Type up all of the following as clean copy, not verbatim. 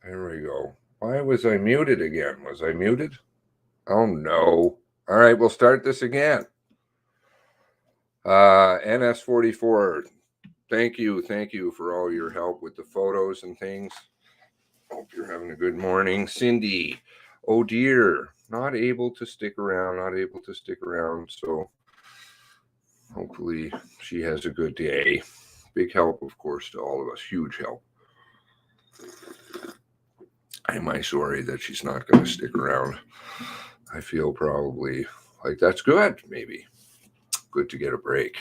There we go. Why was I muted again? Was I muted? Oh no. All right, we'll start this again. NS44, thank you for all your help with the photos and things. Hope you're having a good morning. Cindy, oh dear, not able to stick around, so hopefully she has a good day. Big help, of course, to all of us, huge help. Am I sorry that she's not going to stick around? I feel probably like that's good, maybe. Good to get a break.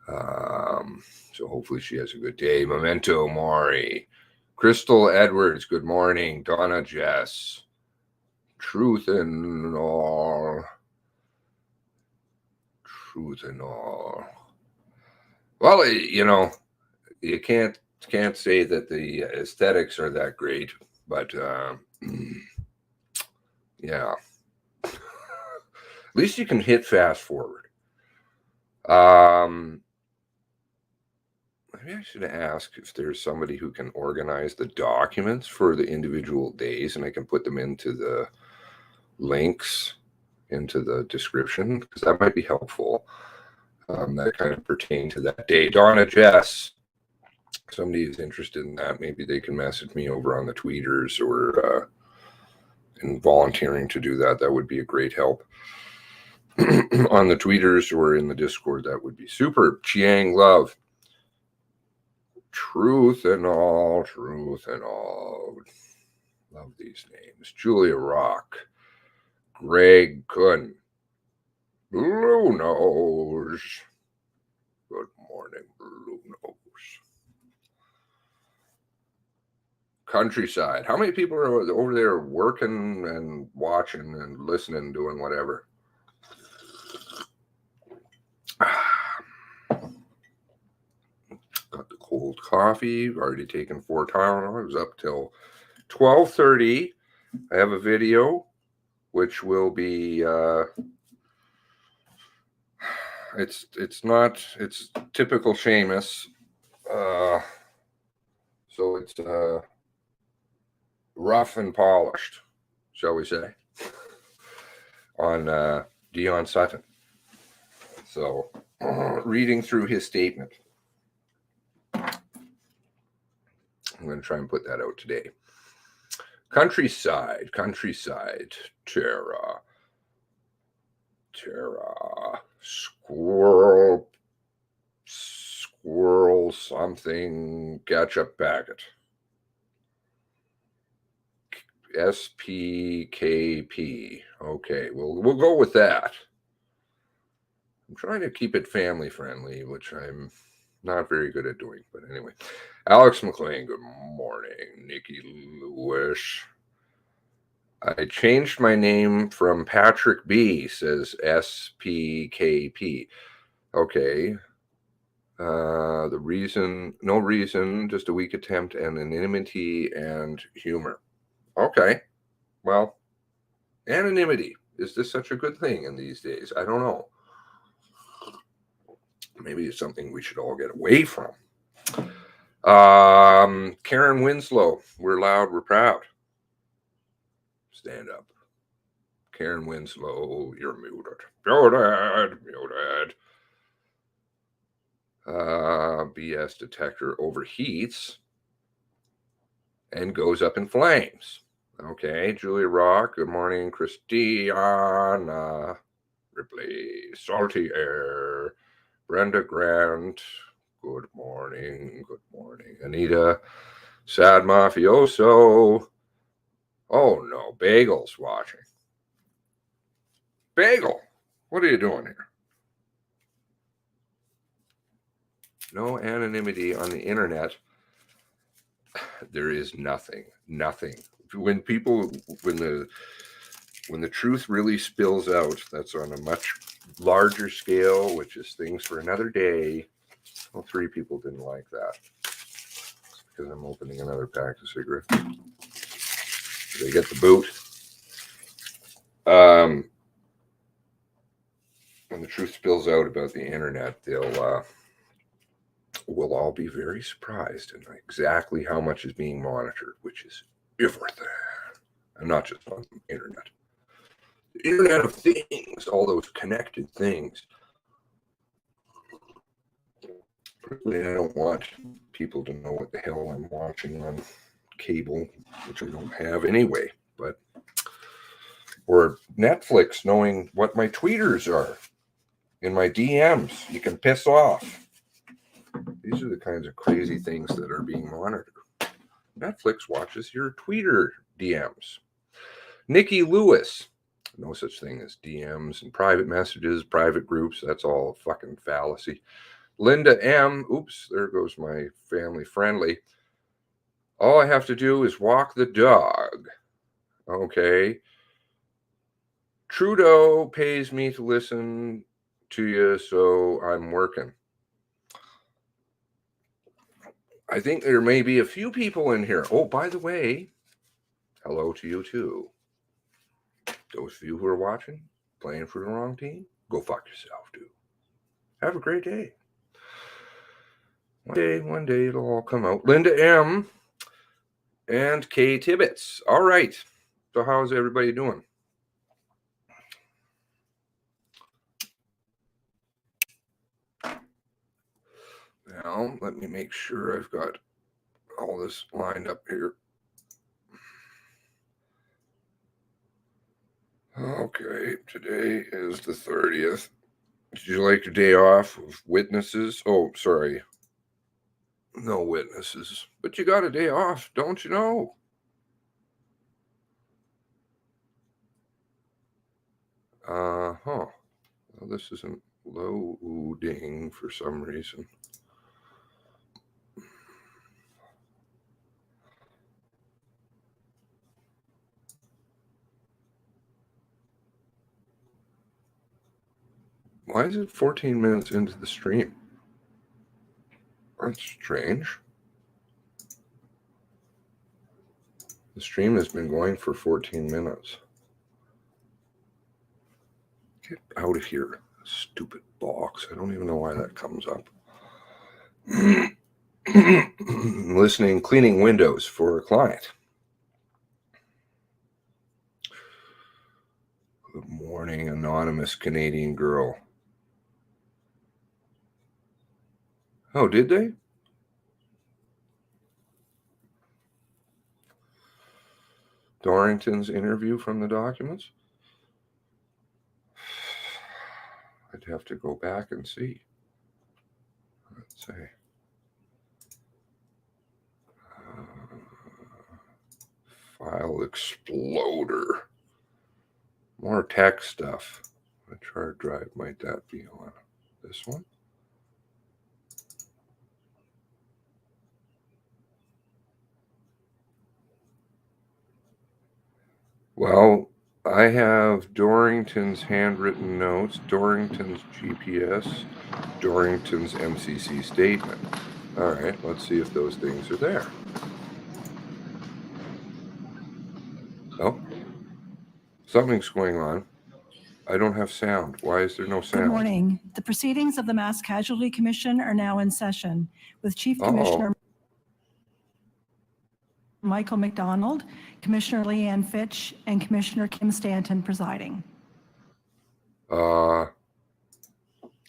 So hopefully she has a good day. Memento Mori. Crystal Edwards, good morning. Donna Jess. Truth and all. Well, you can't say that the aesthetics are that great, but yeah. At least you can hit fast forward. Maybe I should ask if there's somebody who can organize the documents for the individual days, and I can put them into the links into the description, because that might be helpful. That kind of pertain to that day. Donna Jess, somebody is interested in that, maybe they can message me over on the tweeters or in volunteering to do that. That would be a great help. On the tweeters or in the Discord, that would be super. Chiang Love. Truth and all. Love these names. Julia Rock. Greg Kun. Blue Nose. Good morning, Blue Nose. Countryside. How many people are over there working and watching and listening, doing whatever? Got the cold coffee. Already taken 4 Tylenol. I was up till 12:30. I have a video, which will be. It's typical Seamus. So it's rough and polished, shall we say, on Dion Sutton. So reading through his statement. I'm going to try and put that out today. Countryside, Terra, squirrel, something, ketchup packet. SPKP. Okay, we'll go with that. I'm trying to keep it family friendly, which I'm not very good at doing. But anyway, Alex McLean, good morning. Nikki Lewis. I changed my name from Patrick B, says SPKP. Okay. The reason, no reason, just a weak attempt and anonymity and humor. Okay. Well, anonymity. Is this such a good thing in these days? I don't know. Maybe it's something we should all get away from. Karen Winslow, we're loud, we're proud. Stand up. Karen Winslow, you're muted. Muted. BS detector overheats and goes up in flames. Okay, Julia Rock, good morning. Christiana Ripley, Salty Air. Brenda Grant, good morning. Anita, Sad Mafioso. Oh no, Bagel's watching. Bagel, what are you doing here? No anonymity on the internet. There is nothing. When the truth really spills out, that's on a much larger scale, which is things for another day. Well, 3 people didn't like that. It's because I'm opening another pack of cigarettes. They get the boot. When the truth spills out about the internet, they'll we'll all be very surprised at exactly how much is being monitored, which is everything, and not just on the internet. The Internet of Things, all those connected things. Personally, I don't want people to know what the hell I'm watching on cable, which I don't have anyway, but or Netflix knowing what my tweeters are in my DMs. You can piss off. These are the kinds of crazy things that are being monitored. Netflix watches your tweeter DMs. Nikki Lewis, no such thing as DMs and private messages, private groups. That's all a fucking fallacy. Linda M. Oops, there goes my family friendly. All I have to do is walk the dog. Okay. Trudeau pays me to listen to you, so I'm working. I think there may be a few people in here. Oh, by the way, hello to you too. Those of you who are watching, playing for the wrong team, go fuck yourself, dude. Have a great day. One day it'll all come out. Linda M. and Kay Tibbetts. All right. So how's everybody doing? Now, let me make sure I've got all this lined up here. Okay, today is the 30th. Did you like your day off of witnesses? Oh, sorry. No witnesses. But you got a day off, don't you know? Well, this isn't loading for some reason. Why is it 14 minutes into the stream? That's strange. The stream has been going for 14 minutes. Get out of here, stupid box. I don't even know why that comes up. Listening, cleaning windows for a client. Good morning, anonymous Canadian girl. Oh, did they? Dorrington's interview from the documents? I'd have to go back and see. Let's say. File exploder. More tech stuff. Which hard drive might that be on? This one? Well, I have Dorrington's handwritten notes, Dorrington's GPS, Dorrington's MCC statement. All right, let's see if those things are there. Oh, something's going on. I don't have sound. Why is there no sound? Good morning. The proceedings of the Mass Casualty Commission are now in session with Chief Commissioner Michael McDonald, Commissioner Leanne Fitch, and Commissioner Kim Stanton presiding.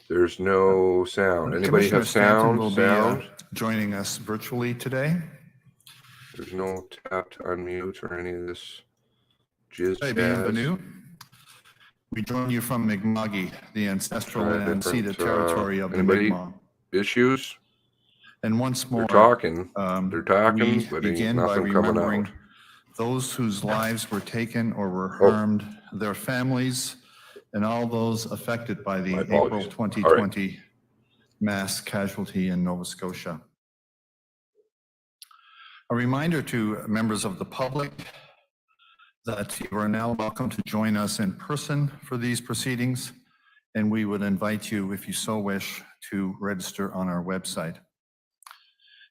There's no sound. Anybody have sound? Will sound? be joining us virtually today. There's no tap to unmute or any of this jizz. Bienvenue. We join you from Mi'kma'ki, the ancestral and ceded territory of the Mi'kmaq. Issues? And once more, they're talking, we but begin by nothing coming remembering out. those whose lives were taken or were harmed, their families, and all those affected by the April 2020 mass casualty in Nova Scotia. A reminder to members of the public that you are now welcome to join us in person for these proceedings, and we would invite you, if you so wish, to register on our website.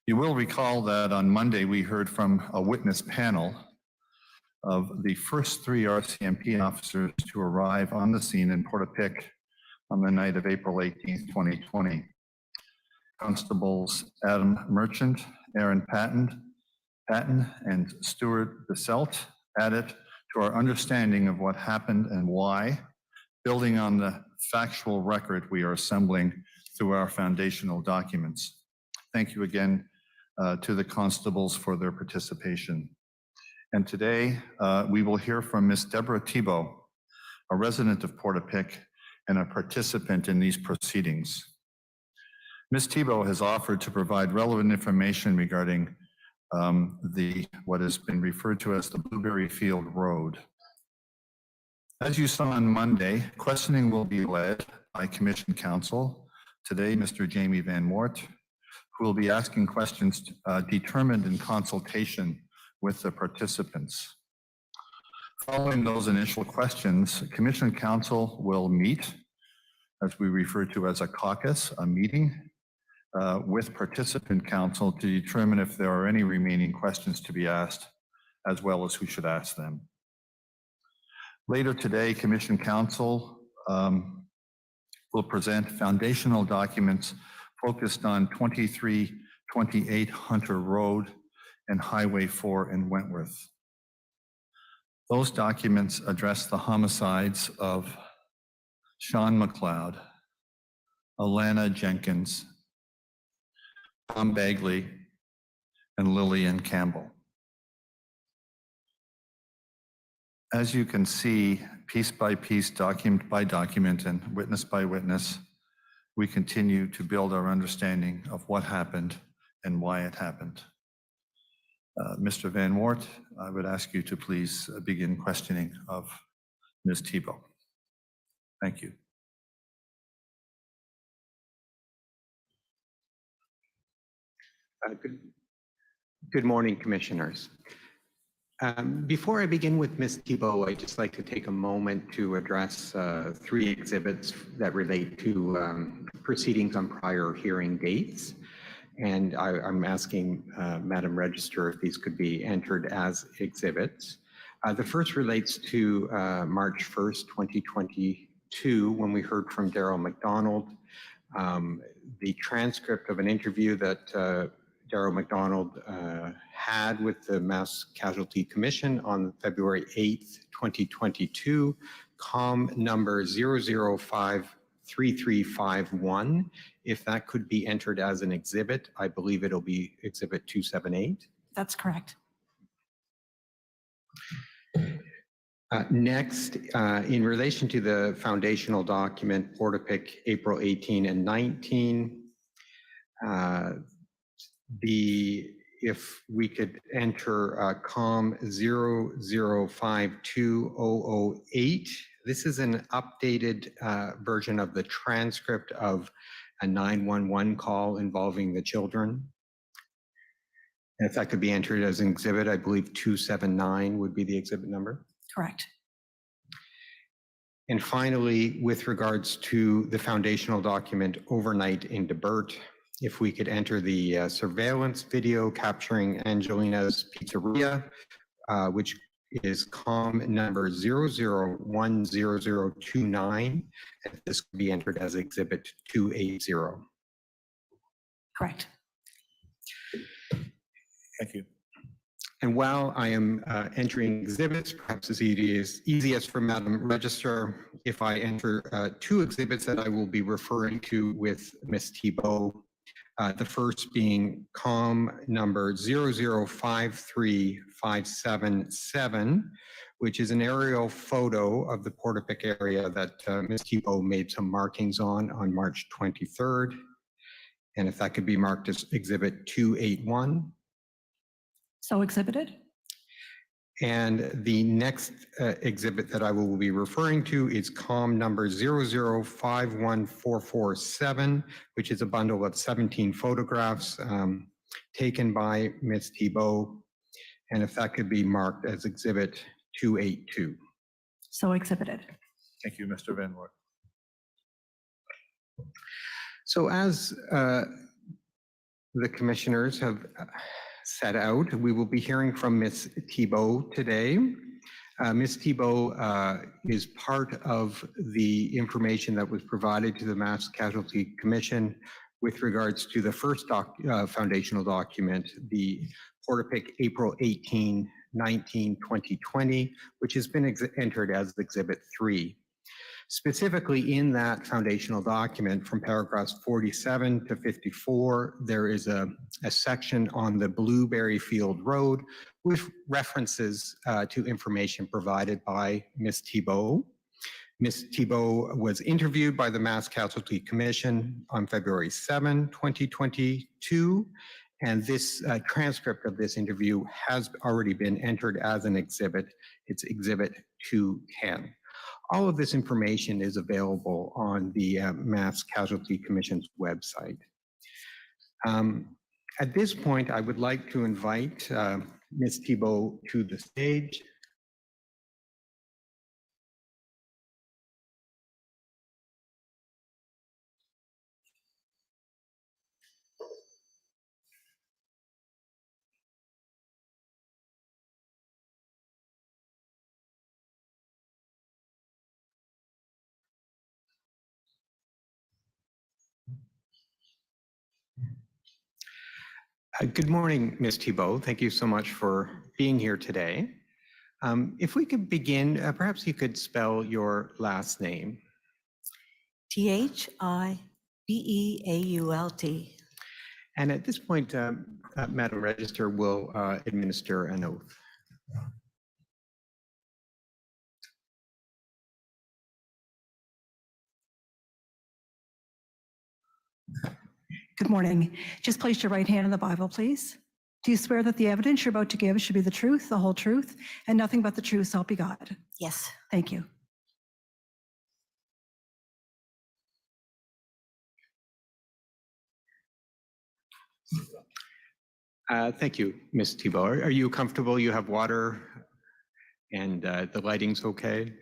You will recall that on Monday we heard from a witness panel of the first 3 RCMP officers to arrive on the scene in Portapique on the night of April 18th, 2020. Constables Adam Merchant, Aaron Patton, and Stuart Bisselt added to our understanding of what happened and why, building on the factual record we are assembling through our foundational documents. Thank you again to the constables for their participation. And today we will hear from Ms. Deborah Thibault, a resident of Portapique and a participant in these proceedings. Ms. Thibault has offered to provide relevant information regarding what has been referred to as the Blueberry Field Road. As you saw on Monday, questioning will be led by Commission Counsel, today Mr. Jamie Van Moort, who will be asking questions determined in consultation with the participants. Following those initial questions, Commission Counsel will meet, as we refer to as a caucus, a meeting, with participant counsel to determine if there are any remaining questions to be asked, as well as who should ask them. Later today, Commission Counsel will present foundational documents focused on 2328 Hunter Road and Highway 4 in Wentworth. Those documents address the homicides of Sean McLeod, Alana Jenkins, Tom Bagley, and Lillian Campbell. As you can see, piece by piece, document by document, and witness by witness, we continue to build our understanding of what happened and why it happened. Mr. Van Moort, I would ask you to please begin questioning of Ms. Thibault. Thank you. Good morning, commissioners. Before I begin with Ms. Thibault, I'd just like to take a moment to address 3 exhibits that relate to proceedings on prior hearing dates. And I'm asking Madam Register if these could be entered as exhibits. The first relates to March 1st, 2022, when we heard from Daryl McDonald. The transcript of an interview that Daryl McDonald had with the Mass Casualty Commission on February 8th, 2022, COM number 0053351. If that could be entered as an exhibit, I believe it'll be exhibit 278. That's correct. Next, in relation to the foundational document, Portapique, April 18 and 19, if we could enter COM 0052008. This is an updated version of the transcript of a 911 call involving the children. And if that could be entered as an exhibit, I believe 279 would be the exhibit number. Correct. And finally, with regards to the foundational document overnight in Debert, if we could enter the surveillance video capturing Angelina's Pizzeria, which is COM number 0010029, and this could be entered as exhibit 280. Correct. Thank you. And while I am entering exhibits, perhaps as easiest for Madam Register, if I enter 2 exhibits that I will be referring to with Ms. Thibault. The first being COM number 0053577, which is an aerial photo of the Portapique area that Ms. Thibault made some markings on March 23rd. And if that could be marked as exhibit 281. So exhibited. And the next exhibit that I will be referring to is COM number 0051447, which is a bundle of 17 photographs taken by Ms. Thibault. And if that could be marked as exhibit 282. So exhibited. Thank you, Mr. Van Moort. So as the commissioners have set out, we will be hearing from Ms. Thibault today. Ms. Thibault is part of the information that was provided to the Mass Casualty Commission with regards to the first foundational document, the Portapic April 18, 19, 2020, which has been entered as Exhibit 3. Specifically in that foundational document from paragraphs 47 to 54, there is a section on the Blueberry Field Road with references to information provided by Ms. Thibault. Ms. Thibault was interviewed by the Mass Casualty Commission on February 7, 2022, and this transcript of this interview has already been entered as an exhibit. It's Exhibit 210. All of this information is available on the Mass Casualty Commission's website. At this point, I would like to invite Ms. Thibault to the stage. Good morning, Ms. Thibault. Thank you so much for being here today. If we could begin, perhaps you could spell your last name. Thibeault. And at this point, Madam Register will administer an oath. Good morning. Just place your right hand on the Bible, please. Do you swear that the evidence you're about to give should be the truth, the whole truth, and nothing but the truth, so help you God? Yes. Thank you. Thank you, Ms. Thibault. Are you comfortable? You have water and the lighting's okay?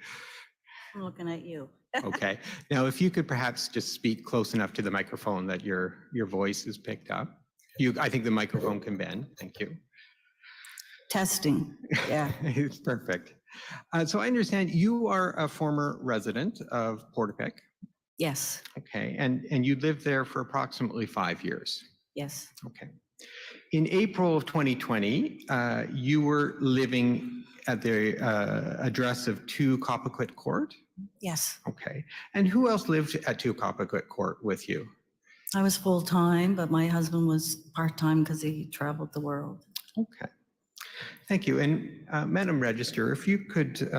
I'm looking at you. Okay. Now, if you could perhaps just speak close enough to the microphone that your voice is picked up. I think the microphone can bend. Thank you. Testing. Yeah. It's perfect. So I understand you are a former resident of Portapic. Yes. Okay. And you lived there for approximately 5 years. Yes. Okay. In April of 2020, you were living at the address of 2 Copaquid Court. Yes. Okay. And who else lived at 2 Copaquid Court with you? I was full-time, but my husband was part-time because he traveled the world. Okay. Thank you. And Madam Register, if you could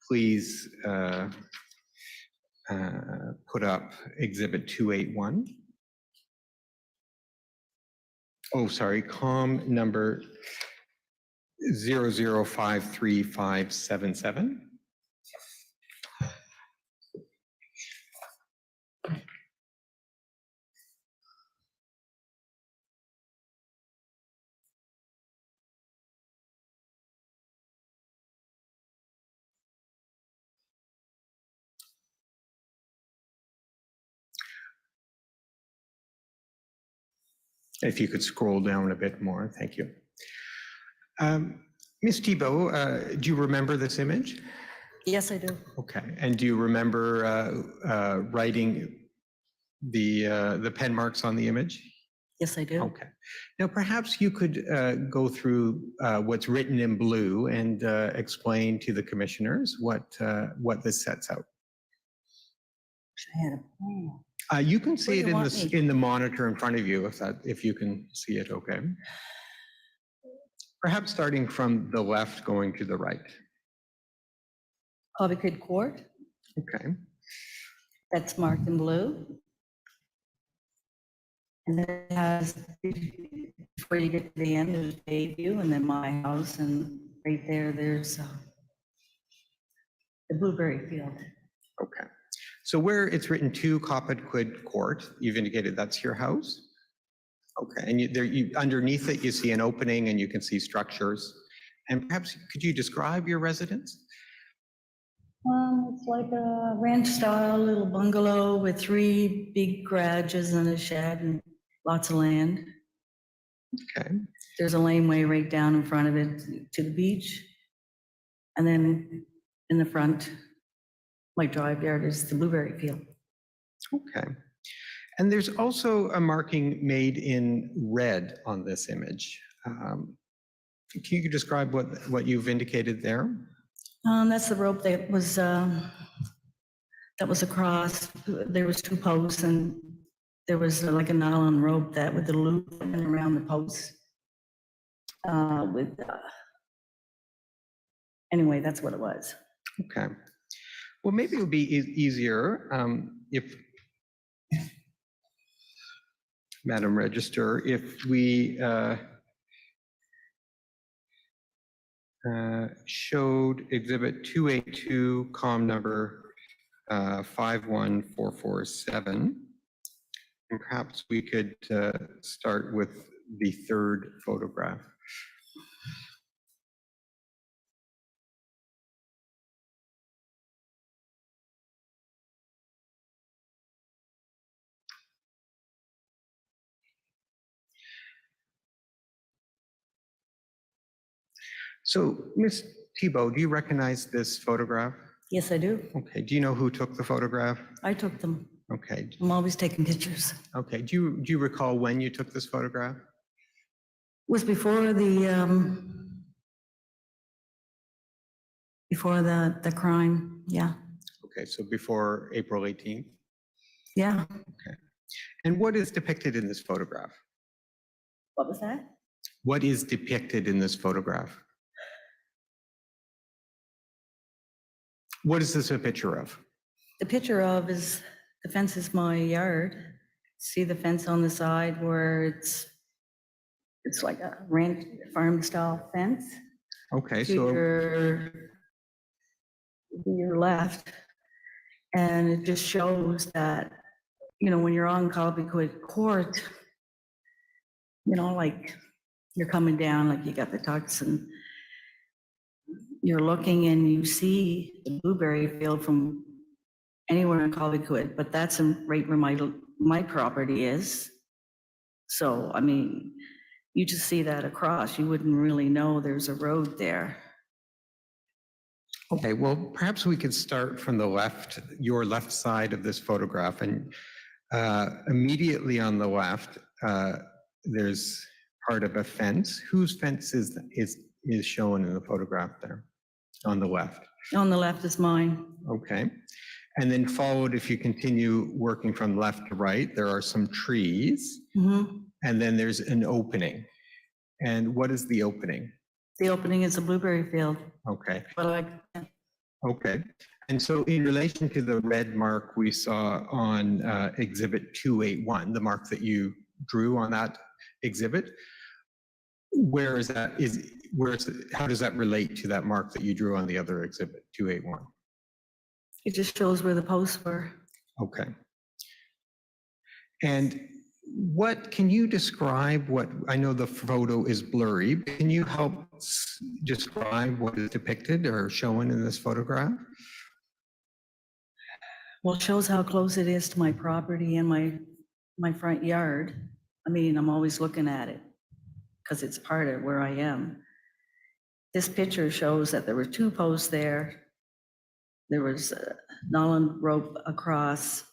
please put up Exhibit 281. Oh, sorry, COM number 00535577. If you could scroll down a bit more, thank you. Ms. Thibault, do you remember this image? Yes, I do. Okay, and do you remember writing the pen marks on the image? Yes, I do. Okay. Now, perhaps you could go through what's written in blue and explain to the commissioners what this sets out. I had a plan. You can see it do you want me? in the monitor in front of you if you can see it. Okay. Perhaps starting from the left, going to the right. Copaquid Court, Okay. that's marked in blue. And then it has, before you get to the end, there's Bayview and then my house, and right there, there's the Blueberry Field. Okay. So where it's written 2 Copaquid Court, you've indicated that's your house? Okay, and underneath it, you see an opening and you can see structures. And perhaps, could you describe your residence? It's like a ranch-style little bungalow with 3 big garages and a shed and lots of land. Okay. There's a laneway right down in front of it to the beach. And then in the front, my drive yard is the Blueberry Field. Okay. And there's also a marking made in red on this image. Can you describe what you've indicated there? That's the rope that was across. There was two posts and there was like a nylon rope that with the loop around the posts. Anyway, that's what it was. Okay. Well, maybe it would be easier if, Madam Register, if we showed Exhibit 282, COM number 51447. And perhaps we could start with the third photograph. So, Ms. Thibault, do you recognize this photograph? Yes, I do. Okay, do you know who took the photograph? I took them. Okay, I'm always taking pictures. okay. Do you recall when you took this photograph? Was before the crime. Yeah. Okay, so before April 18th. Yeah. And what is depicted in this photograph? What was that? What is depicted in this photograph? What is this a picture of? The picture of is the fence is my yard. See the fence on the side where it's like a ranch farm style fence. Okay, To so, your left. And it just shows that, you know, when you're on Cobequid Court, you know, like you're coming down, like you got the tucks and you're looking and you see the blueberry field from anywhere in Cobequid, but that's right where my property is. So, I mean, you just see that across, you wouldn't really know there's a road there. okay, well, perhaps we could start from the left, your left side of this photograph. And immediately on the left, there's part of a fence. Whose fence is shown in the photograph there on the left? On the left is mine. Okay. And then followed, if you continue working from left to right, there are some trees, Mhm. and then there's an opening. And what is the opening? The opening is a blueberry field, Okay, but okay. And so in relation to the red mark we saw on Exhibit 281, the mark that you drew on that exhibit, where is that? How does that relate to that mark that you drew on the other exhibit, 281? it just shows where the posts were. Okay. And what, can you describe what, I know the photo is blurry, but can you help describe what is depicted or shown in this photograph? Well, it shows how close it is to my property and my front yard. I mean, I'm always looking at it because it's part of where I am. This picture shows that there were two posts there. There was a nylon rope across,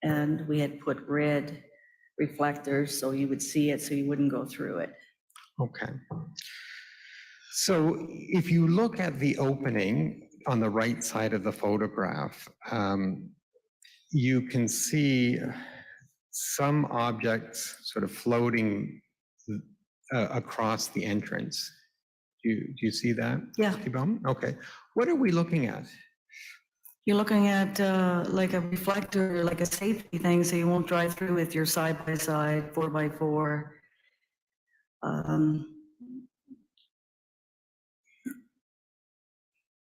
and we had put red reflectors so you would see it, so you wouldn't go through it. Okay. So if you look at the opening on the right side of the photograph, you can see some objects sort of floating across the entrance. Do you see that? Yeah. Thibault? Okay. What are we looking at? You're looking at like a reflector, like a safety thing, so you won't drive through with your side-by-side, 4x4.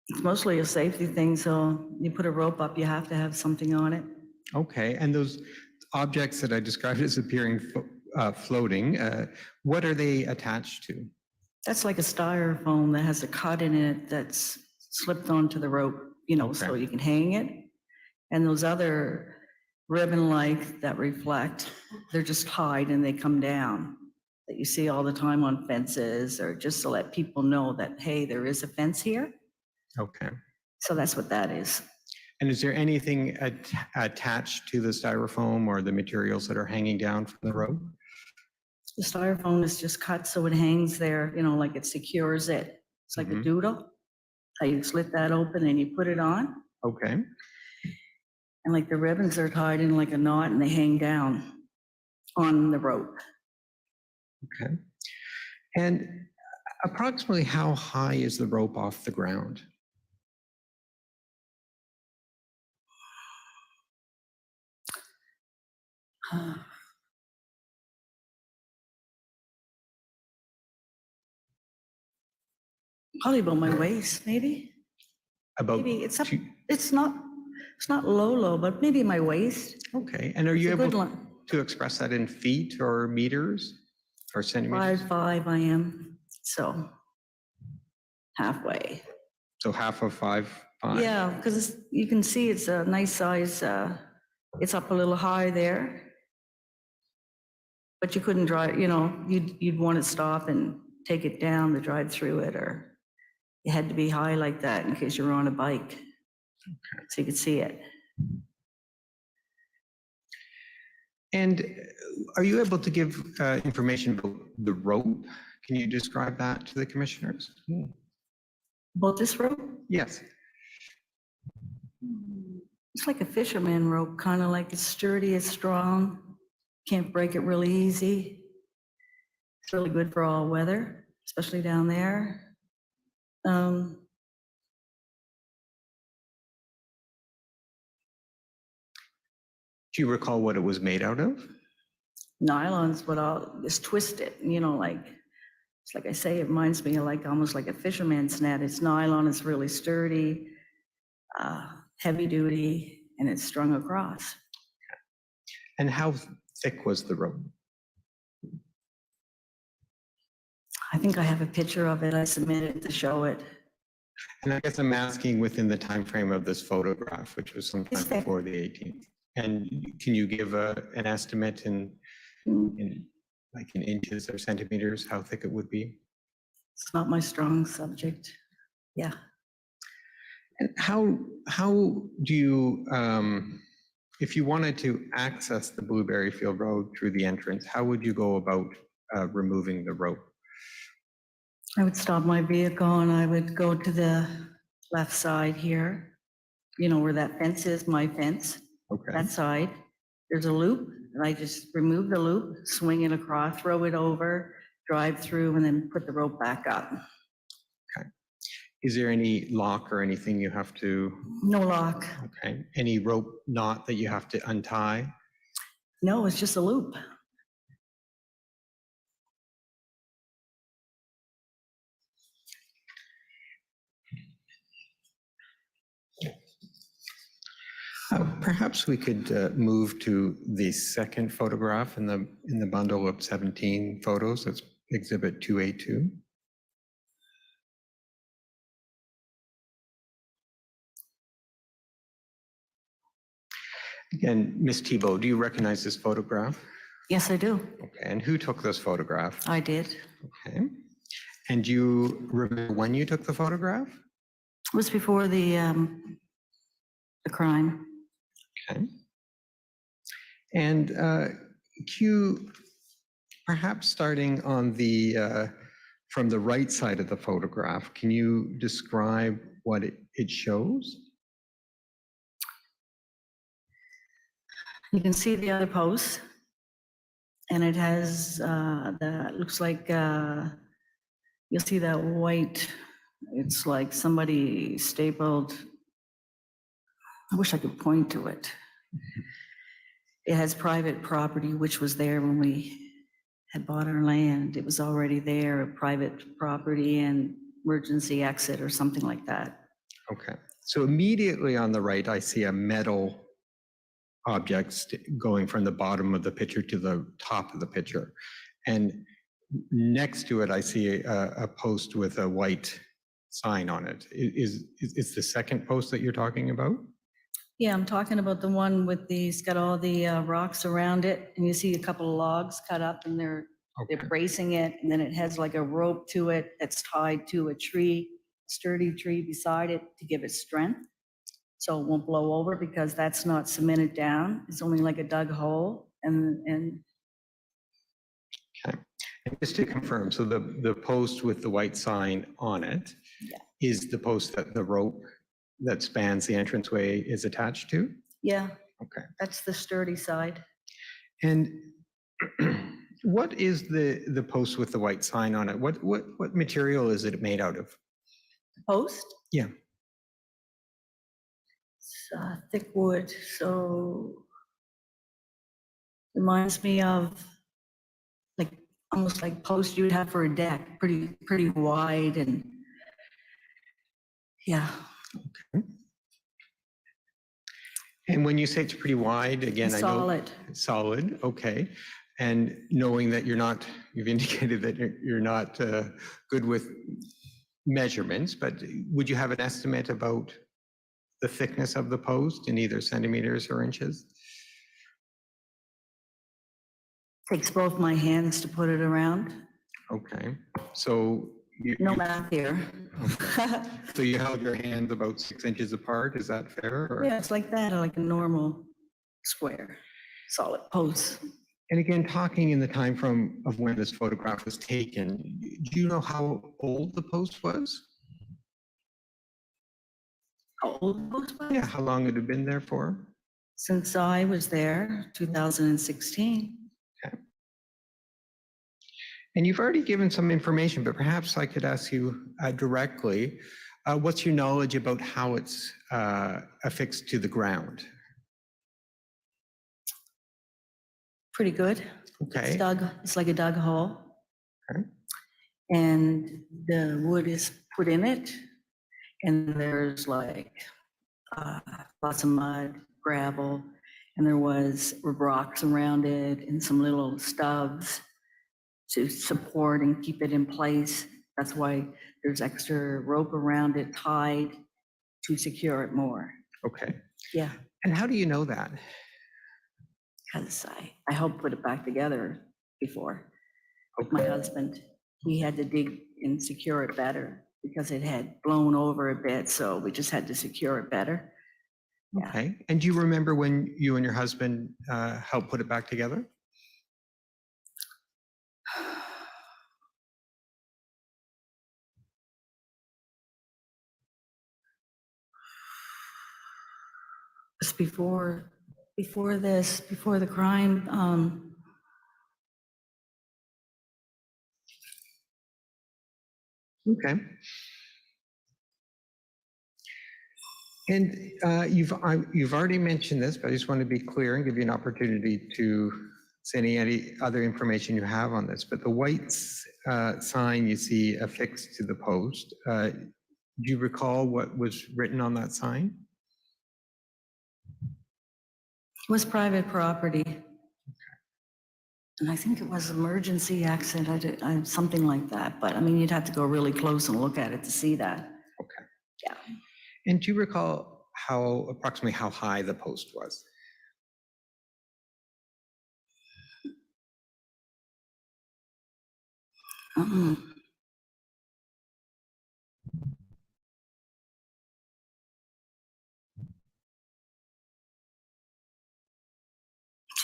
It's mostly a safety thing, so you put a rope up, you have to have something on it. Okay. And those objects that I described as appearing floating, what are they attached to? That's like a styrofoam that has a cut in it that's slipped onto the rope, you know, so Okay. you can hang it. And those other ribbon-like that reflect, they're just tied and they come down, that you see all the time on fences, or just to let people know that, hey, there is a fence here. Okay. So that's what that is. And is there anything attached to the styrofoam or the materials that are hanging down from the rope? The styrofoam is just cut so it hangs there, you know, like it secures it. It's like a Mhm. doodle. How you slit that open and you put it on. Okay. And like the ribbons are tied in like a knot and they hang down on the rope. Okay. And approximately how high is the rope off the ground? Probably about my waist, maybe. About Maybe it's up, two- it's not low, but maybe my waist. Okay. And are It's you a good able one. to express that in feet or meters or centimeters? 5'5" I am, so halfway. So half of 5'5"? Yeah, because you can see it's a nice size, it's up a little high there. But you couldn't drive, you know, you'd want to stop and take it down to drive through it, or you had to be high like that in case you were on a bike. So you could see it. And are you able to give information about the rope? Can you describe that to the commissioners? About this rope, Yes. it's like a fisherman rope, kind of like it's sturdy, it's strong, can't break it really easy. It's really good for all weather, especially down there. Do you recall what it was made out of? Nylon's what is twisted, you know, like, it's like I say, it reminds me of like, almost like a fisherman's net. It's nylon, it's really sturdy, heavy duty, and it's strung across. And how thick was the rope? I think I have a picture of it. I submitted to show it. And I guess I'm asking within the time frame of this photograph, which was sometime It's thick. before the 18th. And can you give an estimate in inches or centimeters, how thick it would be? It's not my strong subject. Yeah. And how do you, if you wanted to access the Blueberry Field Road through the entrance, how would you go about removing the rope? I would stop my vehicle and I would go to the left side here, you know, where that fence is, my fence, Okay. that side. There's a loop, and I just remove the loop, swing it across, throw it over, drive through, and then put the rope back up. Is there any lock or anything you have to, No lock. okay, any rope knot that you have to untie? No, it's just a loop. Perhaps we could move to the second photograph in the bundle of 17 photos. That's Exhibit 2A2. Again, Ms. Thibault, do you recognize this photograph? Yes, I do. Okay, and who took this photograph? I did. Okay. And do you remember when you took the photograph? It was before the crime. Okay. And Q, perhaps starting on the from the right side of the photograph, can you describe what it shows? You can see the other post, and it has looks like you'll see that white. It's like somebody stapled. I wish I could point to it. It has private property, which was there when we had bought our land. It was already there, a private property and emergency exit or something like that. Okay. So immediately on the right, I see a metal object going from the bottom of the picture to the top of the picture. And next to it, I see a post with a white sign on it. Is the second post that you're talking about? Yeah, I'm talking about the one with it's got all the rocks around it, and you see a couple of logs cut up, and they're bracing it, and then it has like a rope to it that's tied to a tree, sturdy tree beside it to give it strength. so it won't blow over because that's not cemented down. It's only like a dug hole and Okay. And just to confirm, so the post with the white sign on it Yeah. is the post that the rope that spans the entranceway is attached to? yeah, Okay. that's the sturdy side. And what is the post with the white sign on it? What material is it made out of? Post? Yeah. It's thick wood, so reminds me of like, almost like post you would have for a deck, pretty wide and yeah, And when you say it's pretty wide, again, I know. solid. Solid, okay. And knowing that you've indicated that you're not good with measurements, but would you have an estimate about the thickness of the post in either centimeters or inches? Takes both my hands to put it around. Okay, so No math here. so you held your hands about 6 inches apart, is that fair? Or- Yeah, it's like that, like a normal square, solid post. And again, talking in the time frame of when this photograph was taken, do you know how old the post was? How old the post was? Yeah, how long it had been there for? Since I was there, 2016. And you've already given some information, but perhaps I could ask you directly, what's your knowledge about how it's affixed to the ground? Pretty good. Okay. It's dug, it's like a dug hole. Okay. And the wood is put in it. And there's like lots of mud, gravel, and there were rocks around it and some little stubs to support and keep it in place. That's why there's extra rope around it tied to secure it more. Okay. Yeah, And how do you know that? because I helped put it back together before. With my husband, he had to dig and secure it better because it had blown over a bit, so we just had to secure it better. Yeah. Okay. And do you remember when you and your husband helped put it back together? It's before this, before the crime. Okay. And you've already mentioned this, but I just want to be clear and give you an opportunity to say any other information you have on this. But the white sign you see affixed to the post, do you recall what was written on that sign? It was private property. And I think it was emergency exit, something like that. But I mean, you'd have to go really close and look at it to see that. Okay. Yeah. And do you recall approximately how high the post was?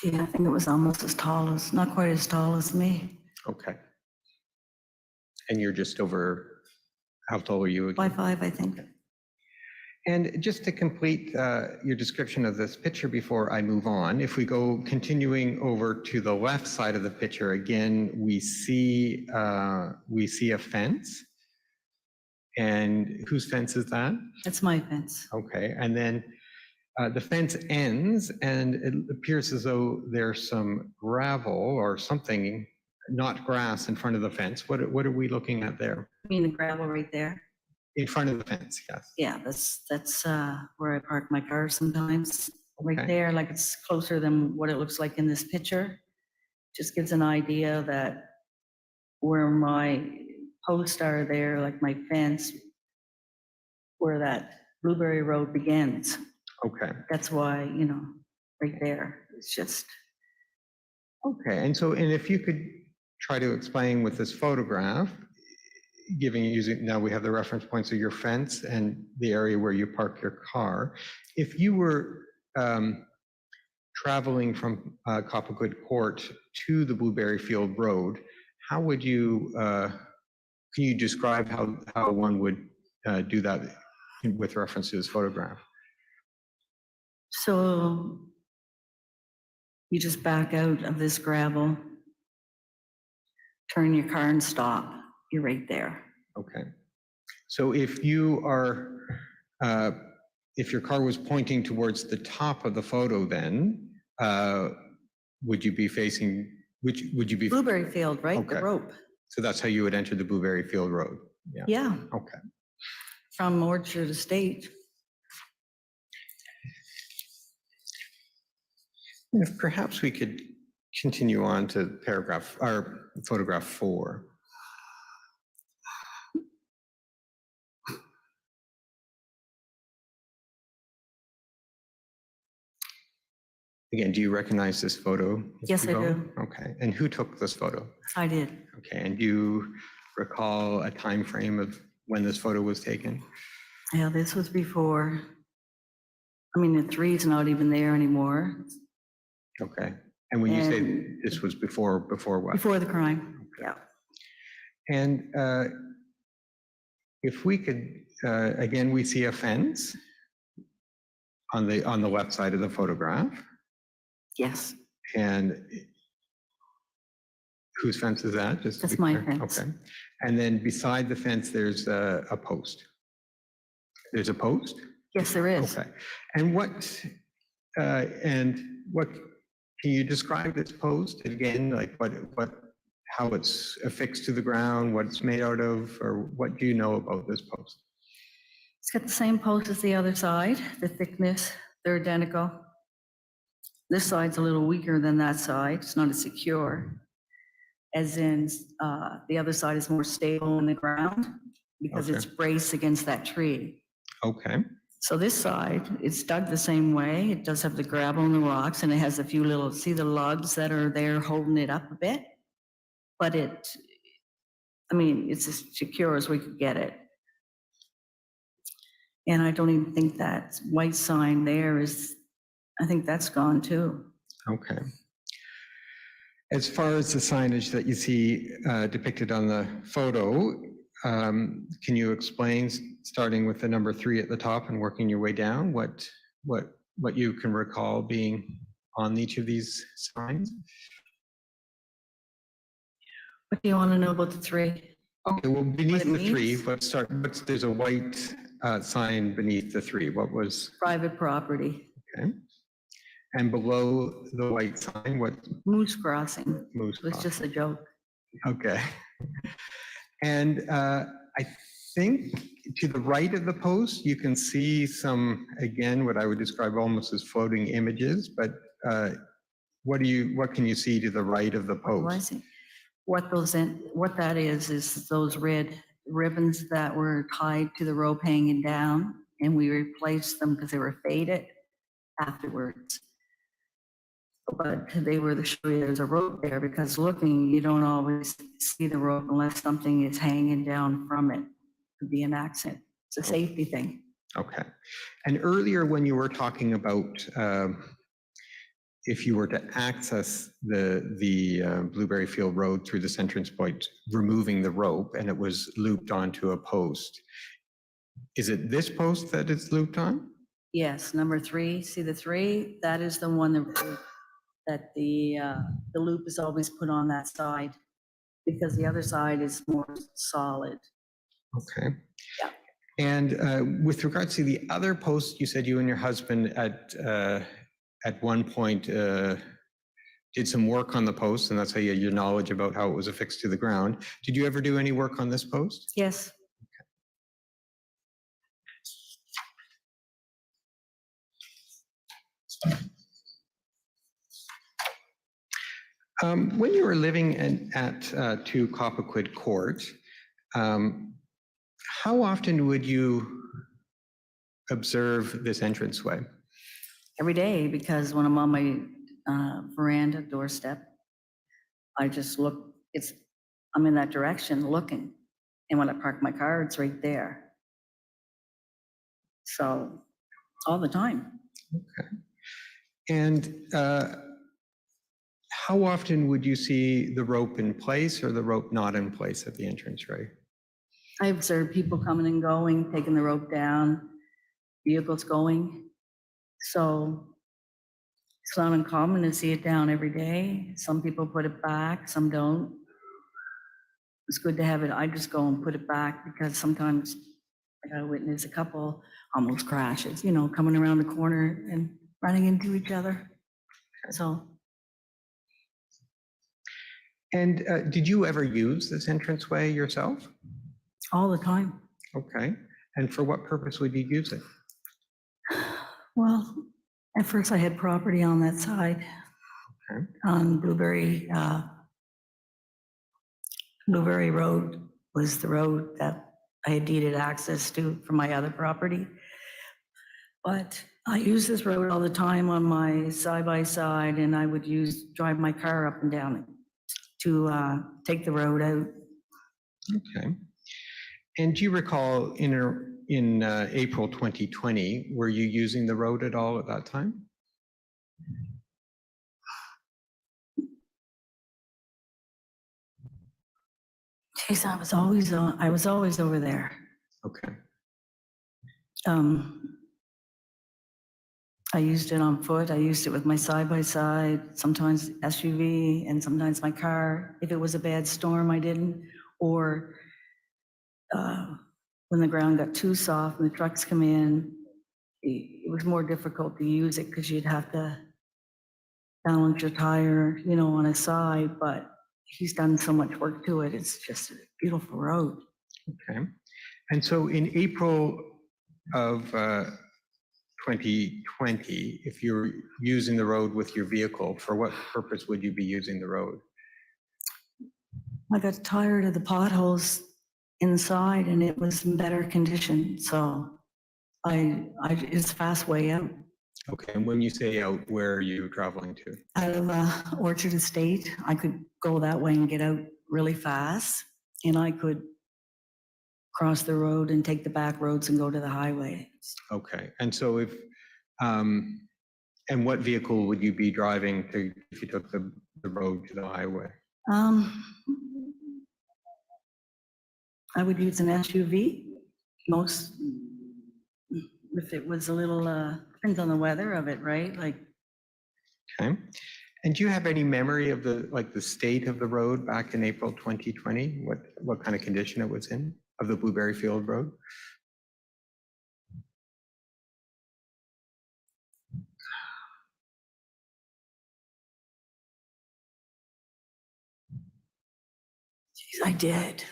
Gee, I think it was almost as tall as, not quite as tall as me. Okay. And you're just over, how tall are you again? 5'5", I think. And just to complete your description of this picture before I move on, if we go continuing over to the left side of the picture, again, we see a fence. And whose fence is that? That's my fence. Okay, and then the fence ends and it appears as though there's some gravel or something, not grass, in front of the fence. What are we looking at there? I mean, the gravel right there. In front of the fence, yes. Yeah, that's where I park my car sometimes. Right Okay. there, like it's closer than what it looks like in this picture. Just gives an idea that where my posts are there, like my fence, where that Blueberry Road begins. Okay. That's why, right there, it's just, Okay, and if you could try to explain with this photograph, now we have the reference points of your fence and the area where you park your car. If you were traveling from Copperwood Court to the Blueberry Field Road, how would you, can you describe how one would do that with reference to this photograph? So you just back out of this gravel, turn your car and stop. You're right there. Okay. So if you are, if your car was pointing towards the top of the photo, then would you be facing, which would you be? Blueberry Field, right? Okay. The rope. So that's how you would enter the Blueberry Field Road? Yeah. Yeah, Okay. from Orchard Estate. If perhaps we could continue on to paragraph, or photograph 4. Again, do you recognize this photo? Ms. Yes, I Thibault? do. Okay, and who took this photo? I did. Okay, and do you recall a time frame of when this photo was taken? Yeah, this was before, I mean, the 3's not even there anymore. Okay, and when you say And- this was before what? Before the crime, yeah. And if we could, again, we see a fence on the left side of the photograph. Yes, And whose fence is that? Just to That's be my clear? fence. Okay. And then beside the fence, there's a post. There's a post? yes, there is. Okay. And what, can you describe this post again? Like how it's affixed to the ground, what it's made out of, or what do you know about this post? It's got the same post as the other side, the thickness, they're identical. This side's a little weaker than that side. It's not as secure. As in, the other side is more stable in the ground because Okay. it's braced against that tree. Okay. So this side, it's dug the same way. It does have the gravel and the rocks, and it has a few little, see the lugs that are there holding it up a bit? But I mean, it's as secure as we could get it. And I don't even think that white sign there is, I think that's gone too. Okay. As far as the signage that you see depicted on the photo, can you explain, starting with the number 3 at the top and working your way down, what you can recall being on each of these signs? What do you want to know about the 3? Okay, well, beneath it the 3, means? there's a white sign beneath the 3. What was, Private property, okay? And below the white sign, what Moose Crossing. moves? It was just a joke. Okay. And I think to the right of the post, you can see some, again, what I would describe almost as floating images, but what can you see to the right of the Oh, I post? see. What that is those red ribbons that were tied to the rope hanging down, and we replaced them because they were faded afterwards. But they were to show you there's a rope there, because looking, you don't always see the rope unless something is hanging down from it. Could be an accident. It's a safety thing. Okay. And earlier when you were talking about if you were to access the Blueberry Field Road through this entrance point, removing the rope, and it was looped onto a post, is it this post that it's looped on? Yes, number 3, see the 3? That is the one that the loop is always put on that side, because the other side is more solid. Okay. Yeah. And with regards to the other post, you said you and your husband at one point did some work on the post, and that's how you had your knowledge about how it was affixed to the ground. Did you ever do any work on this post? Yes, When you were living at 2 Copperwood Court, how often would you observe this entranceway? every day, because when I'm on my veranda doorstep, I just look, I'm in that direction looking. And when I park my car, it's right there. So, all the time. And how often would you see the rope in place or the rope not in place at the entranceway? I observe people coming and going, taking the rope down, vehicles going. So it's not uncommon to see it down every day. Some people put it back, some don't. It's good to have it. I just go and put it back because sometimes I gotta witness a couple almost crashes, you know, coming around the corner and running into each other. So And did you ever use this entranceway yourself? all the time. Okay. And for what purpose would you use it? Well, at first I had property on that side. Okay. On Blueberry Road was the road that I had deeded access to for my other property. But I use this road all the time on my side-by-side, and I would drive my car up and down it to take the road out. Okay. And do you recall in April 2020, were you using the road at all at that time? Geez, I was always over there. Okay. I used it on foot. I used it with my side-by-side, sometimes SUV, and sometimes my car. If it was a bad storm, I didn't. Or when the ground got too soft and the trucks come in, it was more difficult to use it because you'd have to balance your tire, you know, on a side. But he's done so much work to it. It's just a beautiful road. Okay. And so in April of 2020, if you're using the road with your vehicle, for what purpose would you be using the road? I got tired of the potholes inside and it was in better condition. So it's a fast way out. Okay, and when you say out, where are you traveling to? Out of Orchard Estate, I could go that way and get out really fast, and I could cross the road and take the back roads and go to the highway. Okay, and so if, and what vehicle would you be driving to if you took the road to the highway? I would use an SUV. If it was a little, depends on the weather of it, right? Like, Okay, and do you have any memory of the state of the road back in April 2020? What kind of condition it was in, of the Blueberry Field Road? geez, I did.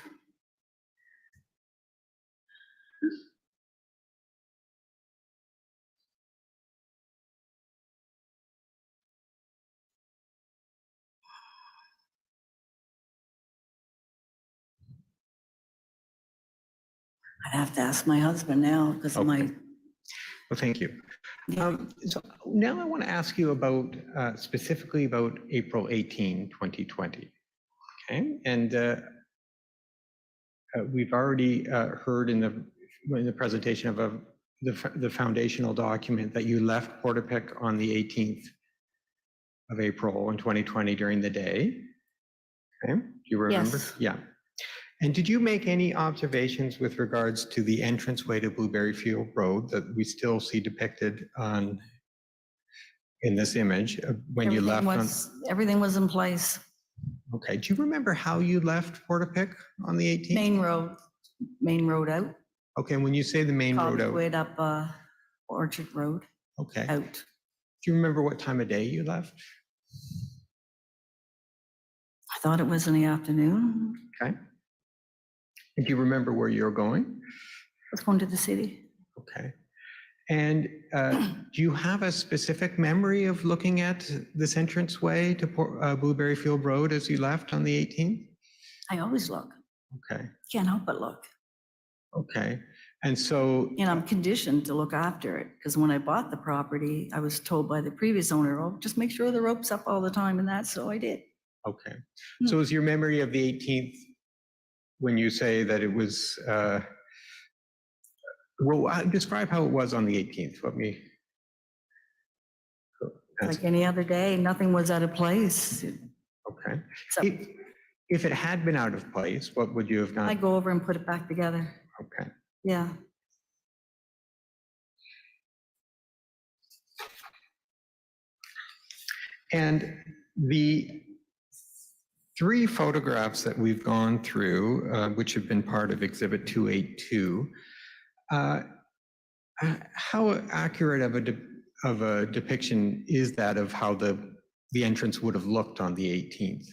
I'd have to ask my husband now because of Okay. my, Well, thank you. So now I want to ask you about specifically about April 18, 2020. Okay, and we've already heard in the presentation of the foundational document that you left Portapique on the 18th of April in 2020 during the day. Okay, do you remember? Yes. Yeah. And did you make any observations with regards to the entranceway to Blueberry Field Road that we still see depicted in this image when you left? Everything was in place. Okay, do you remember how you left Portapique on the 18th? Main road out. Okay, and when you say the main road out, Way up Orchard Road okay. out. Do you remember what time of day you left? I thought it was in the afternoon. Okay. And do you remember where you're going? I was going to the city. Okay. And do you have a specific memory of looking at this entranceway to Blueberry Field Road as you left on the 18th? I always look. Okay. Can't help but look. Okay. And so, And I'm conditioned to look after it because when I bought the property, I was told by the previous owner, oh, just make sure the rope's up all the time and that. So I did. okay. So is your memory of the 18th when you say that it was, well, describe how it was on the 18th. Let me. Like any other day, nothing was out of place. Okay. Except If it had been out of place, what would you have I done? go over and put it back together. Okay. Yeah. And the 3 photographs that we've gone through, which have been part of Exhibit 282, how accurate of a depiction is that of how the entrance would have looked on the 18th?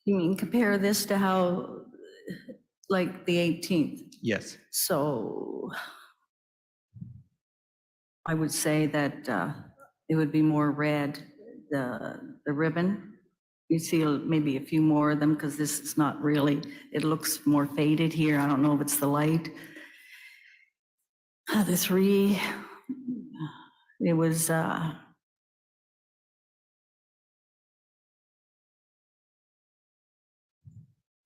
You mean compare this to how, like the 18th? Yes. So I would say that it would be more red, the ribbon. You see maybe a few more of them because this is not really, it looks more faded here. I don't know if it's the light. The 3, it was,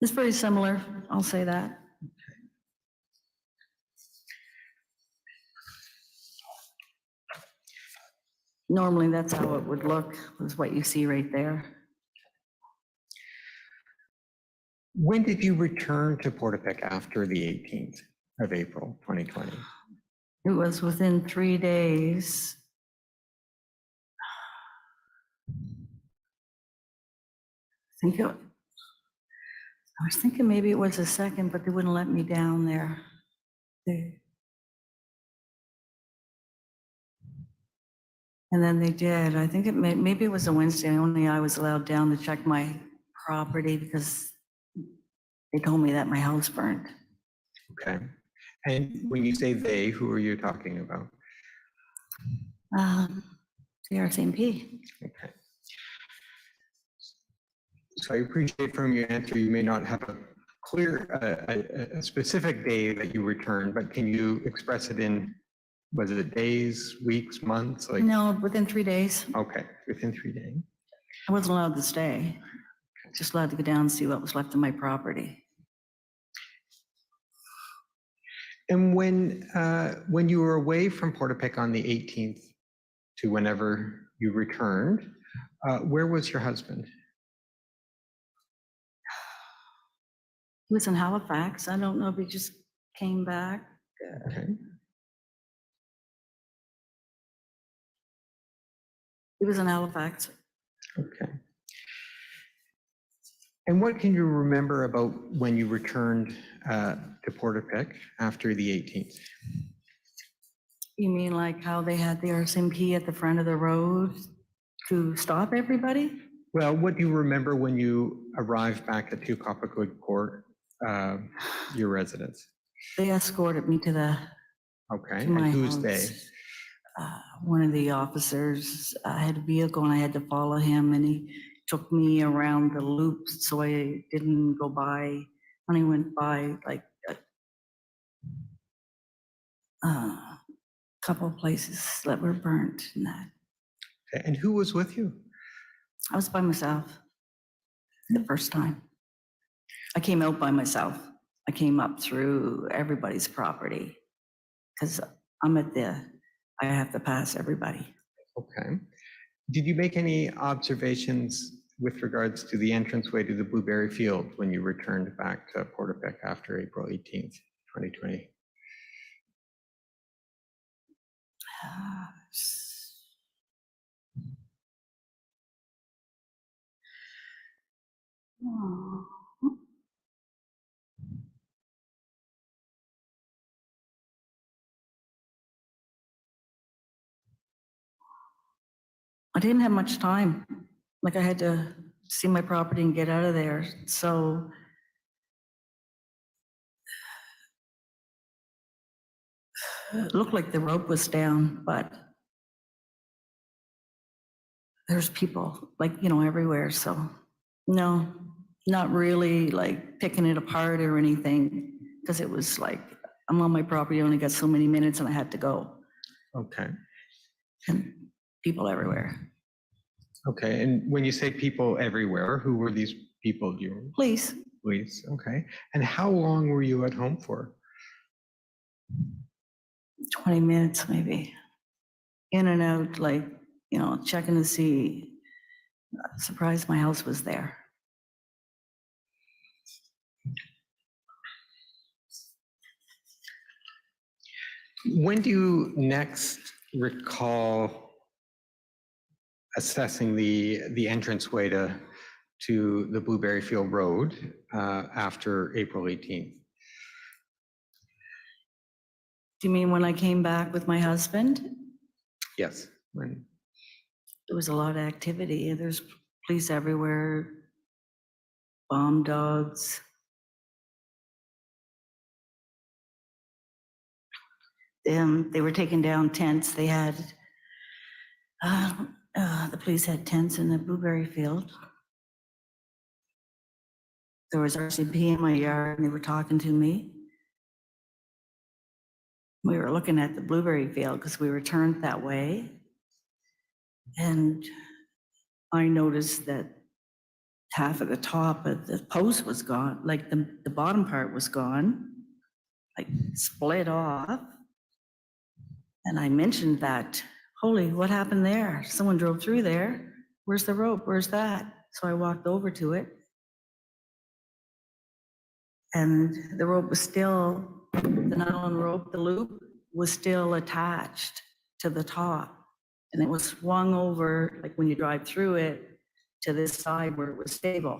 it's very similar, I'll say that. Normally, that's how it would look, is what you see right there. When did you return to Portapique after the 18th of April, 2020? It was within 3 days. I was thinking maybe it was a second, but they wouldn't let me down there. And then they did. I think maybe it was a Wednesday. Only I was allowed down to check my property because they told me that my house burned. Okay. And when you say they, who are you talking about? The RCMP. Okay. So I appreciate from your answer, you may not have a clear, a specific day that you returned, but can you express it in, was it days, weeks, months? Like, No, within 3 days. okay, within 3 days. I wasn't allowed to stay. Just allowed to go down and see what was left of my property. And when you were away from Portapique on the 18th to whenever you returned, where was your husband? He was in Halifax. I don't know if he just came back. Okay. He was in Halifax. Okay. And what can you remember about when you returned to Portapique after the 18th? You mean like how they had the RCMP at the front of the road to stop everybody? Well, what do you remember when you arrived back at 2 Copperwood Court, your residence? They escorted me to Okay, my and who's house. they? One of the officers had a vehicle and I had to follow him and he took me around the loop so I didn't go by. When I went by like a couple of places that were burnt and that. Okay, and who was with you? I was by myself the first time. I came out by myself. I came up through everybody's property because I have to pass everybody. Okay. Did you make any observations with regards to the entranceway to the Blueberry Field when you returned back to Portapique after April 18th, 2020? I didn't have much time. Like I had to see my property and get out of there. So it looked like the rope was down, but there's people like, everywhere. So no, not really like picking it apart or anything. Because it was like, I'm on my property, I only got so many minutes and I had to go. Okay. And people everywhere. Okay, and when you say people everywhere, who were these people do you, Please, police? Okay. And how long were you at home for? 20 minutes maybe. In and out, like, checking to see. Surprised my house was there. When do you next recall assessing the entranceway to the Blueberry Field Road after April 18th? Do you mean when I came back with my husband? Yes. When? There was a lot of activity. There's police everywhere, bomb dogs. They were taking down tents. They had, the police had tents in the Blueberry Field. There was RCMP in my yard and they were talking to me. We were looking at the Blueberry Field because we were turned that way. And I noticed that half of the top of the post was gone, like the bottom part was gone, like split off. And I mentioned that, holy, what happened there? Someone drove through there. Where's the rope? Where's that? So I walked over to it. And the rope was still, the nylon rope, the loop was still attached to the top. And it was swung over, like when you drive through it, to this side where it was stable.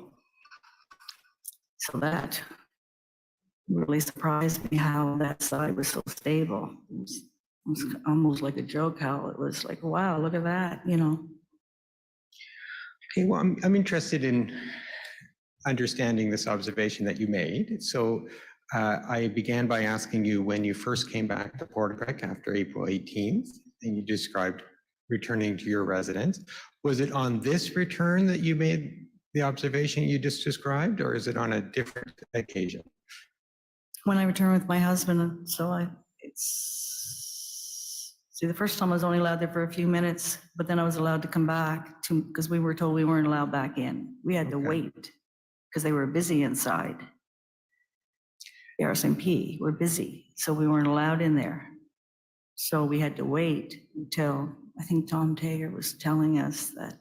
So that really surprised me how that side was so stable. It was almost like a joke how it was like, wow, look at that, Okay, well, I'm interested in understanding this observation that you made. So I began by asking you when you first came back to Portapique after April 18th, and you described returning to your residence. Was it on this return that you made the observation you just described, or is it on a different occasion? When I returned with my husband, see, the first time I was only allowed there for a few minutes, but then I was allowed to come back because we were told we weren't allowed back in. We had to Okay. wait because they were busy inside. The RCMP were busy, so we weren't allowed in there. So we had to wait until, I think Tom Tager was telling us that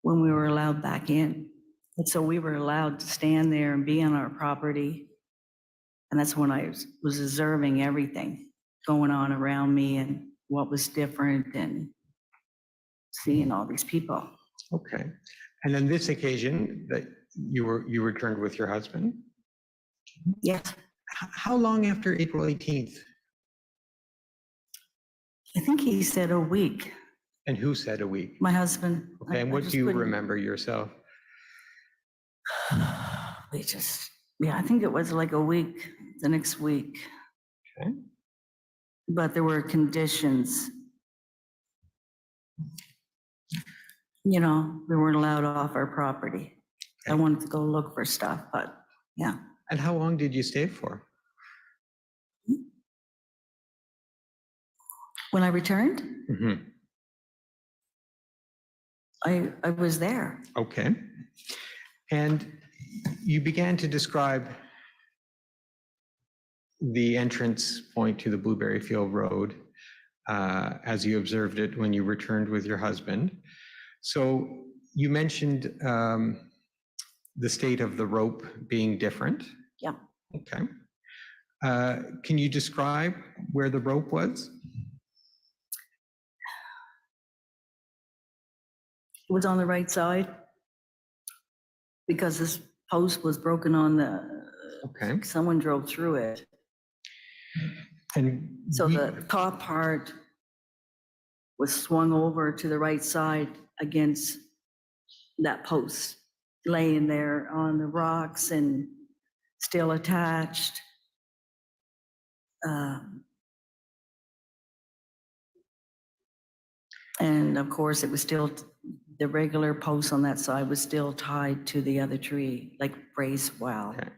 when we were allowed back in. And so we were allowed to stand there and be on our property. And that's when I was observing everything going on around me and what was different and seeing all these people. Okay. And on this occasion that you returned with your husband, Yes, how long after April 18th? I think he said a week, And who said a week? my husband. Okay, and I what just do you couldn't- remember yourself? I think it was like a week, the next week. Okay. But there were conditions. We weren't allowed off our property. I Okay. wanted to go look for stuff, but yeah. And how long did you stay for? When I returned, Mhm. I was there. Okay. And you began to describe the entrance point to the Blueberry Field Road as you observed it when you returned with your husband. So you mentioned the state of the rope being different. Yeah. Okay. Can you describe where the rope was? It was on the right side because this post was broken on Okay. someone drove through it. And So you- the top part was swung over to the right side against that post, laying there on the rocks and still attached. And of course, it was still, the regular post on that side was still tied to the other tree, like brace well. Okay.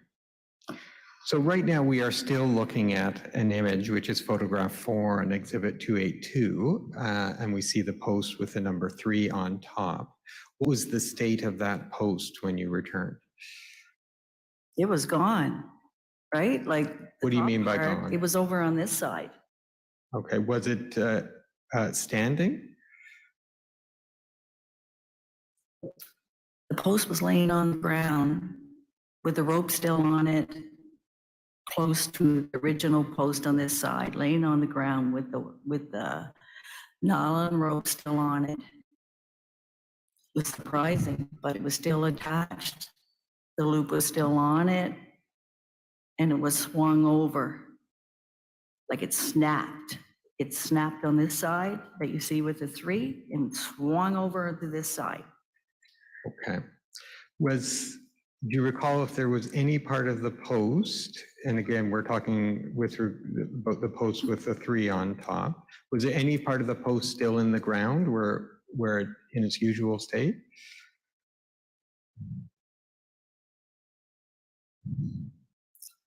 So right now, we are still looking at an image, which is photograph 4 on Exhibit 282, and we see the post with the number 3 on top. What was the state of that post when you returned? It was gone, right? Like. the What do you top mean by part, gone? It was over on this side. Okay, was it standing? The post was laying on the ground with the rope still on it, close to the original post on this side, laying on the ground with the nylon rope still on it. It was surprising, but it was still attached. The loop was still on it, and it was swung over. Like it snapped. It snapped on this side that you see with the 3 and swung over to this side. Okay. Do you recall if there was any part of the post, and again, we're talking about the post with the 3 on top, was there any part of the post still in the ground where in its usual state?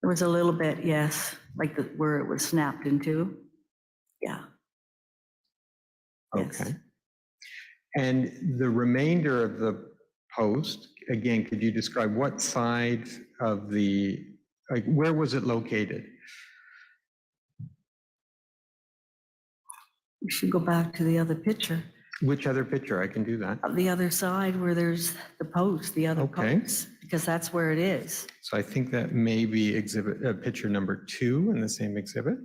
There was a little bit, yes, like where it was snapped into. Yeah. Yes. Okay. And the remainder of the post, again, could you describe what side of where was it located? We should go back to the other picture. Which other picture? I can do that. Of the other side where there's the post, the other Okay. post, because that's where it is. So I think that may be picture number 2 in the same exhibit.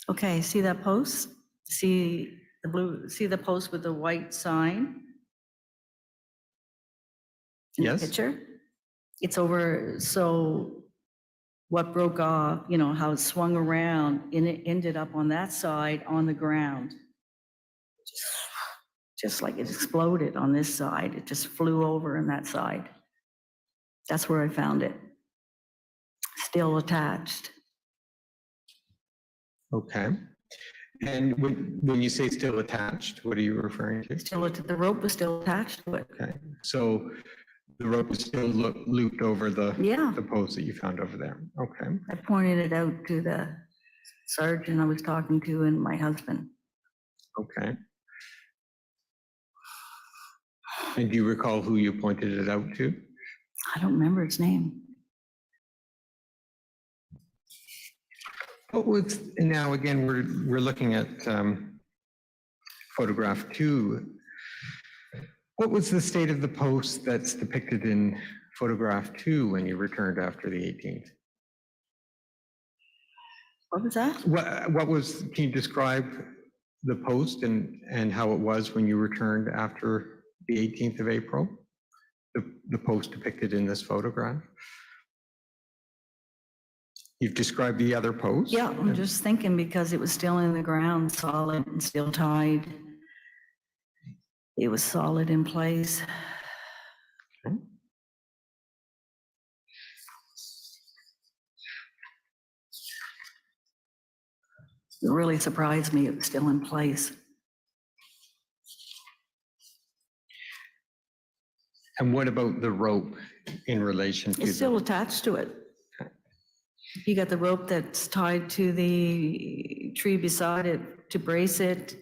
Okay, see that post? See the post with the white sign? In the Yes. picture? It's over, so what broke off, how it swung around and it ended up on that side on the ground. Just like it exploded on this side. It just flew over on that side. That's where I found it. Still attached. Okay. And when you say still attached, what are you referring to? The rope was still attached to it. Okay, so the rope is still looped over the Yeah, post that you found over there. Okay, I pointed it out to the sergeant I was talking to and my husband. okay. And do you recall who you pointed it out to? I don't remember its name. Now again, we're looking at photograph 2. What was the state of the post that's depicted in photograph 2 when you returned after the 18th? What was that? Can you describe the post and how it was when you returned after the 18th of April? The post depicted in this photograph? You've described the other post? Yeah, I'm just thinking because it was still in the ground, solid and still tied. It was solid in place. Okay. It really surprised me it was still in place. And what about the rope in relation to? It's still attached to it. You got the rope that's tied to the tree beside it to brace it,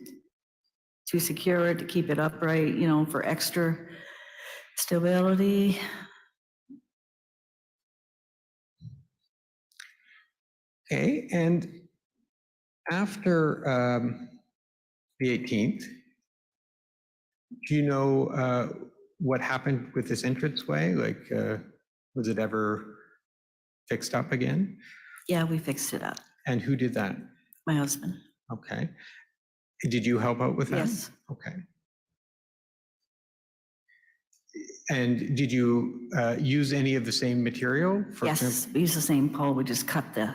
to secure it, to keep it upright, for extra stability. Okay, and after the 18th, do you know what happened with this entranceway? Like, was it ever fixed up again? Yeah, we fixed it up. And who did that? My husband. Okay. Did you help out with that? Yes. Okay. And did you use any of the same material? Yes, we used the same pole. We just cut the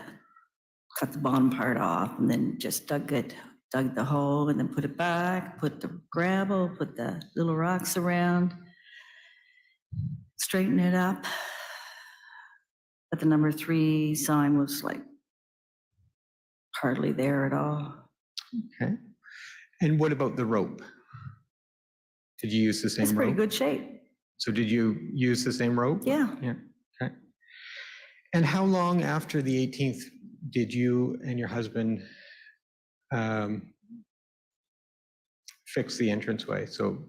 bottom part off and then just dug the hole and then put it back, put the gravel, put the little rocks around, straighten it up. But the number 3 sign was like hardly there at all. Okay. And what about the rope? Did you use the same It's rope? pretty good shape. So did you use the same rope? Yeah. Yeah, okay. And how long after the 18th did you and your husband fix the entranceway? So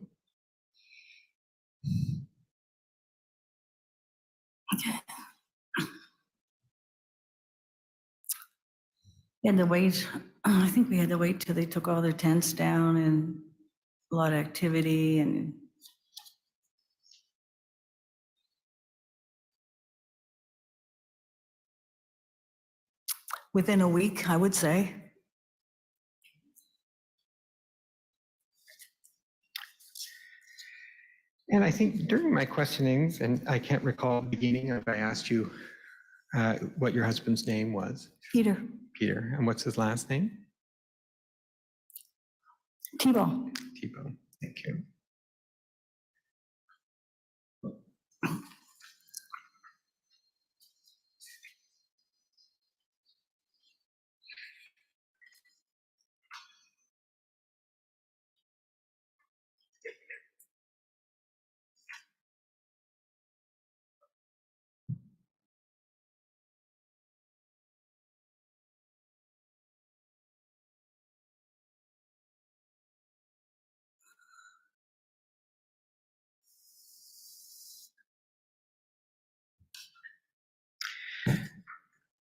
We had to wait, I think we had to wait till they took all their tents down and a lot of activity and within a week, I would say. and I think during my questionings, and I can't recall the beginning if I asked you what your husband's name was. Peter, Peter, and what's his last name? Tebow. Tebow, thank you.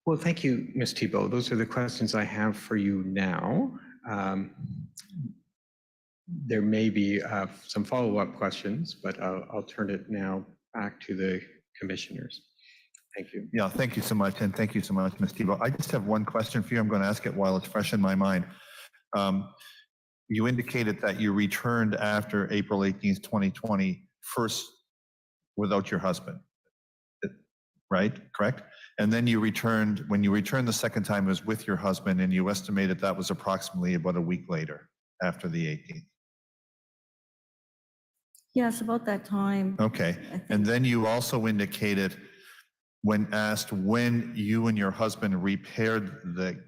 Well, thank you, Ms. Tebow. Those are the questions I have for you now. There may be some follow-up questions, but I'll turn it now back to the commissioners. Thank you. Yeah, thank you so much. And thank you so much, Ms. Tebow. I just have one question for you. I'm going to ask it while it's fresh in my mind. You indicated that you returned after April 18th, 2020, first without your husband, right? Correct? And then you returned, when you returned the second time, it was with your husband, and you estimated that was approximately about a week later after the 18th. Yes, about that time. Okay. I think. And then you also indicated, when asked when you and your husband repaired the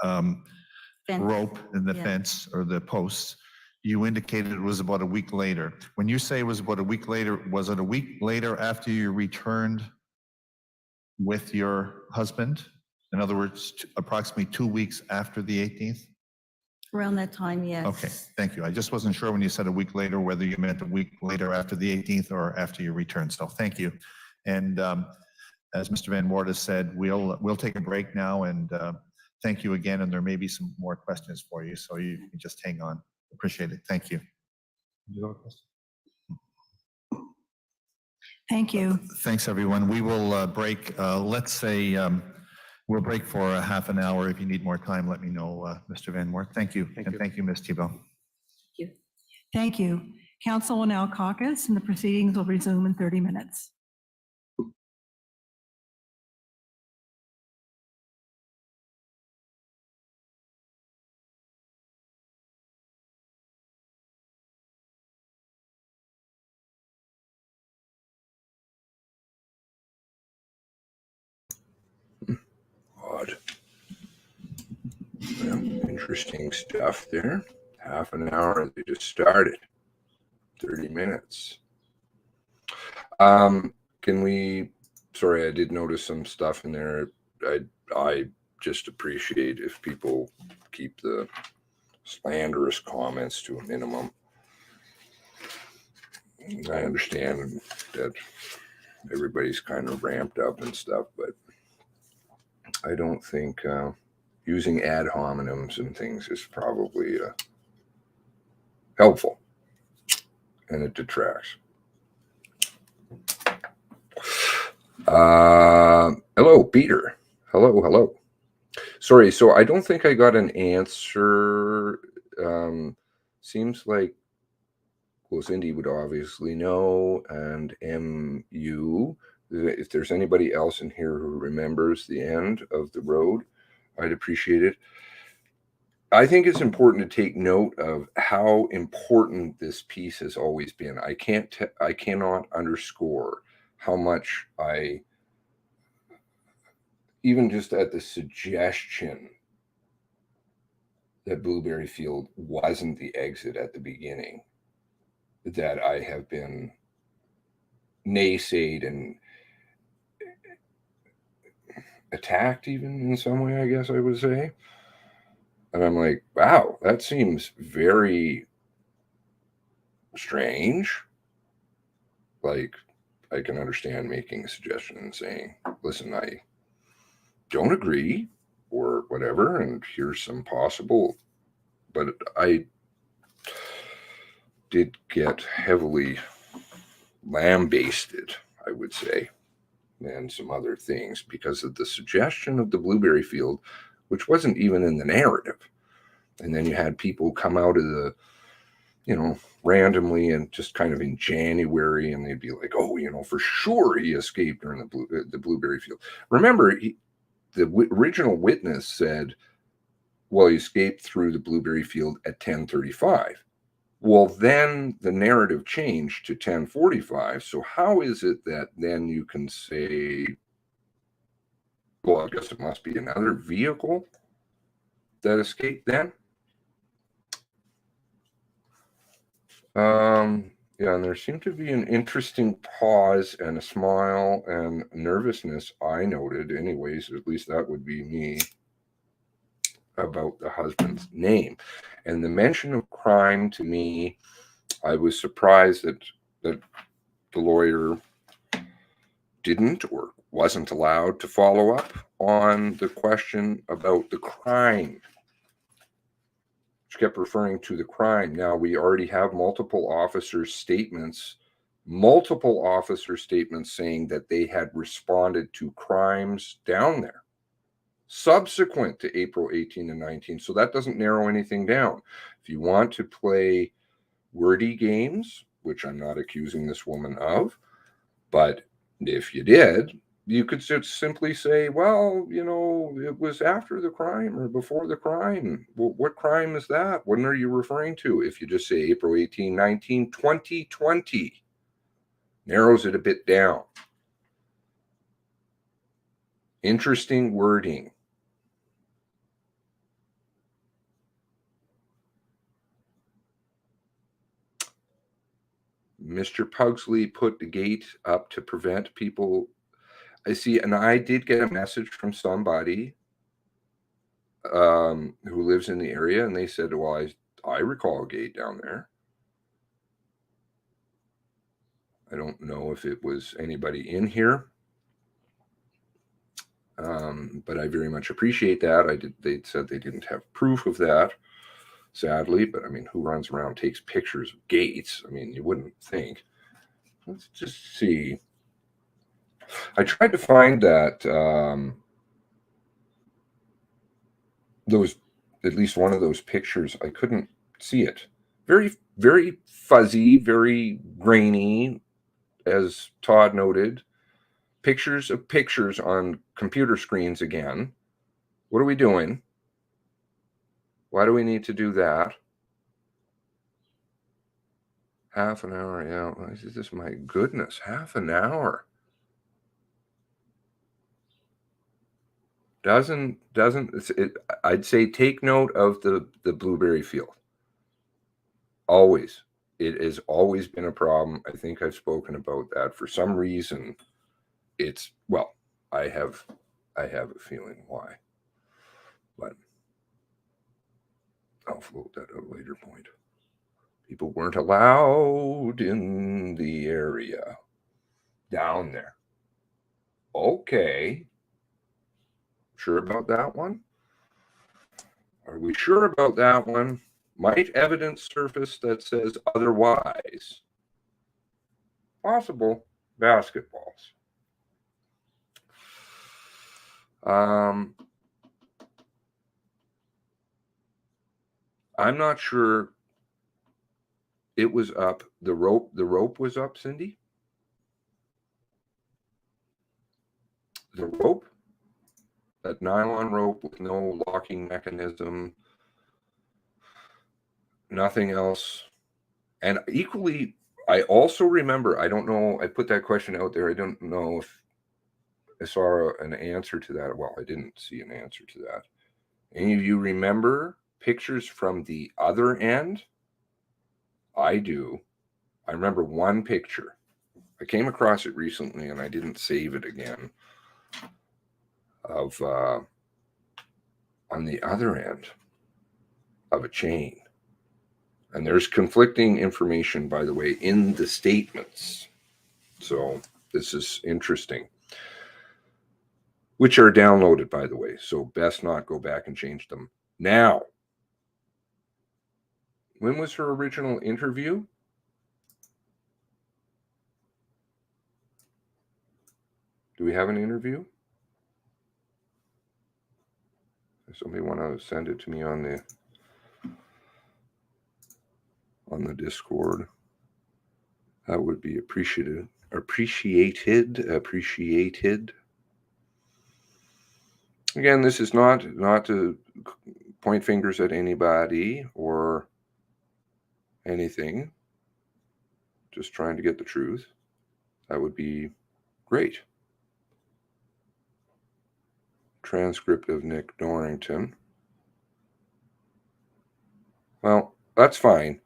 Fence. rope in the Yeah. fence or the posts, you indicated it was about a week later. When you say it was about a week later, was it a week later after you returned with your husband? In other words, approximately 2 weeks after the 18th? Around that time, yes. Okay, thank you. I just wasn't sure when you said a week later, whether you meant a week later after the 18th or after your return. So thank you. And as Mr. Van Wart has said, we'll take a break now, and thank you again. And there may be some more questions for you, so you can just hang on. Appreciate it. Thank you. You have a question? Thank you. Thanks, everyone. We will break, let's say, we'll break for a half an hour. If you need more time, let me know, Mr. Van Wart. Thank you. Thank And you. thank you, Ms. Tebow. Thank you. Council will now caucus and the proceedings will resume in 30 minutes. Odd. Well, interesting stuff there. Half an hour and they just started. 30 minutes. Can we, sorry, I did notice some stuff in there. I just appreciate if people keep the slanderous comments to a minimum. I understand that everybody's kind of ramped up and stuff, but I don't think using ad hominems and things is probably helpful, and it detracts. Hello, Peter. Hello. Sorry, so I don't think I got an answer. Seems like, well, Cindy would obviously know, and MU. If there's anybody else in here who remembers the end of the road, I'd appreciate it. I think it's important to take note of how important this piece has always been. I cannot underscore how much even just at the suggestion that Blueberry Field wasn't the exit at the beginning, that I have been naysayed and attacked even in some way, I guess I would say. And I'm like, wow, that seems very strange. Like, I can understand making a suggestion and saying, listen, I don't agree or whatever, and here's some possible, but I did get heavily lambasted, I would say, and some other things because of the suggestion of the blueberry field, which wasn't even in the narrative. And then you had people come out of the, randomly and just kind of in January, and they'd be like, oh, for sure he escaped during the blueberry field. Remember, the original witness said, well, he escaped through the blueberry field at 10:35. Well, then the narrative changed to 10:45. So how is it that then you can say, well, I guess it must be another vehicle that escaped then? Yeah, and there seemed to be an interesting pause and a smile and nervousness, I noted. Anyways, at least that would be me, about the husband's name. And the mention of crime, to me, I was surprised that the lawyer didn't or wasn't allowed to follow up on the question about the crime. She kept referring to the crime. Now, we already have multiple officers' statements saying that they had responded to crimes down there subsequent to April 18 and 19. So that doesn't narrow anything down. If you want to play wordy games, which I'm not accusing this woman of, but if you did, you could just simply say, well, it was after the crime or before the crime. Well, what crime is that? When are you referring to? If you just say April 18, 19, 2020, narrows it a bit down. Interesting wording. Mr. Pugsley put the gate up to prevent people. I see, and I did get a message from somebody who lives in the area, and they said, well, I recall a gate down there. I don't know if it was anybody in here, but I very much appreciate that. They said they didn't have proof of that, sadly, but I mean, who runs around, takes pictures of gates? I mean, you wouldn't think. Let's just see. I tried to find that at least one of those pictures. I couldn't see it. Very, very fuzzy, very grainy, as Todd noted. Pictures of pictures on computer screens again. What are we doing? Why do we need to do that? Half an hour, yeah. This, my goodness, half an hour. Doesn't it? I'd say take note of the blueberry field. Always. It has always been a problem. I think I've spoken about that. For some reason, it's, well, I have a feeling why, but I'll float that at a later point. People weren't allowed in the area down there. Okay. Sure about that one? Are we sure about that one? Might evidence surface that says otherwise? Possible. Basketballs. I'm not sure. It was up. The rope was up, Cindy? The rope? That nylon rope with no locking mechanism. Nothing else. And equally, I also remember, I don't know, I put that question out there. I don't know if I saw an answer to that. Well, I didn't see an answer to that. Any of you remember pictures from the other end? I do. I remember one picture. I came across it recently and I didn't save it again, of on the other end of a chain. And there's conflicting information, by the way, in the statements. So this is interesting, which are downloaded, by the way. So best not go back and change them now. When was her original interview? Do we have an interview? Does somebody want to send it to me on the Discord? That would be appreciated. Appreciated. Again, this is not to point fingers at anybody or anything. Just trying to get the truth. That would be great. Transcript of Nick Dorrington. Well, that's fine.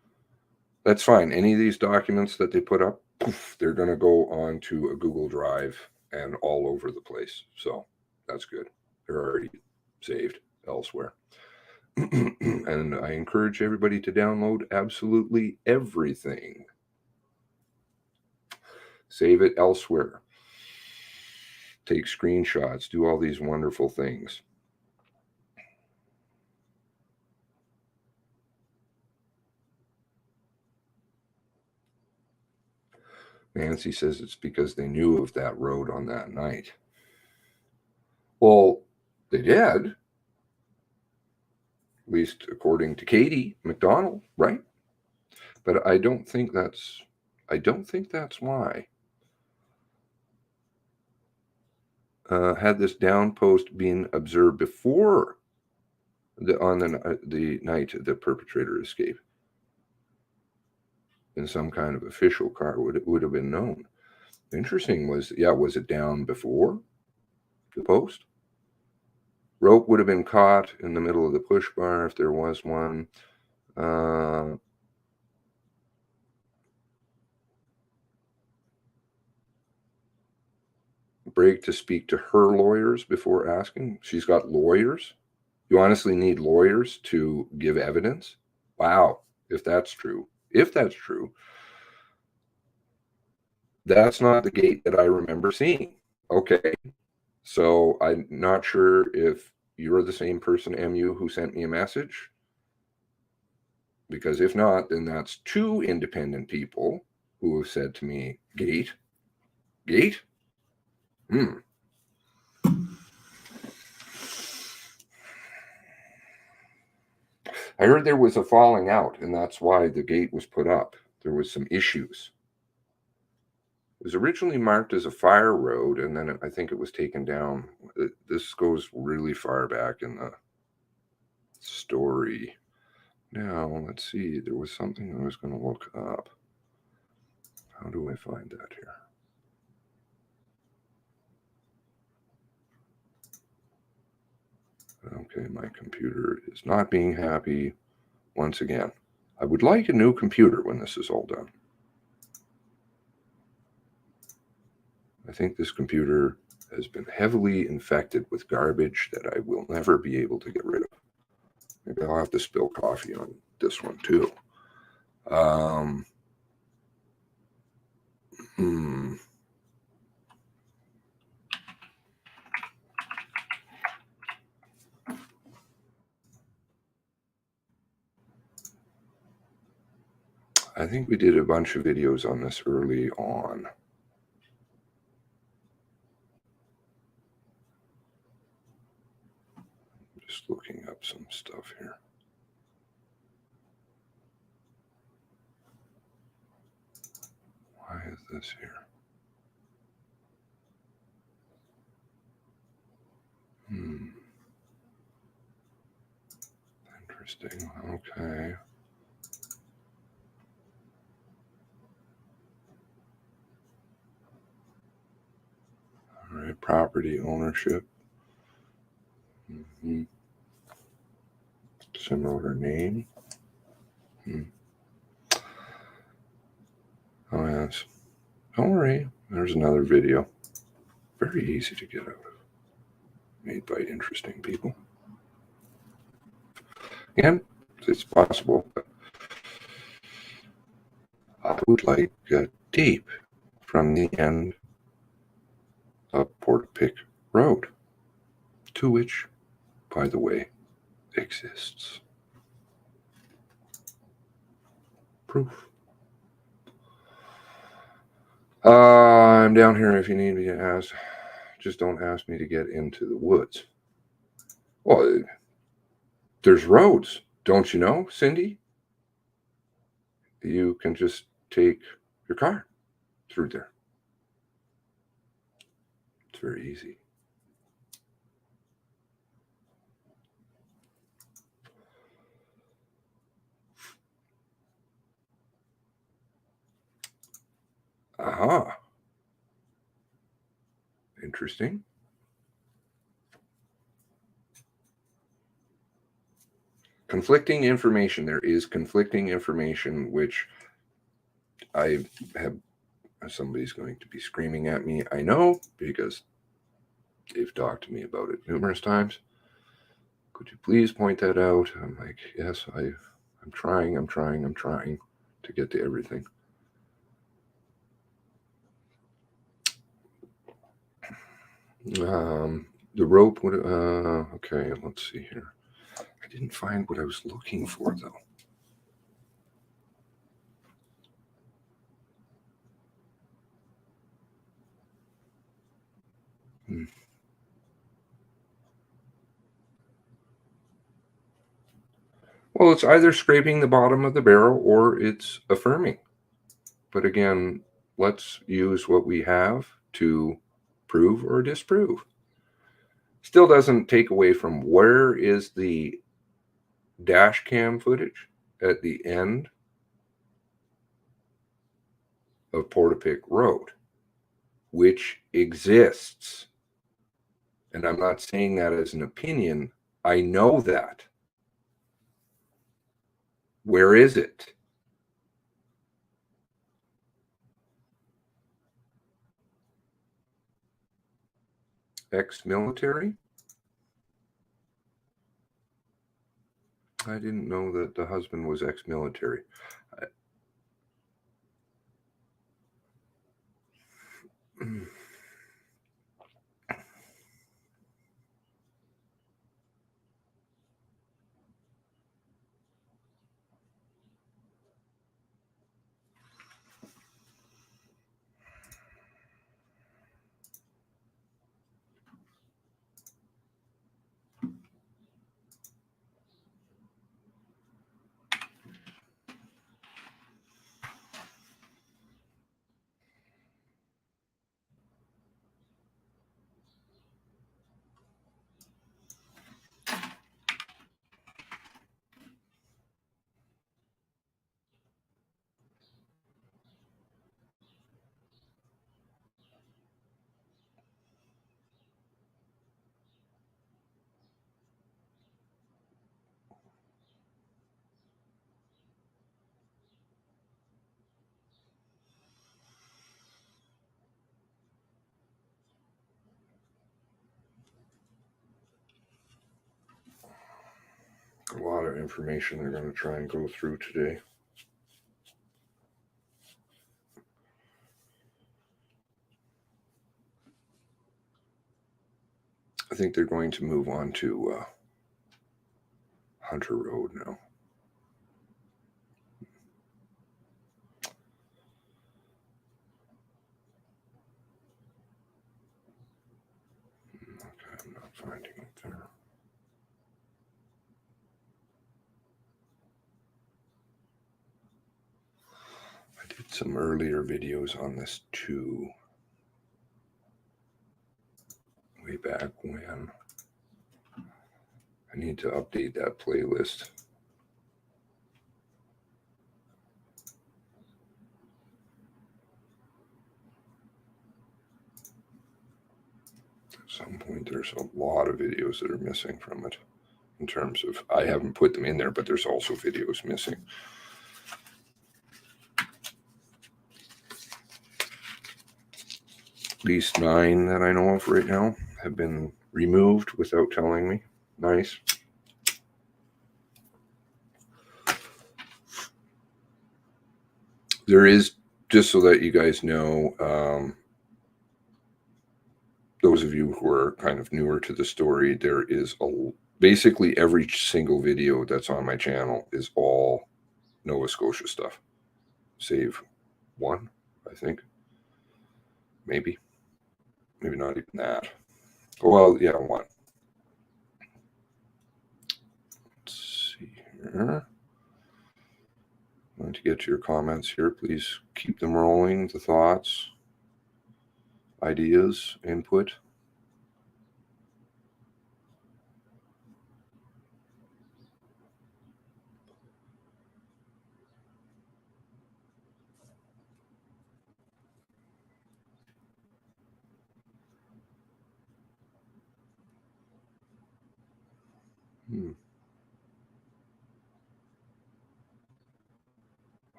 That's fine. Any of these documents that they put up, poof, they're going to go on to a Google Drive and all over the place. So that's good. They're already saved elsewhere. And I encourage everybody to download absolutely everything. Save it elsewhere. Take screenshots. Do all these wonderful things. Nancy says it's because they knew of that road on that night. Well, they did. At least according to Katie McDonald, right? But I don't think that's why. Had this down post been observed before the night the perpetrator escaped, in some kind of official car, would have been known. Interesting was it down before the post? Rope would have been caught in the middle of the push bar if there was one. Brake to speak to her lawyers before asking. She's got lawyers. You honestly need lawyers to give evidence? Wow, if that's true. That's not the gate that I remember seeing. Okay, so I'm not sure if you're the same person, MU, who sent me a message. Because if not, then that's two independent people who have said to me, gate? I heard there was a falling out, and that's why the gate was put up. There was some issues. It was originally marked as a fire road, and then I think it was taken down. This goes really far back in the story. Now, let's see. There was something I was going to look up. How do I find that here? Okay, my computer is not being happy once again. I would like a new computer when this is all done. I think this computer has been heavily infected with garbage that I will never be able to get rid of. Maybe I'll have to spill coffee on this one too. I think we did a bunch of videos on this early on. Just looking up some stuff here. Why is this here? Interesting. Okay. All right. Property ownership. Similar name. Oh, yes. Don't worry, there's another video. Very easy to get out of. Made by interesting people. And it's possible, but I would like a tape from the end of Portapique Road, to which, by the way, exists proof. I'm down here if you need me to ask. Just don't ask me to get into the woods. Well, there's roads, don't you know, Cindy? You can just take your car through there. It's very easy. Aha. Interesting. Conflicting information. There is conflicting information, which I have. Somebody's going to be screaming at me. I know, because they've talked to me about it numerous times. Could you please point that out? I'm like, yes, I'm trying to get to everything. The rope would, okay, let's see here. I didn't find what I was looking for, though. Well, it's either scraping the bottom of the barrel or it's affirming. But again, let's use what we have to prove or disprove. Still doesn't take away from where is the dash cam footage at the end of Portapique Road, which exists. And I'm not saying that as an opinion. I know that. Where is it? Ex-military? I didn't know that the husband was ex-military. A lot of information they're going to try and go through today. I think they're going to move on to Hunter Road now. Okay, I'm not finding it there. I did some earlier videos on this too. Way back when. I need to update that playlist. At some point, there's a lot of videos that are missing from it. In terms of, I haven't put them in there, but there's also videos missing. least 9 that I know of right now have been removed without telling me. Nice. There is, just so that you guys know, those of you who are kind of newer to the story, there is basically every single video that's on my channel is all Nova Scotia stuff, save one, I think. Maybe not even that. Well, yeah, one. Let's see here. I'm going to get to your comments here. Please keep them rolling. The thoughts, ideas, input.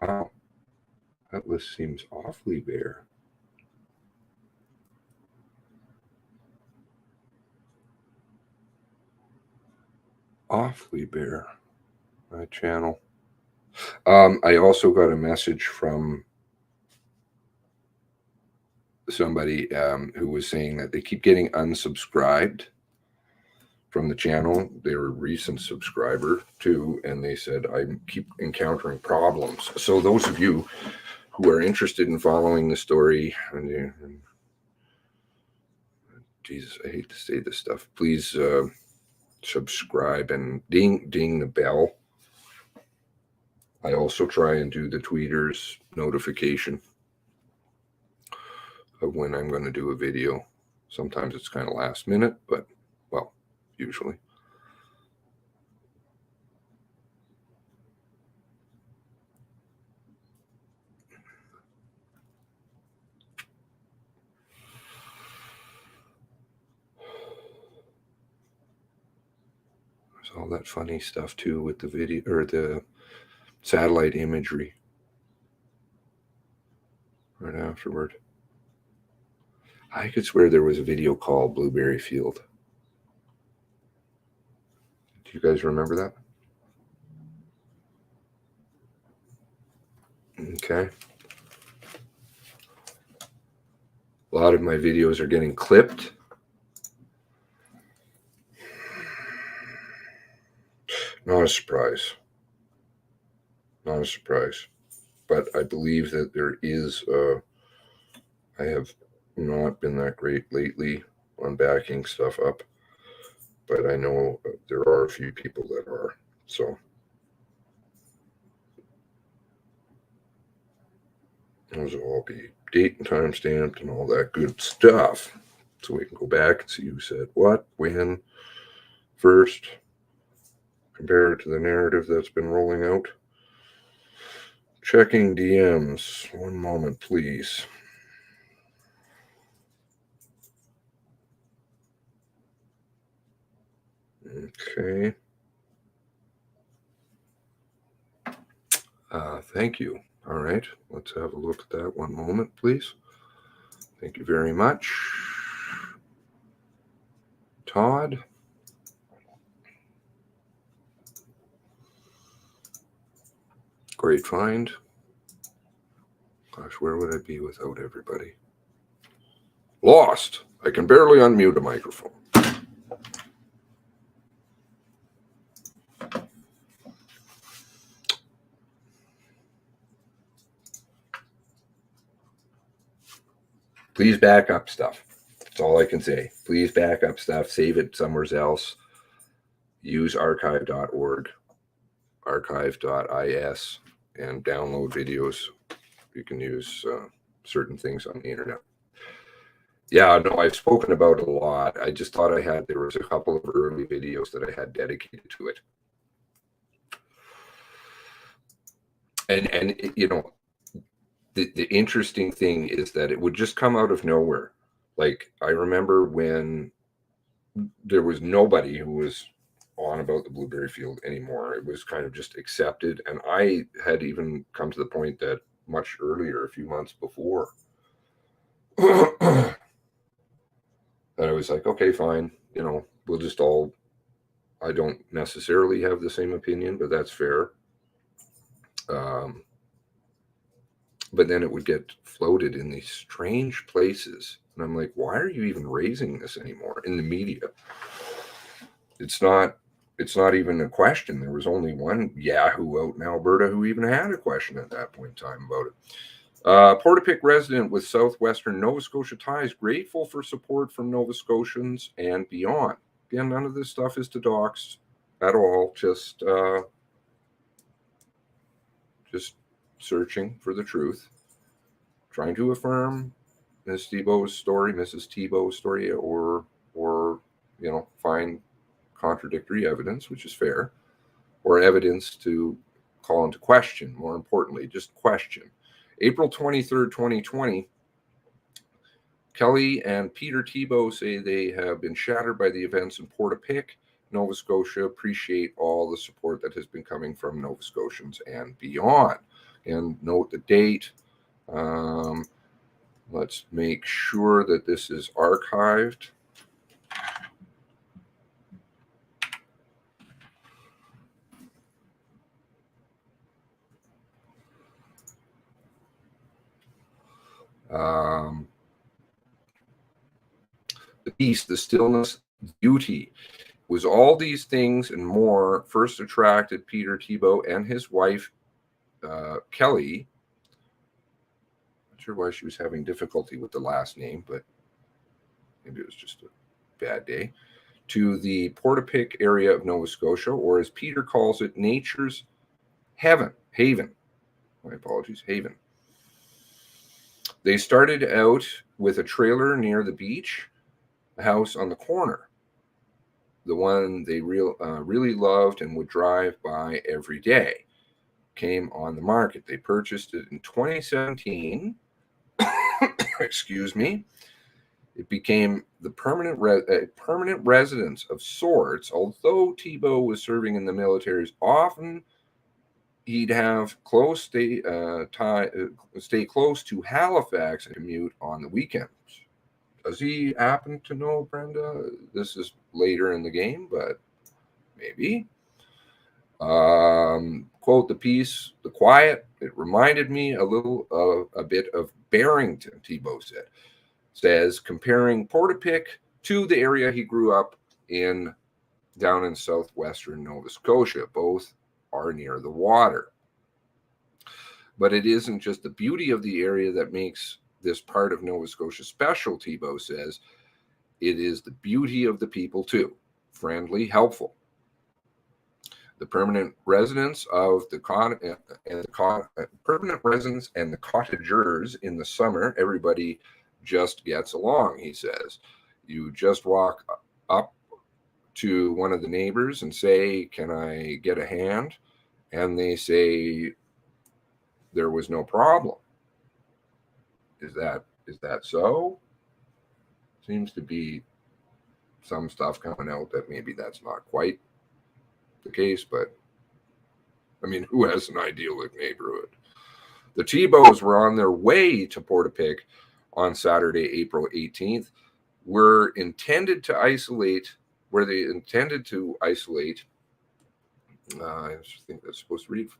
Wow, that list seems awfully bare. Awfully bare. My channel. I also got a message from somebody who was saying that they keep getting unsubscribed from the channel. They were a recent subscriber too, and they said, I keep encountering problems. So those of you who are interested in following the story, and Jesus, I hate to say this stuff, please subscribe and ding the bell. I also try and do the tweeters notification of when I'm going to do a video. Sometimes it's kind of last minute, but well, usually. There's all that funny stuff too with the video or the satellite imagery right afterward. I could swear there was a video called Blueberry Field. Do you guys remember that? Okay. A lot of my videos are getting clipped. Not a surprise. Not a surprise. But I believe that there is, I have not been that great lately on backing stuff up. But I know there are a few people that are. So those will all be date and time stamped and all that good stuff. So we can go back and see who said what, when, first, compare it to the narrative that's been rolling out. Checking DMs. One moment, please. Okay. Thank you. All right. Let's have a look at that. One moment, please. Thank you very much. Todd. Great find. Gosh, where would I be without everybody? Lost. I can barely unmute a microphone. Please back up stuff. That's all I can say. Please back up stuff. Save it somewhere else. Use archive.org, archive.is, and download videos. You can use certain things on the internet. Yeah, no, I've spoken about it a lot. I just thought there was a couple of early videos that I had dedicated to it. And you know, the interesting thing is that it would just come out of nowhere. Like, I remember when there was nobody who was on about the Blueberry Field anymore. It was kind of just accepted. And I had even come to the point that much earlier, a few months before, was like, okay, fine. You know, we'll just all, I don't necessarily have the same opinion, but that's fair. But then it would get floated in these strange places. And I'm like, why are you even raising this anymore in the media? It's not even a question. There was only one Yahoo out in Alberta who even had a question at that point in time about it. Portapique resident with southwestern Nova Scotia ties, grateful for support from Nova Scotians and beyond. Again, none of this stuff is to dox at all. Just searching for the truth, trying to affirm Mrs. Thibault's story, or you know, find contradictory evidence, which is fair, or evidence to call into question. More importantly, just question. April 23rd, 2020. Kelly and Peter Thibault say they have been shattered by the events in Portapique, Nova Scotia. Appreciate all the support that has been coming from Nova Scotians and beyond. And note the date. Let's make sure that this is archived. The peace, the stillness, beauty was all these things and more first attracted Peter Thibault and his wife, Kelly. Not sure why she was having difficulty with the last name, but maybe it was just a bad day. To the Portapique area of Nova Scotia, or as Peter calls it, nature's haven. My apologies, haven. They started out with a trailer near the beach, a house on the corner, the one they really loved and would drive by every day. Came on the market. They purchased it in 2017. Excuse me. It became the permanent residence of sorts. Although Thibault was serving in the military, often he'd have stay close to Halifax and commute on the weekends. Does he happen to know Brenda? This is later in the game, but maybe. Quote, the peace, the quiet, it reminded me a bit of Barrington, Thibault says, comparing Portapique to the area he grew up in down in southwestern Nova Scotia. Both are near the water. But it isn't just the beauty of the area that makes this part of Nova Scotia special, Thibault says. It is the beauty of the people too. Friendly, helpful. The permanent residents of the permanent residents and the cottagers in the summer, everybody just gets along, he says. You just walk up to one of the neighbors and say, "Can I get a hand?" And they say, "There was no problem." Is that so? Seems to be some stuff coming out that maybe that's not quite the case, but I mean, who has an idyllic neighborhood? The Thibaults were on their way to Portapique on Saturday, April 18th, where they intended to isolate, I think that's supposed to read,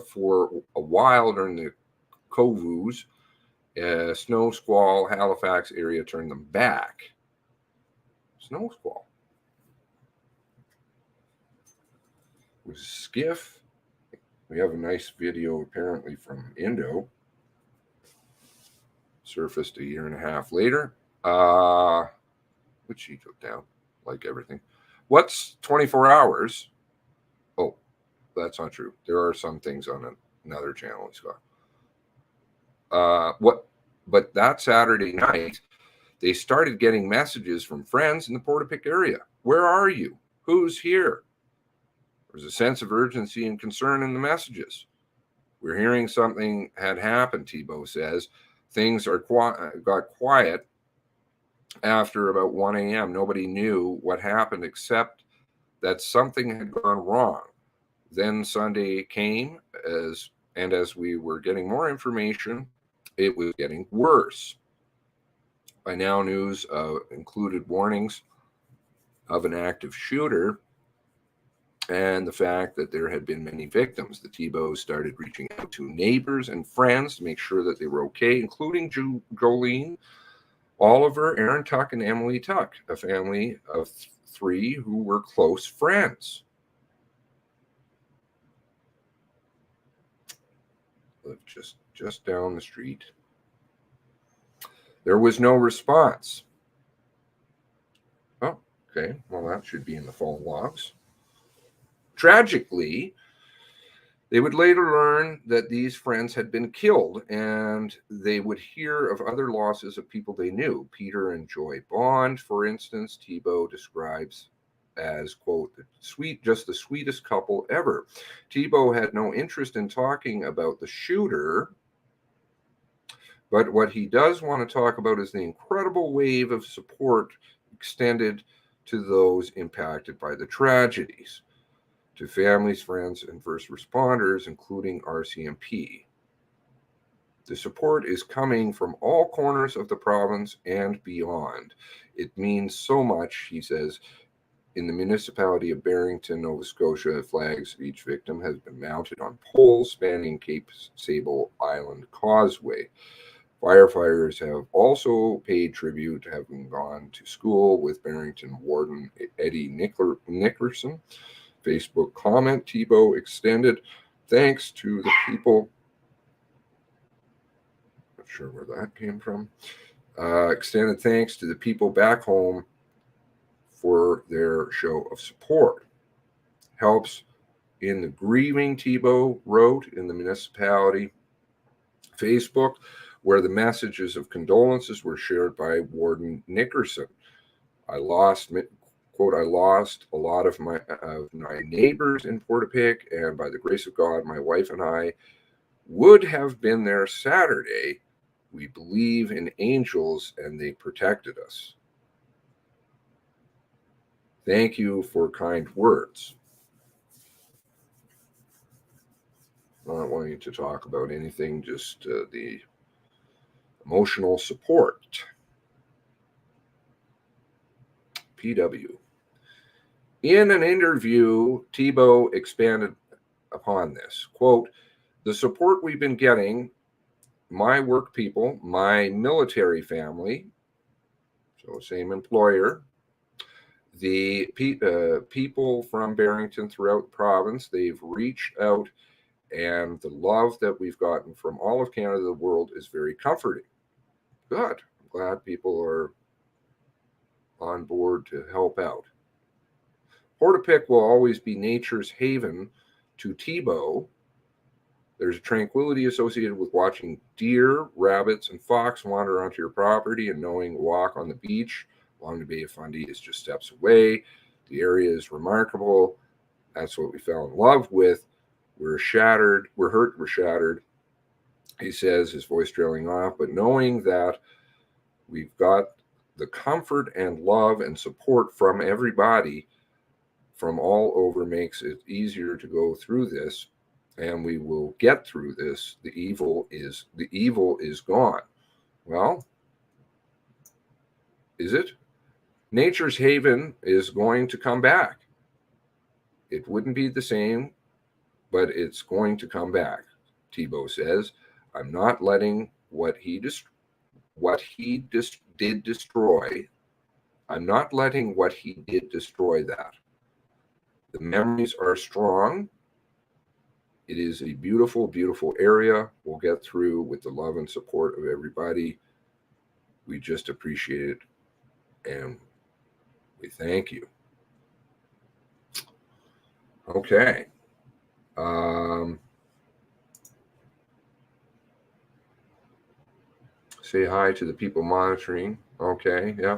for a while during the Kovus. Snow squall, Halifax area turned them back. Snow squall. It was a skiff. We have a nice video apparently from Indo. Surfaced a year and a half later. Which she took down, like everything. What's 24 hours? Oh, that's not true. There are some things on another channel, Scott. But that Saturday night, they started getting messages from friends in the Portapique area. Where are you? Who's here? There's a sense of urgency and concern in the messages. We're hearing something had happened, Thibault says. Things got quiet after about 1 a.m. Nobody knew what happened except that something had gone wrong. Then Sunday came, as we were getting more information, it was getting worse. by Now News included warnings of an active shooter and the fact that there had been many victims. The Thibeaus started reaching out to neighbors and friends to make sure that they were okay, including Jolene, Oliver, Aaron Tuck, and Emily Tuck, a family of 3 who were close friends. Lived just down the street. There was no response. Oh, okay. Well, that should be in the phone logs. Tragically, they would later learn that these friends had been killed, and they would hear of other losses of people they knew. Peter and Joy Bond, for instance, Thibeaus describes as, quote, just the sweetest couple ever. Thibeaus had no interest in talking about the shooter, but what he does want to talk about is the incredible wave of support extended to those impacted by the tragedies, to families, friends, and first responders, including RCMP. The support is coming from all corners of the province and beyond. It means so much, he says. In the municipality of Barrington, Nova Scotia, flags of each victim has been mounted on poles spanning Cape Sable Island Causeway. Firefighters have also paid tribute, having gone to school with Barrington Warden Eddie Nickerson. Facebook comment, Thibeaus extended thanks to the people. Not sure where that came from. Extended thanks to the people back home for their show of support. Helps in the grieving, Thibeaus wrote in the municipality Facebook, where the messages of condolences were shared by Warden Nickerson. Quote, I lost a lot of my neighbors in Portapique, and by the grace of God, my wife and I would have been there Saturday. We believe in angels, and they protected us. Thank you for kind words. Not wanting to talk about anything, just the emotional support. PW. In an interview, Thibeaus expanded upon this. Quote, the support we've been getting, my work people, my military family, so same employer, the people from Barrington throughout the province, they've reached out, and the love that we've gotten from all of Canada, the world, is very comforting. Good. I'm glad people are on board to help out. Portapique will always be nature's haven to Thibeaus. There's a tranquility associated with watching deer, rabbits, and fox wander onto your property and knowing a walk on the beach along the Bay of Fundy is just steps away. The area is remarkable. That's what we fell in love with. We're shattered. We're hurt. We're shattered. He says, his voice trailing off, but knowing that we've got the comfort and love and support from everybody from all over makes it easier to go through this, and we will get through this. The evil is gone. Well, is it? Nature's haven is going to come back. It wouldn't be the same, but it's going to come back. Thibeaus says, I'm not letting what he did destroy. I'm not letting what he did destroy that. The memories are strong. It is a beautiful, beautiful area. We'll get through with the love and support of everybody. We just appreciate it, and we thank you. Okay. Say hi to the people monitoring. Okay, yeah.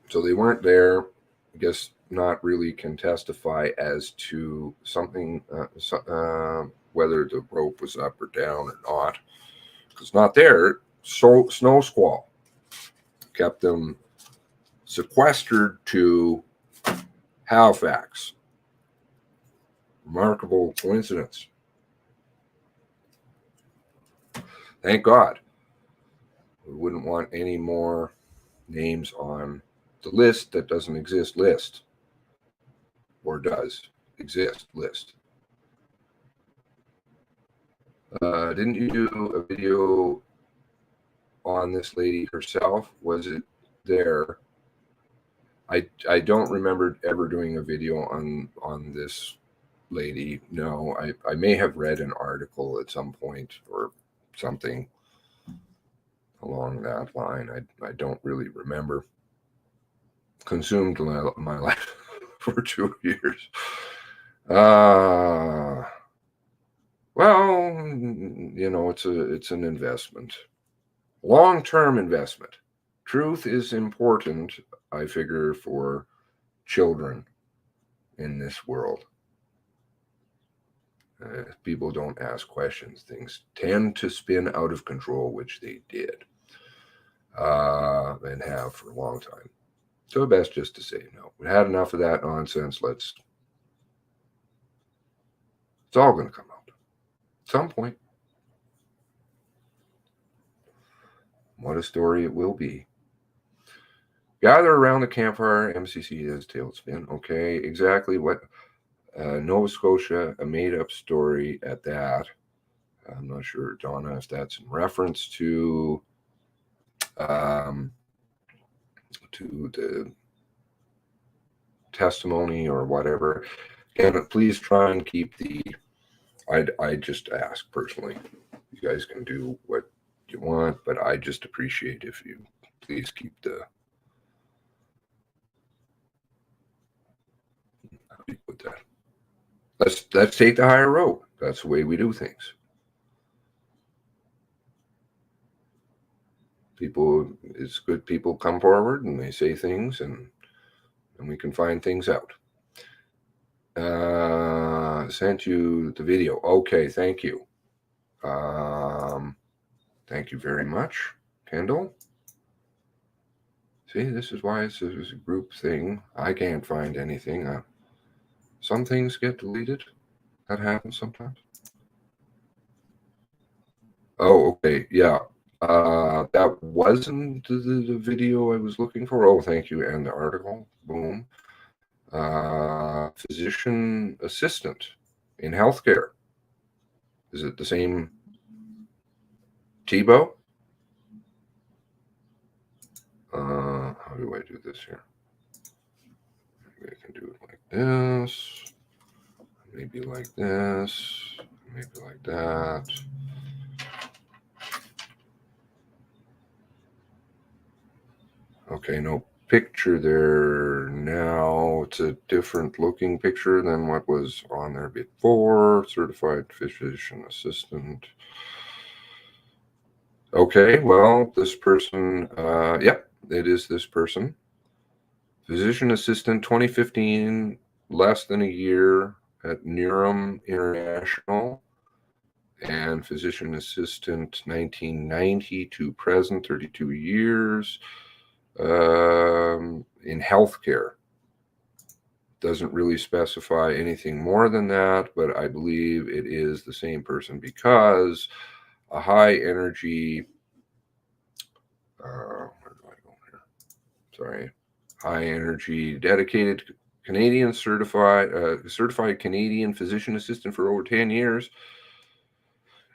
So they weren't there. I guess not really can testify as to something, whether the rope was up or down or not. Because not there. So snow squall kept them sequestered to Halifax. Remarkable coincidence. Thank God. We wouldn't want any more names on the list that doesn't exist list, or does exist list. Didn't you do a video on this lady herself? Was it there? I don't remember ever doing a video on this lady. No, I may have read an article at some point or something along that line. I don't really remember. Consumed my life for 2 years. Well, you know, it's an investment, long-term investment. Truth is important, I figure, for children in this world. People don't ask questions. Things tend to spin out of control, which they did, and have for a long time. So best just to say, no, we had enough of that nonsense. It's all going to come out at some point. What a story it will be. Gather around the campfire, MCC has tailspin. Okay, exactly what Nova Scotia, a made-up story at that. I'm not sure, Donna, if that's in reference to the testimony or whatever. Again, please try and keep I just ask personally. You guys can do what you want, but I just appreciate if you please keep how do you put that? Let's take the higher road. That's the way we do things. It's good people come forward and they say things, and we can find things out. Sent you the video. Okay, thank you. Thank you very much, Kendall. See, this is why it's a group thing. I can't find anything. Some things get deleted. That happens sometimes. Oh, okay. Yeah. That wasn't the video I was looking for. Oh, thank you. And the article. Boom. Physician assistant in healthcare. Is it the same Thibault? How do I do this here? Maybe I can do it like this. Maybe like this. Maybe like that. Okay, no picture there now. It's a different looking picture than what was on there before. Certified physician assistant. Okay, well, this person, yep, it is this person. Physician assistant, 2015, less than a year at Neurum International. And physician assistant, 1990 to present, 32 years. In healthcare. Doesn't really specify anything more than that, but I believe it is the same person because a high energy, where do I go here? Sorry, high energy, dedicated Canadian certified Canadian physician assistant for over 10 years.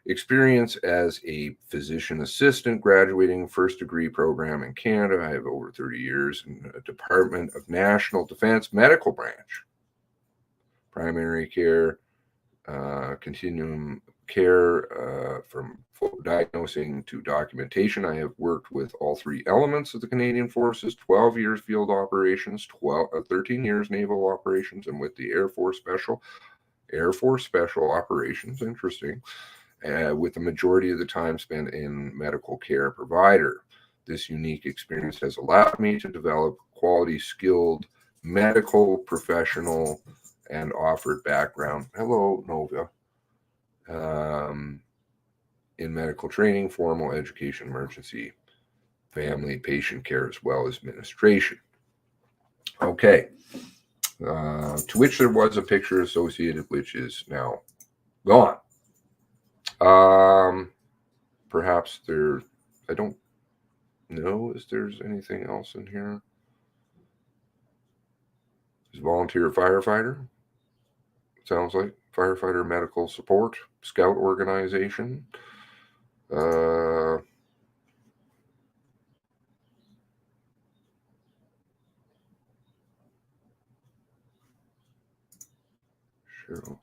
Experience as a physician assistant, graduating first degree program in Canada. I have over 30 years in a Department of National Defense medical branch. Primary care, continuum care, from diagnosing to documentation. I have worked with all three elements of the Canadian Forces, 12 years field operations, 13 years naval operations, and with the Air Force Special Operations. Interesting. With the majority of the time spent in medical care provider. This unique experience has allowed me to develop quality, skilled medical professional and offered background. Hello, Nova. In medical training, formal education, emergency, family, patient care, as well as administration. Okay. to which there was a picture associated, which is now gone. Perhaps there, I don't know if there's anything else in here. Is volunteer firefighter. Sounds like firefighter medical support, scout organization. Cheryl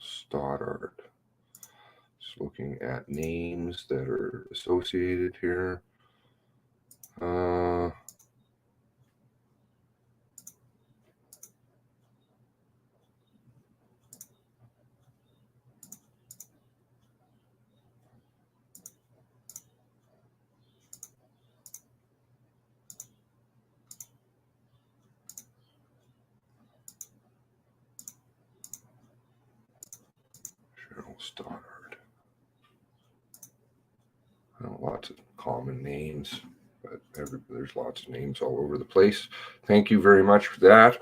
Stoddard. Just looking at names that are associated here. Cheryl Stoddard. Lots of common names, but there's lots of names all over the place. Thank you very much for that.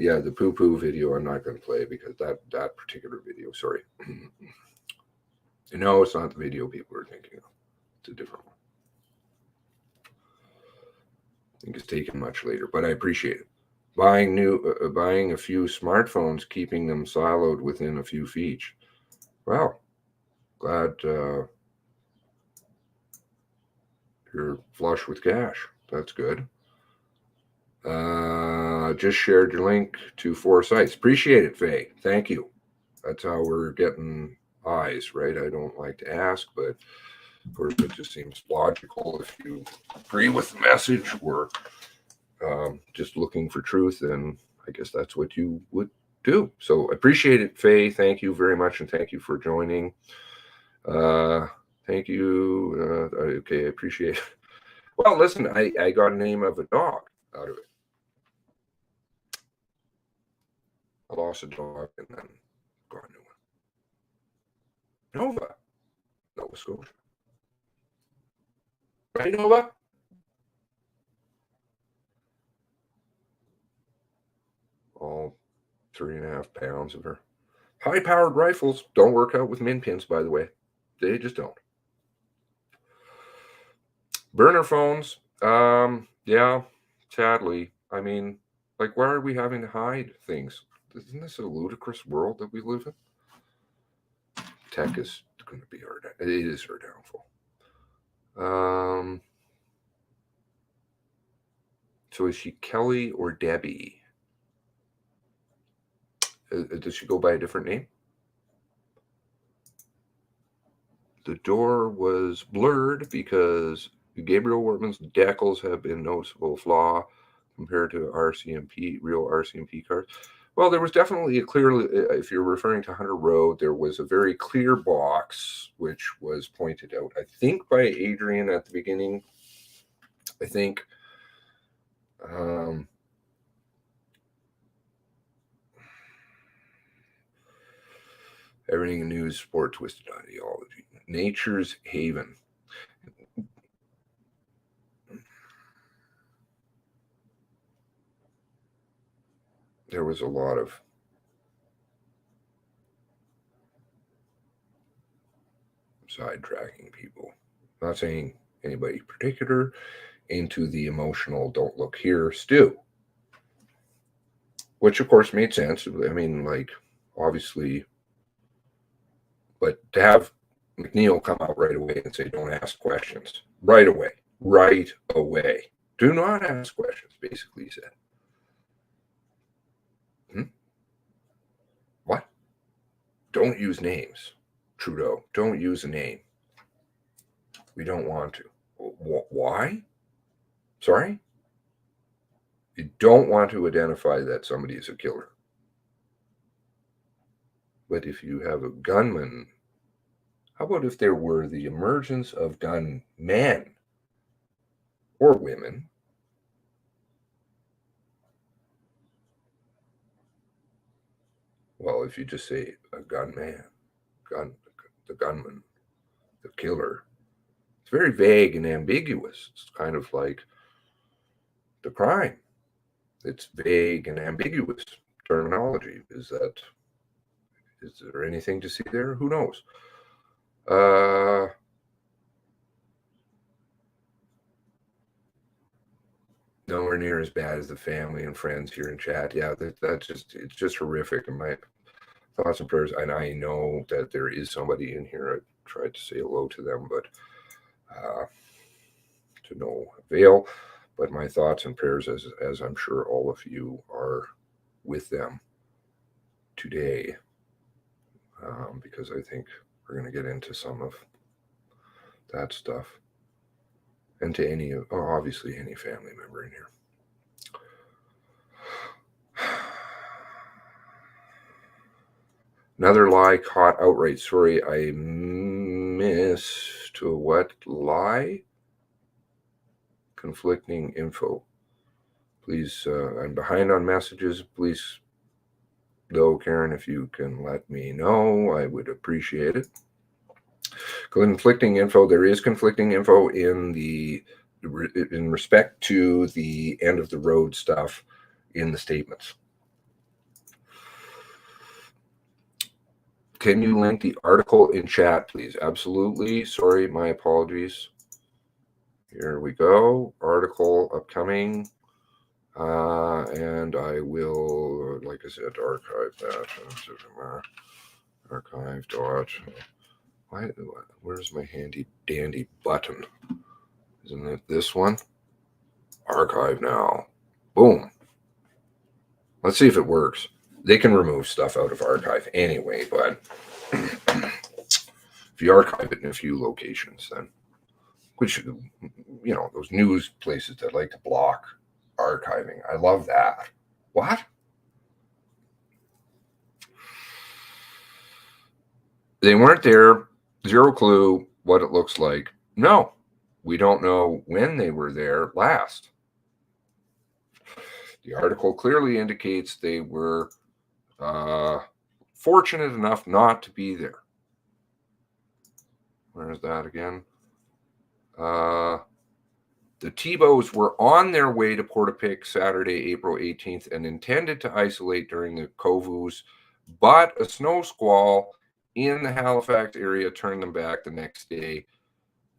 Yeah, the poo-poo video I'm not going to play because that particular video, sorry. No, it's not the video people are thinking of. It's a different one. I think it's taken much later, but I appreciate it. Buying a few smartphones, keeping them siloed within a few feet. Well, glad you're flush with cash. That's good. Just shared your link to 4 sites. Appreciate it, Faye. Thank you. That's how we're getting eyes, right? I don't like to ask, but of course it just seems logical if you agree with the message or just looking for truth, and I guess that's what you would do. So appreciate it, Faye. Thank you very much, and thank you for joining. Thank you. Okay, I appreciate it. Well, listen, I got a name of a dog out of it. I lost a dog and then got a new one. Nova, Nova Scotia. Right, Nova? All 3.5 pounds of her. High-powered rifles don't work out with min pins, by the way. They just don't. Burner phones. Yeah, sadly. I mean, like, why are we having to hide things? Isn't this a ludicrous world that we live in? Tech is going to be it is our downfall. So is she Kelly or Debbie? Does she go by a different name? The door was blurred because Gabriel Wortman's decals have been noticeable flaw compared to real RCMP cars. Well, there was definitely if you're referring to Hunter Road, there was a very clear box which was pointed out, I think, by Adrian at the beginning. I think everything in news, sport, twisted ideology. Nature's Haven. There was a lot of sidetracking people. Not saying anybody particular, into the emotional don't look here stew. Which of course made sense. I mean, like, obviously, but to have McNeil come out right away and say, don't ask questions. Right away. Do not ask questions, basically he said. What? Don't use names, Trudeau. Don't use a name. We don't want to. Why? Sorry? You don't want to identify that somebody is a killer. But if you have a gunman, how about if there were the emergence of gunmen or women? Well, if you just say a gunman, the gunman, the killer, it's very vague and ambiguous. It's kind of like the crime. it's vague and ambiguous terminology. Is there anything to see there? Who knows? Nowhere near as bad as the family and friends here in chat. Yeah, it's just horrific. And my thoughts and prayers. And I know that there is somebody in here. I tried to say hello to them, but to no avail. But my thoughts and prayers, as I'm sure all of you are with them today, because I think we're going to get into some of that stuff, and to obviously any family member in here. Another lie caught outright. Sorry, I missed what lie? Conflicting info. Please, I'm behind on messages. Please, though, Karen, if you can let me know, I would appreciate it. Conflicting info. There is conflicting info in respect to the end of the road stuff in the statements. Can you link the article in chat, please? Absolutely. Sorry, my apologies. Here we go. Article upcoming. And I will, like I said, archive that. Archive dot. Where's my handy dandy button? Isn't it this one? Archive now. Boom. Let's see if it works. They can remove stuff out of archive anyway, but if you archive it in a few locations, then, which, those news places that like to block archiving. I love that. What? They weren't there. Zero clue what it looks like. No, we don't know when they were there last. The article clearly indicates they were fortunate enough not to be there. Where's that again? The Thibaults were on their way to Portapique Saturday, April 18th, and intended to isolate during the Kovus, but a snow squall in the Halifax area turned them back the next day.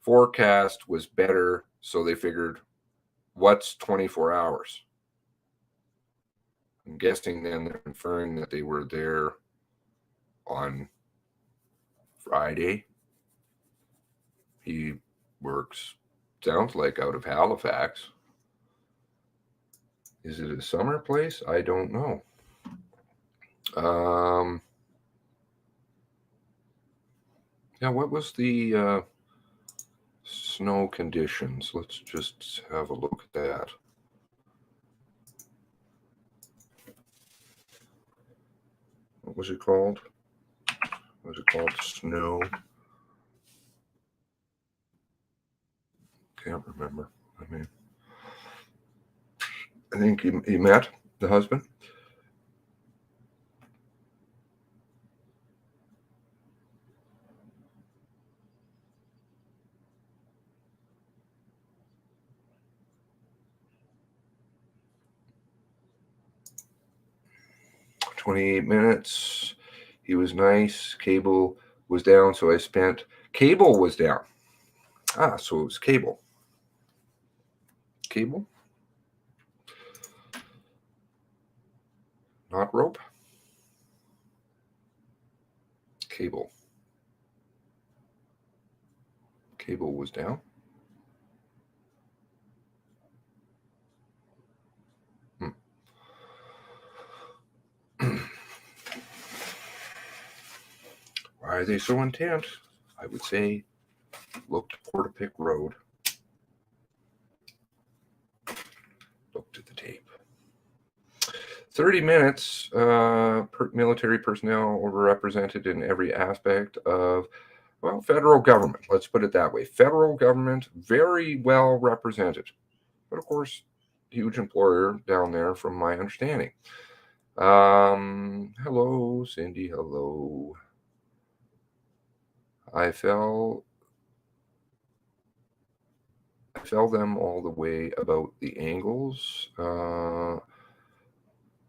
Forecast was better, so they figured, what's 24 hours? I'm guessing then they're inferring that they were there on Friday. He works, sounds like, out of Halifax. Is it a summer place? I don't know. Yeah, what was the snow conditions? Let's just have a look at that. What was it called? Was it called snow? Can't remember. I think he met the husband. "28 minutes. He was nice. Cable was down, so I spent." Cable was down. So it was cable. Cable? Not rope? Cable. Cable was down. Why are they so intent? I would say look to Portapique Road. Look to the tape. 30 minutes, military personnel overrepresented in every aspect of, federal government. Let's put it that way. Federal government, very well represented. But of course, huge employer down there from my understanding. Hello, Cindy, hello. I fell them all the way about the angles.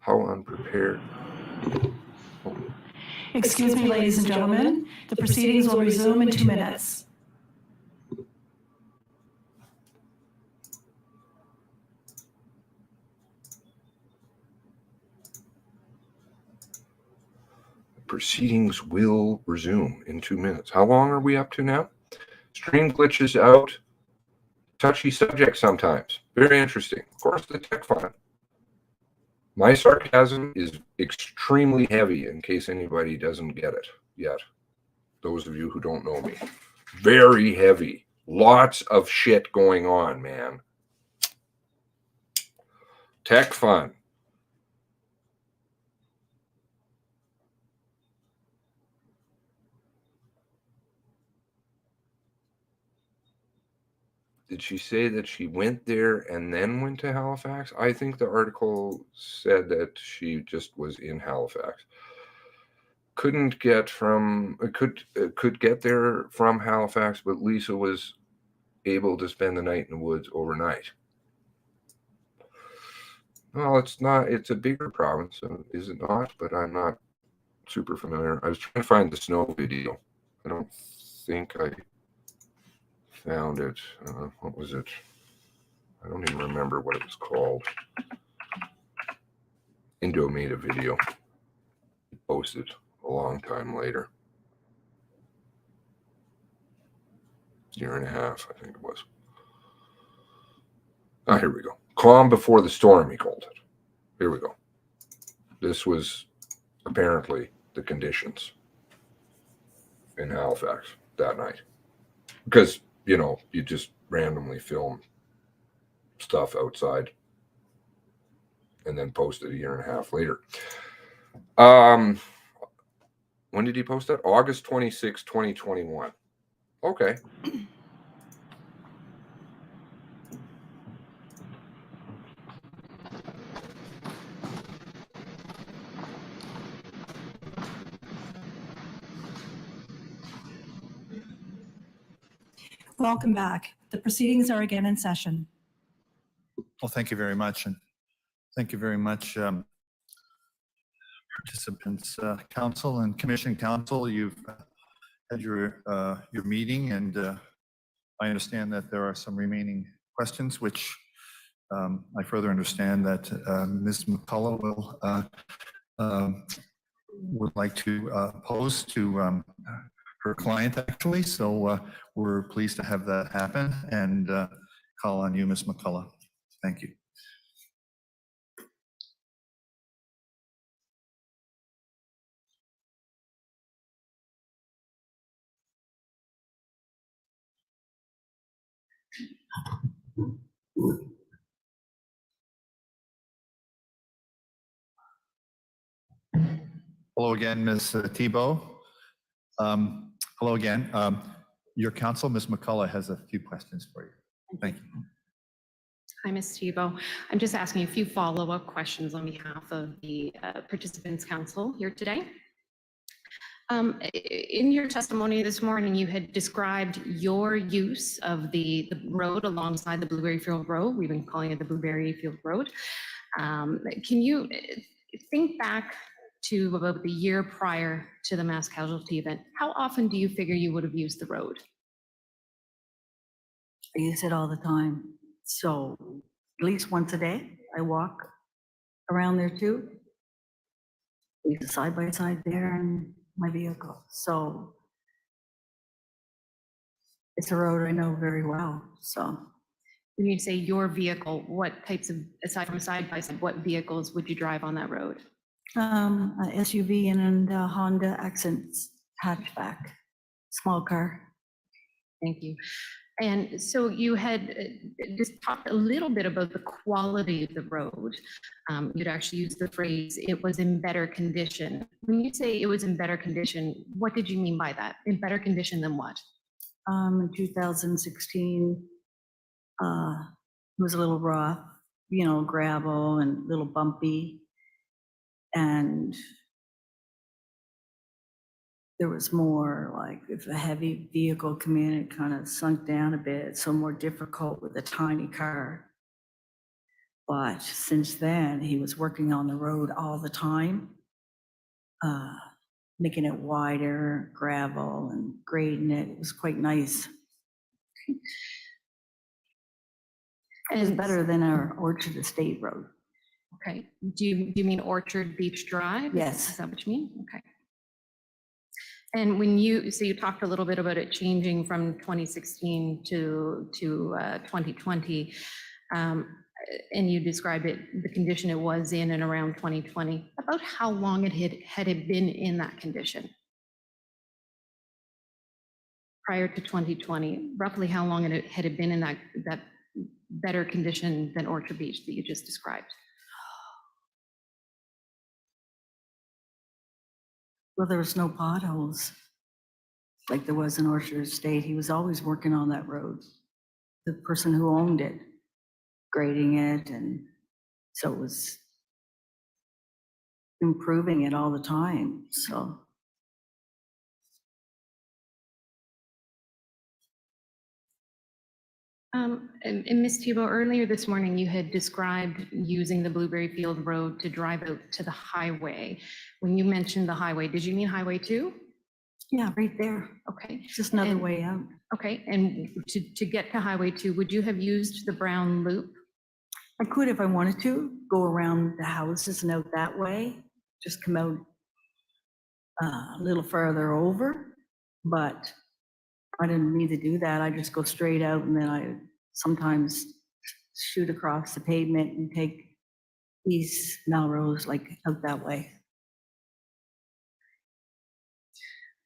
How unprepared. Excuse me, ladies and gentlemen, the proceedings will resume in 2 minutes. Proceedings will resume in 2 minutes. How long are we up to now? Stream glitches out. Touchy subject sometimes. Very interesting. Of course, the tech fund. My sarcasm is extremely heavy in case anybody doesn't get it yet. Those of you who don't know me. Very heavy. Lots of shit going on, man. Tech fund. Did she say that she went there and then went to Halifax? I think the article said that she just was in Halifax. Couldn't get from could get there from Halifax, but Lisa was able to spend the night in the woods overnight. Well, it's not. It's a bigger province, is it not? But I'm not super familiar. I was trying to find the snow video. I don't think I found it. What was it? I don't even remember what it was called. Indo made a video. He posted a long time later. Year and a half, I think it was. Ah, here we go. Calm before the storm, he called it. Here we go. This was apparently the conditions in Halifax that night. Because, you know, you just randomly film stuff outside and then post it a year and a half later. When did he post that? August 26, 2021. Okay. Welcome back. The proceedings are again in session. Well, thank you very much. And thank you very much, participants, council and commission council. You've had your meeting, and I understand that there are some remaining questions, which I further understand that Ms. McCullough would like to pose to her client, actually. So we're pleased to have that happen, and call on you, Ms. McCullough. Thank you. Hello again, Ms. Thibault. Hello again. Your counsel, Ms. McCullough, has a few questions for you. Thank you. Hi, Ms. Thibault. I'm just asking a few follow-up questions on behalf of the Participants Council here today. In your testimony this morning, you had described your use of the road alongside the Blueberry Field Road. We've been calling it the Blueberry Field Road. Can you think back to about the year prior to the mass casualty event? How often do you figure you would have used the road? I use it all the time. So at least once a day, I walk around there too. Leave the side by side there in my vehicle. So it's a road I know very well. So When you say your vehicle, what types of, aside from side-by-side, what vehicles would you drive on that road? a SUV and a Honda Accent hatchback, small car. Thank you. And so you had just talked a little bit about the quality of the road. You'd actually used the phrase, it was in better condition. When you say it was in better condition, what did you mean by that? In better condition than what? In 2016, it was a little rough, you know, gravel and a little bumpy. And there was more like if a heavy vehicle came in, it kind of sunk down a bit, so more difficult with a tiny car. But since then, he was working on the road all the time, making it wider, gravel and grading it. It was quite nice. It was And- better than our Orchard Estate Road. Okay, do you mean Orchard Beach Drive? Yes. Is that what you mean? Okay. And when you, so you talked a little bit about it changing from 2016 to 2020. And you described it, the condition it was in and around 2020. About how long it had it been in that condition? Prior to 2020, roughly how long had it been in that better condition than Orchard Beach that you just described? Well, there was no potholes like there was in Orchard Estate. He was always working on that road. The person who owned it, grading it, and so it was improving it all the time, so. And Ms. Tebow, earlier this morning, you had described using the Blueberry Field Road to drive out to the highway. When you mentioned the highway, did you mean Highway 2? Yeah, right there. Okay, It's just another And- way out. okay. And to get to Highway 2, would you have used the Brown Loop? I could if I wanted to, go around the houses and out that way, just come out a little further over, but I didn't need to do that. I just go straight out and then I sometimes shoot across the pavement and take East Melrose, like out that way.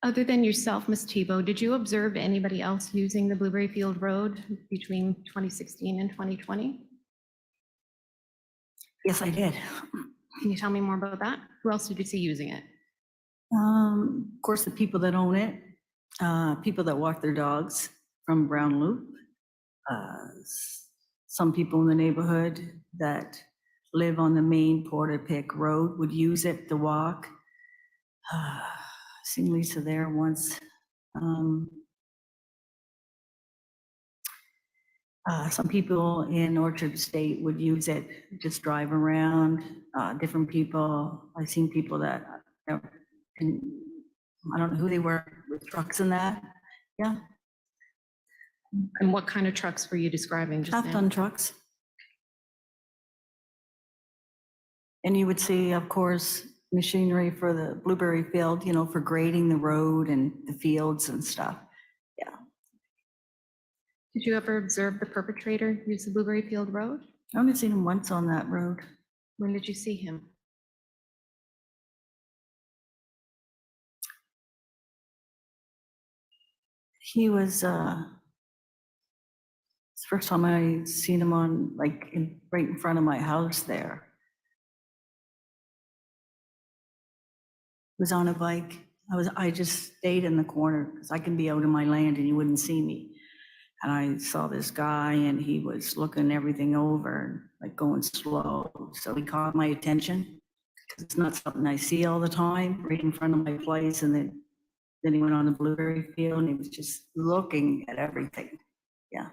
Other than yourself, Ms. Tebow, did you observe anybody else using the Blueberry Field Road between 2016 and 2020? Yes, I did. Can you tell me more about that? Who else did you see using it? Of course, the people that own it, people that walk their dogs from Brown Loop, some people in the neighborhood that live on the main Portapique Road would use it to walk. Seen Lisa there once. Some people in Orchard Estate would use it, just drive around, different people. I've seen people that, I don't know who they were, with trucks and that. Yeah, And what kind of trucks were you describing just now? half-ton trucks. And you would see, of course, machinery for the blueberry field, for grading the road and the fields and stuff. Did you ever observe the perpetrator use the Blueberry Field Road? I only seen him once on that road. When did you see him? He was, it's the first time I seen him on, like, right in front of my house there. He was on a bike. I just stayed in the corner because I can be out in my land and you wouldn't see me. And I saw this guy and he was looking everything over, like going slow. So he caught my attention because it's not something I see all the time, right in front of my place. And then he went on the blueberry field and he was just looking at everything. Yeah.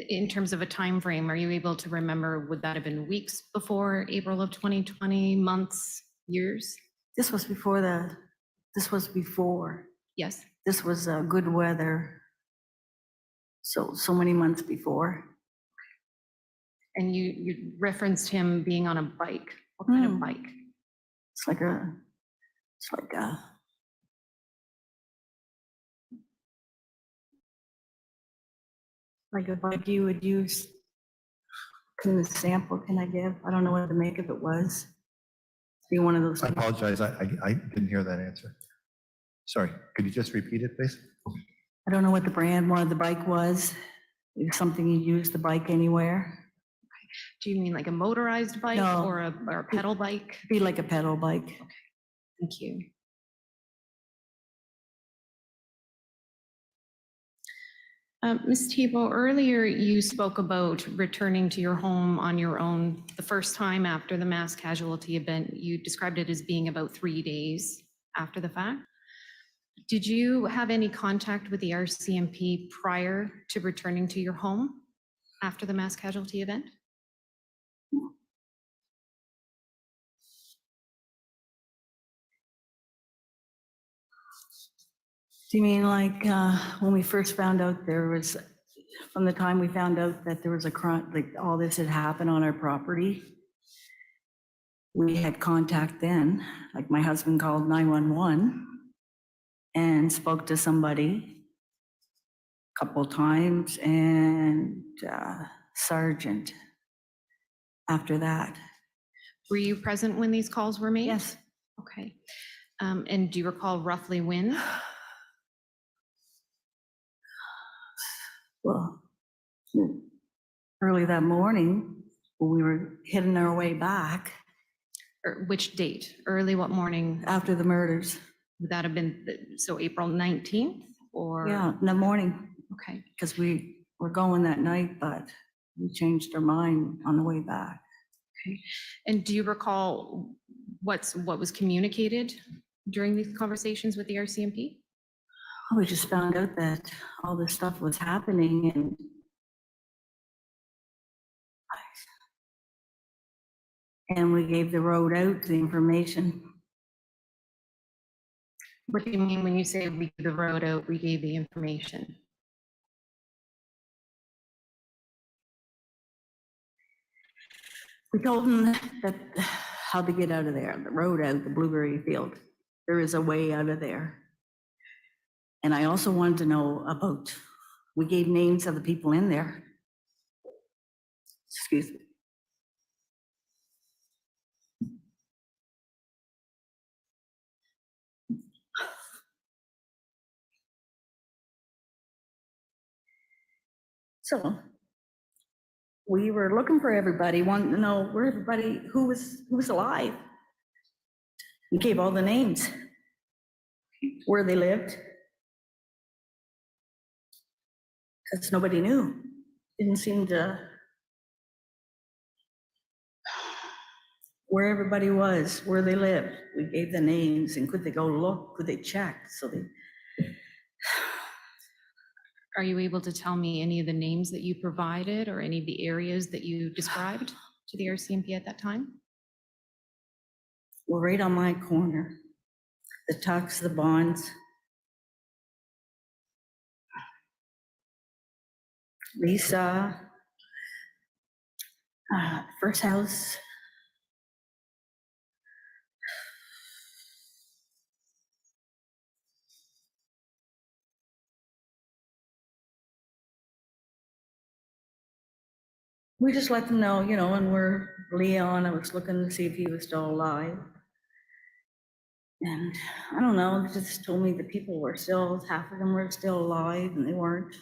In terms of a time frame, are you able to remember, would that have been weeks before April of 2020, months, years? This was before. Yes. This was good weather. So many months before. And you referenced him being on a bike. What kind of Hmm. bike? It's like a bike you would use. Can sample can I give? I don't know what the make of it was. Be one of those. I apologize, I didn't hear that answer. Sorry, could you just repeat it, please? I don't know what the brand one of the bike was. It was something you use the bike anywhere. Do you mean like a motorized bike No. or a pedal bike? Be like a pedal bike. Thank you. Ms. Tebow, earlier you spoke about returning to your home on your own the first time after the mass casualty event. You described it as being about 3 days after the fact. Did you have any contact with the RCMP prior to returning to your home after the mass casualty event? Do you mean like when we first found out there was, from the time we found out that there was a crime, like all this had happened on our property? We had contact then, like my husband called 911 and spoke to somebody a couple times, and sergeant after that. Were you present when these calls were made? Yes. Okay. And do you recall roughly when? Well, early that morning, when we were heading our way back Or which date? Early what morning? after the murders. Would that have been, so April 19th or? Yeah, in the morning, Okay. because we were going that night, but we changed our mind on the way back. And do you recall what was communicated during these conversations with the RCMP? We just found out that all this stuff was happening, and we gave the road out the information. What do you mean when you say we gave the road out, we gave the information? We told them that how to get out of there, the road out, the blueberry field. There is a way out of there. And I also wanted to know about, we gave names of the people in there. Excuse me. So we were looking for everybody, wanting to know where everybody, who was alive. We gave all the names, where they lived. Because nobody knew. Didn't seem to, where everybody was, where they lived. We gave the names, and could they go look, could they check? So they, Are you able to tell me any of the names that you provided or any of the areas that you described to the RCMP at that time? were right on my corner. The Tucks, the Bonds. Lisa. First house. We just let them know, and we're Leon, I was looking to see if he was still alive. And I don't know, they just told me the people were still, half of them were still alive and they weren't.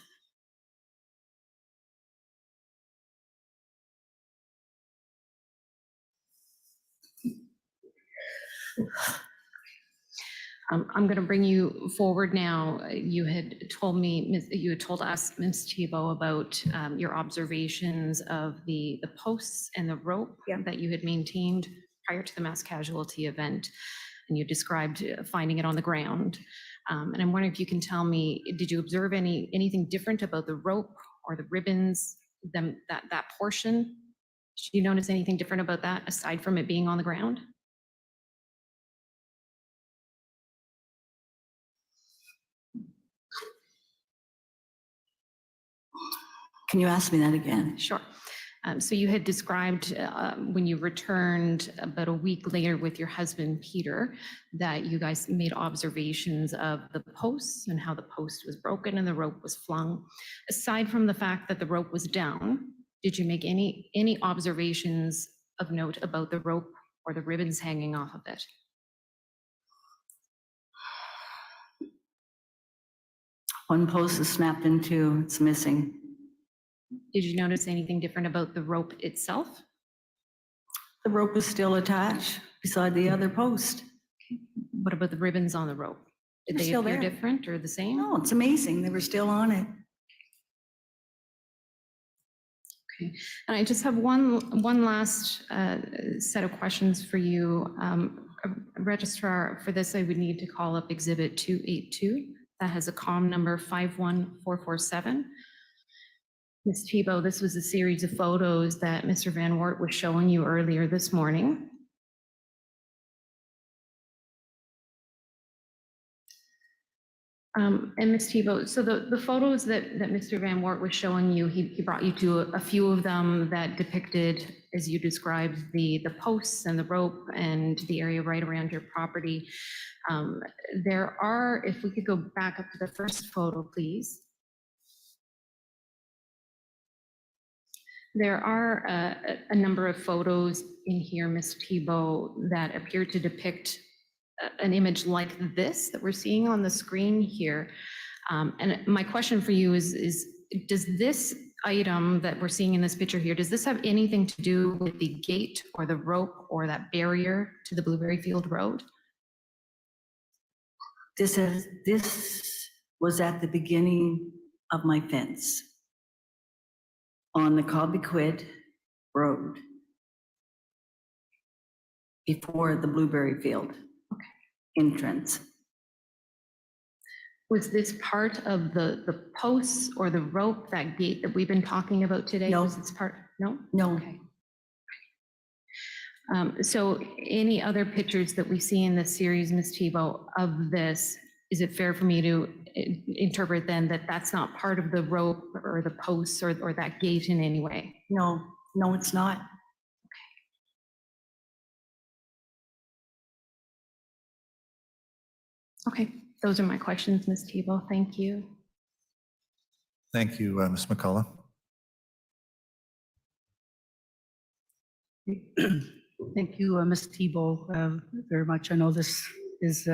I'm going to bring you forward now. You had told me, you had told us, Ms. Thibault, about your observations of the posts and the rope Yeah. that you had maintained prior to the mass casualty event. And you described finding it on the ground. And I'm wondering if you can tell me, did you observe anything different about the rope or the ribbons, that portion? Did you notice anything different about that aside from it being on the ground? Can you ask me that again? Sure. So you had described when you returned about a week later with your husband, Peter, that you guys made observations of the posts and how the post was broken and the rope was flung. Aside from the fact that the rope was down, did you make any observations of note about the rope or the ribbons hanging off of it? One post is snapped in two, it's missing. Did you notice anything different about the rope itself? The rope is still attached beside the other post. What about the ribbons on the rope? Did They're they still appear there. different or the same? No, it's amazing, they were still on it. Okay, and I just have one last set of questions for you. Registrar, for this, I would need to call up Exhibit 282. That has a COM number 51447. Ms. Thibault, this was a series of photos that Mr. Van Wart was showing you earlier this morning. And Ms. Tebow, so the photos that Mr. Van Wart was showing you, he brought you to a few of them that depicted, as you described, the posts and the rope and the area right around your property. There are, if we could go back up to the first photo, please. There are a number of photos in here, Ms. Tebow, that appear to depict an image like this that we're seeing on the screen here. And my question for you is does this item that we're seeing in this picture here, does this have anything to do with the gate or the rope or that barrier to the Blueberry Field Road? This was at the beginning of my fence on the Cobequid Road before the Blueberry Field entrance. Was this part of the posts or the rope, that gate that we've been talking about today? No. Was this part? No? No, Okay. So any other pictures that we see in this series, Ms. Tebow, of this, is it fair for me to interpret then that that's not part of the rope or the posts or that gate in any way? no, it's not. Okay, those are my questions, Ms. Tebow. Thank you. Thank you, Ms. McCullough. Thank you, Ms. Tebow, very much. I know this is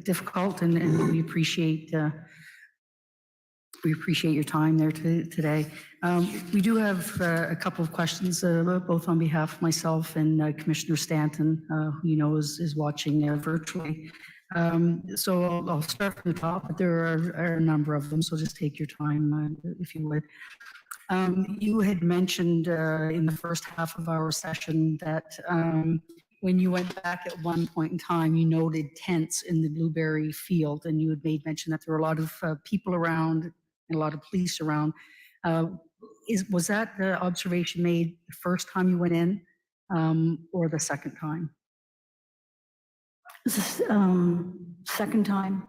difficult, and we appreciate your time there today. We do have a couple of questions, both on behalf of myself and Commissioner Stanton, who you know is watching virtually. So I'll start from the top, but there are a number of them, so just take your time if you would. You had mentioned in the first half of our session that when you went back at one point in time, you noted tents in the Blueberry Field, and you had made mention that there were a lot of people around and a lot of police around. Was that the observation made the first time you went in or the second time? This is second time.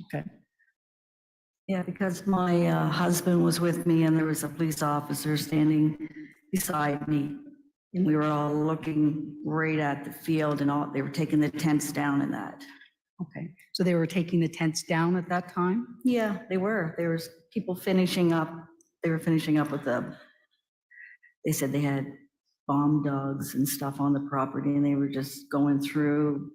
Okay. Yeah, because my husband was with me and there was a police officer standing beside me. And we were all looking right at the field and all, they were taking the tents down and that. Okay. So they were taking the tents down at that time? Yeah, they were. There was people finishing up. They were finishing up with they said they had bomb dogs and stuff on the property and they were just going through.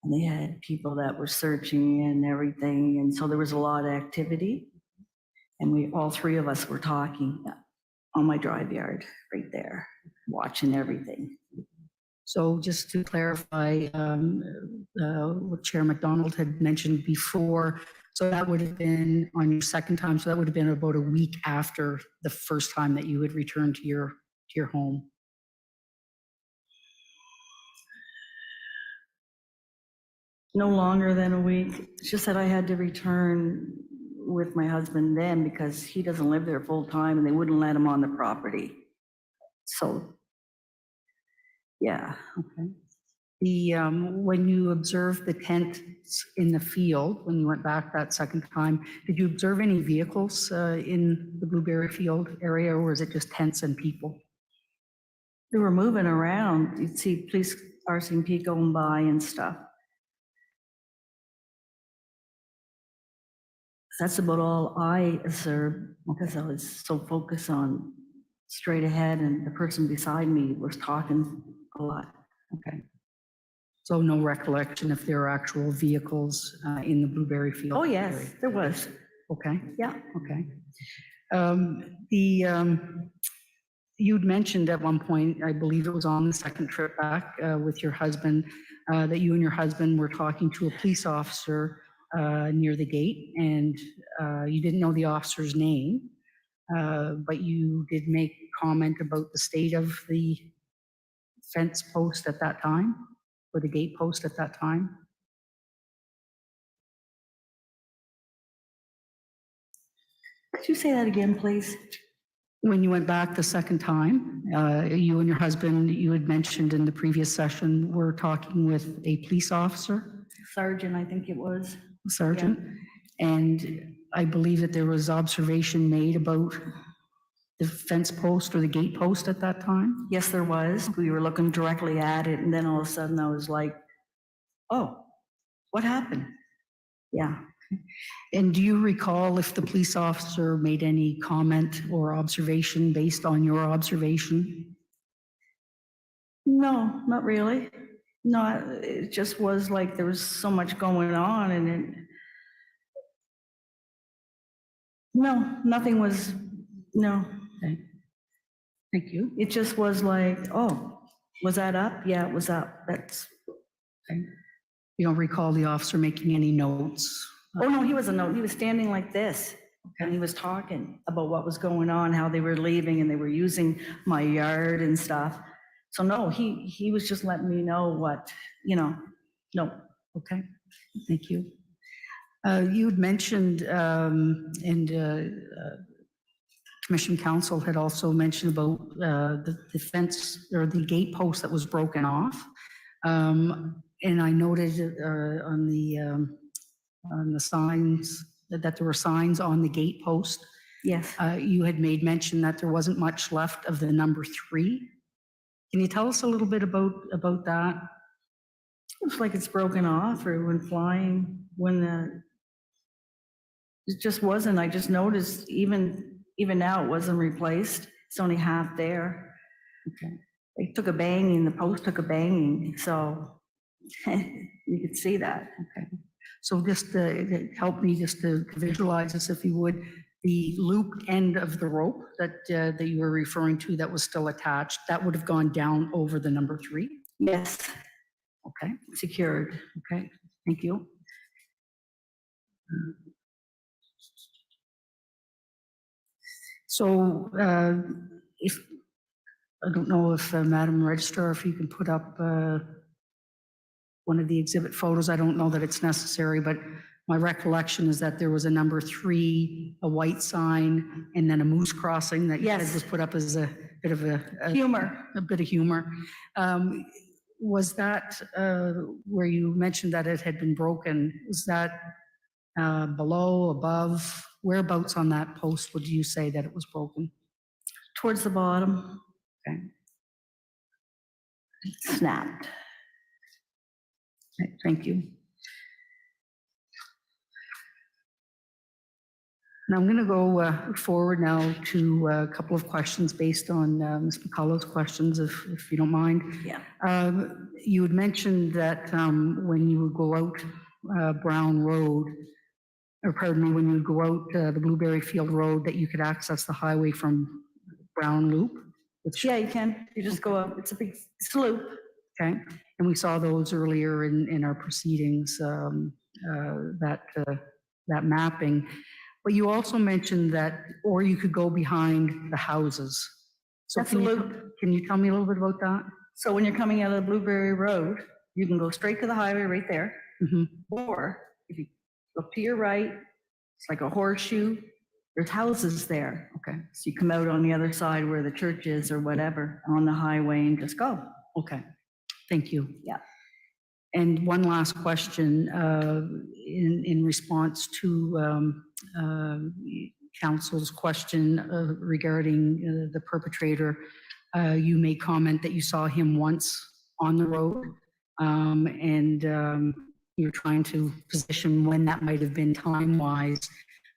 And they had people that were searching and everything. And so there was a lot of activity. And all three of us were talking on my drive yard right there, watching everything. So just to clarify what Chair McDonald had mentioned before, so that would have been on your second time. So that would have been about a week after the first time that you had returned to your home. No longer than a week. It's just that I had to return with my husband then because he doesn't live there full time and they wouldn't let him on the property. So, yeah. Okay. When you observed the tents in the field, when you went back that second time, did you observe any vehicles in the Blueberry Field area, or was it just tents and people? They were moving around. You'd see police RCMP going by and stuff. That's about all I observed because I was so focused on straight ahead and the person beside me was talking a lot. Okay. So no recollection if there are actual vehicles in the Blueberry Field? Oh, yes, area? there was. Okay, Yeah. okay. You'd mentioned at one point, I believe it was on the second trip back with your husband, that you and your husband were talking to a police officer near the gate, and you didn't know the officer's name, but you did make comment about the state of the fence post at that time, or the gate post at that time. Could you say that again, please? When you went back the second time, you and your husband, you had mentioned in the previous session, were talking with a police officer, Sergeant, I think it was. sergeant, And I believe that there was observation made about the fence post or the gate post at that time? Yes, there was. We were looking directly at it, and then all of a sudden I was like, oh, what happened? Yeah. And do you recall if the police officer made any comment or observation based on your observation? No, not really. No, it just was like there was so much going on and it, no, nothing was, no. Okay. Thank you. It just was like, oh, was that up? Yeah, it was up. That's, Okay. You don't recall the officer making any notes? oh no, he wasn't, no, he was standing like this. And he was talking about what was going on, how they were leaving and they were using my yard and stuff. So no, he was just letting me know what, no. Okay, thank you. You had mentioned, Commission Council had also mentioned about the fence or the gate post that was broken off. And I noted on the signs that there were signs on the gate post. Yes. You had made mention that there wasn't much left of the number 3. Can you tell us a little bit about that? Looks like it's broken off or when flying, it just wasn't, I just noticed even now it wasn't replaced. It's only half there. Okay. It took a banging, the post took a banging, so you could see that. Okay. So just help me just to visualize this, if you would, the loop end of the rope that you were referring to that was still attached, that would have gone down over the number 3? Yes, Okay, secured. okay, thank you. So if, I don't know if Madam Registrar, if you can put up one of the exhibit photos. I don't know that it's necessary, but my recollection is that there was a number 3, a white sign, and then a moose crossing that you said Yes. was put up as a bit of a Humor. bit of humor. Was that where you mentioned that it had been broken? Was that below, above, whereabouts on that post would you say that it was broken? Towards the bottom. Okay. Snapped. Okay, thank you. And I'm going to go forward now to a couple of questions based on Ms. McCullough's questions, if you don't mind. Yeah. You had mentioned that when you would go out Brown Road, or pardon me, when you would go out the Blueberry Field Road, that you could access the highway from Brown Loop. Which, Yeah, you can. You just go up. It's a big slope. okay, and we saw those earlier in our proceedings, that mapping. But you also mentioned that, or you could go behind the houses. So That's can a you, loop. can you tell me a little bit about that? So when you're coming out of the Blueberry Road, you can go straight to the highway right there. Mhm. Or if you look to your right, it's like a horseshoe. There's houses there. Okay, So you come out on the other side where the church is or whatever on the highway and just go. okay, thank you. Yeah. And one last question, in response to council's question regarding the perpetrator, you made comment that you saw him once on the road, and you're trying to position when that might have been time-wise,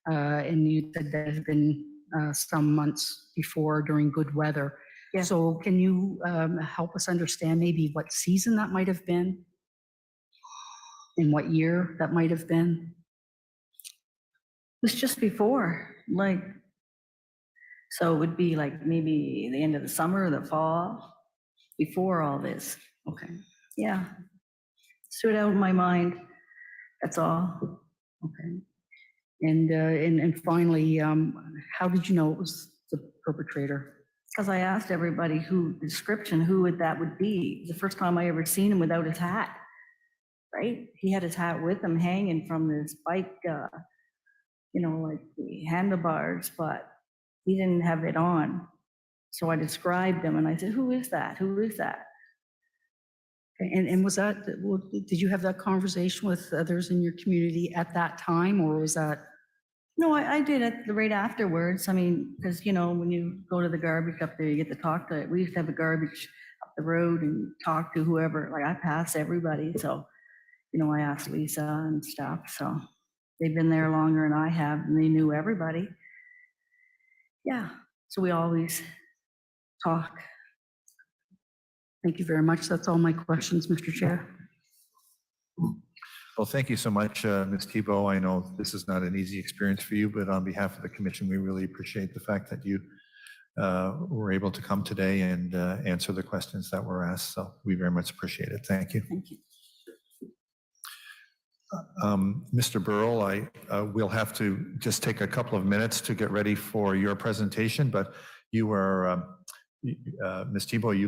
and you said that had been some months before during good weather. Yeah. So can you help us understand maybe what season that might have been? In what year that might have been? It was just before, like, so it would be like maybe the end of the summer or the fall, before all this. Okay, Yeah. Stood out in my mind. That's all. okay. And finally, how did you know it was the perpetrator? Because I asked everybody who, description, who that would be. The first time I ever seen him without his hat, right? He had his hat with him hanging from his bike, like the handlebars, but he didn't have it on. So I described him and I said, who is that? Who is that? And was that, well, did you have that conversation with others in your community at that time, or was that? No, I did it right afterwards. I mean, because, you know, when you go to the garbage up there, you get to talk to, we used to have a garbage up the road and talk to whoever, like I pass everybody. So, you know, I asked Lisa and stuff. So they've been there longer than I have and they knew everybody. Yeah. So we always talk. Thank you very much. That's all my questions, Mr. Chair. Well, thank you so much, Ms. Tebow. I know this is not an easy experience for you, but on behalf of the commission, we really appreciate the fact that you were able to come today and answer the questions that were asked. So we very much appreciate it. Thank you. Thank you. Mr. Burrell, I will have to just take a couple of minutes to get ready for your presentation, but you are, Ms. Tebow,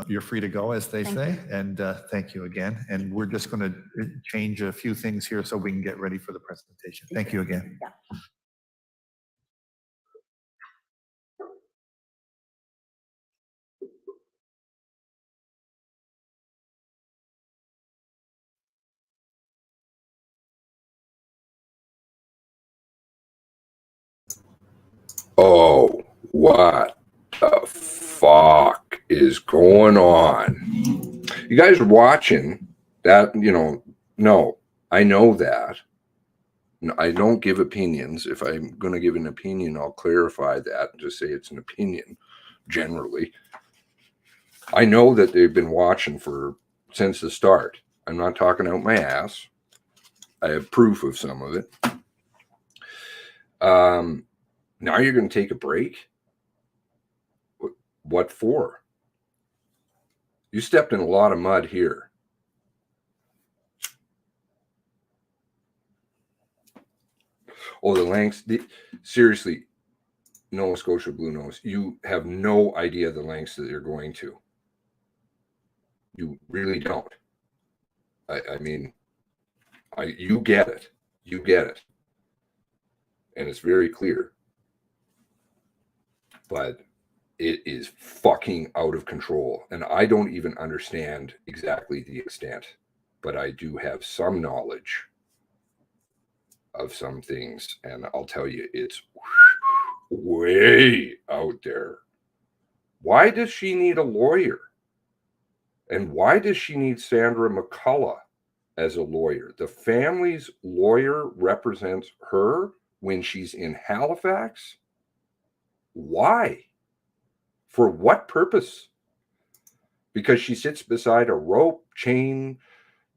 you're free to go, as they Thank say, and thank you again. And we're just going to change a few things here so we can get ready for the presentation. Thank you again. Yeah. Oh, what the fuck is going on? You guys are watching that, you know, no, I know that. I don't give opinions. If I'm going to give an opinion, I'll clarify that and just say it's an opinion generally. I know that they've been watching since the start. I'm not talking out my ass. I have proof of some of it. Now you're going to take a break? What for? You stepped in a lot of mud here. Oh, the lengths. Seriously, Nova Scotia Blue Nose, you have no idea the lengths that you're going to. You really don't. I mean, you get it. You get it. And it's very clear. But it is fucking out of control. And I don't even understand exactly the extent. But I do have some knowledge of some things. And I'll tell you, it's way out there. Why does she need a lawyer? And why does she need Sandra McCullough as a lawyer? The family's lawyer represents her when she's in Halifax? Why? For what purpose? Because she sits beside a rope, chain,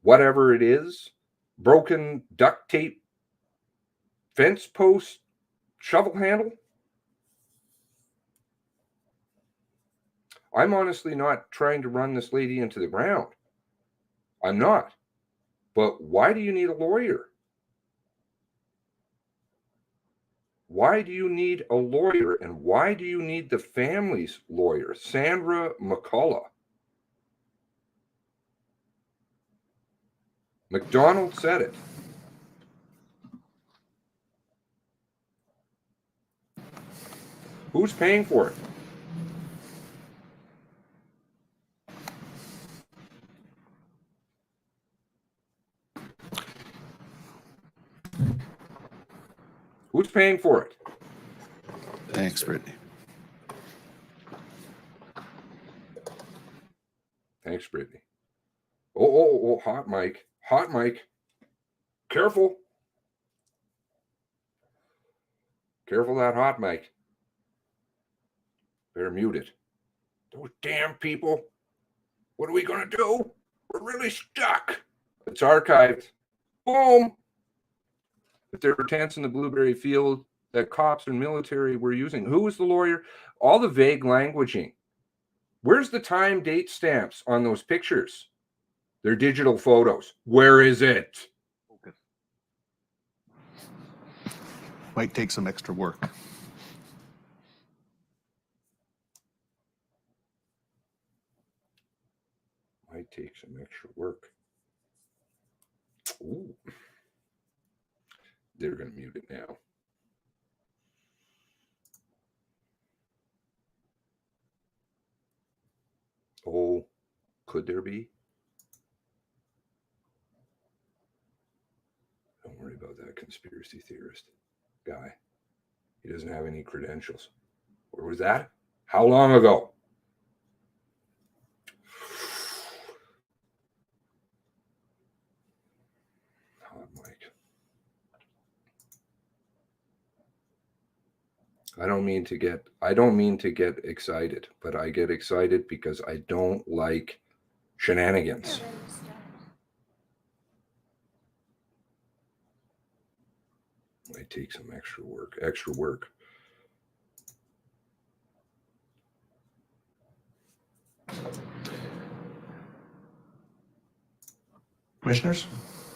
whatever it is, broken duct tape, fence post, shovel handle? I'm honestly not trying to run this lady into the ground. I'm not. But why do you need a lawyer? Why do you need a lawyer? And why do you need the family's lawyer, Sandra McCullough? McDonald said it. Who's paying for it? Who's paying for it? Thanks, Brittany. Thanks, Brittany. Oh, hot mic. Hot mic. Careful. Careful that hot mic. Better mute it. Those damn people. What are we going to do? We're really stuck. It's archived. Boom. If there were tents in the Blueberry Field that cops and military were using, who was the lawyer? All the vague languaging. Where's the time date stamps on those pictures? They're digital photos. Where is it? Might take some extra work. Might take some extra work. Ooh. They're going to mute it now. Oh, could there be? Don't worry about that conspiracy theorist guy. He doesn't have any credentials. Where was that? How long ago? Oh, Mike. I don't mean to get excited, but I get excited because I don't like shenanigans. Might take some extra work. Commissioners?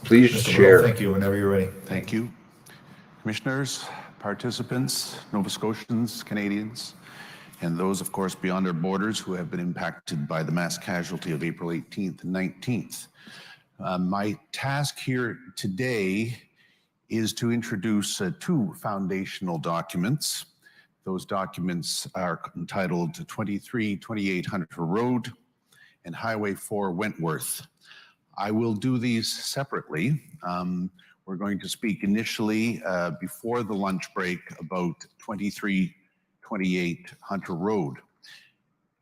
Please Mr. Rowe, share. thank you whenever you're ready. Thank you. Commissioners, participants, Nova Scotians, Canadians, and those, of course, beyond our borders who have been impacted by the mass casualty of April 18th and 19th. My task here today is to introduce two foundational documents. Those documents are entitled 2328 Hunter Road and Highway 4 Wentworth. I will do these separately. We're going to speak initially before the lunch break about 2328 Hunter Road.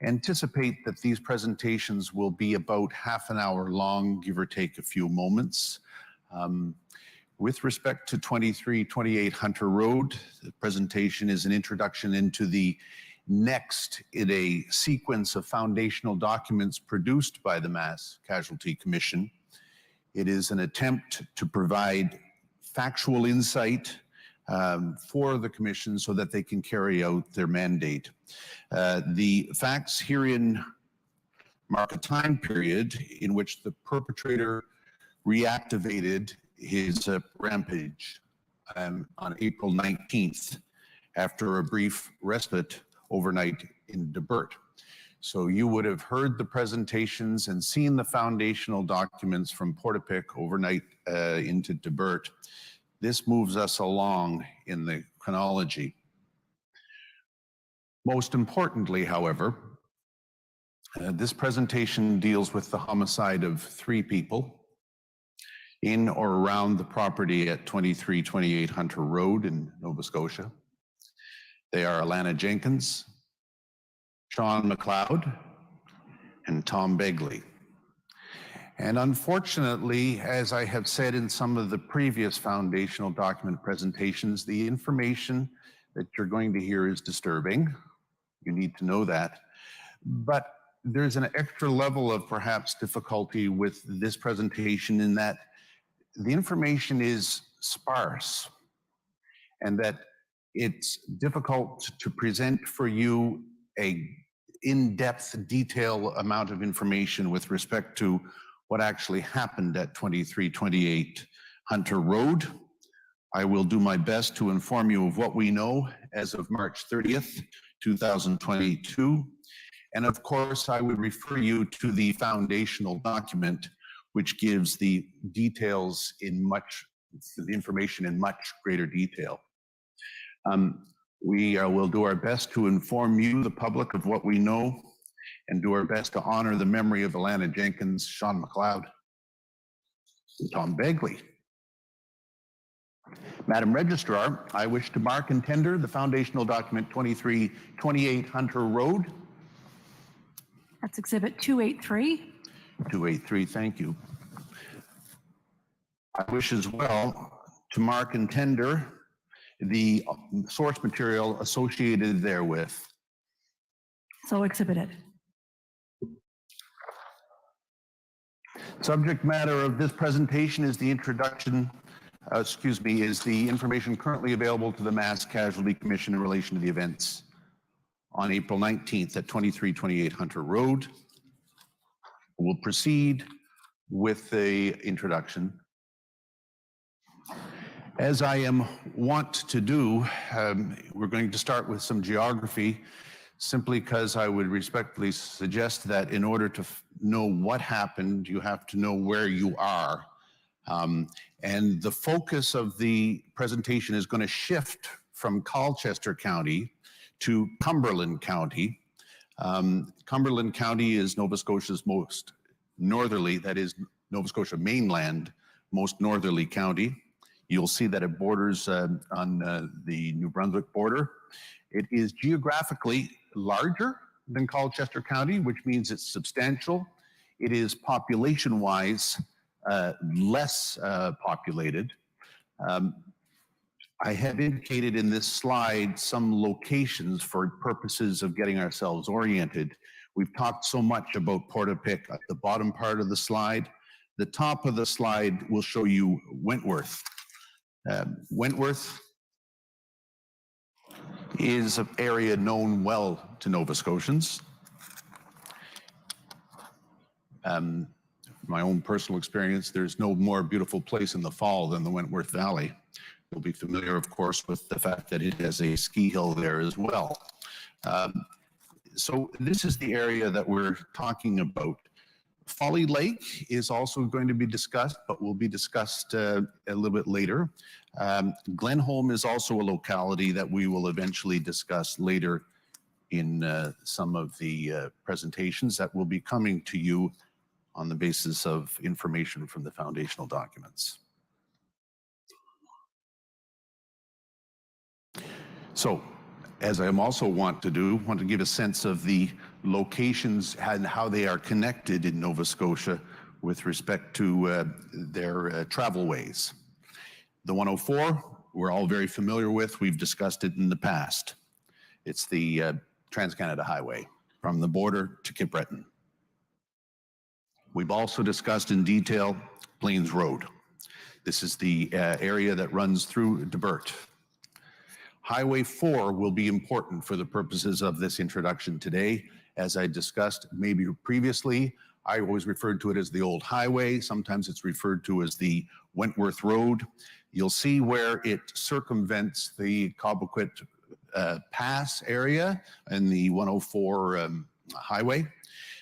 Anticipate that these presentations will be about half an hour long, give or take a few moments. With respect to 2328 Hunter Road, the presentation is an introduction into the next in a sequence of foundational documents produced by the Mass Casualty Commission. It is an attempt to provide factual insight for the Commission so that they can carry out their mandate. The facts herein mark a time period in which the perpetrator reactivated his rampage on April 19th after a brief respite overnight in Debert. So you would have heard the presentations and seen the foundational documents from Portapique overnight into Debert. This moves us along in the chronology. Most importantly, however, this presentation deals with the homicide of 3 people in or around the property at 2328 Hunter Road in Nova Scotia. They are Alana Jenkins, Sean McLeod, and Tom Begley. And unfortunately, as I have said in some of the previous foundational document presentations, the information that you're going to hear is disturbing. You need to know that. But there's an extra level of perhaps difficulty with this presentation in that the information is sparse and that it's difficult to present for you a in-depth, detailed amount of information with respect to what actually happened at 2328 Hunter Road. I will do my best to inform you of what we know as of March 30th, 2022. And of course, I would refer you to the foundational document, which gives the details the information in much greater detail. We will do our best to inform you, the public, of what we know and do our best to honor the memory of Alana Jenkins, Sean McLeod, and Tom Begley. Madam Registrar, I wish to mark and tender the foundational document 2328 Hunter Road. That's Exhibit 283. 283, thank you. I wish as well to mark and tender the source material associated therewith. So exhibited. Subject matter of this presentation is the introduction, is the information currently available to the Mass Casualty Commission in relation to the events on April 19th at 2328 Hunter Road. We'll proceed with the introduction. As I am wont to do, we're going to start with some geography, simply because I would respectfully suggest that in order to know what happened, you have to know where you are. And the focus of the presentation is going to shift from Colchester County to Cumberland County. Cumberland County is Nova Scotia's most northerly, that is Nova Scotia mainland, most northerly county. You'll see that it borders on the New Brunswick border. It is geographically larger than Colchester County, which means it's substantial. It is population-wise less populated. I have indicated in this slide some locations for purposes of getting ourselves oriented. We've talked so much about Portapique at the bottom part of the slide. The top of the slide will show you Wentworth. Wentworth is an area known well to Nova Scotians. My own personal experience, there's no more beautiful place in the fall than the Wentworth Valley. You'll be familiar, of course, with the fact that it has a ski hill there as well. So this is the area that we're talking about. Folly Lake is also going to be discussed, but will be discussed a little bit later. Glenholm is also a locality that we will eventually discuss later in some of the presentations that will be coming to you on the basis of information from the foundational documents. So, as I also want to give a sense of the locations and how they are connected in Nova Scotia with respect to their travelways. The 104, we're all very familiar with. We've discussed it in the past. It's the Trans-Canada Highway from the border to Cape Breton. We've also discussed in detail Plains Road. This is the area that runs through Debert. Highway 4 will be important for the purposes of this introduction today. As I discussed maybe previously, I always referred to it as the old highway. Sometimes it's referred to as the Wentworth Road. You'll see where it circumvents the Cobequid Pass area and the 104 highway.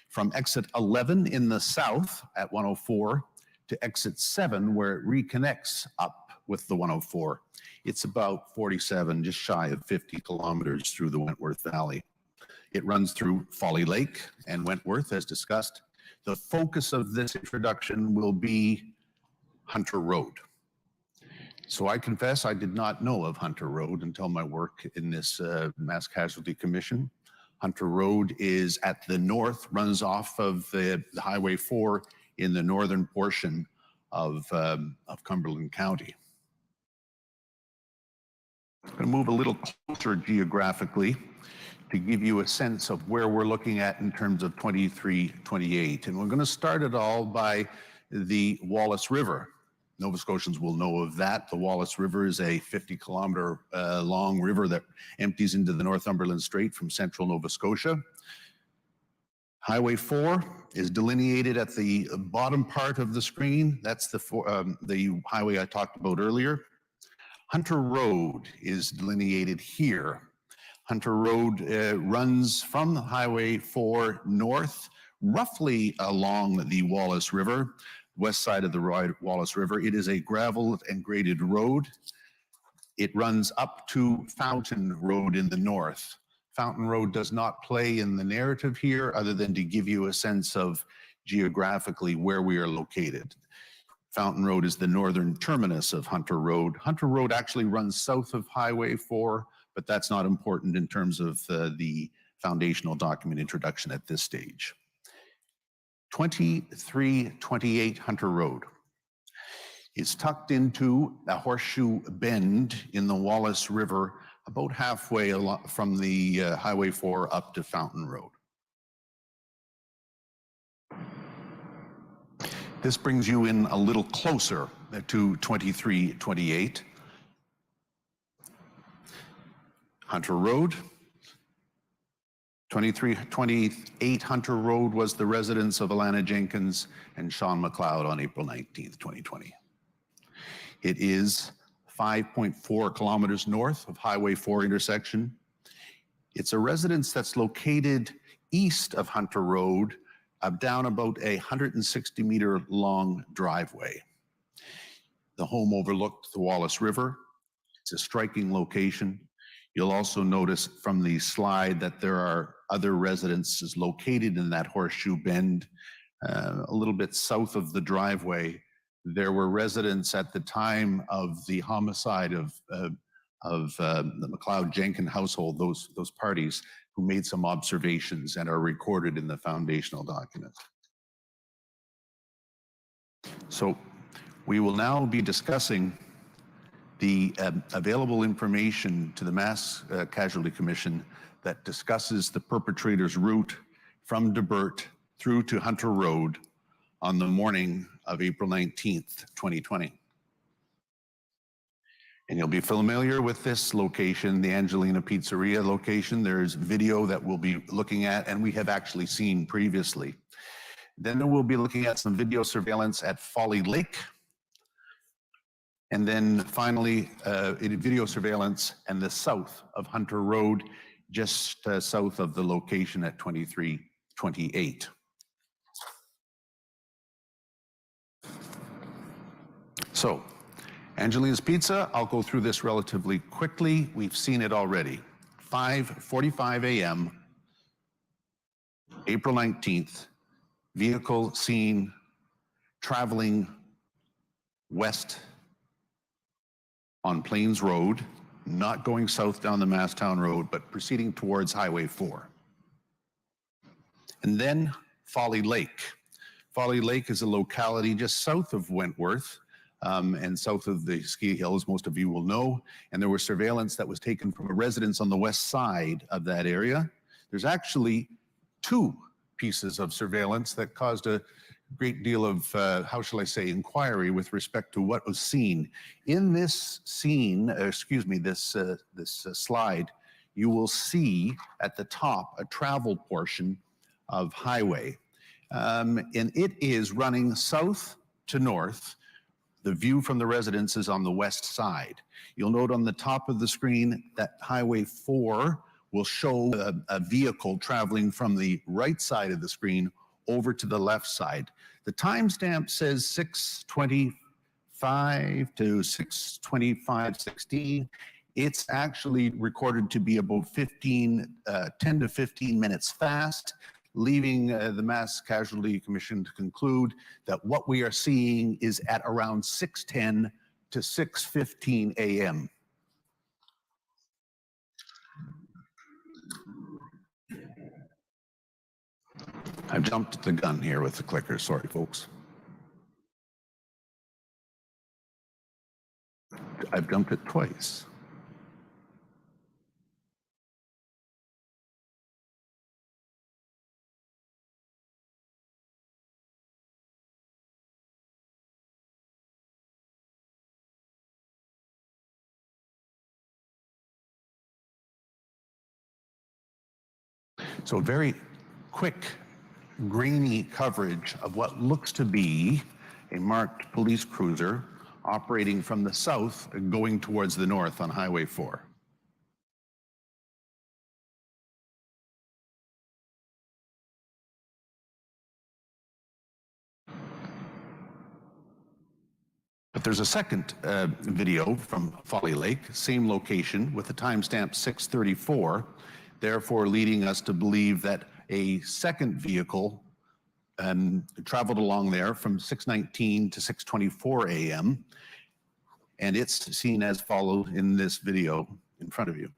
From exit 11 in the south at 104 to exit 7 where it reconnects up with the 104. It's about 47, just shy of 50 kilometers through the Wentworth Valley. It runs through Folly Lake and Wentworth, as discussed. The focus of this introduction will be Hunter Road. So I confess I did not know of Hunter Road until my work in this Mass Casualty Commission. Hunter Road is at the north, runs off of the Highway 4 in the northern portion of Cumberland County. I'm going to move a little closer geographically to give you a sense of where we're looking at in terms of 2328. And we're going to start it all by the Wallace River. Nova Scotians will know of that. The Wallace River is a 50-kilometer long river that empties into the Northumberland Strait from central Nova Scotia. Highway 4 is delineated at the bottom part of the screen. That's the highway I talked about earlier. Hunter Road is delineated here. Hunter Road runs from Highway 4 north, roughly along the Wallace River, west side of the Wallace River. It is a gravel and graded road. It runs up to Fountain Road in the north. Fountain Road does not play in the narrative here other than to give you a sense of geographically where we are located. Fountain Road is the northern terminus of Hunter Road. Hunter Road actually runs south of Highway 4, but that's not important in terms of the foundational document introduction at this stage. 2328 Hunter Road is tucked into a horseshoe bend in the Wallace River, about halfway from the Highway 4 up to Fountain Road. This brings you in a little closer to 2328. Hunter Road. 2328 Hunter Road was the residence of Alana Jenkins and Sean McLeod on April 19th, 2020. It is 5.4 kilometers north of Highway 4 intersection. It's a residence that's located east of Hunter Road, down about a 160-meter long driveway. The home overlooked the Wallace River. It's a striking location. You'll also notice from the slide that there are other residences located in that horseshoe bend, a little bit south of the driveway. There were residents at the time of the homicide of the McLeod-Jenkins household, those parties, who made some observations and are recorded in the foundational document. So we will now be discussing the available information to the Mass Casualty Commission that discusses the perpetrator's route from DeBert through to Hunter Road on the morning of April 19th, 2020. And you'll be familiar with this location, the Angelina Pizzeria location. There's video that we'll be looking at, and we have actually seen previously. Then we'll be looking at some video surveillance at Folly Lake. And then finally, video surveillance in the south of Hunter Road, just south of the location at 2328. So, Angelina's Pizza, I'll go through this relatively quickly. We've seen it already. 5:45 a.m., April 19th, vehicle seen traveling west on Plains Road, not going south down the Masstown Road, but proceeding towards Highway 4. And then Folly Lake. Folly Lake is a locality just south of Wentworth and south of the ski hills, most of you will know. And there was surveillance that was taken from a residence on the west side of that area. There's actually 2 pieces of surveillance that caused a great deal of, how shall I say, inquiry with respect to what was seen. In this scene, this slide, you will see at the top a travel portion of highway. And it is running south to north. The view from the residence is on the west side. You'll note on the top of the screen that Highway 4 will show a vehicle traveling from the right side of the screen over to the left side. The timestamp says 6:25 to 6:25:16. It's actually recorded to be about 10 to 15 minutes fast, leaving the Mass Casualty Commission to conclude that what we are seeing is at around 6:10 to 6:15 a.m. I've jumped the gun here with the clicker. Sorry, folks. I've jumped it twice. So very quick, grainy coverage of what looks to be a marked police cruiser operating from the south going towards the north on Highway 4. But there's a second video from Folly Lake, same location with the timestamp 6:34, therefore leading us to believe that a second vehicle traveled along there from 6:19 to 6:24 a.m. And it's seen as followed in this video in front of you.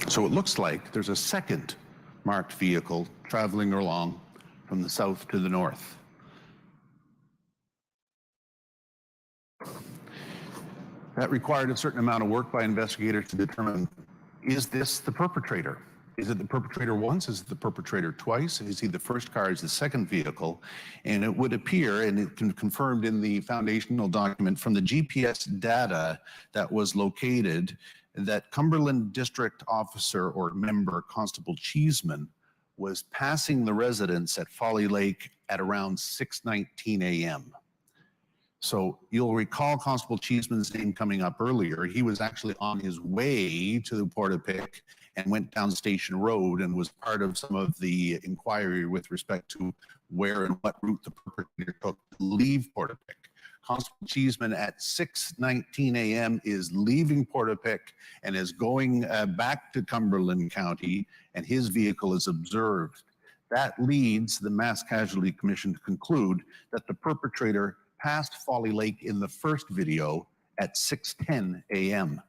So it looks like there's a second marked vehicle traveling along from the south to the north. That required a certain amount of work by investigators to determine, is this the perpetrator? Is it the perpetrator once? Is it the perpetrator twice? Is he the first car? Is the second vehicle? And it would appear, and it can confirmed in the foundational document from the GPS data that was located, that Cumberland District Officer or member Constable Cheeseman was passing the residence at Folly Lake at around 6:19 a.m. So you'll recall Constable Cheeseman's name coming up earlier. He was actually on his way to the Portapique and went down Station Road and was part of some of the inquiry with respect to where and what route the perpetrator took to leave Portapique. Constable Cheeseman at 6:19 a.m. is leaving Portapique and is going back to Cumberland County, and his vehicle is observed. That leads the Mass Casualty Commission to conclude that the perpetrator passed Folly Lake in the first video at 6:10 a.m.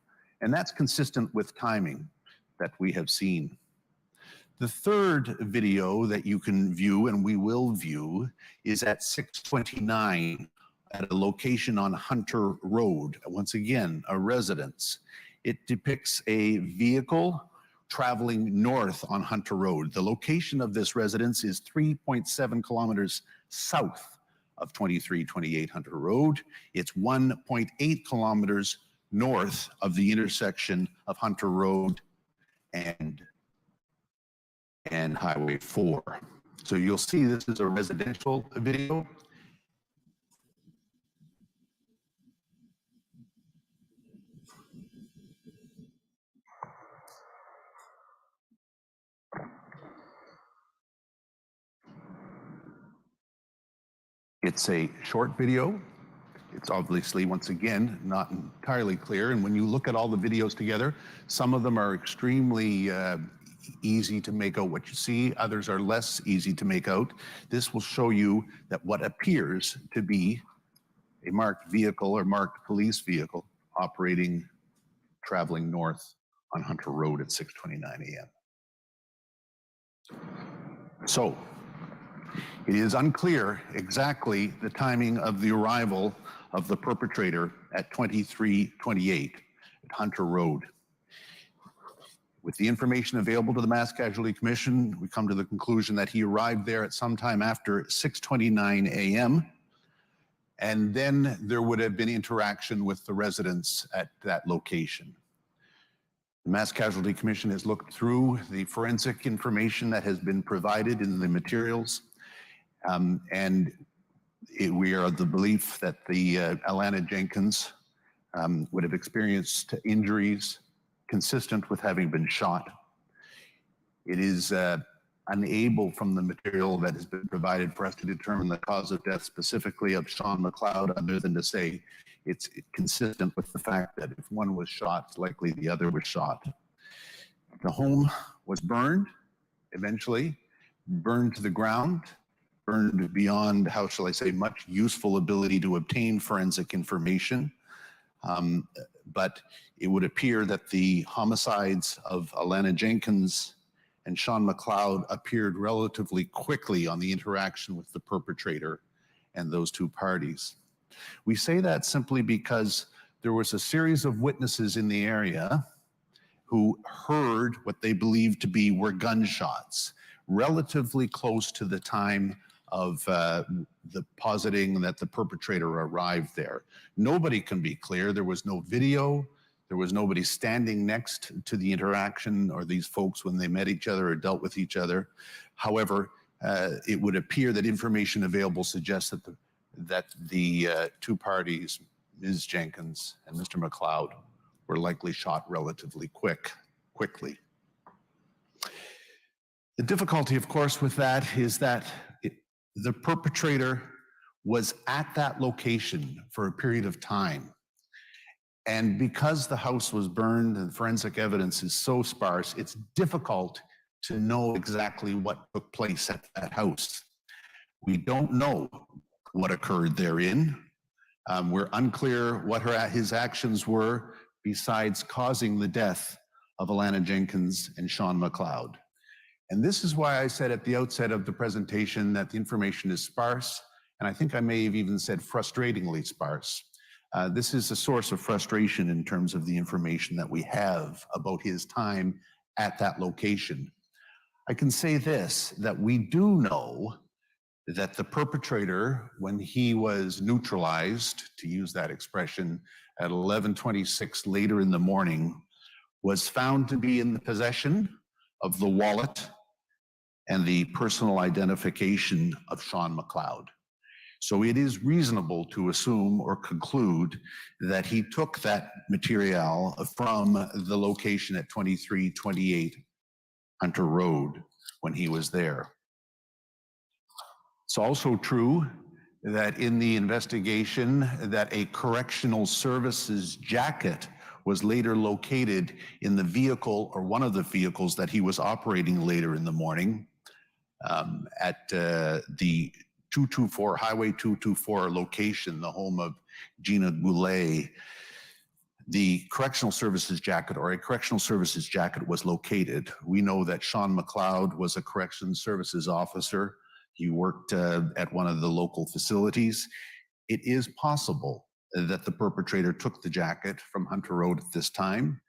And that's consistent with timing that we have seen. The third video that you can view, and we will view, is at 6:29 at a location on Hunter Road. Once again, a residence. It depicts a vehicle traveling north on Hunter Road. The location of this residence is 3.7 kilometers south of 2328 Hunter Road. It's 1.8 kilometers north of the intersection of Hunter Road and Highway 4. So you'll see this is a residential video. It's a short video. It's obviously, once again, not entirely clear. And when you look at all the videos together, some of them are extremely easy to make out what you see. Others are less easy to make out. This will show you that what appears to be a marked vehicle or marked police vehicle operating, traveling north on Hunter Road at 6:29 a.m. So, it is unclear exactly the timing of the arrival of the perpetrator at 2328 at Hunter Road. With the information available to the Mass Casualty Commission, we come to the conclusion that he arrived there at some time after 6:29 a.m. And then there would have been interaction with the residents at that location. The Mass Casualty Commission has looked through the forensic information that has been provided in the materials. We are of the belief that the Alana Jenkins would have experienced injuries consistent with having been shot. It is unable from the material that has been provided for us to determine the cause of death specifically of Sean McLeod, other than to say it's consistent with the fact that if one was shot, it's likely the other was shot. The home was burned, eventually, burned to the ground, burned beyond, how shall I say, much useful ability to obtain forensic information. But it would appear that the homicides of Alana Jenkins and Sean McLeod appeared relatively quickly on the interaction with the perpetrator and those two parties. We say that simply because there was a series of witnesses in the area who heard what they believed to be were gunshots relatively close to the time of the positing that the perpetrator arrived there. Nobody can be clear. There was no video. There was nobody standing next to the interaction or these folks when they met each other or dealt with each other. However, it would appear that information available suggests that the two parties, Ms. Jenkins and Mr. McLeod, were likely shot relatively quickly. The difficulty, of course, with that is that the perpetrator was at that location for a period of time. And because the house was burned and forensic evidence is so sparse, it's difficult to know exactly what took place at that house. We don't know what occurred therein. We're unclear what his actions were besides causing the death of Alana Jenkins and Sean McLeod. And this is why I said at the outset of the presentation that the information is sparse, and I think I may have even said frustratingly sparse. This is a source of frustration in terms of the information that we have about his time at that location. I can say this, that we do know that the perpetrator, when he was neutralized, to use that expression, at 11:26 later in the morning, was found to be in the possession of the wallet and the personal identification of Sean McLeod. So it is reasonable to assume or conclude that he took that material from the location at 2328 Hunter Road when he was there. It's also true that in the investigation that a correctional services jacket was later located in the vehicle or one of the vehicles that he was operating later in the morning at the 224, Highway 224 location, the home of Gina Goulet. The correctional services jacket or a correctional services jacket was located. We know that Sean McLeod was a corrections services officer. He worked at one of the local facilities. It is possible that the perpetrator took the jacket from Hunter Road at this time.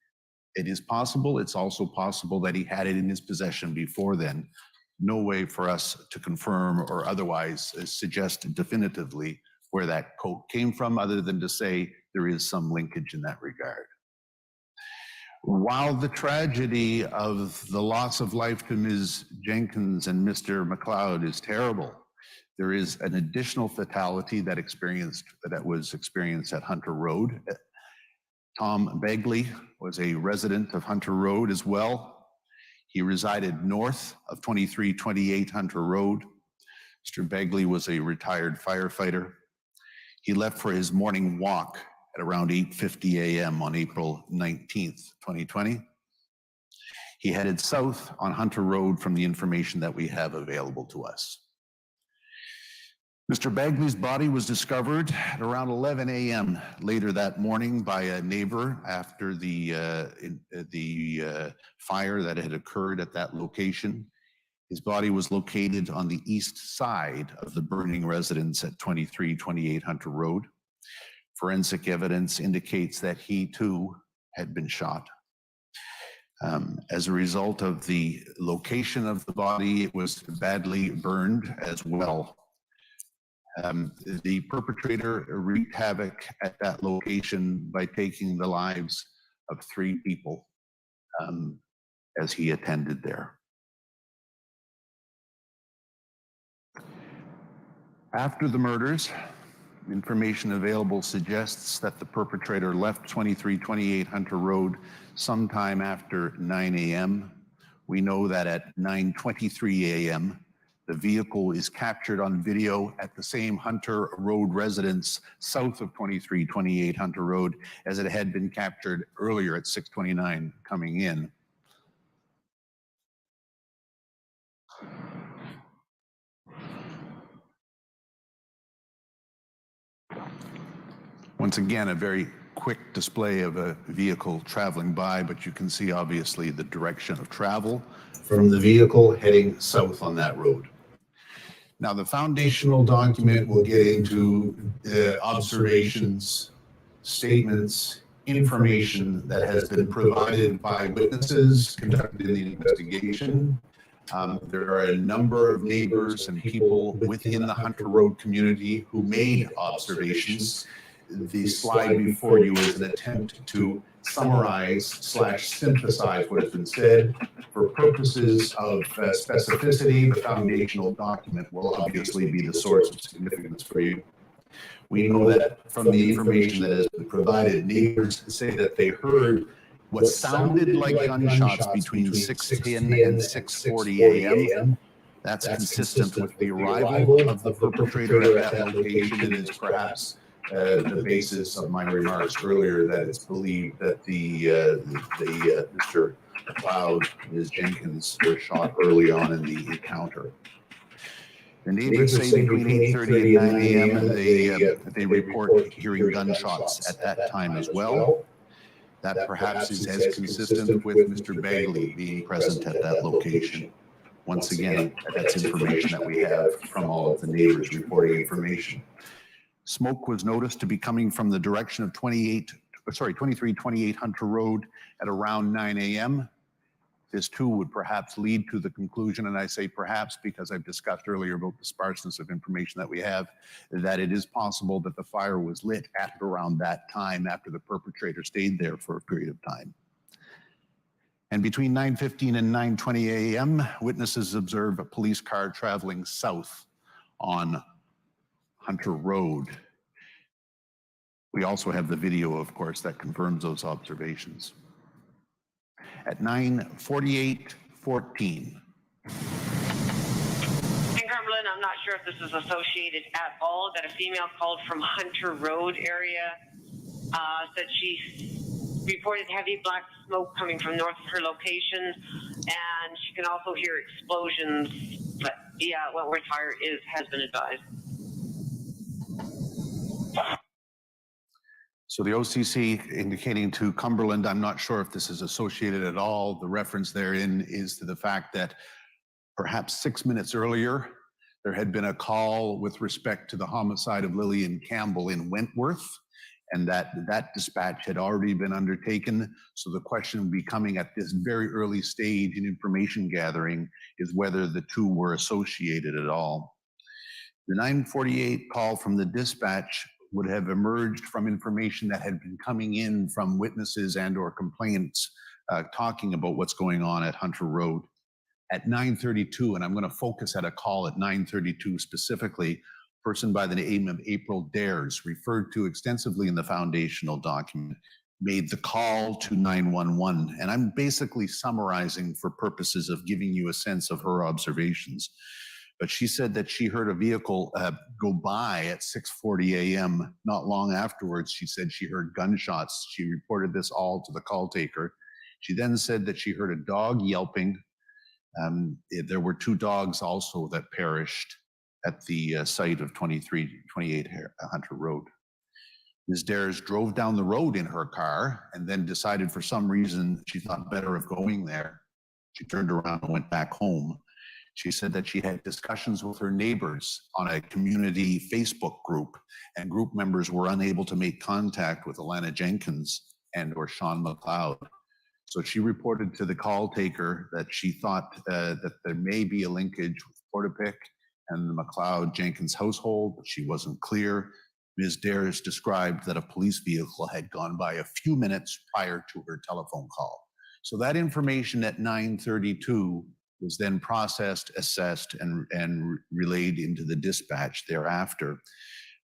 It is possible. It's also possible that he had it in his possession before then. No way for us to confirm or otherwise suggest definitively where that coat came from, other than to say there is some linkage in that regard. While the tragedy of the loss of life to Ms. Jenkins and Mr. McLeod is terrible, there is an additional fatality that was experienced at Hunter Road. Tom Begley was a resident of Hunter Road as well. He resided north of 2328 Hunter Road. Mr. Begley was a retired firefighter. He left for his morning walk at around 8:50 a.m. on April 19th, 2020. He headed south on Hunter Road from the information that we have available to us. Mr. Begley's body was discovered at around 11 a.m. later that morning by a neighbor after the fire that had occurred at that location. His body was located on the east side of the burning residence at 2328 Hunter Road. Forensic evidence indicates that he too had been shot. As a result of the location of the body, it was badly burned as well. The perpetrator wreaked havoc at that location by taking the lives of 3 people as he attended there. After the murders, information available suggests that the perpetrator left 2328 Hunter Road sometime after 9 a.m. We know that at 9:23 a.m., the vehicle is captured on video at the same Hunter Road residence south of 2328 Hunter Road as it had been captured earlier at 6:29 coming in. Once again, a very quick display of a vehicle traveling by, but you can see obviously the direction of travel from the vehicle heading south on that road. Now, the foundational document will get into observations, statements, information that has been provided by witnesses conducted in the investigation. There are a number of neighbors and people within the Hunter Road community who made observations. The slide before you is an attempt to summarize/synthesize what has been said. For purposes of specificity, the foundational document will obviously be the source of significance for you. We know that from the information that has been provided, neighbors say that they heard what sounded like gunshots between 6:10 and 6:40 a.m. That's consistent with the arrival of the perpetrator at that location and is perhaps the basis of my remarks earlier that it's believed that Mr. McLeod and Ms. Jenkins were shot early on in the encounter. The neighbors say between 8:30 and 9 a.m. they report hearing gunshots at that time as well. That perhaps is as consistent with Mr. Begley being present at that location. Once again, that's information that we have from all of the neighbors reporting information. Smoke was noticed to be coming from the direction of 2328 Hunter Road at around 9 a.m. This too would perhaps lead to the conclusion, and I say perhaps because I've discussed earlier about the sparseness of information that we have, that it is possible that the fire was lit at around that time after the perpetrator stayed there for a period of time. And between 9:15 and 9:20 a.m., witnesses observe a police car traveling south on Hunter Road. We also have the video, of course, that confirms those observations. At 9:48:14. In Cumberland, I'm not sure if this is associated at all, that a female called from Hunter Road area, said she reported heavy black smoke coming from north of her location, and she can also hear explosions, but yeah, Wentworth Fire has been advised. So the OCC indicating to Cumberland, I'm not sure if this is associated at all. The reference therein is to the fact that perhaps 6 minutes earlier, there had been a call with respect to the homicide of Lillian Campbell in Wentworth, and that dispatch had already been undertaken. So the question becoming at this very early stage in information gathering is whether the two were associated at all. The 9:48 call from the dispatch would have emerged from information that had been coming in from witnesses and or complainants talking about what's going on at Hunter Road. At 9:32, and I'm going to focus at a call at 9:32 specifically, a person by the name of April Dares, referred to extensively in the foundational document, made the call to 911. And I'm basically summarizing for purposes of giving you a sense of her observations. But she said that she heard a vehicle go by at 6:40 a.m. Not long afterwards, she said she heard gunshots. She reported this all to the call taker. She then said that she heard a dog yelping. There were two dogs also that perished at the site of 2328 Hunter Road. Ms. Dares drove down the road in her car and then decided for some reason she thought better of going there. She turned around and went back home. She said that she had discussions with her neighbors on a community Facebook group, and group members were unable to make contact with Alana Jenkins and or Sean McLeod. So she reported to the call taker that she thought that there may be a linkage with Portapique and the McLeod Jenkins household, but she wasn't clear. Ms. Dares described that a police vehicle had gone by a few minutes prior to her telephone call. So that information at 9:32 was then processed, assessed, and relayed into the dispatch thereafter.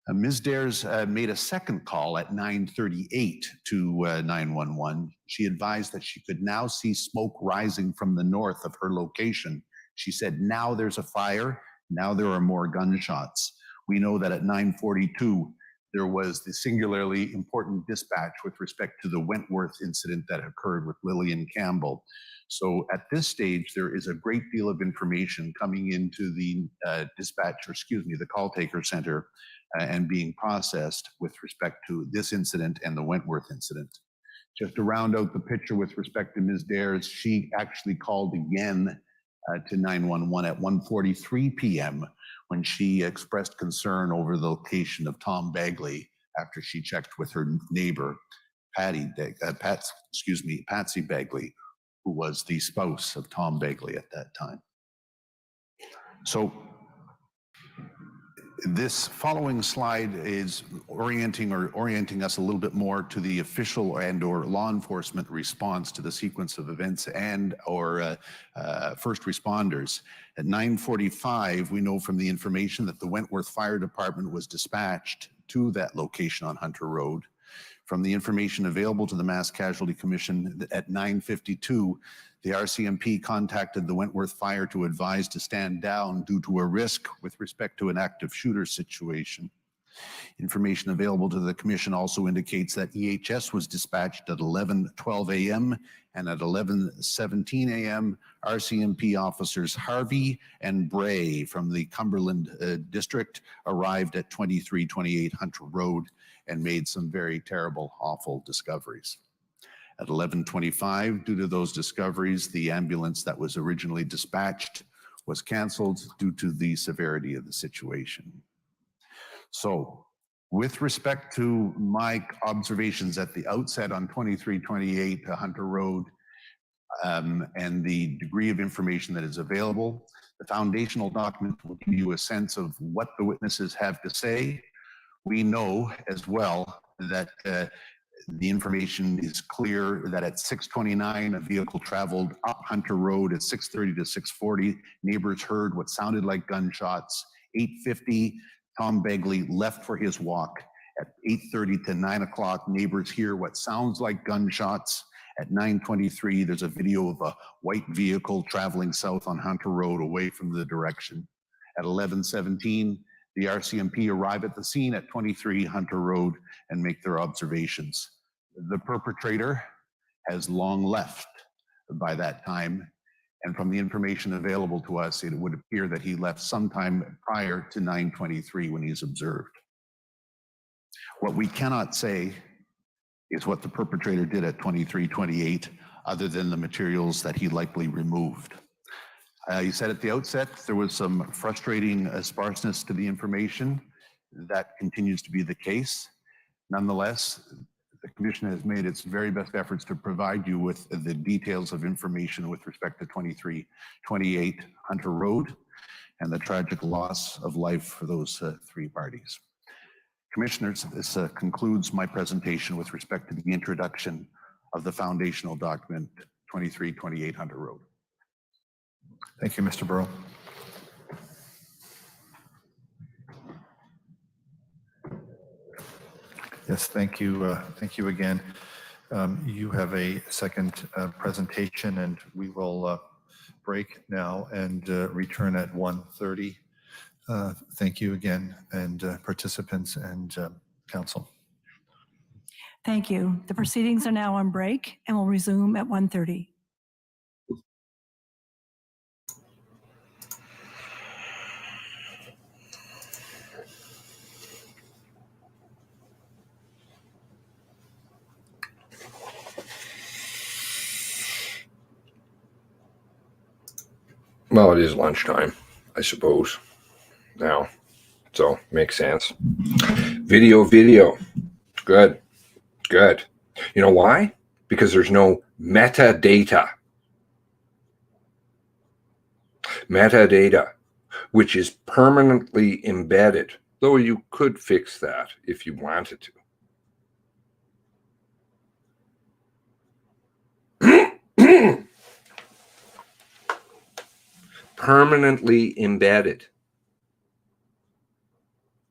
Ms. Dares made a second call at 9:38 to 911. She advised that she could now see smoke rising from the north of her location. She said, now there's a fire, now there are more gunshots. We know that at 9:42, there was the singularly important dispatch with respect to the Wentworth incident that occurred with Lillian Campbell. So at this stage, there is a great deal of information coming into the the call taker center and being processed with respect to this incident and the Wentworth incident. Just to round out the picture with respect to Ms. Dares, she actually called again to 911 at 1:43 p.m. when she expressed concern over the location of Tom Bagley after she checked with her neighbor, Patsy Bagley, who was the spouse of Tom Bagley at that time. So this following slide is orienting us a little bit more to the official and or law enforcement response to the sequence of events and or first responders. At 9:45, we know from the information that the Wentworth Fire Department was dispatched to that location on Hunter Road. From the information available to the Mass Casualty Commission at 9:52, the RCMP contacted the Wentworth Fire to advise to stand down due to a risk with respect to an active shooter situation. Information available to the Commission also indicates that EHS was dispatched at 11:12 a.m. and at 11:17 a.m. RCMP officers Harvey and Bray from the Cumberland District arrived at 2328 Hunter Road and made some very terrible, awful discoveries. At 11:25, due to those discoveries, the ambulance that was originally dispatched was canceled due to the severity of the situation. So, with respect to my observations at the outset on 2328 Hunter Road and the degree of information that is available, the foundational document will give you a sense of what the witnesses have to say. We know as well that the information is clear that at 6:29, a vehicle traveled up Hunter Road. At 6:30 to 6:40, neighbors heard what sounded like gunshots. 8:50, Tom Begley left for his walk at 8:30 to 9 o'clock. Neighbors hear what sounds like gunshots. At 9:23, there's a video of a white vehicle traveling south on Hunter Road away from the direction. At 11:17, the RCMP arrive at the scene at 23 Hunter Road and make their observations. The perpetrator has long left by that time, and from the information available to us, it would appear that he left sometime prior to 9:23 when he's observed. What we cannot say is what the perpetrator did at 23:28, other than the materials that he likely removed. You said at the outset there was some frustrating sparseness to the information. That continues to be the case. Nonetheless, the Commission has made its very best efforts to provide you with the details of information with respect to 2328 Hunter Road and the tragic loss of life for those three parties. Commissioners, this concludes my presentation with respect to the introduction of the foundational document 2328 Hunter Road. Thank you, Mr. Burrow. Yes, thank you. Thank you again. You have a second presentation, and we will break now and return at 1:30. Thank you again, and participants and council. Thank you. The proceedings are now on break and will resume at 1:30. Well, it is lunchtime, I suppose, now, so makes sense. Video. Good. You know why? Because there's no metadata. Metadata, which is permanently embedded, though you could fix that if you wanted to. Permanently embedded.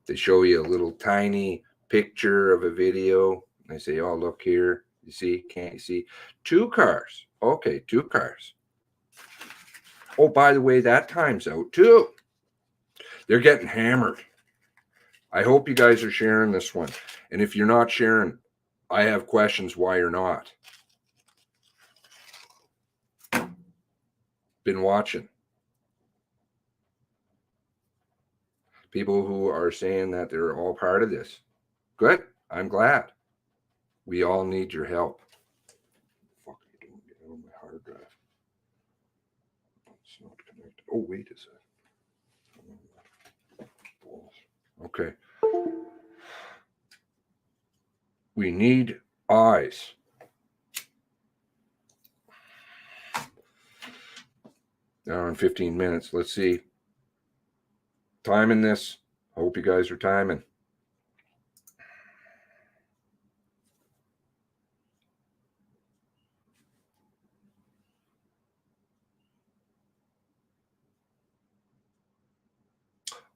They show you a little tiny picture of a video. They say, oh, look here. You see? Can't you see? 2 cars. Okay, 2 cars. Oh, by the way, that time's out too. They're getting hammered. I hope you guys are sharing this one. And if you're not sharing, I have questions why you're not. Been watching. People who are saying that they're all part of this. Good. I'm glad. We all need your help. Fuck, I don't get on my hard drive. It's not connected. Oh, wait a second. Okay. We need eyes. Now in 15 minutes. Let's see. Timing this. Hope you guys are timing.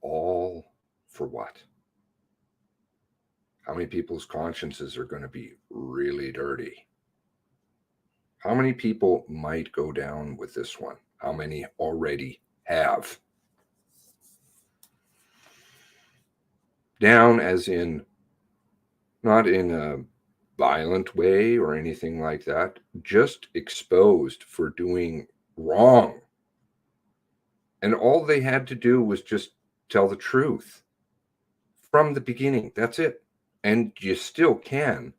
All for what? How many people's consciences are going to be really dirty? How many people might go down with this one? How many already have? Down as in, not in a violent way or anything like that, just exposed for doing wrong. And all they had to do was just tell the truth from the beginning. That's it. And you still can.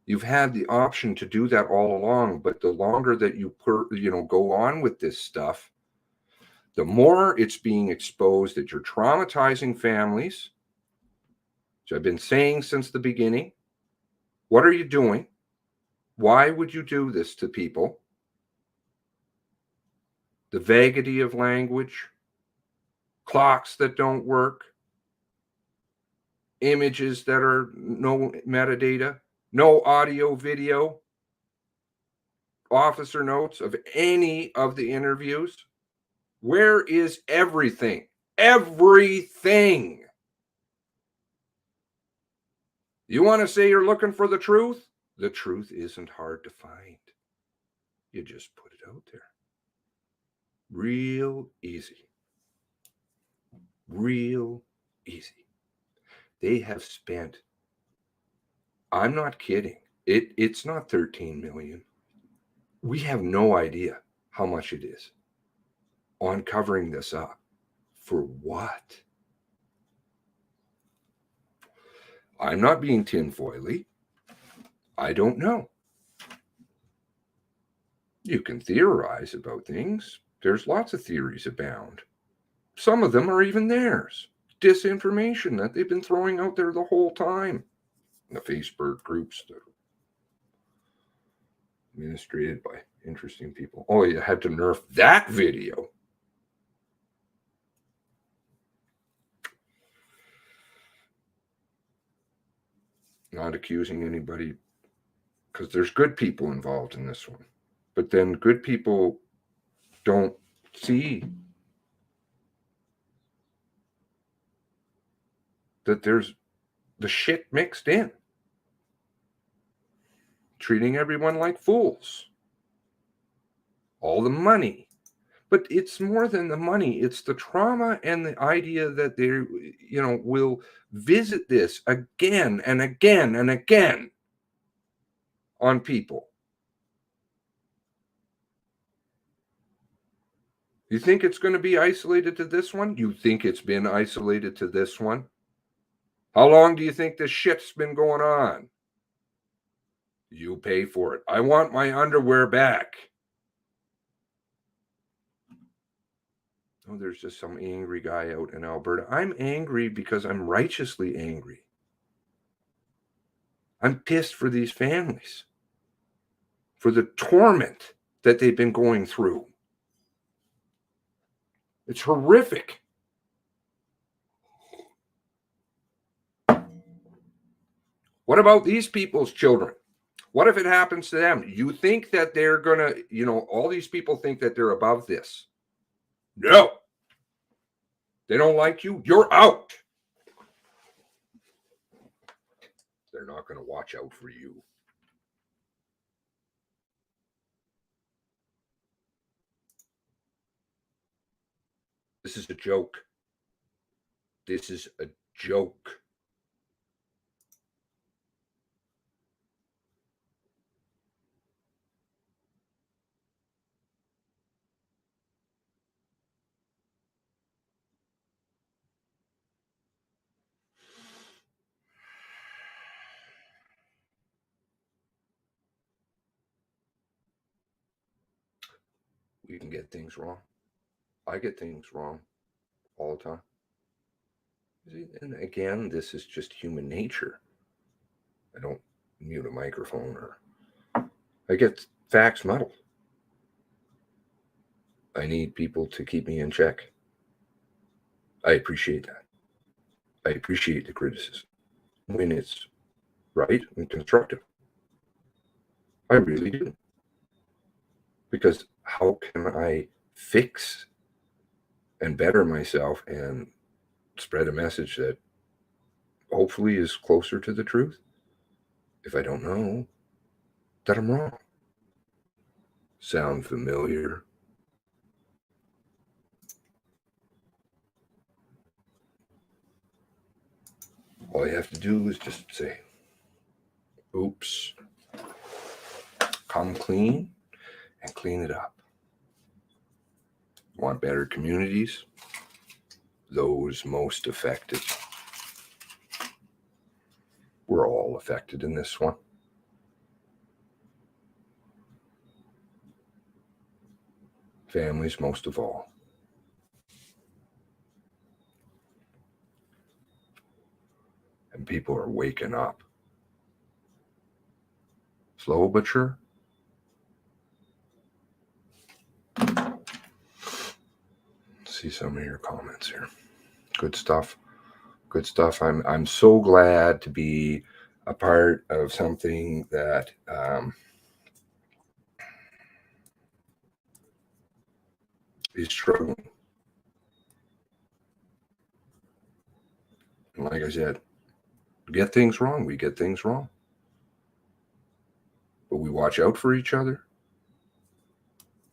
You've had the option to do that all along, but the longer that you go on with this stuff, the more it's being exposed that you're traumatizing families, which I've been saying since the beginning. What are you doing? Why would you do this to people? The vaguity of language, clocks that don't work, images that are no metadata, no audio, video, officer notes of any of the interviews. Where is everything? Everything. You want to say you're looking for the truth? The truth isn't hard to find. You just put it out there. Real easy. Real easy. They have spent, I'm not kidding, it's not 13 million. We have no idea how much it is on covering this up. For what? I'm not being tinfoily. I don't know. You can theorize about things. There's lots of theories abound. Some of them are even theirs. Disinformation that they've been throwing out there the whole time. The Facebook groups that are administrated by interesting people. Oh, you had to nerf that video. Not accusing anybody, because there's good people involved in this one. But then good people don't see that there's the shit mixed in. Treating everyone like fools. All the money. But it's more than the money. It's the trauma and the idea that they, will visit this again and again and again on people. You think it's going to be isolated to this one? You think it's been isolated to this one? How long do you think this shit's been going on? You pay for it. I want my underwear back. Oh, there's just some angry guy out in Alberta. I'm angry because I'm righteously angry. I'm pissed for these families, for the torment that they've been going through. It's horrific. What about these people's children? What if it happens to them? You think that they're going to, all these people think that they're above this. No. They don't like you. You're out. They're not going to watch out for you. This is a joke. This is a joke. We can get things wrong. I get things wrong all the time. And again, this is just human nature. I don't mute a microphone or I get facts muddled. I need people to keep me in check. I appreciate that. I appreciate the criticism when it's right and constructive. I really do. Because how can I fix and better myself and spread a message that hopefully is closer to the truth if I don't know that I'm wrong? Sound familiar? All you have to do is just say, oops, come clean and clean it up. Want better communities? Those most affected. We're all affected in this one. Families most of all. And people are waking up. Slow but sure. See some of your comments here. Good stuff. Good stuff. I'm so glad to be a part of something that is struggling. And like I said, get things wrong. We get things wrong. But we watch out for each other.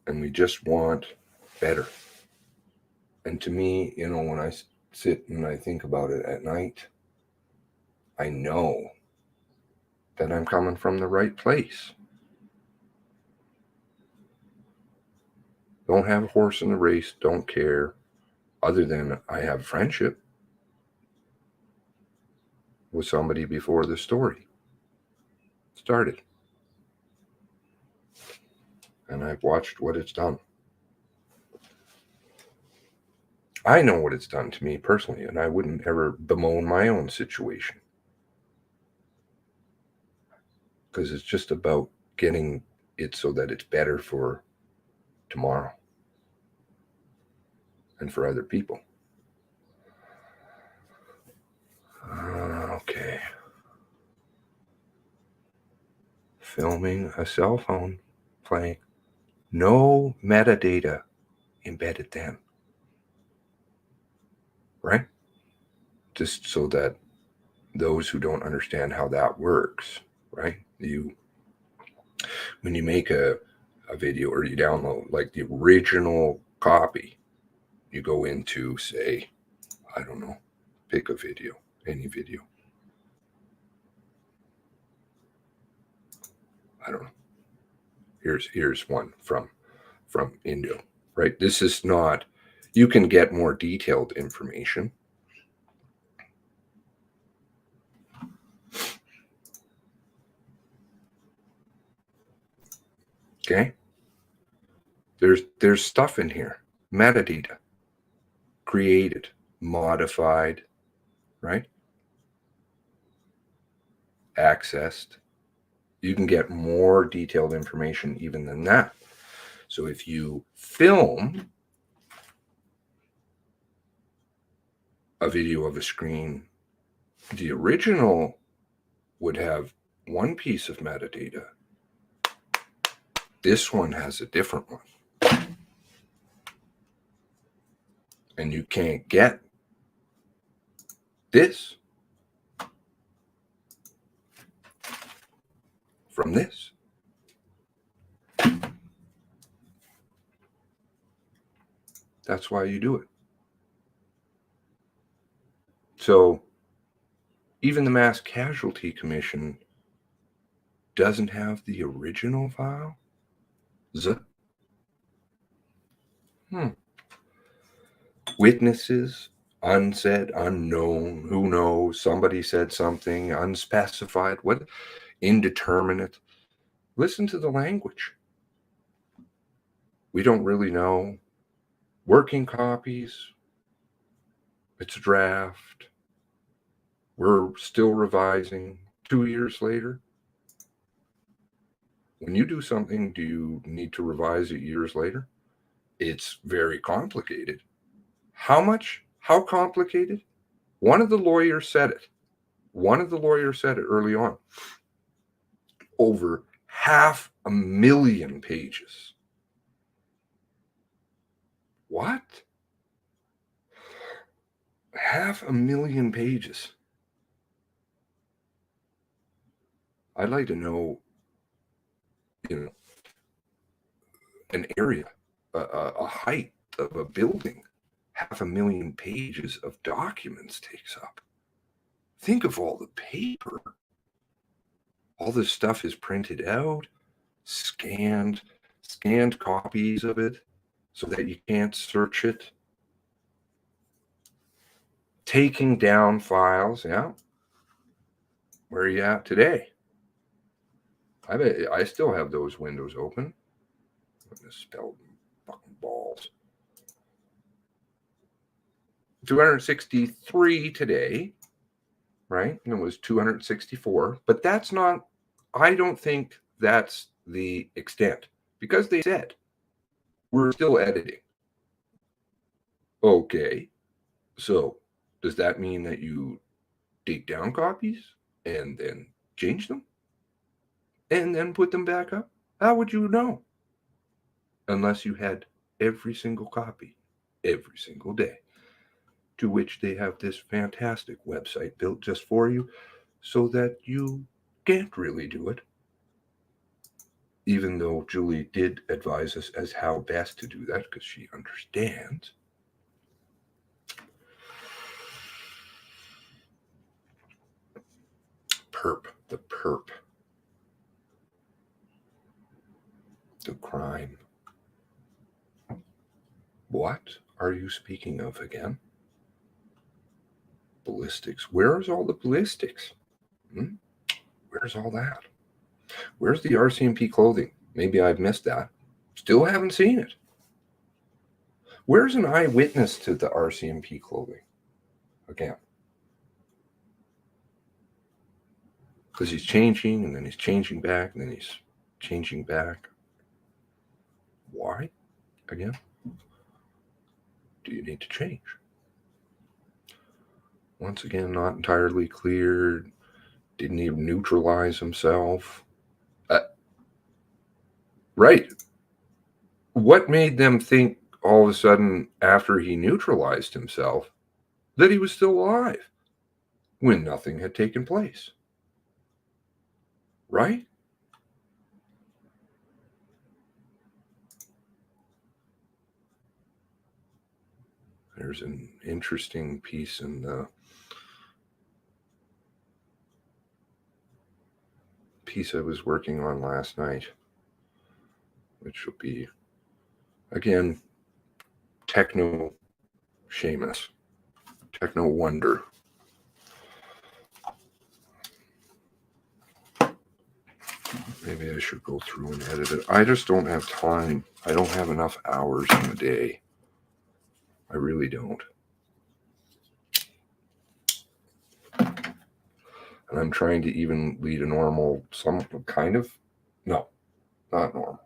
And we just want better. And to me, you know, when I sit and I think about it at night, I know that I'm coming from the right place. Don't have a horse in the race, don't care, other than I have friendship with somebody before the story started. And I've watched what it's done. I know what it's done to me personally, and I wouldn't ever bemoan my own situation. Because it's just about getting it so that it's better for tomorrow and for other people. Okay. Filming a cell phone playing. No metadata embedded then. Right? Just so that those who don't understand how that works, right? When you make a video or you download like the original copy, you go into, say, I don't know, pick a video, any video. I don't know. Here's one from Indo, right? This is not, you can get more detailed information. Okay. There's stuff in here, metadata, created, modified, right? Accessed. You can get more detailed information even than that. So if you film a video of a screen, the original would have one piece of metadata. This one has a different one. And you can't get this from this. That's why you do it. So even the Mass Casualty Commission doesn't have the original file. Witnesses, unsaid, unknown, who knows, somebody said something, unspecified, what, indeterminate. Listen to the language. We don't really know. Working copies, it's a draft. We're still revising 2 years later. When you do something, do you need to revise it years later? It's very complicated. How much? How complicated? One of the lawyers said it. One of the lawyers said it early on. Over 500,000 pages. What? 500,000 pages. I'd like to know, an area, a height of a building, 500,000 pages of documents takes up. Think of all the paper. All this stuff is printed out, scanned copies of it so that you can't search it. Taking down files, yeah. Where are you at today? I still have those windows open. I misspelled fucking balls. 263 today, right? And it was 264, but that's not, I don't think that's the extent, because they said we're still editing. Okay, so does that mean that you take down copies and then change them and then put them back up? How would you know? Unless you had every single copy every single day, to which they have this fantastic website built just for you so that you can't really do it. Even though Julie did advise us as how best to do that because she understands. Perp, the perp. The crime. What are you speaking of again? Ballistics. Where's all the ballistics? Where's all that? Where's the RCMP clothing? Maybe I've missed that. Still haven't seen it. Where's an eyewitness to the RCMP clothing? Again. Because he's changing, and then he's changing back, and then he's changing back. Why? Again? Do you need to change? Once again, not entirely clear. Didn't even neutralize himself. Right. What made them think all of a sudden after he neutralized himself that he was still alive when nothing had taken place? Right? There's an interesting piece in the piece I was working on last night, which will be, again, techno Seamus, techno wonder. Maybe I should go through and edit it. I just don't have time. I don't have enough hours in the day. I really don't. And I'm trying to even lead a normal, some kind of, no, not normal.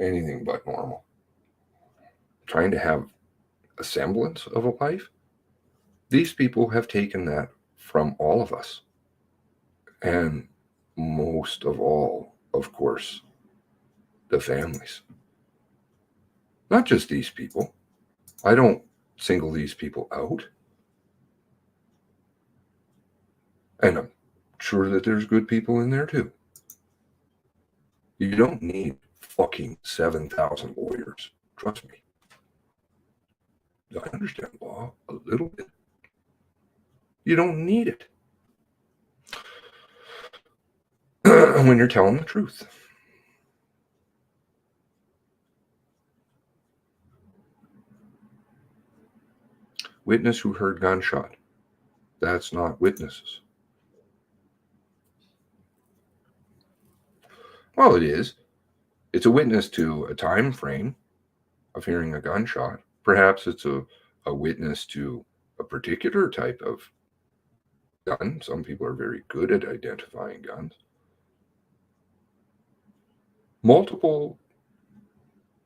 Anything but normal. Trying to have a semblance of a life. These people have taken that from all of us. And most of all, of course, the families. Not just these people. I don't single these people out. And I'm sure that there's good people in there too. You don't need fucking 7,000 lawyers. Trust me. I understand law a little bit. You don't need it. When you're telling the truth. Witness who heard gunshot. That's not witnesses. Well, it is. It's a witness to a time frame of hearing a gunshot. Perhaps it's a witness to a particular type of gun. Some people are very good at identifying guns. Multiple,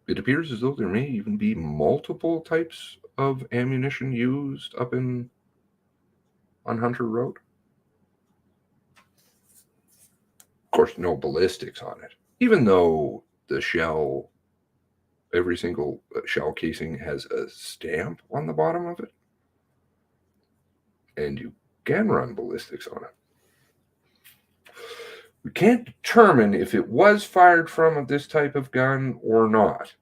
it appears as though there may even be multiple types of ammunition used up on Hunter Road. Of course, no ballistics on it. Even though the shell, every single shell casing has a stamp on the bottom of it. And you can run ballistics on it. We can't determine if it was fired from this type of gun or not.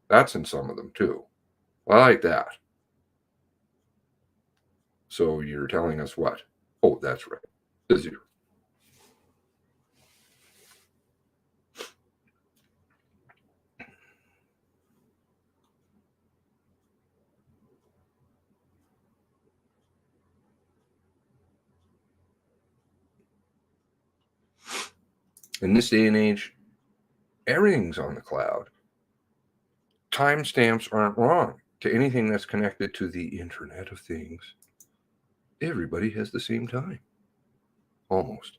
That's in some of them too. I like that. So you're telling us what? Oh, that's right. The 0. In this day and age, everything's on the cloud. Timestamps aren't wrong to anything that's connected to the Internet of Things. Everybody has the same time. Almost.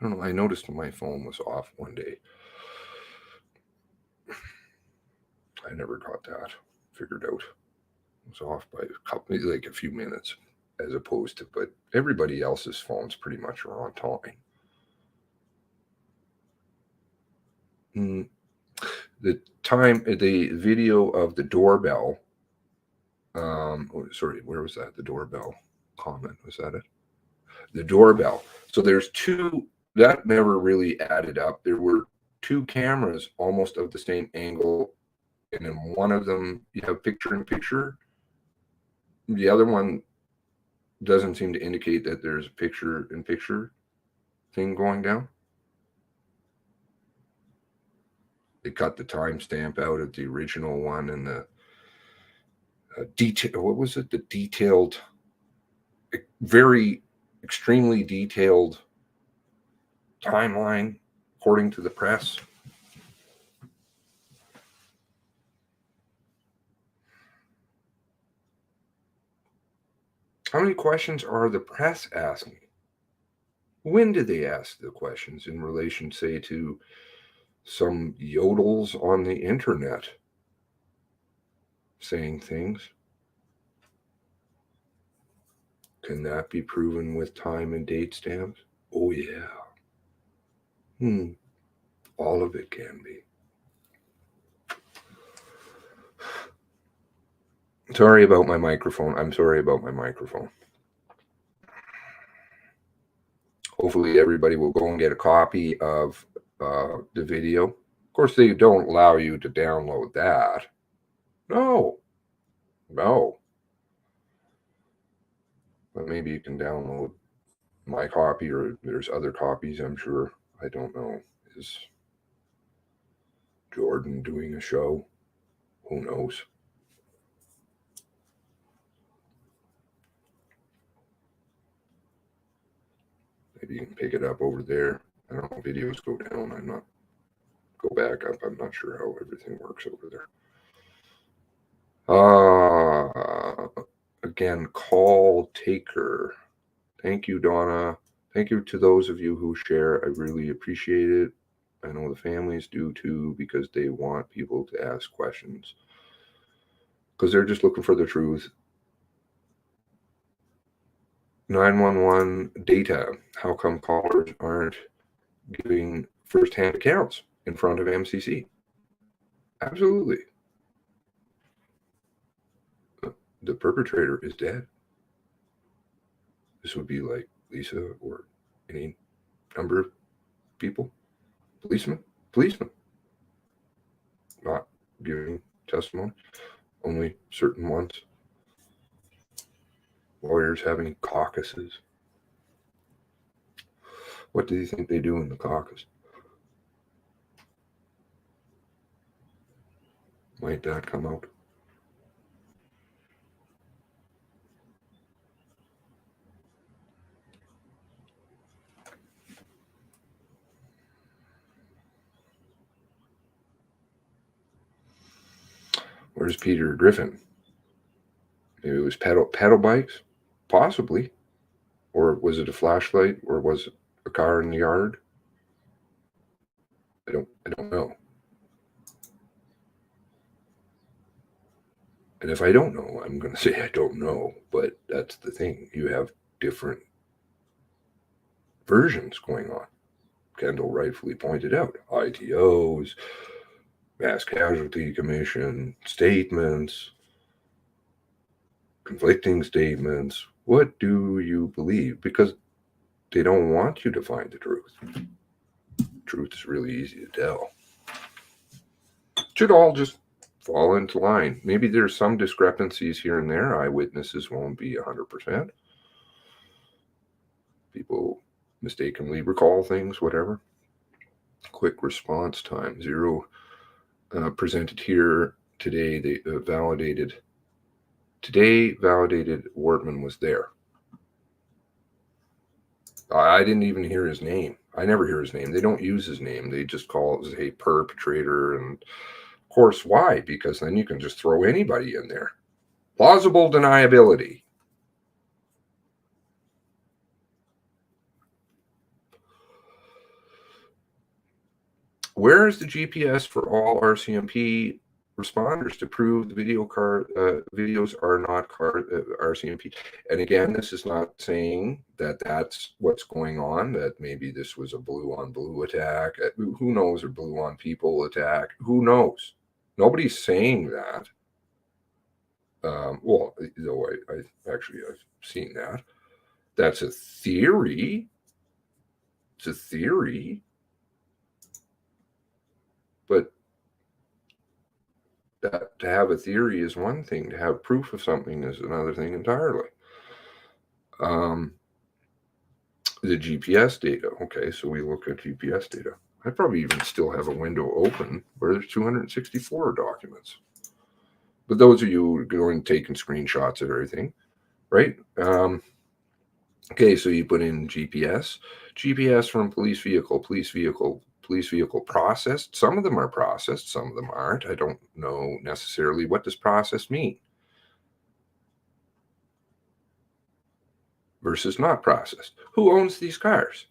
I don't know. I noticed my phone was off one day. I never got that figured out. It was off by a few minutes as opposed to, but everybody else's phones pretty much are on time. The video of the doorbell. Sorry, where was that? The doorbell comment, was that it? the doorbell. So there's two, that never really added up. There were two cameras almost of the same angle, and in one of them you have picture in picture. The other one doesn't seem to indicate that there's a picture in picture thing going down. They cut the timestamp out of the original one, and the detail, what was it? The detailed, very extremely detailed timeline, according to the press. How many questions are the press asking? When did they ask the questions in relation, say, to some yodels on the internet saying things? Can that be proven with time and date stamps? Oh, yeah. All of it can be. Sorry about my microphone. I'm sorry about my microphone. Hopefully everybody will go and get a copy of the video. Of course, they don't allow you to download that. No. But maybe you can download my copy, or there's other copies, I'm sure. I don't know. Is Jordan doing a show? Who knows? Maybe you can pick it up over there. I don't know, videos go down. Go back up. I'm not sure how everything works over there. Again, call taker. Thank you, Donna. Thank you to those of you who share. I really appreciate it. I know the families do too, because they want people to ask questions, because they're just looking for the truth. 911 data. How come callers aren't giving firsthand accounts in front of MCC? Absolutely. The perpetrator is dead. This would be like Lisa or any number of people. Policemen not giving testimony, only certain ones. Lawyers having caucuses. What do you think they do in the caucus? Might that come out? Where's Peter Griffin? Maybe it was pedal bikes, possibly. Or was it a flashlight, or was it a car in the yard? I don't know. And if I don't know, I'm going to say I don't know. But that's the thing. You have different versions going on. Kendall rightfully pointed out, ITOs, Mass Casualty Commission, statements, conflicting statements. What do you believe? Because they don't want you to find the truth. Truth is really easy to tell. It should all just fall into line. Maybe there's some discrepancies here and there. Eyewitnesses won't be 100%. People mistakenly recall things, whatever. Quick response time, 0. Presented here today. They validated Wortman was there. I didn't even hear his name. I never hear his name. They don't use his name. They just call it a perpetrator. And of course, why? Because then you can just throw anybody in there. Plausible deniability. Where is the GPS for all RCMP responders to prove the videos are not RCMP? And again, this is not saying that that's what's going on, that maybe this was a blue on blue attack. Who knows? Or blue on people attack. Who knows? Nobody's saying that. Well, though I've seen that. That's a theory. It's a theory. But that, to have a theory is one thing. To have proof of something is another thing entirely. The GPS data. Okay, so we look at GPS data. I probably even still have a window open where there's 264 documents. But those of you who are going and taking screenshots of everything, right? Okay, so you put in GPS from police vehicle processed. Some of them are processed, some of them aren't. I don't know necessarily what does processed mean versus not processed. Who owns these cars?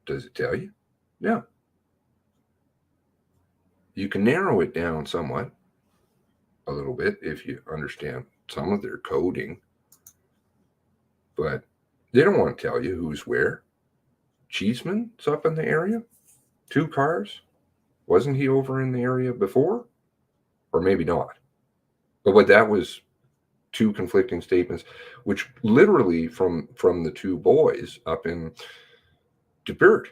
Does it tell you? Yeah. You can narrow it down somewhat, a little bit, if you understand some of their coding, but they don't want to tell you who's where. Cheeseman's up in the area, 2 cars. Wasn't he over in the area before? Or maybe not. But what that was 2 conflicting statements, which literally from the 2 boys up in DeBert.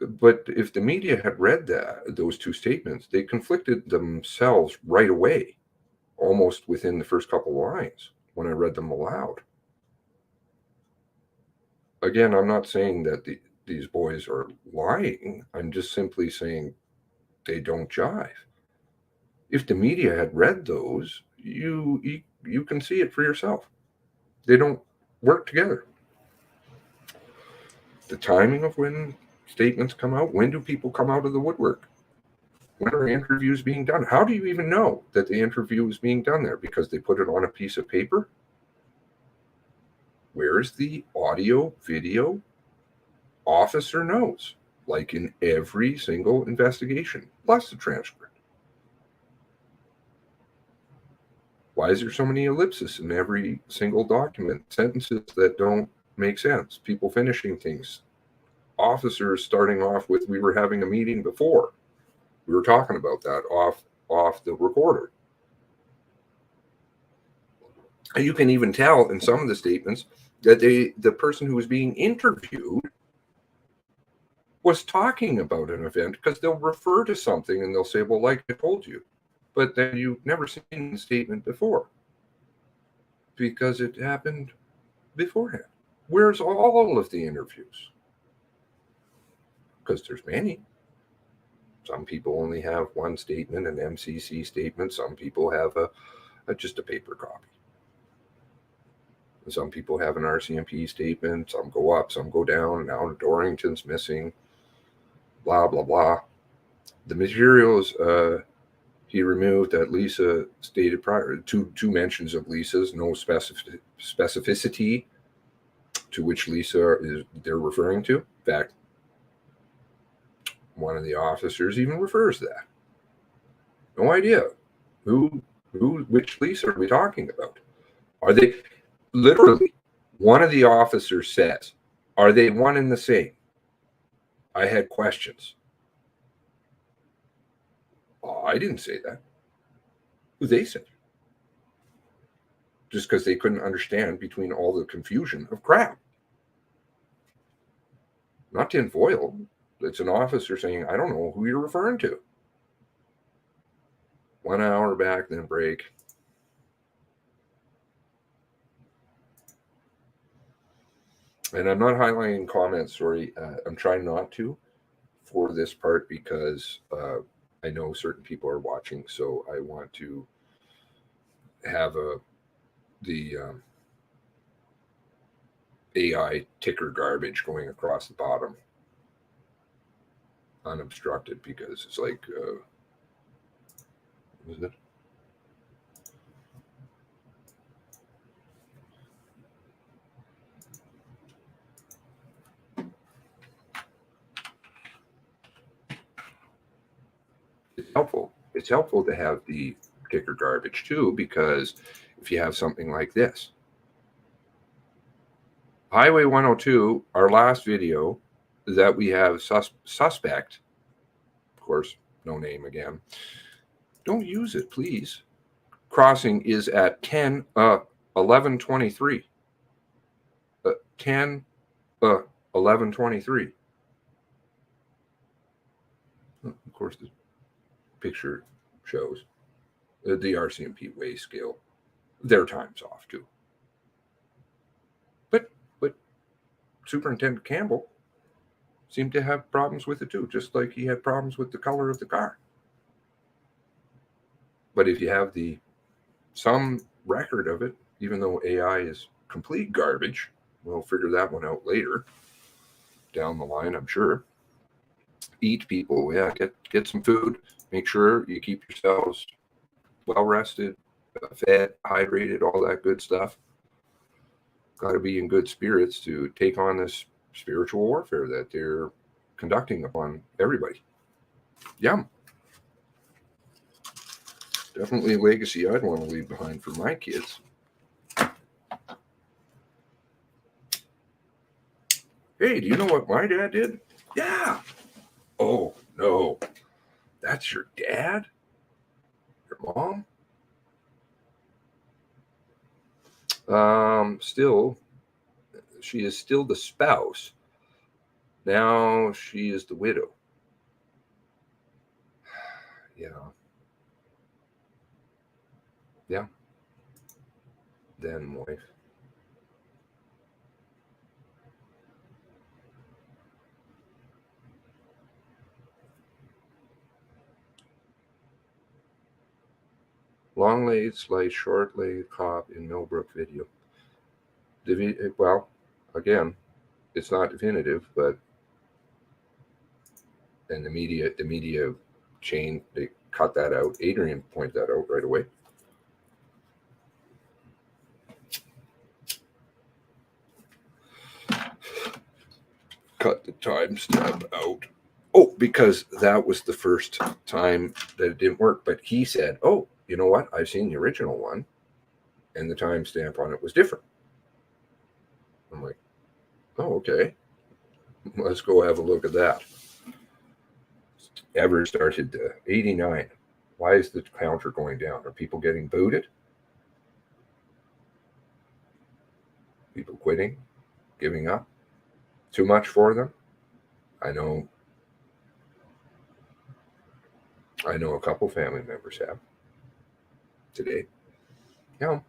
But if the media had read those 2 statements, they conflicted themselves right away, almost within the first couple lines when I read them aloud. Again, I'm not saying that these boys are lying. I'm just simply saying they don't jive. If the media had read those, you can see it for yourself. They don't work together. The timing of when statements come out, when do people come out of the woodwork? When are interviews being done? How do you even know that the interview is being done there? Because they put it on a piece of paper? Where's the audio, video? Officer knows, like in every single investigation, plus the transcript. Why is there so many ellipses in every single document? Sentences that don't make sense. People finishing things. Officers starting off with, we were having a meeting before. We were talking about that off the recorder. And you can even tell in some of the statements that the person who was being interviewed was talking about an event, because they'll refer to something and they'll say, well, like I told you, but then you've never seen the statement before because it happened beforehand. Where's all of the interviews? Because there's many. Some people only have one statement, an MCC statement. Some people have just a paper copy. Some people have an RCMP statement. Some go up, some go down. Now Dorrington's missing. Blah, blah, blah. The materials he removed that Lisa stated prior, two mentions of Lisa's, no specificity to which Lisa they're referring to. In fact, one of the officers even refers to that. No idea which Lisa are we talking about? Are they literally, one of the officers says, are they one and the same? I had questions. Oh, I didn't say that. They said. Just because they couldn't understand between all the confusion of crap. Not tinfoil. It's an officer saying, I don't know who you're referring to. 1 hour back, then break. And I'm not highlighting comments, sorry. I'm trying not to for this part because I know certain people are watching, so I want to have the AI ticker garbage going across the bottom unobstructed, because it's like, what is it? It's helpful to have the ticker garbage too, because if you have something like this, Highway 102, our last video that we have suspect, of course, no name again. Don't use it, please. Crossing is at 11:23. 10, 11:23. Of course, the picture shows the RCMP weigh scale. Their time's off too. But Superintendent Campbell seemed to have problems with it too, just like he had problems with the color of the car. But if you have some record of it, even though AI is complete garbage, we'll figure that one out later down the line, I'm sure. Eat, people. Yeah, get some food. Make sure you keep yourselves well rested, fed, hydrated, all that good stuff. Got to be in good spirits to take on this spiritual warfare that they're conducting upon everybody. Yum. Definitely a legacy I'd want to leave behind for my kids. Hey, do you know what my dad did? Yeah. Oh, no. That's your dad? Your mom? Still, she is still the spouse. Now she is the widow. Yeah. Yeah. Then wife. Long-legged slice, short-legged cop in Millbrook video. Well, again, it's not definitive, but and the media chain, they cut that out. Adrian pointed that out right away. Cut the timestamp out. Oh, because that was the first time that it didn't work. But he said, oh, you know what? I've seen the original one, and the timestamp on it was different. I'm like, oh, okay. Let's go have a look at that. Ever started 89. Why is the counter going down? Are people getting booted? People quitting? Giving up? Too much for them? I know a couple family members have today. Yeah.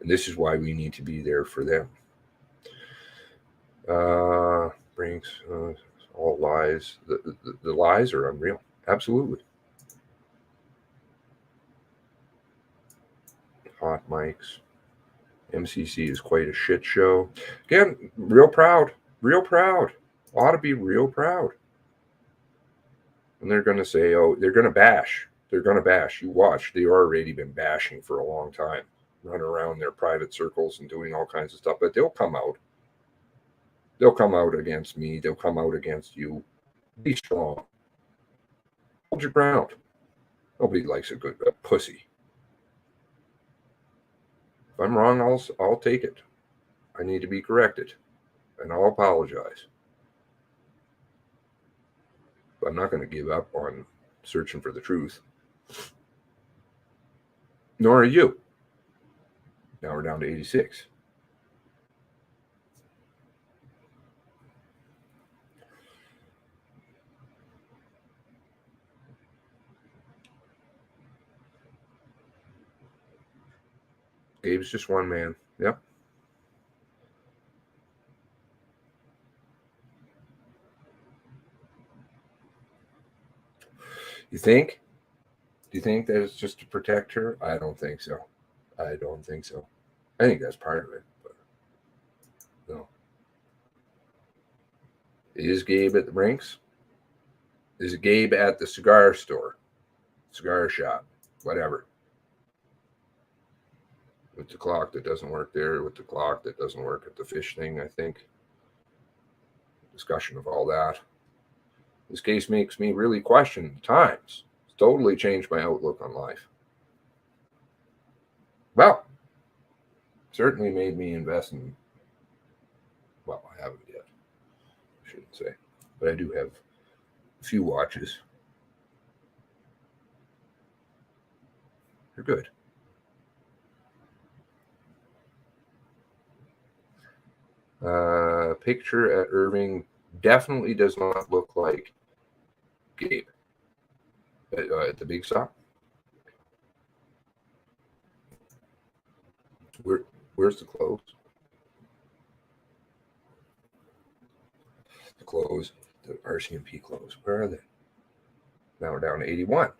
And this is why we need to be there for them. Brings all lies. The lies are unreal. Absolutely. Hot mics. MCC is quite a shit show. Again, real proud. Real proud. Ought to be real proud. And they're going to say, oh, they're going to bash. They're going to bash. You watch. They've already been bashing for a long time. Run around their private circles and doing all kinds of stuff. But they'll come out. They'll come out against me. They'll come out against you. Be strong. Hold your ground. Nobody likes a pussy. If I'm wrong, I'll take it. I need to be corrected. And I'll apologize. But I'm not going to give up on searching for the truth. Nor are you. Now we're down to 86. Gabe's just one man. Yep. You think? Do you think that it's just to protect her? I don't think so. I don't think so. I think that's part of it. But no. Is Gabe at the Brinks? Is Gabe at the cigar store? Cigar shop? Whatever. With the clock that doesn't work there, with the clock that doesn't work at the fish thing, I think. Discussion of all that. This case makes me really question times. It's totally changed my outlook on life. Well, certainly made me invest in, well, I haven't yet. I shouldn't say. But I do have a few watches. They're good. Picture at Irving definitely does not look like Gabe at the big stop. Where's the clothes? The clothes, the RCMP clothes. Where are they? Now we're down to 81.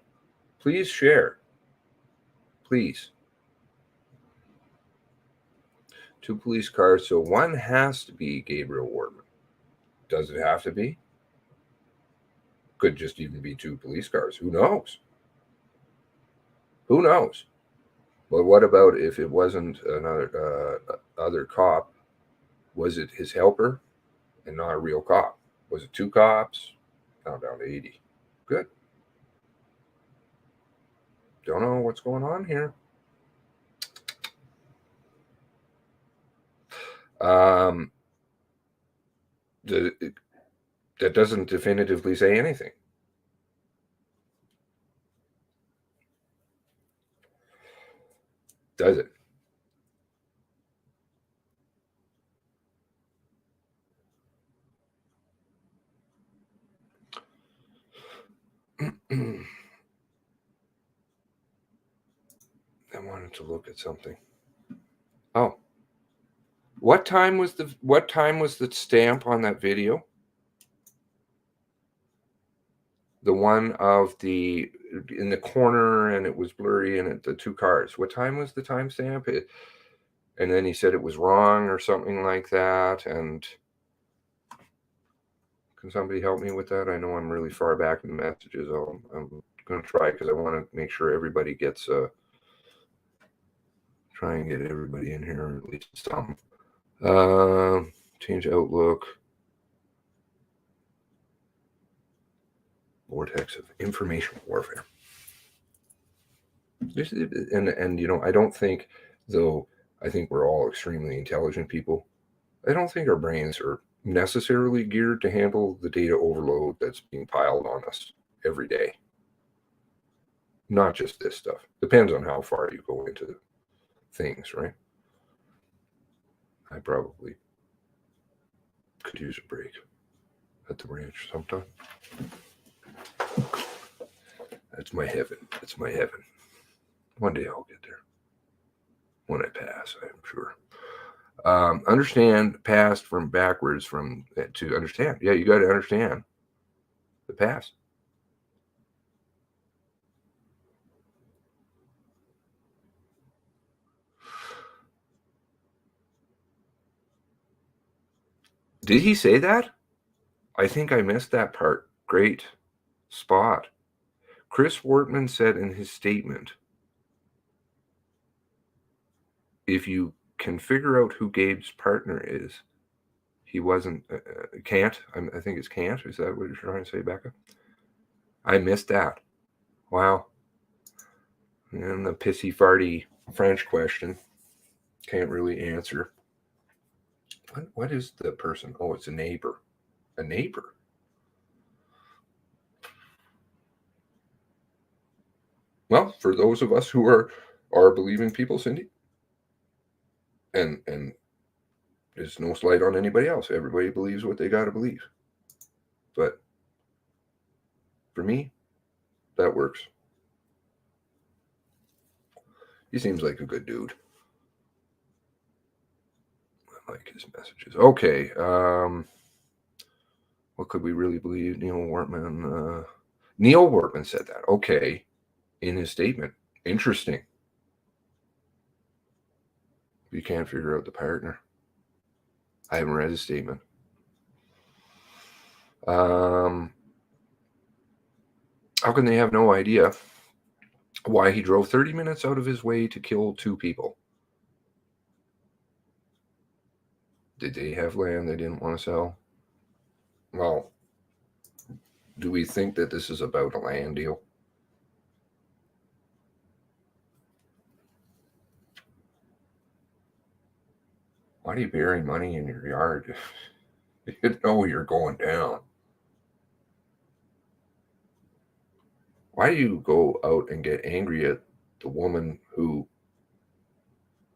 Please share. Please. 2 police cars, so one has to be Gabriel Wortman. Does it have to be? Could just even be 2 police cars. Who knows? Who knows? But what about if it wasn't another other cop? Was it his helper and not a real cop? Was it 2 cops? Now down to 80. Good. Don't know what's going on here. That doesn't definitively say anything. Does it? I wanted to look at something. Oh. What time was the stamp on that video? The one of the in the corner and it was blurry and the 2 cars. What time was the timestamp? And then he said it was wrong or something like that. And can somebody help me with that? I know I'm really far back in the messages. I'm going to try because I want to make sure everybody gets try and get everybody in here, or at least some. Change Outlook. Vortex of information warfare. And you know, I don't think, though I think we're all extremely intelligent people, I don't think our brains are necessarily geared to handle the data overload that's being piled on us every day. Not just this stuff. Depends on how far you go into things, right? I probably could use a break at the ranch sometime. That's my heaven. That's my heaven. One day I'll get there. When I pass, I'm sure. Understand past from backwards from to understand. Yeah, you got to understand the past. Did he say that? I think I missed that part. Great spot. Chris Wortman said in his statement, if you can figure out who Gabe's partner is, he wasn't, can't. I think it's can't. Is that what you're trying to say, Becca? I missed that. Wow. And the pissy farty French question. Can't really answer. What is the person? Oh, it's a neighbor. A neighbor. Well, for those of us who are believing people, Cindy, and there's no slight on anybody else. Everybody believes what they got to believe. But for me, that works. He seems like a good dude. I like his messages. Okay. What could we really believe? Neil Wortman. Neil Wortman said that. Okay. In his statement. Interesting. You can't figure out the partner. I haven't read his statement. How can they have no idea why he drove 30 minutes out of his way to kill 2 people? Did they have land they didn't want to sell? Well, do we think that this is about a land deal? Why do you bury money in your yard? You know you're going down. Why do you go out and get angry at the woman who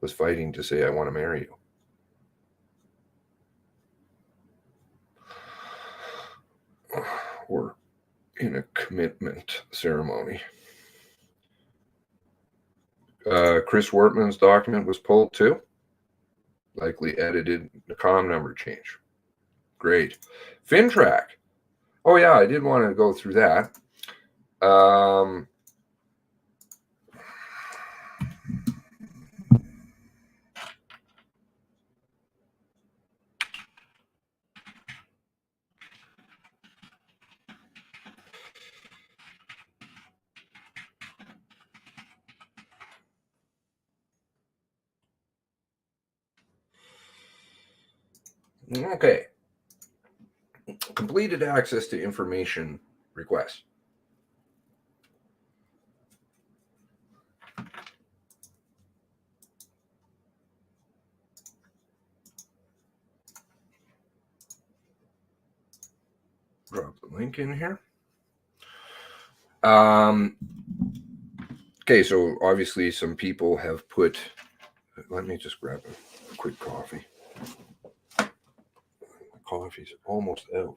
was fighting to say, I want to marry you? or in a commitment ceremony. Chris Wortman's document was pulled too. Likely edited the COM number change. Great. FinTrack. Oh yeah, I did want to go through that. Okay. Completed access to information requests. Drop the link in here. Okay, so obviously some people have put, let me just grab a quick coffee. Coffee's almost out.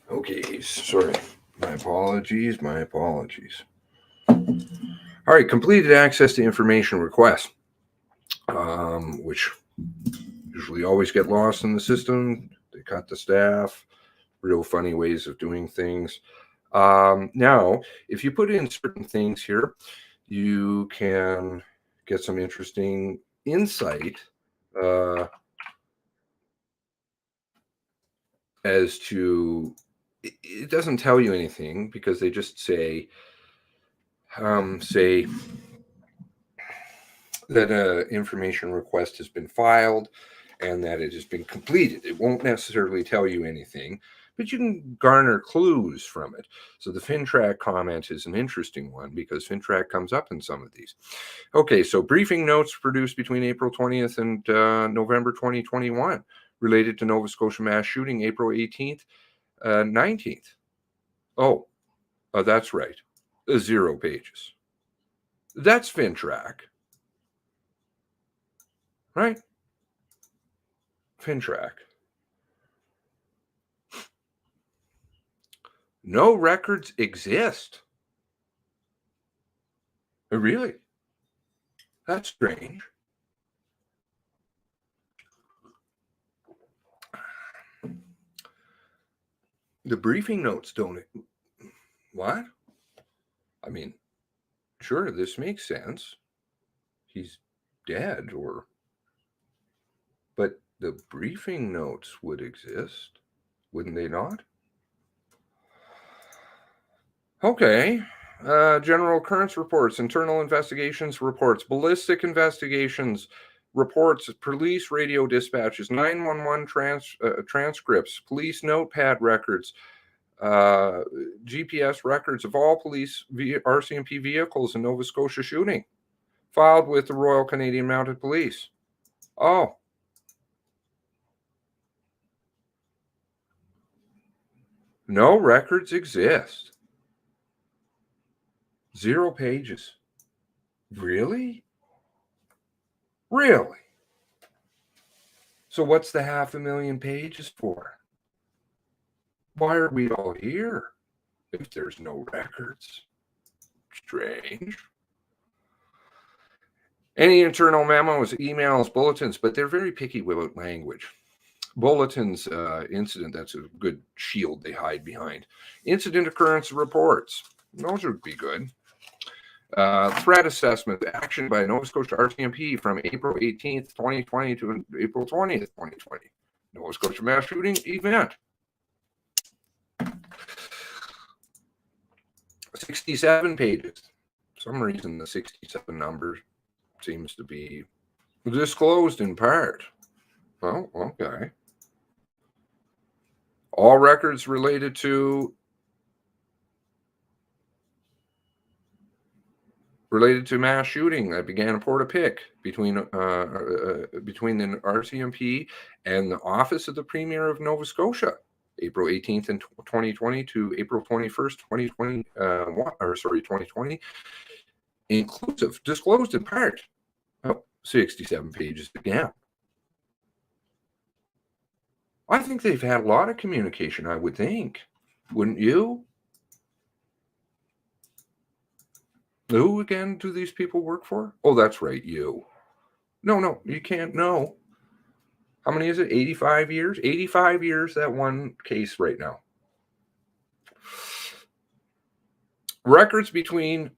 Okay, sorry. My apologies. All right, completed access to information requests, which usually always get lost in the system. They cut the staff, real funny ways of doing things. Now, if you put in certain things here, you can get some interesting insight as to, it doesn't tell you anything because they just say that an information request has been filed and that it has been completed. It won't necessarily tell you anything, but you can garner clues from it. So the FinTrack comment is an interesting one because FinTrack comes up in some of these. Okay, so briefing notes produced between April 20th and November 2021 related to Nova Scotia mass shooting, April 18th, 19th. Oh, that's right. 0 pages. That's FinTrack. Right? FinTrack. No records exist. Really? That's strange. The briefing notes don't. What? I mean, sure, this makes sense. He's dead, but the briefing notes would exist, wouldn't they not? Okay. General occurrence reports, internal investigations reports, ballistic investigations reports, police radio dispatches, 911 transcripts, police notepad records, GPS records of all police RCMP vehicles in Nova Scotia shooting, filed with the Royal Canadian Mounted Police. Oh. No records exist. 0 pages. Really? Really? So what's the 500,000 pages for? Why are we all here if there's no records? Strange. Any internal memos, emails, bulletins, but they're very picky about language. Bulletins, incident, that's a good shield they hide behind. Incident occurrence reports, those would be good. Threat assessment, action by Nova Scotia RCMP from April 18th, 2020 to April 20th, 2020. Nova Scotia mass shooting event. 67 pages. For some reason, the 67 number seems to be disclosed in part. Oh, okay. All records related to mass shooting that began in Portapique between the RCMP and the Office of the Premier of Nova Scotia, April 18th and 2020 to April 21st, 2020, inclusive, disclosed in part. Oh, 67 pages again. I think they've had a lot of communication, I would think. Wouldn't you? Who again do these people work for? Oh, that's right, you. No, you can't know. How many is it? 85 years? 85 years, that one case right now. Records between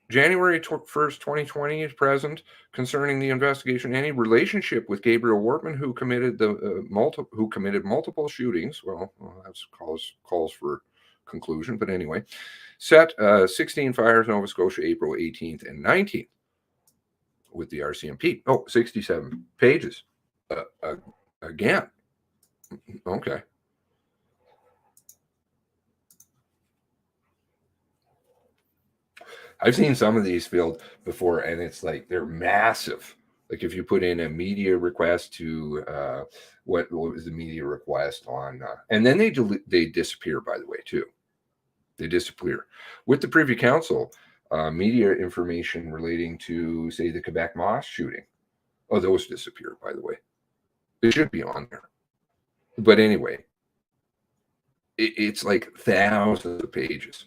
January 1st, 2020 is present concerning the investigation, any relationship with Gabriel Wortman, who committed multiple shootings. Well, that calls for conclusion, but anyway. Set 16 fires, Nova Scotia, April 18th and 19th with the RCMP. Oh, 67 pages. Again. Okay. I've seen some of these filled before, and it's like they're massive. Like if you put in a media request to what was the media request on, and then they disappear, by the way, too. They disappear. With the Privy Council, media information relating to, say, the Quebec mosque shooting. Oh, those disappear, by the way. They should be on there. But anyway, it's like thousands of pages.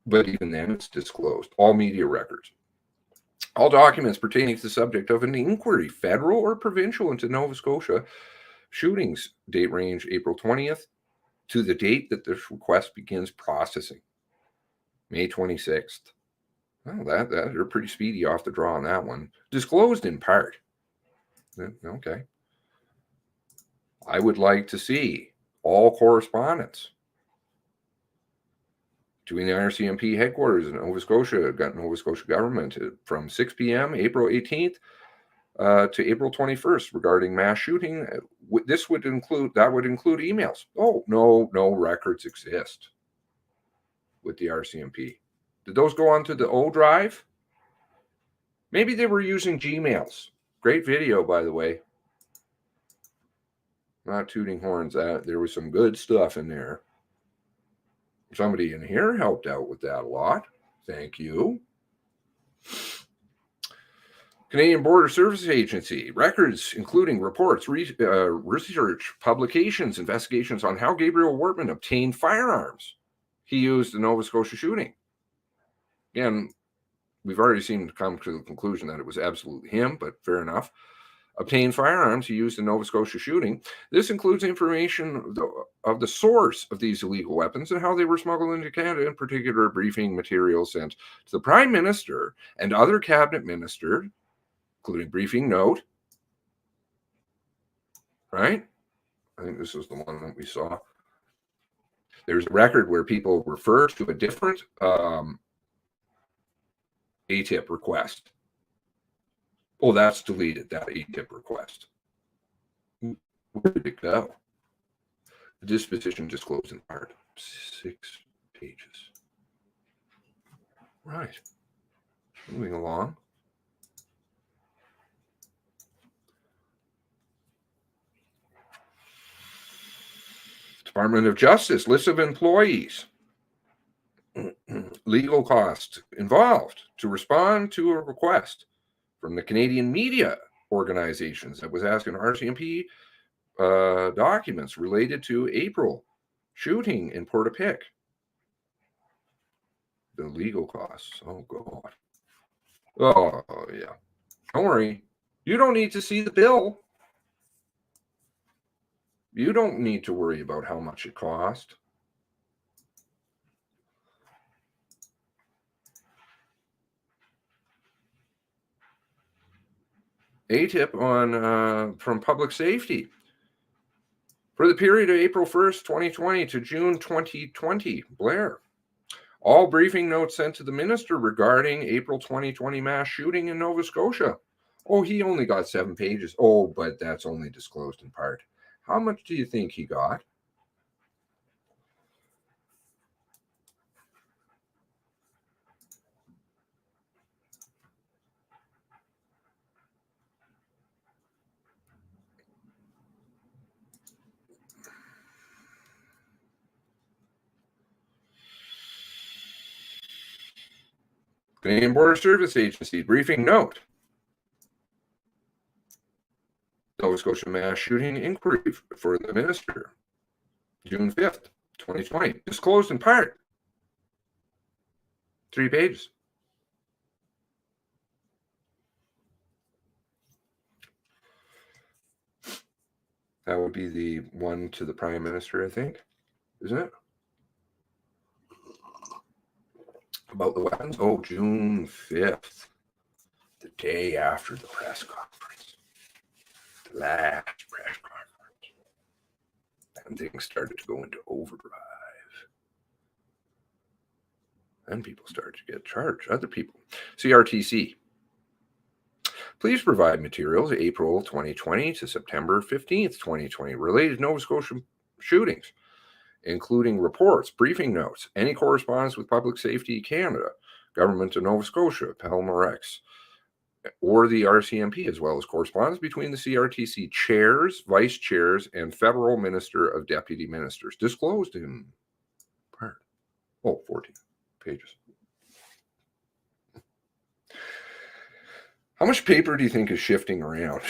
But even then, it's disclosed. All media records. All documents pertaining to the subject of an inquiry, federal or provincial, into Nova Scotia shootings. Date range April 20th to the date that this request begins processing. May 26th. Well, they're pretty speedy off the draw on that one. Disclosed in part. Okay. I would like to see all correspondence between the RCMP headquarters in Nova Scotia government from 6 p.m. April 18th to April 21st regarding mass shooting. That would include emails. Oh, no records exist with the RCMP. Did those go onto the O drive? Maybe they were using Gmails. Great video, by the way. Not tooting horns. There was some good stuff in there. Somebody in here helped out with that a lot. Thank you. Canadian Border Services Agency, records including reports, research, publications, investigations on how Gabriel Wortman obtained firearms he used in the Nova Scotia shooting. Again, we've already seemed to come to the conclusion that it was absolutely him, but fair enough. Obtained firearms he used in Nova Scotia shooting. This includes information of the source of these illegal weapons and how they were smuggled into Canada, in particular briefing material sent to the Prime Minister and other cabinet ministers, including briefing note. Right? I think this is the one that we saw. There's a record where people refer to a different ATIP request. Oh, that's deleted, that ATIP request. Where did it go? The disposition disclosed in part. 6 pages. Right. Moving along. Department of Justice, list of employees. Legal costs involved to respond to a request from the Canadian media organizations that was asking RCMP documents related to April shooting in Portapique. The legal costs. Oh, God. Oh, yeah. Don't worry. You don't need to see the bill. You don't need to worry about how much it cost. ATIP on from Public Safety. For the period of April 1st, 2020 to June 2020, Blair. All briefing notes sent to the minister regarding April 2020 mass shooting in Nova Scotia. Oh, he only got 7 pages. Oh, but that's only disclosed in part. How much do you think he got? Canadian Border Service Agency briefing note. Nova Scotia mass shooting inquiry for the minister. June 5th, 2020. Disclosed in part. 3 pages. That would be the one to the Prime Minister, I think. Isn't it? About the weapons? Oh, June 5th. The day after the press conference. The last press conference. And things started to go into overdrive. And people started to get charged. Other people. CRTC. Please provide materials April 2020 to September 15th, 2020 related to Nova Scotia shootings, including reports, briefing notes, any correspondence with Public Safety Canada, Government of Nova Scotia, Palmarex, or the RCMP, as well as correspondence between the CRTC chairs, vice chairs, and Federal Minister of Deputy Ministers, disclosed in part. Oh, 14 pages. How much paper do you think is shifting around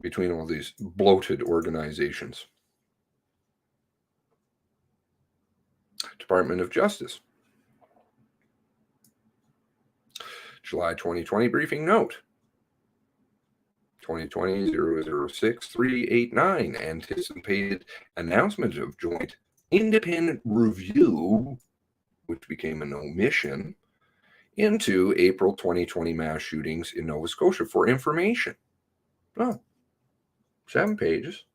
between all these bloated organizations? Department of Justice. July 2020 briefing note. 2020-006-389 anticipated announcement of joint independent review, which became an omission, into April 2020 mass shootings in Nova Scotia for information. Oh, 7 pages.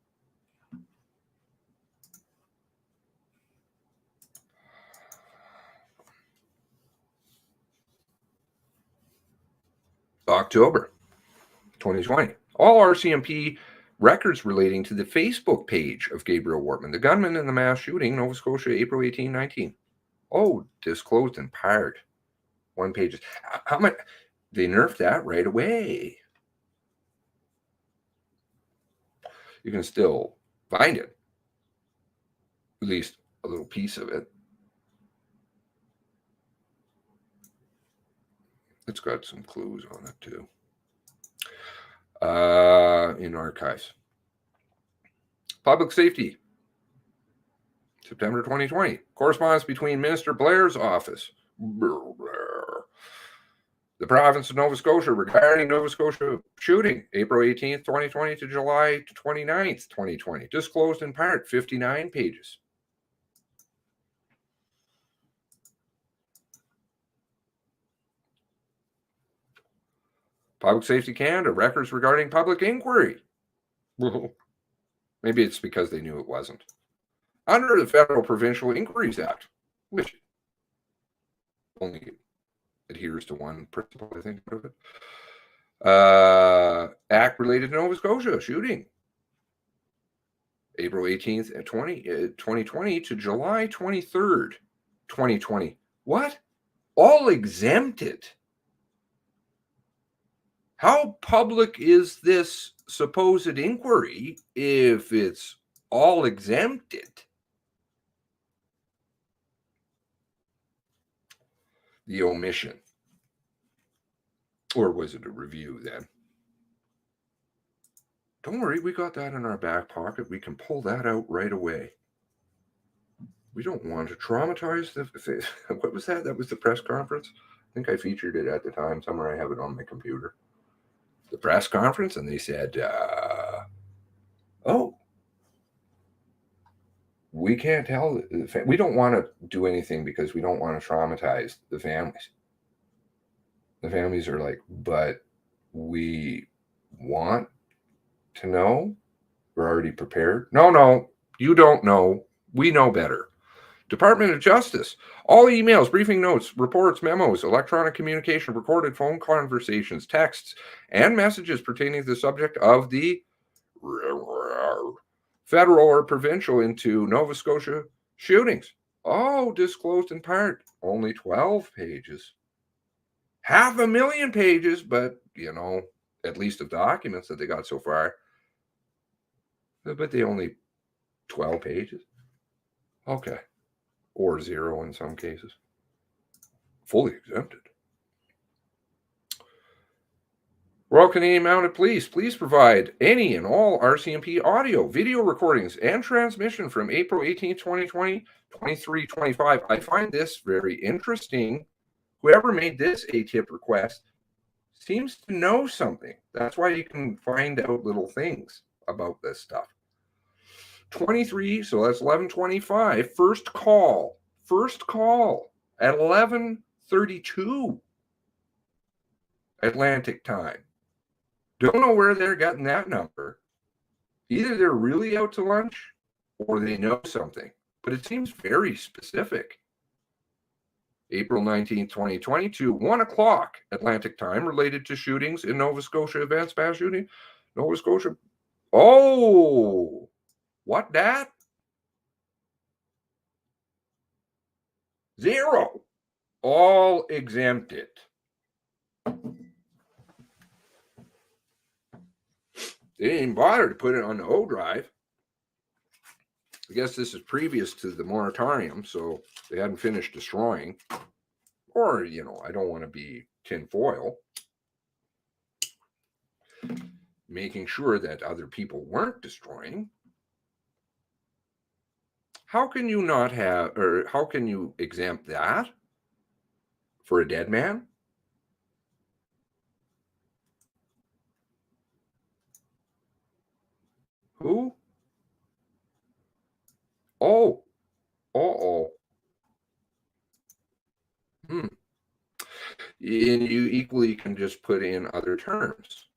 October 2020. All RCMP records relating to the Facebook page of Gabriel Wortman, the gunman in the mass shooting, Nova Scotia, April 18, 19. Oh, disclosed in part. 1 page. How much? They nerfed that right away. You can still find it, at least a little piece of it. It's got some clues on it too. In archives. Public Safety, September 2020. Correspondence between Minister Blair's office, the province of Nova Scotia regarding Nova Scotia shooting, April 18th, 2020 to July 29th, 2020. Disclosed in part, 59 pages. Public Safety Canada, records regarding public inquiry. Maybe it's because they knew it wasn't. under the Federal Provincial Inquiries Act, which only adheres to one principle, I think, of it. Act related to Nova Scotia shooting. April 18th, 2020 to July 23rd, 2020. What? All exempted. How public is this supposed inquiry if it's all exempted? The omission. Or was it a review then? Don't worry, we got that in our back pocket. We can pull that out right away. We don't want to traumatize the... What was that? That was the press conference? I think I featured it at the time. Somewhere I have it on my computer. The press conference, and they said, oh, we can't tell. We don't want to do anything because we don't want to traumatize the families. The families are like, but we want to know. We're already prepared. No, you don't know. We know better. Department of Justice. All emails, briefing notes, reports, memos, electronic communication, recorded phone conversations, texts, and messages pertaining to the subject of the federal or provincial into Nova Scotia shootings. Oh, disclosed in part. Only 12 pages. 500,000 pages, but, you know, at least of documents that they got so far. But they only 12 pages. Okay. Or 0 in some cases. Fully exempted. Royal Canadian Mounted Police, please provide any and all RCMP audio, video recordings, and transmission from April 18, 2020, 2325. I find this very interesting. Whoever made this ATIP request seems to know something. That's why you can find out little things about this stuff. 23, so that's 11:25. First call at 11:32 Atlantic time. Don't know where they're getting that number. Either they're really out to lunch or they know something, but it seems very specific. April 19, 2020 to 1 o'clock Atlantic time related to shootings in Nova Scotia, advanced mass shooting, Nova Scotia. Oh, what that? 0. All exempted. They didn't even bother to put it on the O drive. I guess this is previous to the moratorium, so they hadn't finished destroying. Or, you know, I don't want to be tinfoil. Making sure that other people weren't destroying. How can you not have, or how can you exempt that for a dead man? Who? Oh. Uh-oh. And you equally can just put in other terms.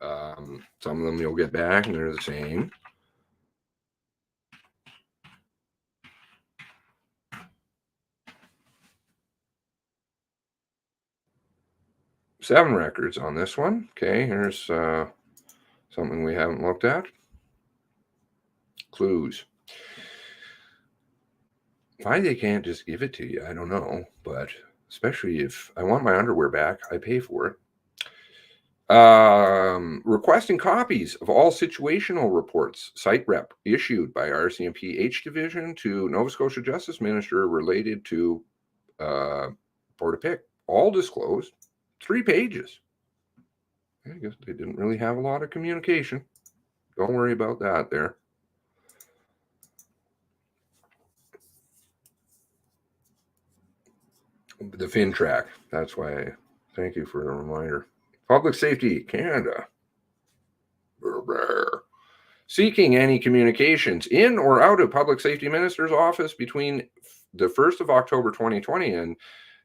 Some of them you'll get back and they're the same. Seven records on this one. Okay, here's something we haven't looked at. Clues. Why they can't just give it to you, I don't know. But especially if I want my underwear back, I pay for it. Requesting copies of all situational reports, site rep issued by RCMP H Division to Nova Scotia Justice Minister related to Portapique. All disclosed. 3 pages. I guess they didn't really have a lot of communication. Don't worry about that there. The FinTrack. That's why. Thank you for the reminder. Public Safety Canada. Seeking any communications in or out of Public Safety Minister's office between the 1st of October 2020 and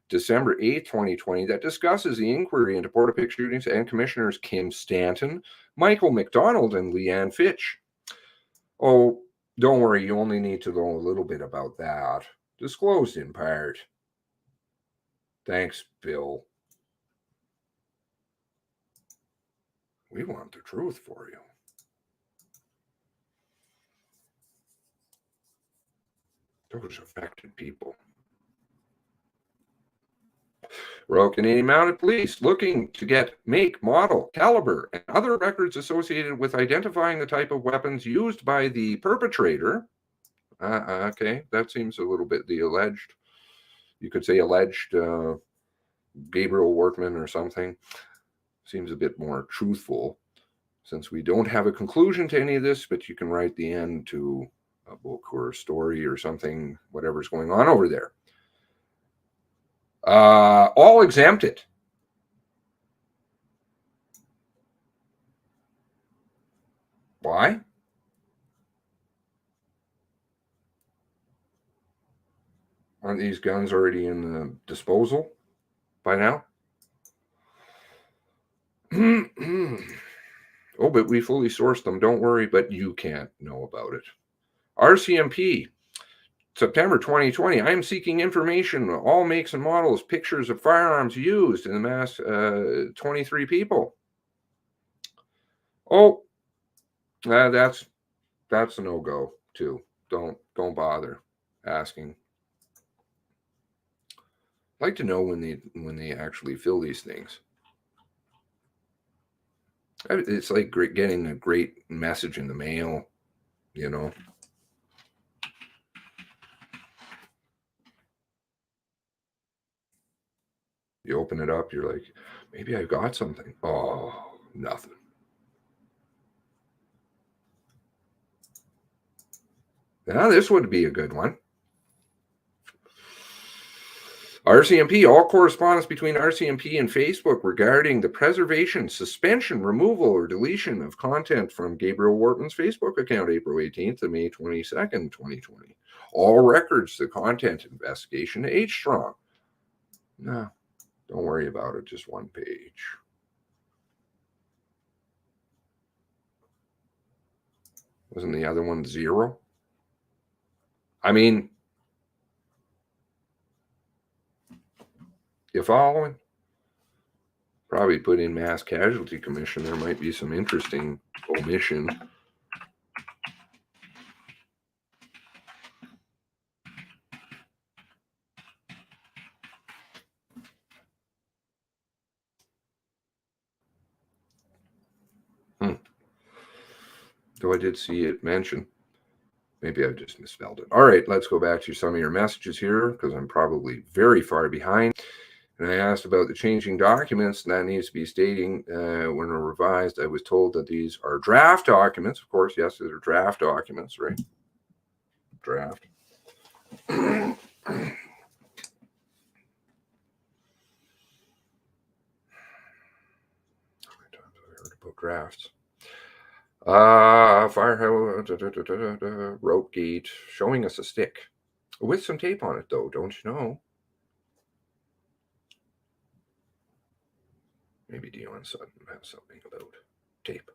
December 8th, 2020, that discusses the inquiry into Portapique shootings and Commissioners Kim Stanton, Michael McDonald, and Leanne Fitch. Oh, Don't worry, you only need to know a little bit about that. Disclosed in part. Thanks, Bill. We want the truth for you. Those affected people. Royal Canadian Mounted Police looking to get make, model, caliber, and other records associated with identifying the type of weapons used by the perpetrator. Okay, that seems a little bit the alleged. You could say alleged Gabriel Wortman or something. Seems a bit more truthful, since we don't have a conclusion to any of this, but you can write the end to a book or a story or something, whatever's going on over there. All exempted. Why? Aren't these guns already in the disposal by now? Oh, but we fully sourced them. Don't worry, but you can't know about it. RCMP, September 2020. I am seeking information, all makes and models, pictures of firearms used in the mass, 23 people. Oh, that's a no-go too. Don't bother asking. I'd like to know when they actually fill these things. It's like getting a great message in the mail, you know. You open it up, you're like, maybe I got something. Oh, nothing. Now this would be a good one. RCMP, all correspondence between RCMP and Facebook regarding the preservation, suspension, removal, or deletion of content from Gabriel Wortman's Facebook account, April 18th to May 22nd, 2020. All records, the content investigation to H-Strong. No, don't worry about it, just one page. Wasn't the other one 0? I mean, you following? Probably put in Mass Casualty Commission. There might be some interesting omission. Though I did see it mentioned. Maybe I just misspelled it. All right, let's go back to some of your messages here because I'm probably very far behind. And I asked about the changing documents, and that needs to be stating when revised. I was told that these are draft documents. Of course, yes, these are draft documents, right? Draft. How many times have I heard about drafts? Firehouse, rope gate, showing us a stick with some tape on it, though, don't you know? Maybe Dion Sutton has something about tape.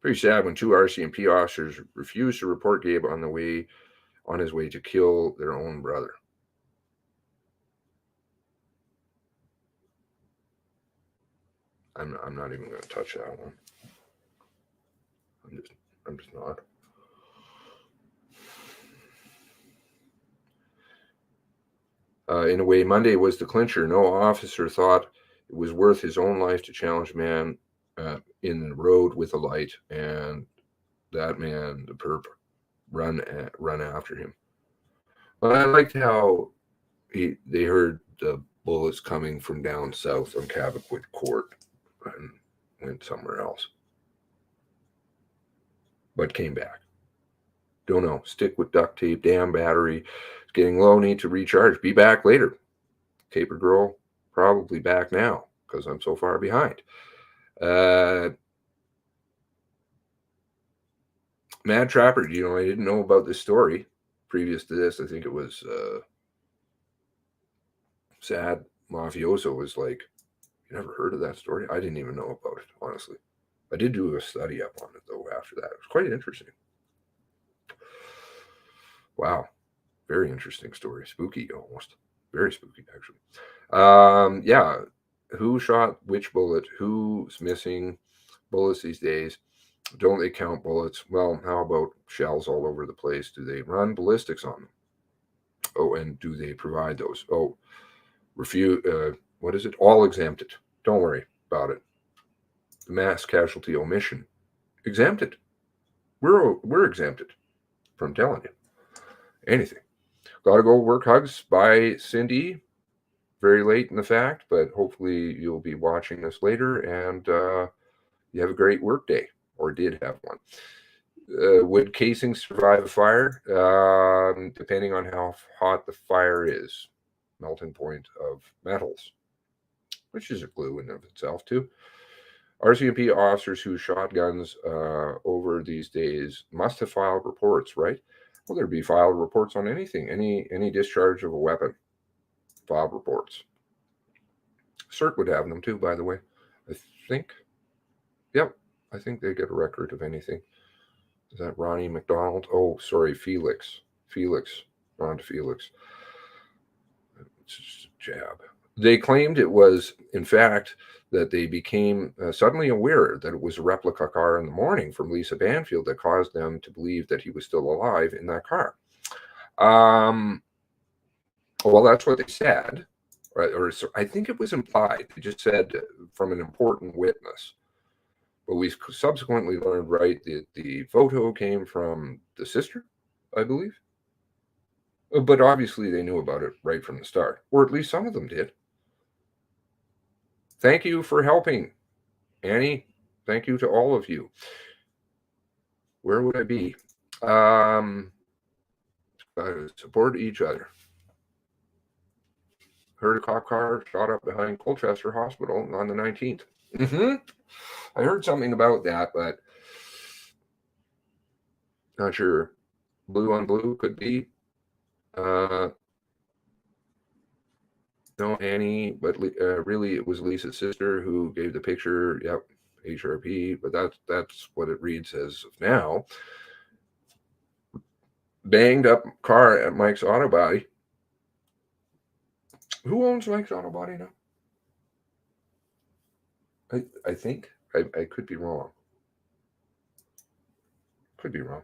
Pretty sad when 2 RCMP officers refused to report Gabe on his way to kill their own brother. I'm not even going to touch that one. I'm just not. In a way, Monday was the clincher. No officer thought it was worth his own life to challenge a man in the road with a light, and that man, the perp, run after him. But I liked how they heard the bullets coming from down south on Cabot Court and went somewhere else. But came back. Don't know. Stick with duct tape. Damn battery. It's getting low. Need to recharge. Be back later. Caper Girl, probably back now because I'm so far behind. Mad Trapper, I didn't know about this story previous to this. I think it was Sad Mafioso was like, you never heard of that story? I didn't even know about it, honestly. I did do a study up on it, though, after that. It was quite interesting. Wow. Very interesting story. Spooky almost. Very spooky, actually. Yeah. Who shot which bullet? Who's missing bullets these days? Don't they count bullets? Well, how about shells all over the place? Do they run ballistics on them? Oh, and do they provide those? Oh, refuse. What is it? All exempted. Don't worry about it. The mass casualty omission exempted. We're exempted from telling you anything. Gotta go work. Hugs by Cindy. Very late in the fact, but hopefully you'll be watching this later and you have a great work day, or did have one. Would casings survive a fire? Depending on how hot the fire is. Melting point of metals, which is a glue in and of itself too. RCMP officers who shot guns over these days must have filed reports, right? Well, there'd be filed reports on anything, any discharge of a weapon. Filed reports. CERT would have them too, by the way. I think. Yep, I think they get a record of anything. Is that Ronnie McDonald? Oh, sorry, Felix. Ron Felix. It's just a jab. They claimed it was, in fact, that they became suddenly aware that it was a replica car in the morning from Lisa Banfield that caused them to believe that he was still alive in that car. Well, that's what they said, right? Or I think it was implied. They just said from an important witness. But we subsequently learned, right, that the photo came from the sister, I believe. But obviously they knew about it right from the start, or at least some of them did. Thank you for helping, Annie. Thank you to all of you. Where would I be? Support each other. Heard a cop car shot up behind Colchester Hospital on the 19th. I heard something about that, but not sure. Blue on blue could be. No, Annie, but really it was Lisa's sister who gave the picture. Yep, HRP, but that's what it reads as of now. Banged up car at Mike's Auto Body. Who owns Mike's Auto Body now? I think. I could be wrong. Could be wrong.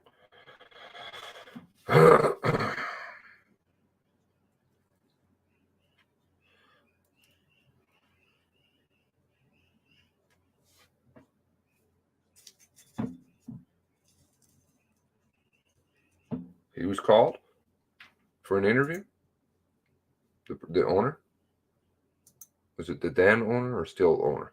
He was called for an interview. The owner? Was it the then owner or still owner?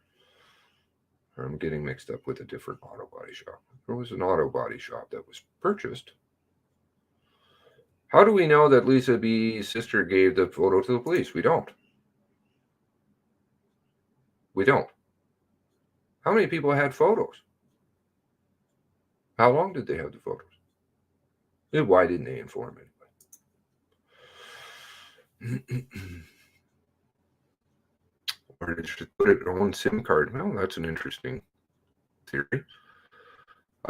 Or I'm getting mixed up with a different auto body shop. There was an auto body shop that was purchased. How do we know that Lisa B's sister gave the photo to the police? We don't. We don't. How many people had photos? How long did they have the photos? And why didn't they inform anybody? Or did she put it on SIM card? Well, that's an interesting theory.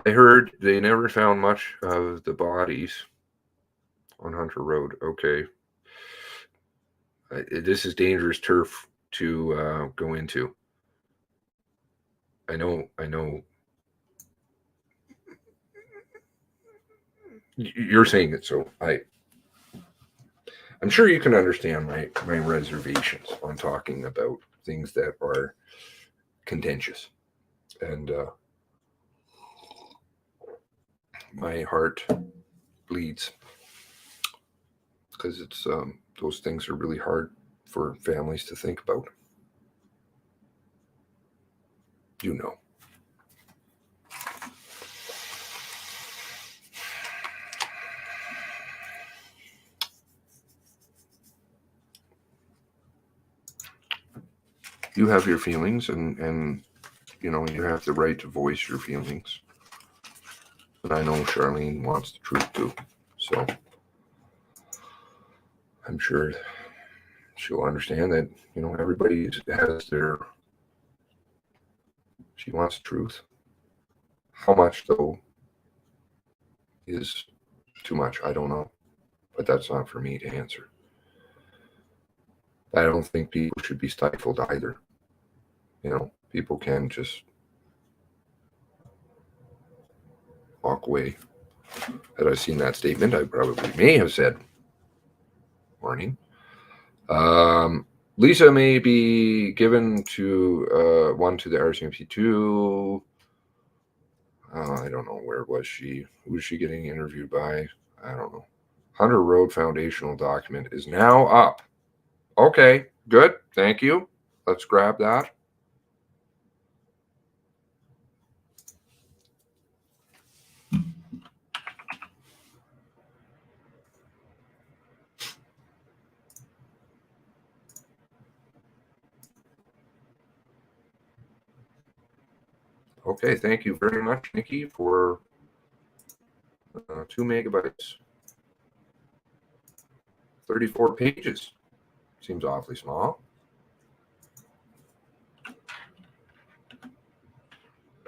I heard they never found much of the bodies on Hunter Road. Okay. This is dangerous turf to go into. I know. You're saying it, so I'm sure you can understand my reservations on talking about things that are contentious, and my heart bleeds because it's those things are really hard for families to think about. You know. You have your feelings, and you know you have the right to voice your feelings. And I know Charlene wants the truth too, so I'm sure she'll understand that, you know, everybody has their, she wants the truth. How much, though, is too much? I don't know. but that's not for me to answer. I don't think people should be stifled either. You know, people can just walk away. Had I seen that statement, I probably may have said, warning. Lisa may be given to one to the RCMP2. I don't know, where was she? Who was she getting interviewed by? I don't know. Hunter Road foundational document is now up. Okay, good. Thank you. Let's grab that. Okay, thank you very much, Nikki, for 2 megabytes. 34 pages. Seems awfully small.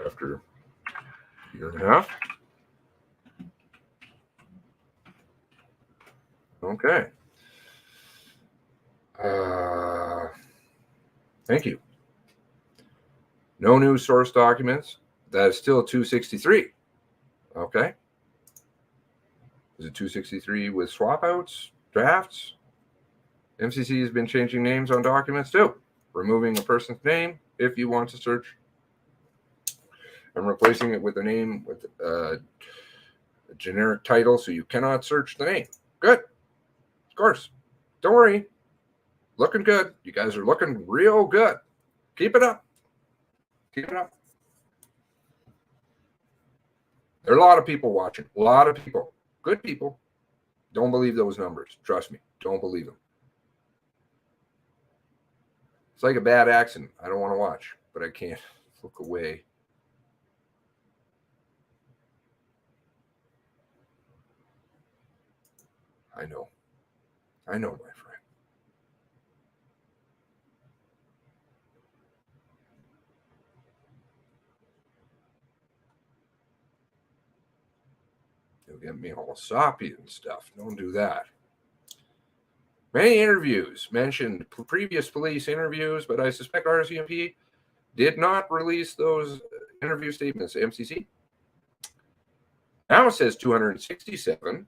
After a year and a half. Okay. Thank you. No new source documents. That is still 263. Okay. Is it 263 with swap outs, drafts? MCC has been changing names on documents too. Removing a person's name if you want to search. I'm replacing it with a name with a generic title so you cannot search the name. Good. Of course. Don't worry. Looking good. You guys are looking real good. Keep it up. Keep it up. There are a lot of people watching. A lot of people. Good people. Don't believe those numbers. Trust me. Don't believe them. It's like a bad accent. I don't want to watch, but I can't look away. I know. I know, my friend. You'll get me all soppy and stuff. Don't do that. Many interviews mentioned previous police interviews, but I suspect RCMP did not release those interview statements to MCC. Now it says 267.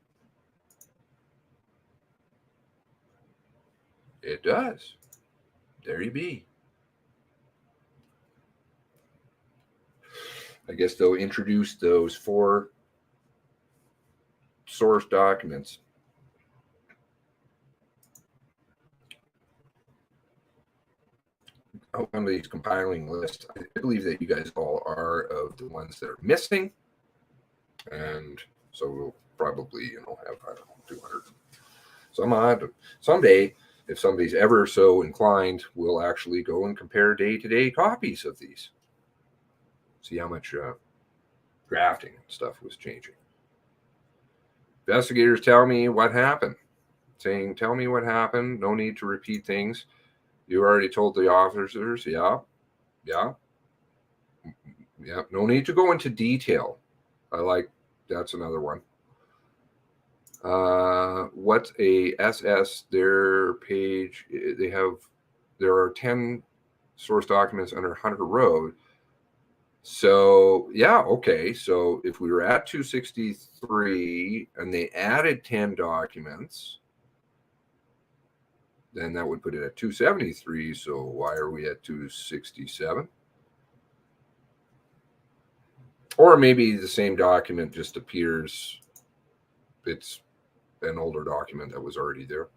It does. There you be. I guess they'll introduce those 4 source documents. On these compiling lists, I believe that you guys all are of the ones that are missing. And so we'll probably, have, I don't know, 200 some odd. Someday, if somebody's ever so inclined, we'll actually go and compare day-to-day copies of these. See how much drafting and stuff was changing. Investigators tell me what happened. Saying, tell me what happened. No need to repeat things. You already told the officers. Yeah. No need to go into detail. That's another one. What's a SS? Their page, there are 10 source documents under Hunter Road. So, yeah, okay. So if we were at 263 and they added 10 documents, then that would put it at 273. So why are we at 267? Or maybe the same document just appears. It's an older document that was already there.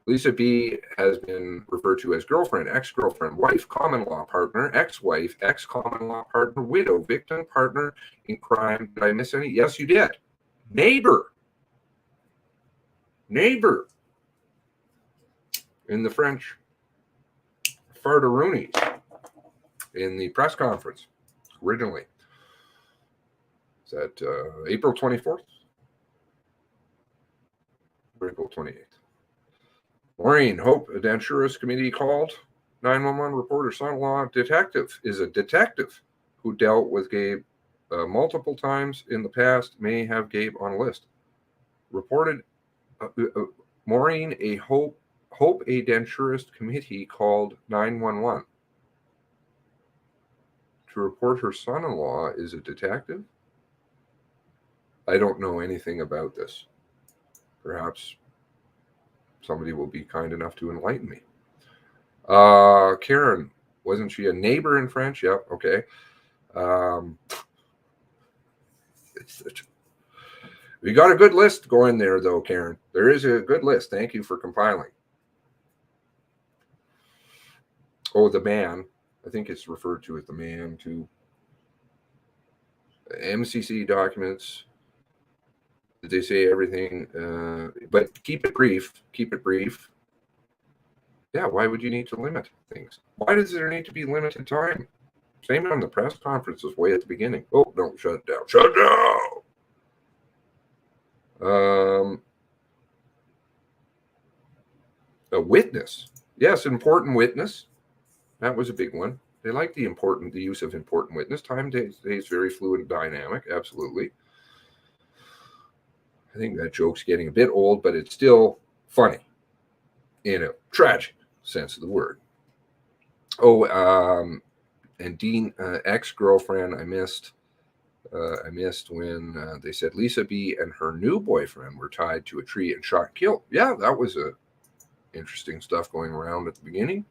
Lisa B has been referred to as girlfriend, ex-girlfriend, wife, common law partner, ex-wife, ex-common law partner, widow, victim, partner in crime. Did I miss any? Yes, you did. Neighbor. In the French farderoonies in the press conference originally. Is that April 24th? April 28th. Maureen Hope, a Danchuras committee called 911 reporter, son-in-law detective, is a detective who dealt with Gabe multiple times in the past, may have Gabe on a list. Reported Maureen, a Hope a denturist committee called 911 to report her son-in-law is a detective. I don't know anything about this. Perhaps somebody will be kind enough to enlighten me. Karen, wasn't she a neighbor in French? Yep. Okay. We got a good list going there, though, Karen. There is a good list. Thank you for compiling. Oh, the man. I think it's referred to as the man, too. MCC documents. Did they say everything? But keep it brief. Keep it brief. Yeah, why would you need to limit things? Why does there need to be limited time? Same on the press conferences way at the beginning. Oh, no, shut it down. Shut it down. A witness. Yes, important witness. That was a big one. They like the use of important witness. Time today is very fluid and dynamic. Absolutely. I think that joke's getting a bit old, but it's still funny in a tragic sense of the word. Oh, and Dean, ex-girlfriend, I missed when they said Lisa B and her new boyfriend were tied to a tree and shot and killed. Yeah, that was interesting stuff going around at the beginning.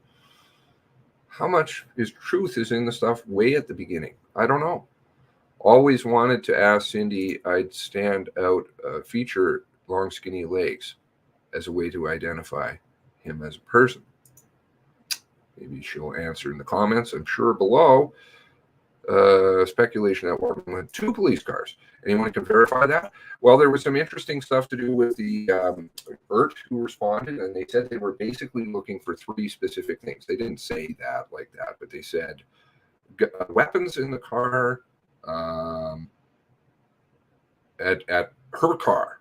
How much truth is in the stuff way at the beginning? I don't know. Always wanted to ask Cindy I'd stand out feature long skinny legs as a way to identify him as a person. Maybe she'll answer in the comments. I'm sure below. Speculation that Warden had 2 police cars. Anyone can verify that? Well, there was some interesting stuff to do with the ERT who responded, and they said they were basically looking for 3 specific things. They didn't say that like that, but they said weapons in the car, at her car,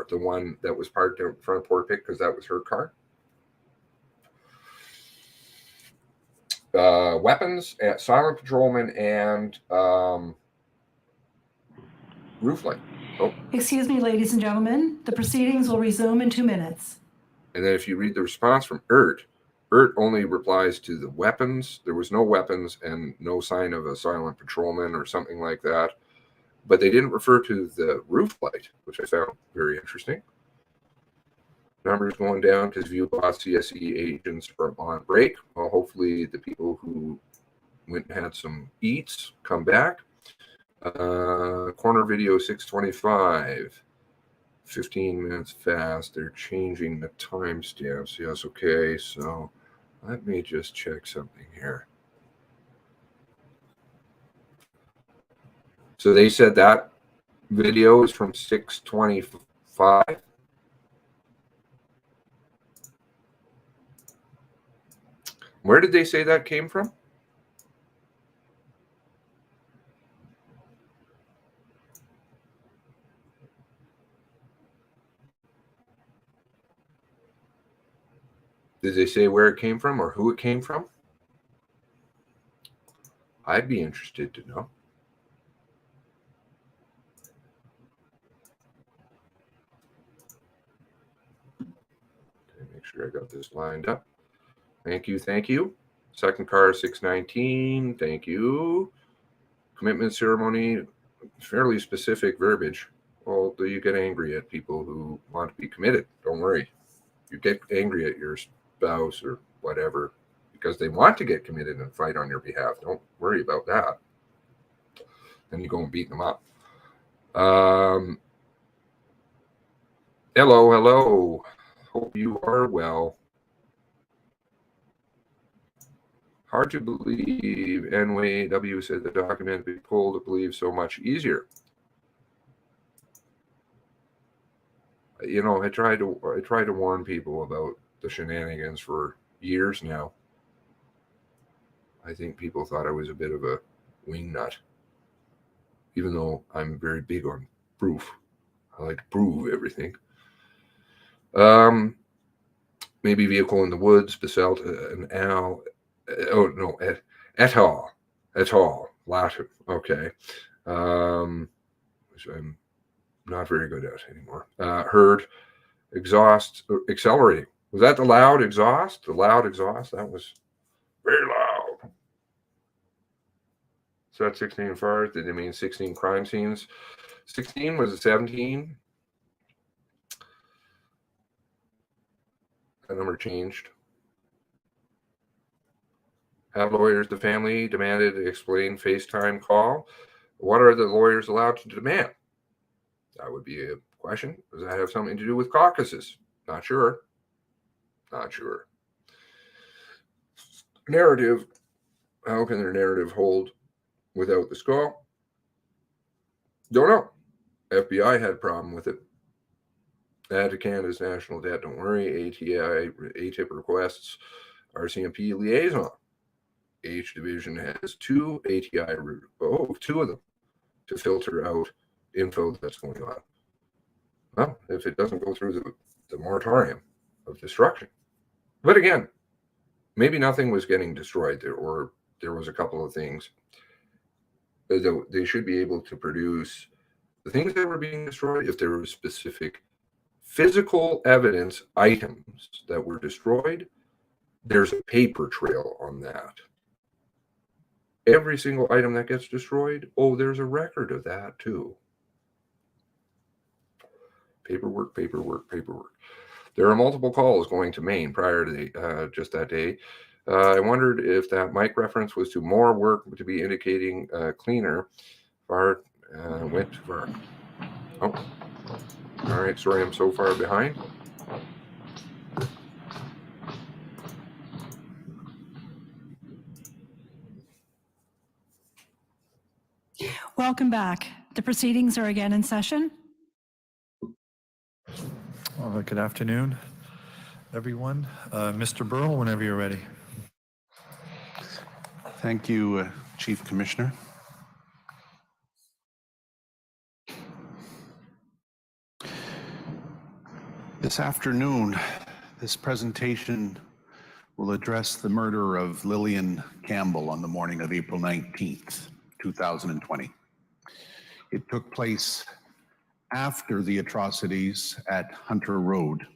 the one that was parked in front of Port Pick, because that was her car. Weapons, silent patrolman, and roof light. Oh, Excuse me, ladies and gentlemen, the proceedings will resume in 2 minutes. and then if you read the response from ERT only replies to the weapons. There was no weapons and no sign of a silent patrolman or something like that. But they didn't refer to the roof light, which I found very interesting. Numbers going down because View Boss CSE agents are on break. Well, hopefully the people who went and had some eats come back. Corner video 625. 15 minutes fast. They're changing the timestamps. Yes, okay. So let me just check something here. So they said that video is from 625. Where did they say that came from? Did they say where it came from or who it came from? I'd be interested to know. Okay, make sure I got this lined up. Thank you, thank you. Second car 619, thank you. Commitment ceremony, fairly specific verbiage. Well, do you get angry at people who want to be committed? Don't worry. You get angry at your spouse or whatever because they want to get committed and fight on your behalf. Don't worry about that. Then you go and beat them up. Hello. Hope you are well. Hard to believe NYW said the document would be pulled to believe so much easier. You know, I tried to warn people about the shenanigans for years now. I think people thought I was a bit of a wingnut, even though I'm very big on proof. I like to prove everything. Maybe vehicle in the woods, Basalt and Al. Oh no, et al. Latin. Okay, which I'm not very good at anymore. Heard exhaust accelerating. Was that the loud exhaust? The loud exhaust? That was very loud. So that's 16 fires. Did they mean 16 crime scenes? 16? Was it 17? That number changed. Have lawyers, the family demanded to explain FaceTime call. What are the lawyers allowed to demand? That would be a question. Does that have something to do with caucuses? Not sure. Not sure. Narrative. How can their narrative hold without the skull? Don't know. FBI had a problem with it. Add to Canada's national debt. Don't worry. ATIP requests RCMP liaison. Each division has two ATI, two of them to filter out info that's going on. Well, if it doesn't go through the moratorium of destruction. But again, maybe nothing was getting destroyed there, or there was a couple of things. They should be able to produce the things that were being destroyed if there were specific physical evidence items that were destroyed. There's a paper trail on that. Every single item that gets destroyed, oh, there's a record of that too. Paperwork, paperwork, paperwork. There are multiple calls going to Maine prior to just that day. I wondered if that mic reference was to more work to be indicating cleaner. Far went too far. Oh, all right. Sorry, I'm so far behind. Welcome back. The proceedings are again in session. Well, good afternoon, everyone. Mr. Burrell, whenever you're ready. Thank you, Chief Commissioner. This afternoon, this presentation will address the murder of Lillian Campbell on the morning of April 19th, 2020. It took place after the atrocities at Hunter Road.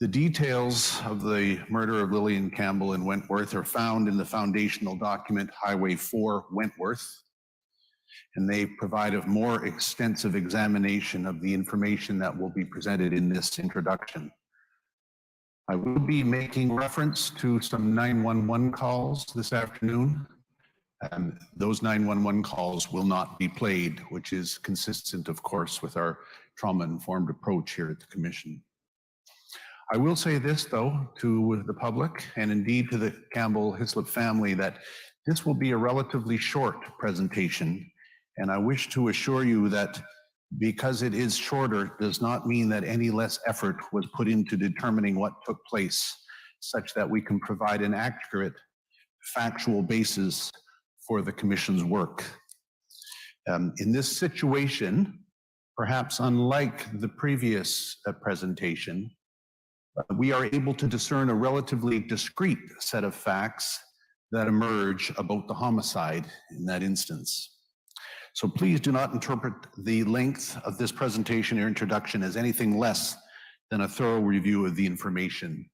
The details of the murder of Lillian Campbell in Wentworth are found in the foundational document Highway 4 Wentworth, and they provide a more extensive examination of the information that will be presented in this introduction. I will be making reference to some 911 calls this afternoon. Those 911 calls will not be played, which is consistent, of course, with our trauma-informed approach here at the Commission. I will say this, though, to the public and indeed to the Campbell-Hislop family, that this will be a relatively short presentation, and I wish to assure you that because it is shorter does not mean that any less effort was put into determining what took place, such that we can provide an accurate, factual basis for the Commission's work. In this situation, perhaps unlike the previous presentation, we are able to discern a relatively discrete set of facts that emerge about the homicide in that instance. So please do not interpret the length of this presentation or introduction as anything less than a thorough review of the information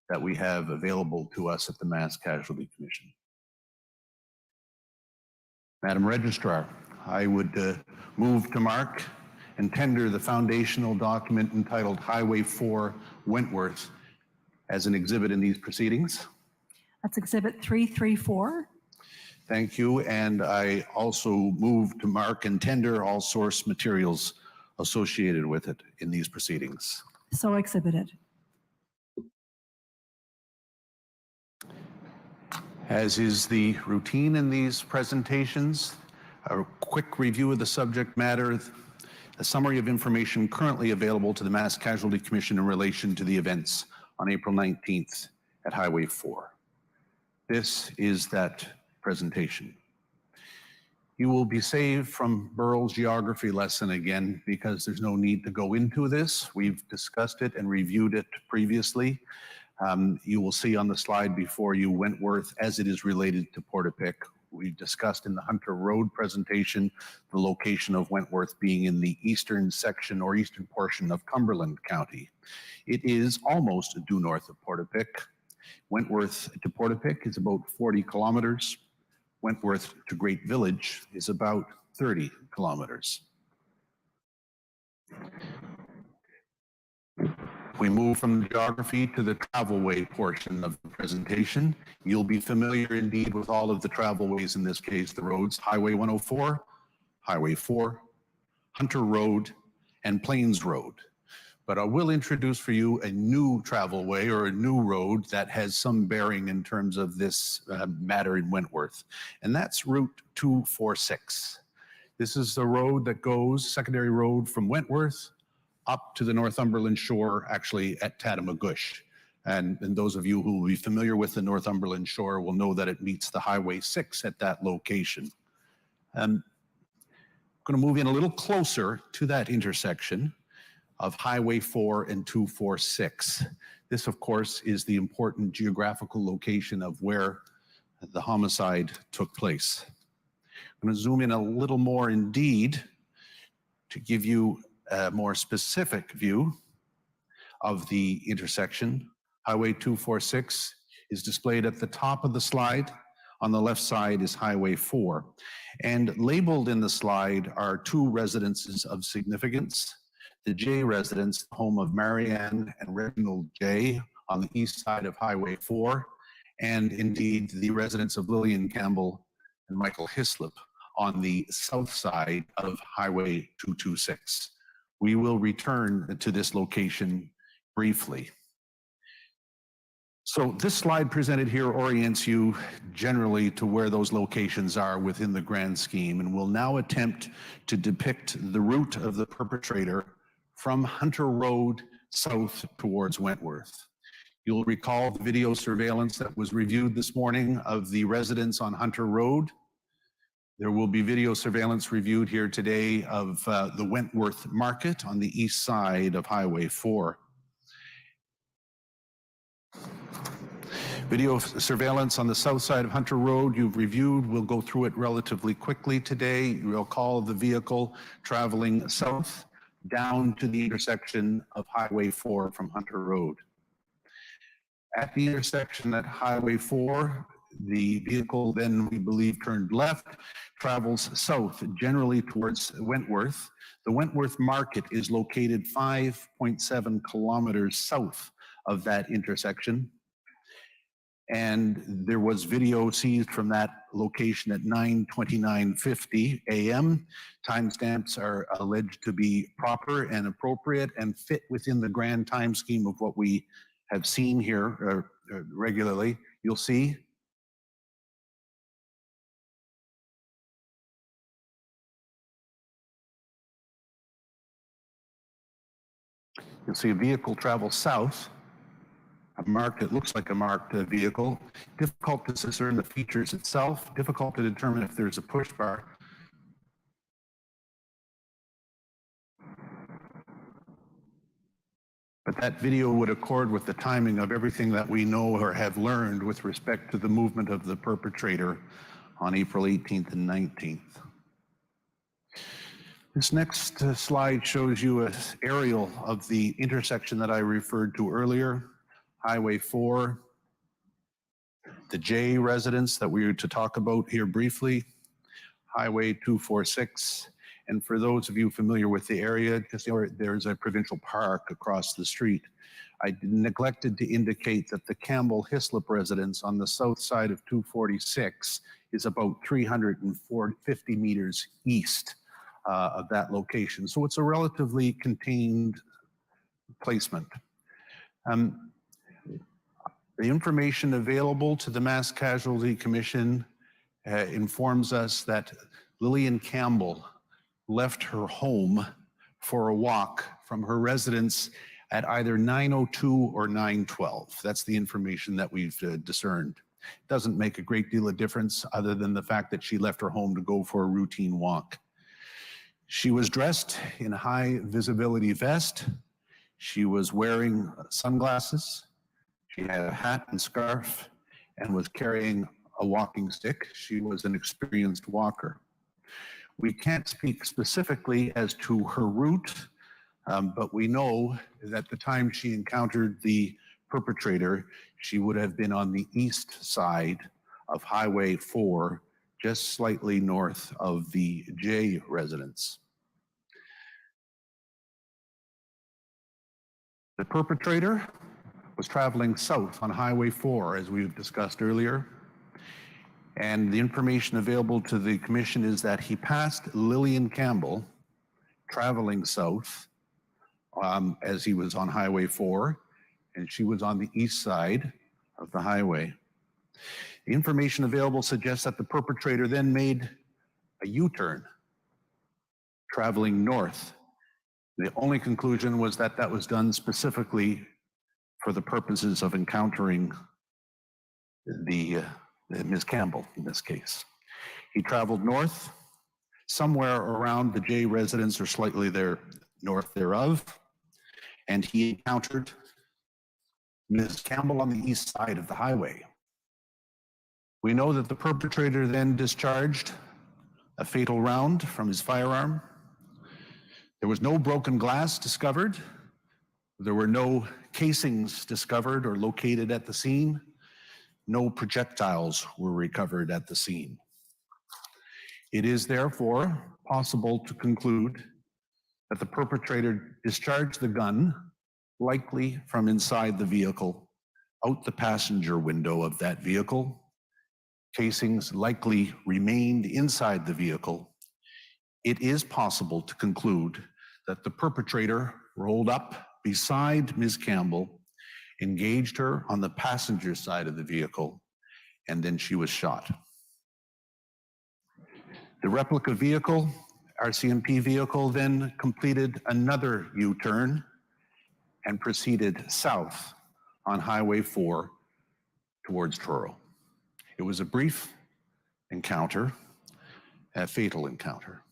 that we have available to us at the Mass Casualty Commission. Madam Registrar, I would move to mark and tender the foundational document entitled Highway 4 Wentworth as an exhibit in these proceedings. That's Exhibit 334. Thank you. And I also move to mark and tender all source materials associated with it in these proceedings. So exhibited. As is the routine in these presentations, a quick review of the subject matter, a summary of information currently available to the Mass Casualty Commission in relation to the events on April 19th at Highway 4. This is that presentation. You will be saved from Burrell's geography lesson again because there's no need to go into this. We've discussed it and reviewed it previously. You will see on the slide before you Wentworth as it is related to Portapique, we discussed in the Hunter Road presentation, the location of Wentworth being in the eastern section or eastern portion of Cumberland County. It is almost due north of Portapique. Wentworth to Portapique is about 40 kilometers. Wentworth to Great Village is about 30 kilometers. We move from the geography to the travelway portion of the presentation. You'll be familiar indeed with all of the travelways, in this case, the roads, Highway 104, Highway 4, Hunter Road, and Plains Road. But I will introduce for you a new travelway or a new road that has some bearing in terms of this matter in Wentworth, and that's Route 246. This is the road that goes, secondary road from Wentworth up to the Northumberland shore, actually at Tatamagouche. And those of you who will be familiar with the Northumberland shore will know that it meets the Highway 6 at that location. I'm going to move in a little closer to that intersection of Highway 4 and 246. This, of course, is the important geographical location of where the homicide took place. I'm going to zoom in a little more indeed to give you a more specific view of the intersection. Highway 246 is displayed at the top of the slide. On the left side is Highway 4. And labeled in the slide are two residences of significance. The J residence, home of Marianne and Reginald J, on the east side of Highway 4, and indeed the residence of Lillian Campbell and Michael Hislop on the south side of Highway 226. We will return to this location briefly. So this slide presented here orients you generally to where those locations are within the grand scheme, and will now attempt to depict the route of the perpetrator from Hunter Road south towards Wentworth. You'll recall the video surveillance that was reviewed this morning of the residents on Hunter Road. There will be video surveillance reviewed here today of the Wentworth Market on the east side of Highway 4. Video surveillance on the south side of Hunter Road you've reviewed. We'll go through it relatively quickly today. You'll call the vehicle traveling south down to the intersection of Highway 4 from Hunter Road. At the intersection at Highway 4, the vehicle then, we believe, turned left, travels south, generally towards Wentworth. The Wentworth Market is located 5.7 kilometers south of that intersection. And there was video seized from that location at 9:29:50 a.m. Timestamps are alleged to be proper and appropriate and fit within the grand time scheme of what we have seen here regularly. You'll see a vehicle travel south, it looks like a marked vehicle. Difficult to discern the features itself, difficult to determine if there's a push bar. But that video would accord with the timing of everything that we know or have learned with respect to the movement of the perpetrator on April 18th and 19th. This next slide shows you an aerial of the intersection that I referred to earlier, Highway 4, the J residence that we were to talk about here briefly, Highway 246, and for those of you familiar with the area, there's a provincial park across the street. I neglected to indicate that the Campbell Hislop residence on the south side of 246 is about 350 meters east of that location. So it's a relatively contained placement. The information available to the Mass Casualty Commission informs us that Lillian Campbell left her home for a walk from her residence at either 9:02 or 9:12. That's the information that we've discerned. It doesn't make a great deal of difference other than the fact that she left her home to go for a routine walk. She was dressed in a high visibility vest. She was wearing sunglasses. She had a hat and scarf and was carrying a walking stick. She was an experienced walker. We can't speak specifically as to her route, but we know that at the time she encountered the perpetrator, she would have been on the east side of Highway 4, just slightly north of the J residence. The perpetrator was traveling south on Highway 4, as we've discussed earlier. And the information available to the commission is that he passed Lillian Campbell traveling south as he was on Highway 4, and she was on the east side of the highway. The information available suggests that the perpetrator then made a U-turn, traveling north. The only conclusion was that that was done specifically for the purposes of encountering Ms. Campbell in this case. He traveled north, somewhere around the J residence or slightly north thereof, and he encountered Ms. Campbell on the east side of the highway. We know that the perpetrator then discharged a fatal round from his firearm. There was no broken glass discovered. There were no casings discovered or located at the scene. No projectiles were recovered at the scene. It is therefore possible to conclude that the perpetrator discharged the gun, likely from inside the vehicle, out the passenger window of that vehicle. Casings likely remained inside the vehicle. It is possible to conclude that the perpetrator rolled up beside Ms. Campbell, engaged her on the passenger side of the vehicle, and then she was shot. The replica vehicle, RCMP vehicle, then completed another U-turn and proceeded south on Highway 4 towards Truro. It was a brief encounter, a fatal encounter.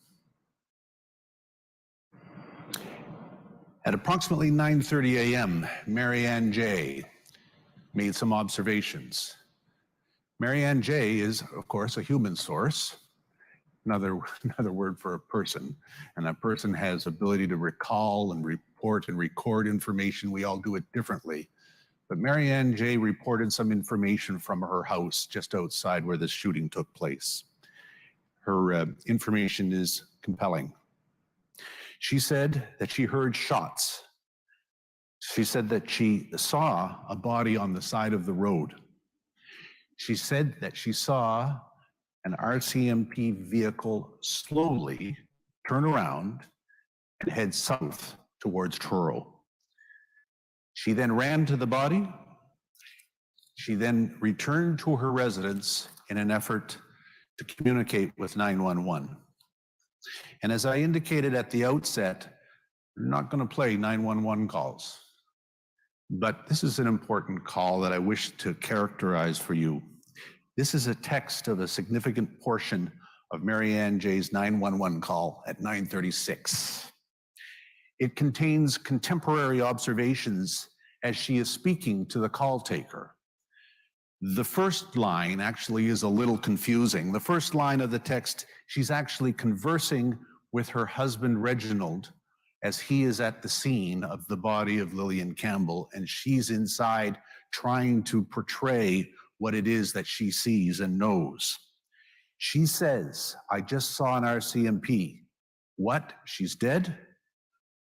At approximately 9:30 a.m., Marianne J. made some observations. Marianne J. is, of course, a human source, another word for a person, and that person has ability to recall and report and record information. We all do it differently. But Marianne J. reported some information from her house just outside where the shooting took place. Her information is compelling. She said that she heard shots. She said that she saw a body on the side of the road. She said that she saw an RCMP vehicle slowly turn around and head south towards Truro. She then ran to the body. She then returned to her residence in an effort to communicate with 911. And as I indicated at the outset, we're not going to play 911 calls. But this is an important call that I wish to characterize for you. This is a text of a significant portion of Marianne J.'s 911 call at 9:36. It contains contemporary observations as she is speaking to the call taker. The first line actually is a little confusing. The first line of the text, she's actually conversing with her husband, Reginald, as he is at the scene of the body of Lillian Campbell, and she's inside trying to portray what it is that she sees and knows. She says, "I just saw an RCMP. What? She's dead?"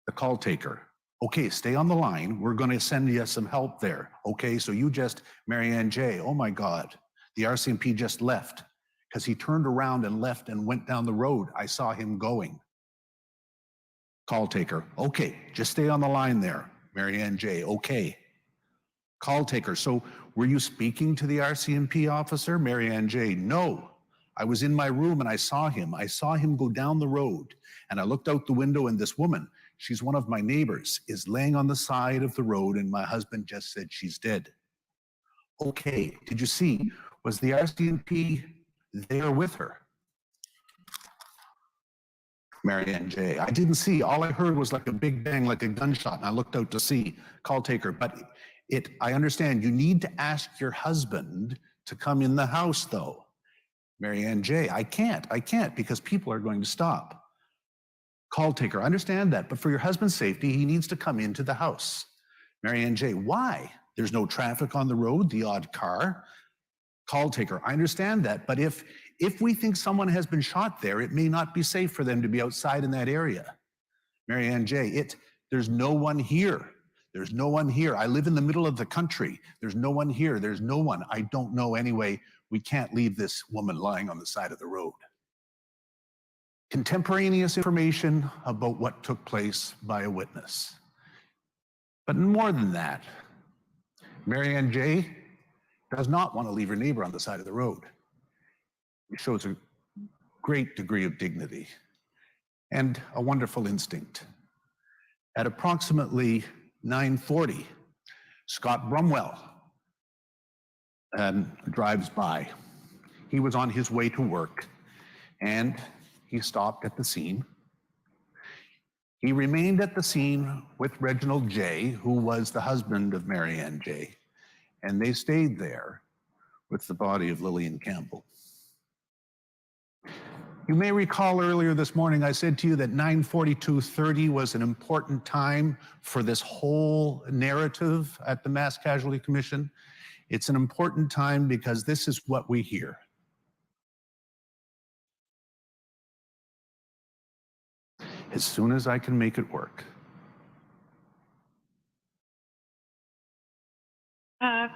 The call taker, "Okay, stay on the line. We're going to send you some help there." "Okay, so you just, Marianne J. Oh my God, the RCMP just left because he turned around and left and went down the road. I saw him going." Call taker, "Okay, just stay on the line there." Marianne J. "Okay." Call taker, "So were you speaking to the RCMP officer?" Marianne J. "No, I was in my room and I saw him. I saw him go down the road and I looked out the window and this woman, she's one of my neighbors, is laying on the side of the road and my husband just said she's dead." "Okay, did you see, was the RCMP there with her?" Marianne J. "I didn't see. All I heard was like a big bang, like a gunshot, and I looked out to see." Call taker, "But I understand you need to ask your husband to come in the house, though. Mary Ann J., I can't because people are going to stop. Call taker, I understand that, but for your husband's safety, he needs to come into the house. Mary Ann J., why? There's no traffic on the road, the odd car. Call taker, I understand that, but if we think someone has been shot there, it may not be safe for them to be outside in that area. Mary Ann J., there's no one here. There's no one here. I live in the middle of the country. There's no one here. There's no one. I don't know anyway. We can't leave this woman lying on the side of the road. Contemporaneous information about what took place by a witness. But more than that, Mary Ann J. does not want to leave her neighbor on the side of the road. It shows a great degree of dignity and a wonderful instinct. At approximately 9:40, Scott Brumwell drives by. He was on his way to work and he stopped at the scene. He remained at the scene with Reginald J., who was the husband of Mary Ann J., and they stayed there with the body of Lillian Campbell. You may recall earlier this morning I said to you that 9:42:30 was an important time for this whole narrative at the Mass Casualty Commission. It's an important time because this is what we hear. As soon as I can make it work.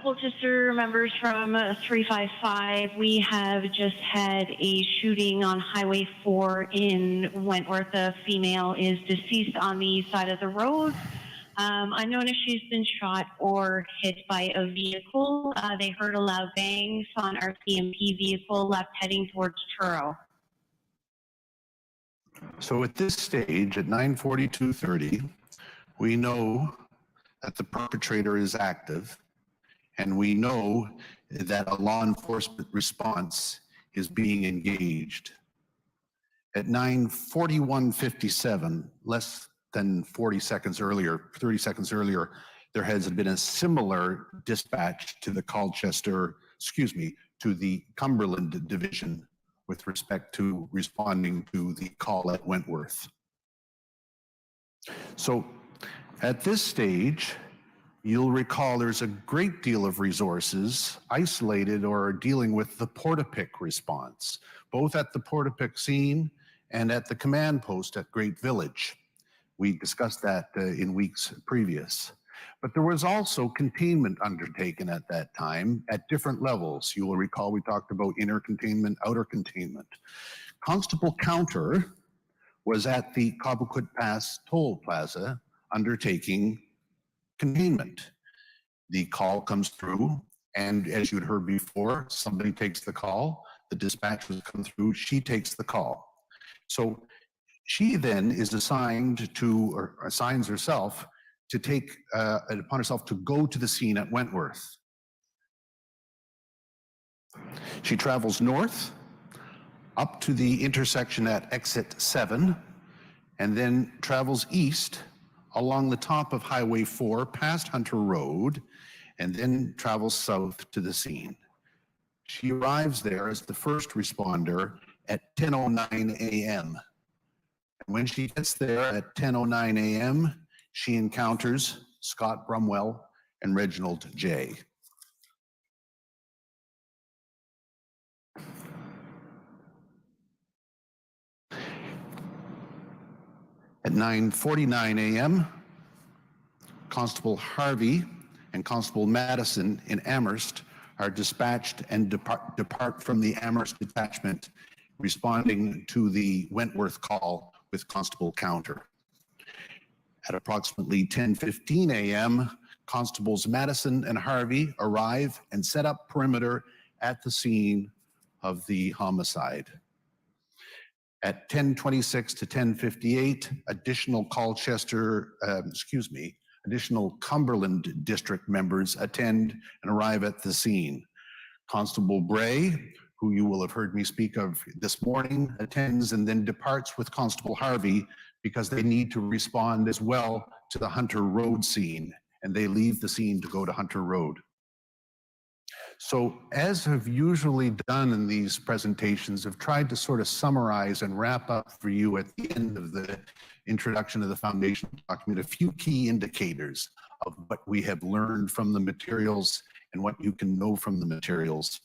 Colchester members from 355, we have just had a shooting on Highway 4 in Wentworth. A female is deceased on the side of the road. Unknown if she's been shot or hit by a vehicle. They heard a loud bang, saw an RCMP vehicle left heading towards Truro. So at this stage, at 9:42:30, we know that the perpetrator is active, and we know that a law enforcement response is being engaged. At 9:41:57, less than 40 seconds earlier, 30 seconds earlier, there has been a similar dispatch to the to the Cumberland Division with respect to responding to the call at Wentworth. So at this stage, you'll recall there's a great deal of resources isolated or dealing with the Portapique response, both at the Portapique scene and at the command post at Great Village. We discussed that in weeks previous. But there was also containment undertaken at that time at different levels. You will recall we talked about inner containment, outer containment. Constable Counter was at the Cobequid Pass Toll Plaza undertaking containment. The call comes through, and as you'd heard before, somebody takes the call, the dispatchers come through, she takes the call. So she then is assigned to, or assigns herself to take it upon herself to go to the scene at Wentworth. She travels north up to the intersection at exit 7, and then travels east along the top of Highway 4 past Hunter Road, and then travels south to the scene. She arrives there as the first responder at 10:09 a.m. And when she gets there at 10:09 a.m., she encounters Scott Brumwell and Reginald J. At 9:49 a.m., Constable Harvey and Constable Madison in Amherst are dispatched and depart from the Amherst detachment, responding to the Wentworth call with Constable Counter. At approximately 10:15 a.m., Constables Madison and Harvey arrive and set up perimeter at the scene of the homicide. At 10:26 to 10:58, additional additional Cumberland District members attend and arrive at the scene. Constable Bray, who you will have heard me speak of this morning, attends and then departs with Constable Harvey because they need to respond as well to the Hunter Road scene, and they leave the scene to go to Hunter Road. So as I've usually done in these presentations, I've tried to sort of summarize and wrap up for you at the end of the introduction of the foundation document, a few key indicators of what we have learned from the materials and what you can know from the materials.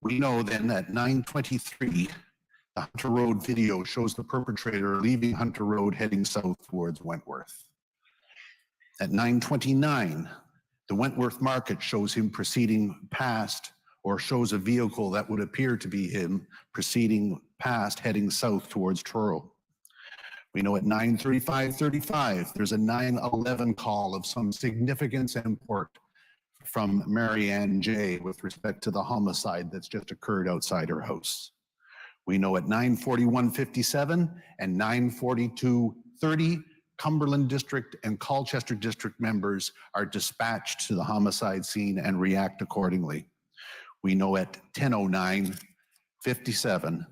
We know then at 9:23, the Hunter Road video shows the perpetrator leaving Hunter Road heading south towards Wentworth. At 9:29, the Wentworth Market shows him proceeding past, or shows a vehicle that would appear to be him proceeding past, heading south towards Truro. We know at 9:35:35, there's a 911 call of some significance and import from Mary Ann J. with respect to the homicide that's just occurred outside her house. We know at 9:41:57 and 9:42:30, Cumberland District and Colchester District members are dispatched to the homicide scene and react accordingly. We know at 10:09:57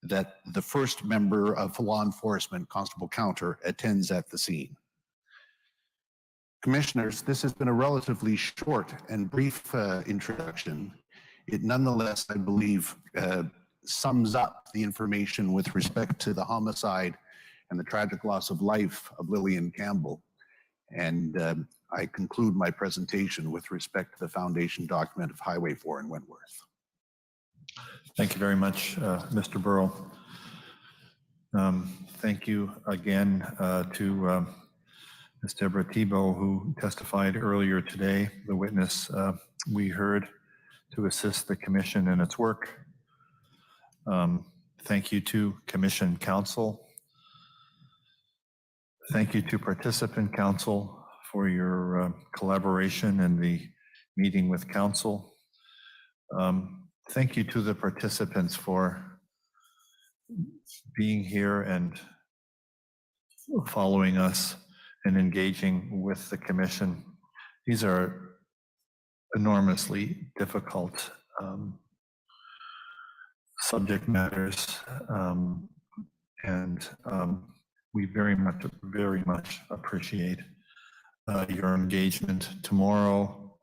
that the first member of law enforcement, Constable Counter, attends at the scene. Commissioners, this has been a relatively short and brief introduction. It nonetheless, I believe, sums up the information with respect to the homicide and the tragic loss of life of Lillian Campbell. And I conclude my presentation with respect to the foundation document of Highway 4 in Wentworth. Thank you very much, Mr. Burrow. Thank you again to Ms. Deborah Thibault, who testified earlier today, the witness we heard to assist the commission in its work. Thank you to Commission Counsel. Thank you to participant counsel for your collaboration in the meeting with counsel. Thank you to the participants for being here and following us and engaging with the commission. These are enormously difficult subject matters, and we very much appreciate your engagement. Tomorrow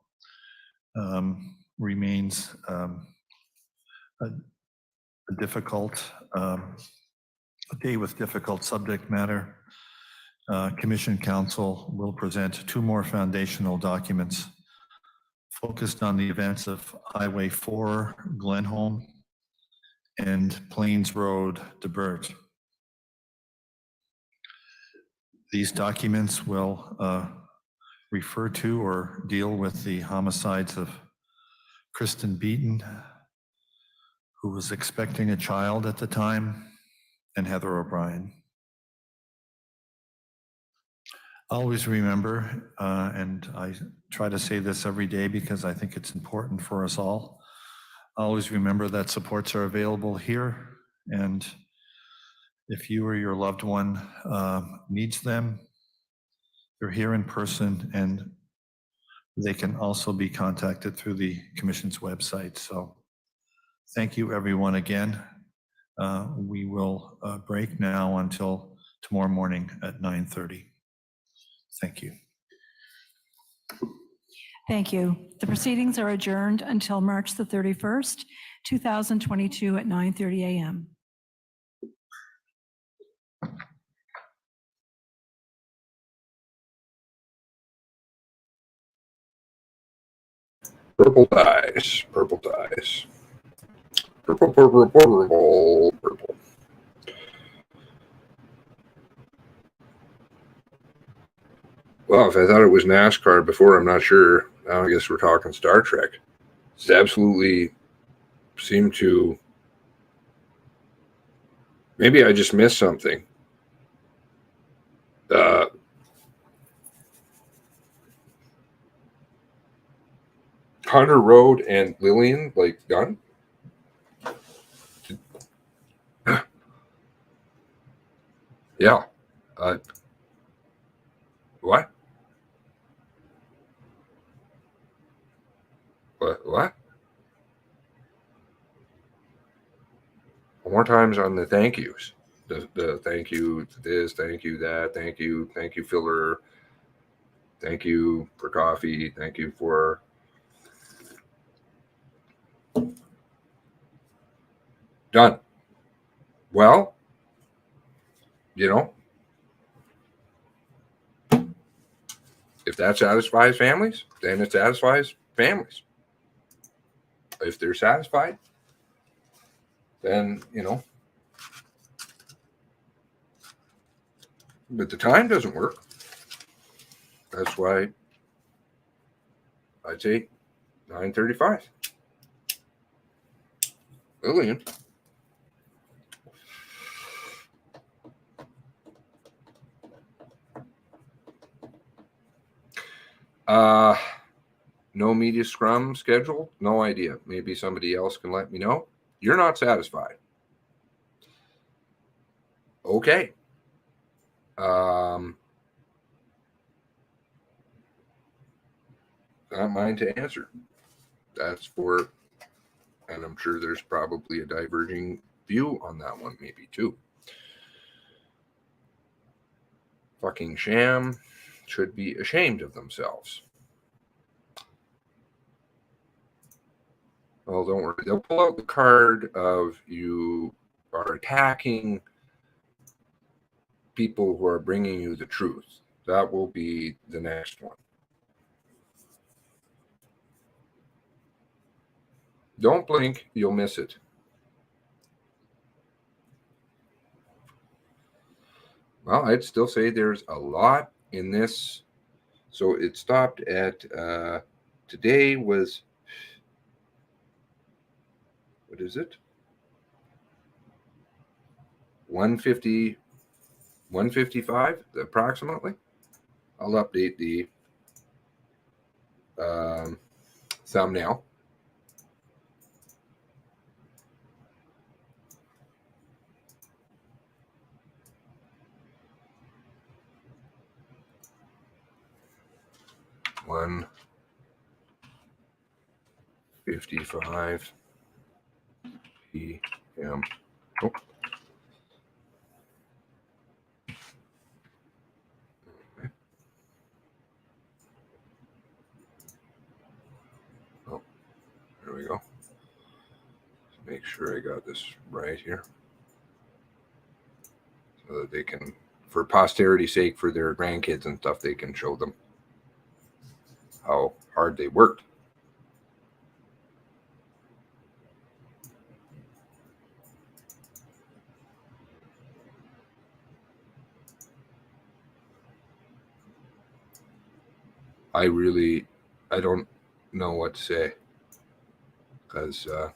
remains a difficult day with difficult subject matter. Commission Counsel will present two more foundational documents focused on the events of Highway 4, Glenholm, and Plains Road, Debert. These documents will refer to or deal with the homicides of Kristen Beaton, who was expecting a child at the time, and Heather O'Brien. Always remember, and I try to say this every day because I think it's important for us all, always remember that supports are available here, and if you or your loved one needs them, they're here in person, and they can also be contacted through the Commission's website. So thank you, everyone, again. We will break now until tomorrow morning at 9:30. Thank you. Thank you. The proceedings are adjourned until March the 31st, 2022 at 9:30 a.m. Purple dice, purple dice. Purple, purple, purple, purple. Well, if I thought it was NASCAR before, I'm not sure. Now I guess we're talking Star Trek. It's absolutely seemed to. Maybe I just missed something. Hunter Road and Lillian, like, done? Yeah. What? What? More times on the thank yous. The thank you to this, thank you that, thank you filler, thank you for coffee, thank you for Done. Well, you know, if that satisfies families, then it satisfies families. If they're satisfied, then, you know, but the time doesn't work. That's why I'd say 9:35. Lillian. No media scrum scheduled? No idea. Maybe somebody else can let me know. You're not satisfied. Okay. Not mine to answer. That's for, and I'm sure there's probably a diverging view on that one, maybe too. Fucking sham should be ashamed of themselves. Well, don't worry. They'll pull out the card of you are attacking people who are bringing you the truth. That will be the next one. Don't blink, you'll miss it. Well, I'd still say there's a lot in this. So it stopped at, today was, what is it? 155 approximately. I'll update the thumbnail. $1:55 p.m. Oh. Oh, there we go. Let's make sure I got this right here, so that they can, for posterity's sake, for their grandkids and stuff, they can show them how hard they worked. I don't know what to say, because you know,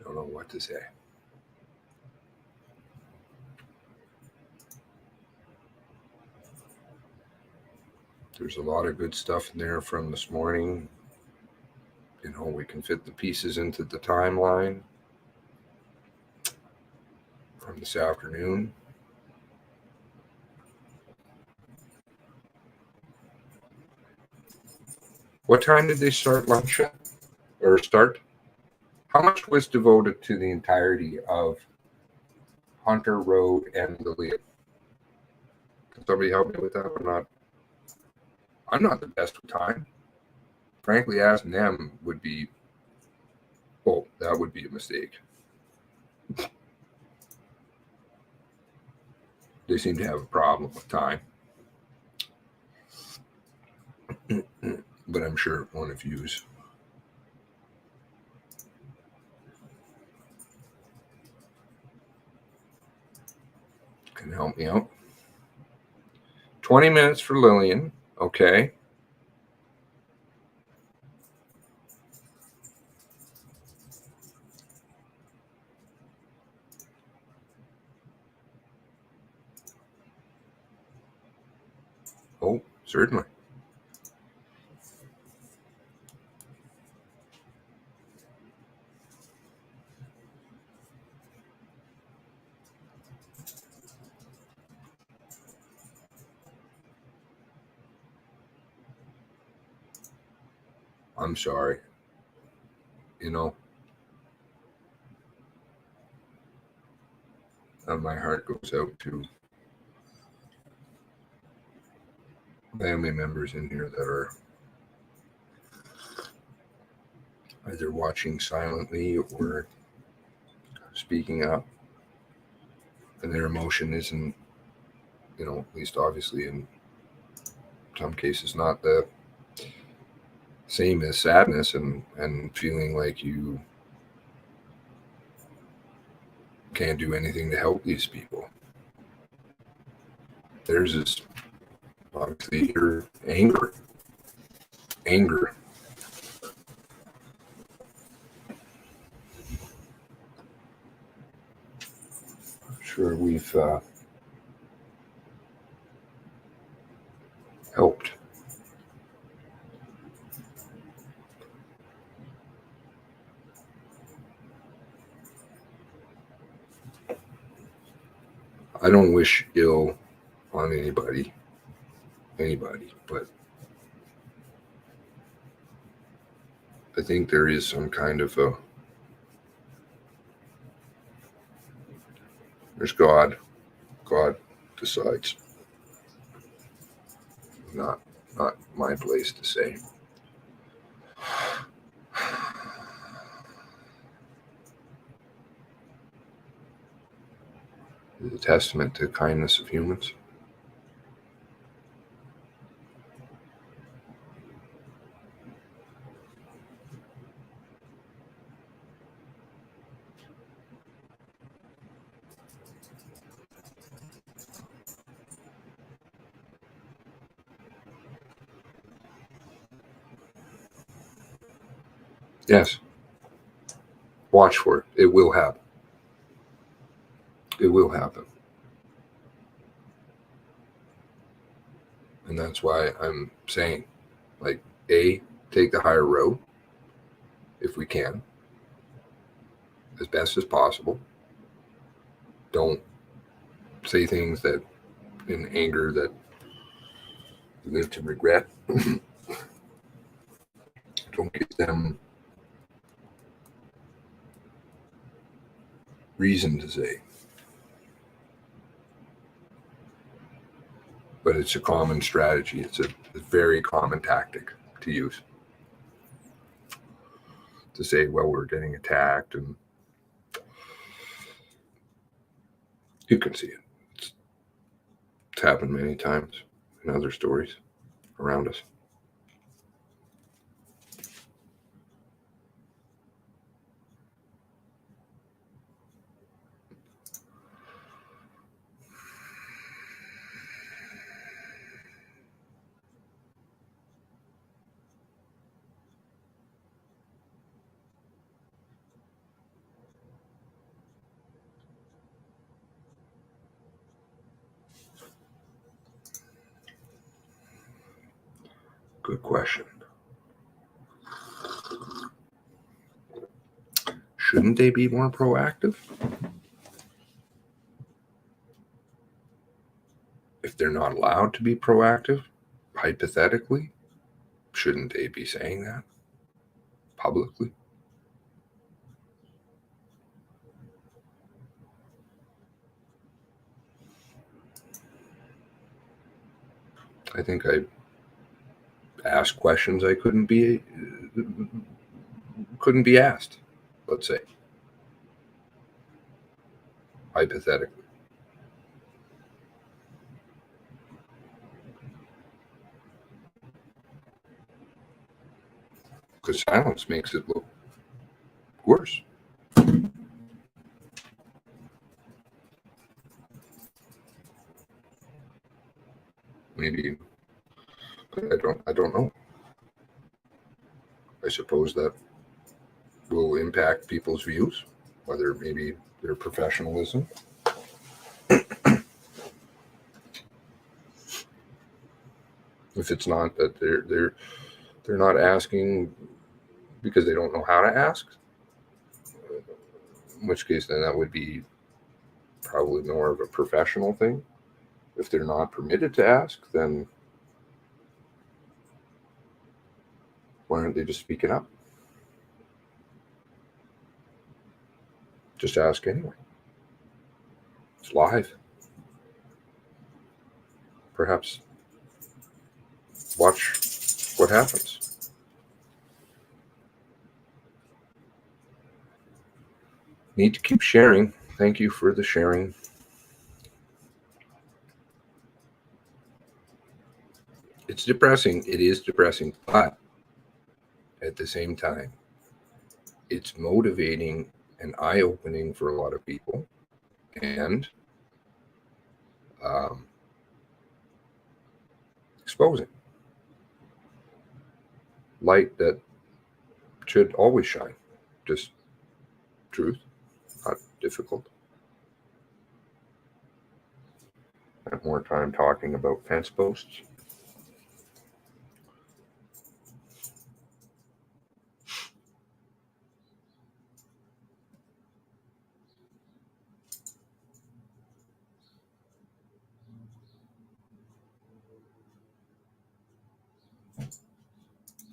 don't know what to say. There's a lot of good stuff in there from this morning. You know, we can fit the pieces into the timeline from this afternoon. What time did they start lunch at? Or start? How much was devoted to the entirety of Hunter Road and Lillian? Can somebody help me with that? I'm not the best with time. frankly, asking them would be, oh, that would be a mistake. They seem to have a problem with time. But I'm sure one of yous can help me out. 20 minutes for Lillian. Okay. Oh, certainly. I'm sorry. You know, my heart goes out to family members in here that are either watching silently or speaking up. And their emotion isn't, you know, at least obviously in some cases, not the same as sadness and feeling like you can't do anything to help these people. Theirs is obviously your anger. Anger. I'm sure we've helped. I don't wish ill on anybody, but I think there is some kind of a, there's God. God decides. Not my place to say. It's a testament to the kindness of humans. Yes. Watch for it. It will happen. It will happen. And that's why I'm saying, like, A, take the higher road if we can, as best as possible. Don't say things that in anger that you live to regret. Don't give them reason to say. But it's a common strategy. It's a very common tactic to use. To say, well, we're getting attacked, and you can see it. It's happened many times in other stories around us. Good question. Shouldn't they be more proactive? If they're not allowed to be proactive, hypothetically, shouldn't they be saying that publicly? I think I ask questions I couldn't be asked, let's say, hypothetically. Because silence makes it look worse. Maybe, but I don't know. I suppose that will impact people's views, whether maybe their professionalism. If it's not that they're not asking because they don't know how to ask, in which case then that would be probably more of a professional thing. If they're not permitted to ask, then why aren't they just speaking up? Just ask anyway. It's live. Perhaps watch what happens. Need to keep sharing. Thank you for the sharing. It's depressing. It is depressing, but at the same time, it's motivating and eye-opening for a lot of people, and exposing light that should always shine. Just truth, not difficult. I have more time talking about fence posts.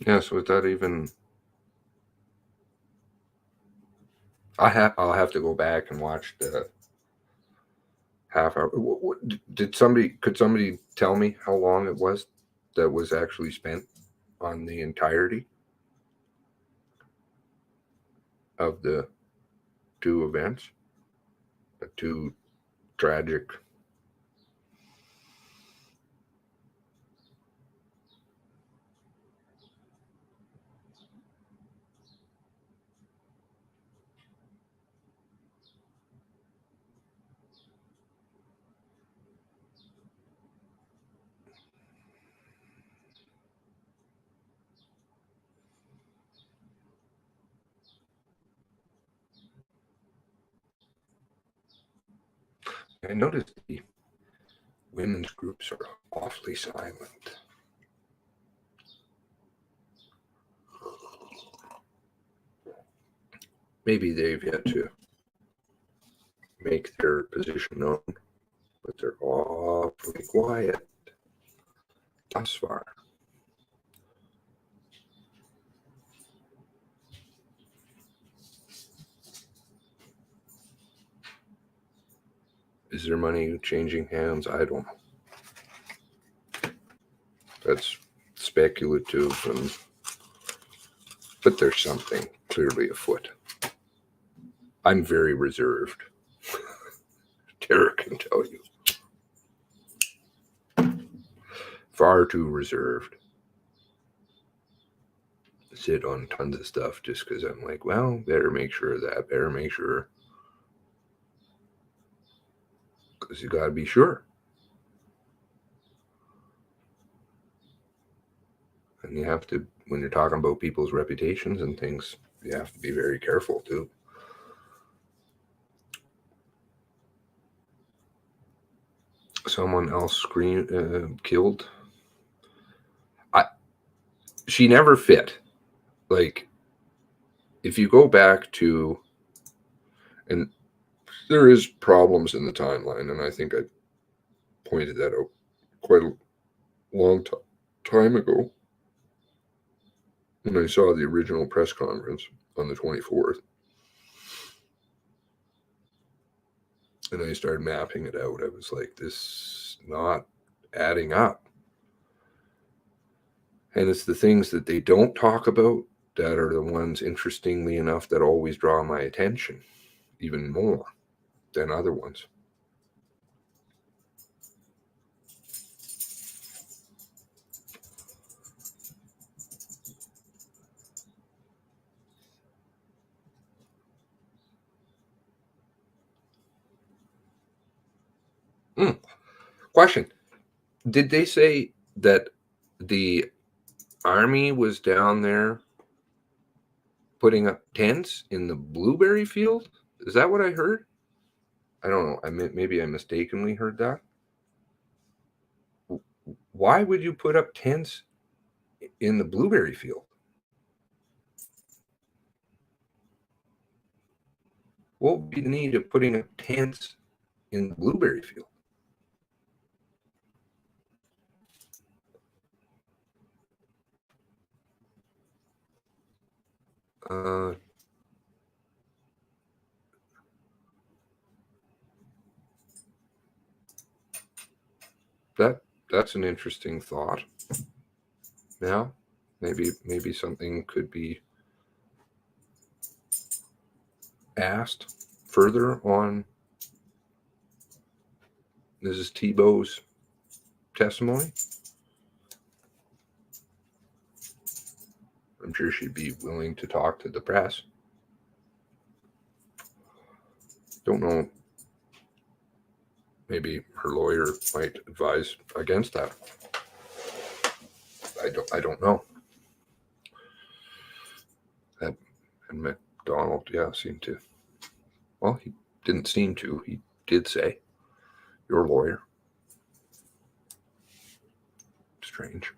Yeah, so with that even, I'll have to go back and watch the half hour. Could somebody tell me how long it was that was actually spent on the entirety of the two events, the two tragic? I noticed the women's groups are awfully silent. Maybe they've yet to make their position known, but they're awfully quiet thus far. Is there money changing hands? I don't know. That's speculative, but there's something clearly afoot. I'm very reserved. Tara can tell you. Far too reserved. Sit on tons of stuff just because I'm like, well, better make sure of that, better make sure. Because you got to be sure. And you have to, when you're talking about people's reputations and things, you have to be very careful too. Someone else killed. She never fit. Like, if you go back to, and there is problems in the timeline, and I think I pointed that out quite a long time ago when I saw the original press conference on the 24th. And I started mapping it out. I was like, this is not adding up. And it's the things that they don't talk about that are the ones, interestingly enough, that always draw my attention even more than other ones. Question. Did they say that the Army was down there putting up tents in the blueberry field? Is that what I heard? I don't know. Maybe I mistakenly heard that. Why would you put up tents in the blueberry field? What would be the need of putting up tents in the blueberry field? Uh, that's an interesting thought. Yeah, maybe something could be asked further on Mrs. Tebow's testimony. I'm sure she'd be willing to talk to the press. Don't know. Maybe her lawyer might advise against that. I don't know. And McDonald, yeah, seemed to. Well, he didn't seem to. He did say, "Your lawyer." Strange.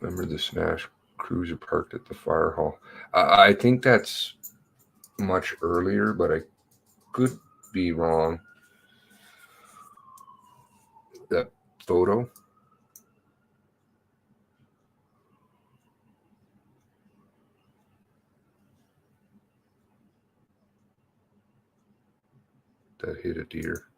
Remember the smash cruiser parked at the fire hall? I think that's much earlier, but I could be wrong. That photo. That hit a deer.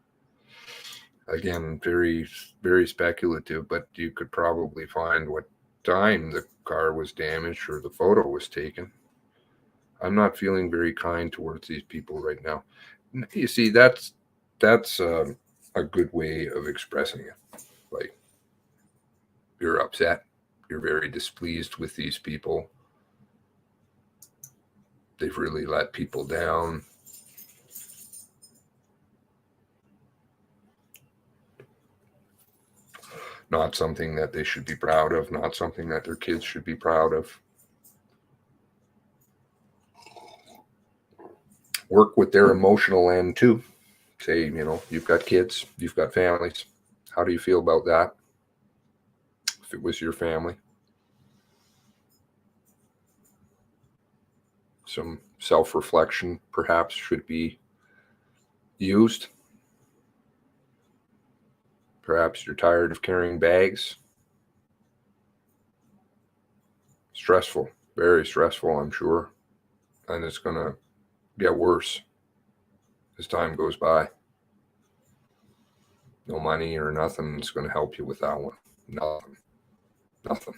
Again, very, very speculative, but you could probably find what time the car was damaged or the photo was taken. I'm not feeling very kind towards these people right now. You see, that's a good way of expressing it. Like, you're upset. You're very displeased with these people. They've really let people down. Not something that they should be proud of, not something that their kids should be proud of. Work with their emotional end too. Say, you've got kids, you've got families. How do you feel about that? If it was your family. Some self-reflection perhaps should be used. Perhaps you're tired of carrying bags. Stressful, very stressful, I'm sure. And it's going to get worse as time goes by. No money or nothing is going to help you with that one. Nothing.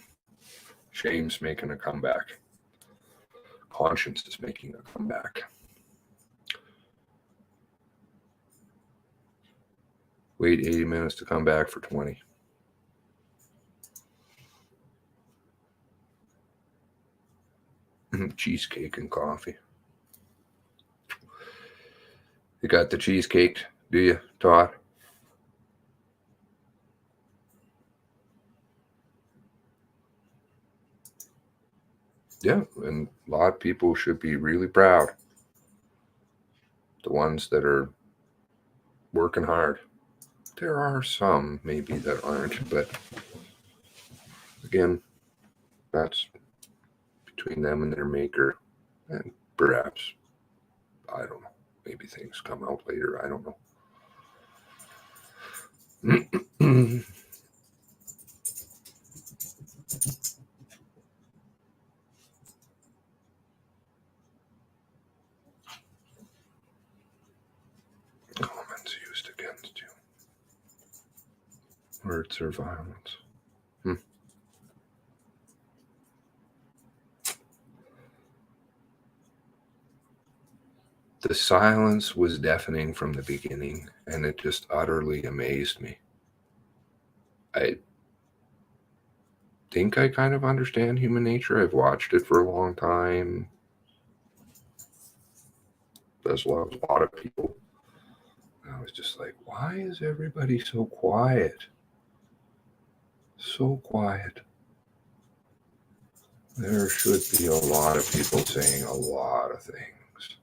Shame's making a comeback. Conscience is making a comeback. Wait 80 minutes to come back for 20. Cheesecake and coffee. You got the cheesecake, do you, Todd? Yeah, and a lot of people should be really proud. The ones that are working hard. There are some maybe that aren't, but again, that's between them and their maker. And perhaps, I don't know, maybe things come out later. I don't know. Words or violence. The silence was deafening from the beginning, and it just utterly amazed me. I think I kind of understand human nature. I've watched it for a long time. As a lot of people. I was just like, why is everybody so quiet? So quiet. There should be a lot of people saying a lot of things.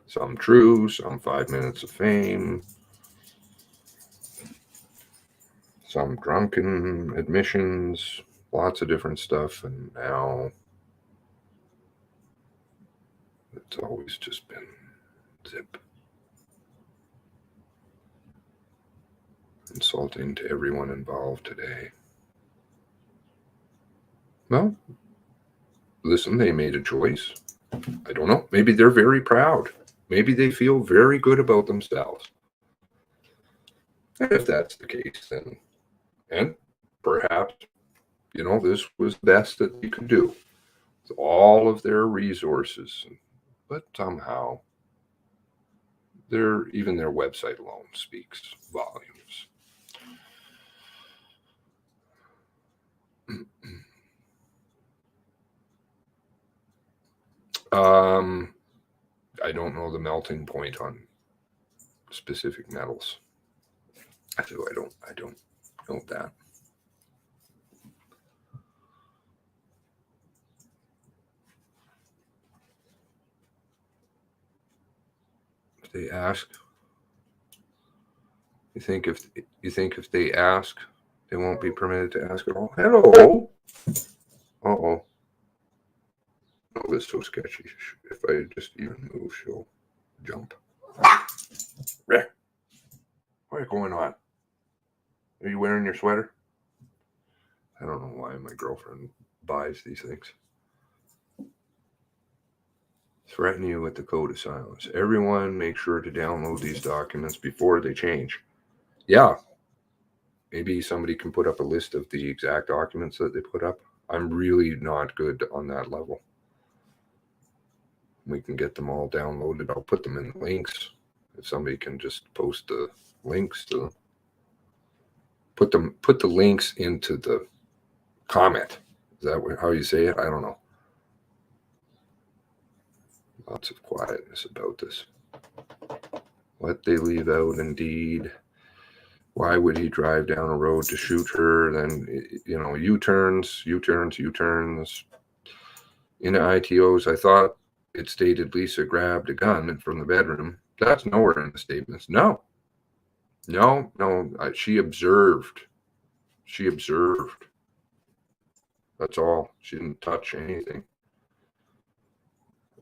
Some true, some 5 minutes of fame, some drunken admissions, lots of different stuff. And now it's always just been zip. Insulting to everyone involved today. Well, listen, they made a choice. I don't know. Maybe they're very proud. Maybe they feel very good about themselves. And if that's the case, then, and perhaps, this was the best that they could do with all of their resources. But somehow, even their website alone speaks volumes. I don't know the melting point on specific metals. So I don't know that. If they ask, you think if they ask, they won't be permitted to ask at all. Hello. Uh-oh. Oh, this is so sketchy. If I just even move, she'll jump. What is going on? Are you wearing your sweater? I don't know why my girlfriend buys these things. Threaten you with the code of silence. Everyone make sure to download these documents before they change. Yeah. Maybe somebody can put up a list of the exact documents that they put up. I'm really not good on that level. We can get them all downloaded. I'll put them in links. If somebody can just post the links to put the links into the comment. Is that how you say it? I don't know. Lots of quietness about this. What they leave out, indeed. Why would he drive down a road to shoot her? Then, U-turns. In the ITOs, I thought it stated Lisa grabbed a gun from the bedroom. That's nowhere in the statements. No. She observed. That's all. She didn't touch anything.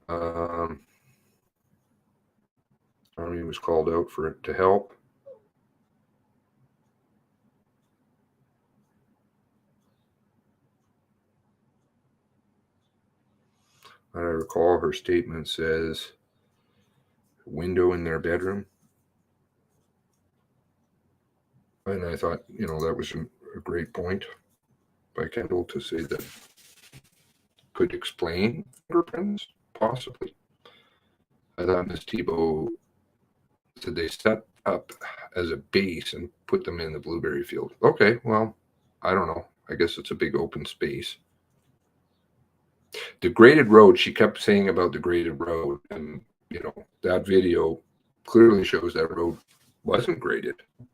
Army was called out for it to help. I recall her statement says window in their bedroom. And I thought, that was a great point by Kendall to say that could explain fingerprints, possibly. I thought Ms. Thibault said they set up as a base and put them in the blueberry field. Okay, well, I don't know. I guess it's a big open space. The graded road, she kept saying about the graded road, and that video clearly shows that road wasn't graded. At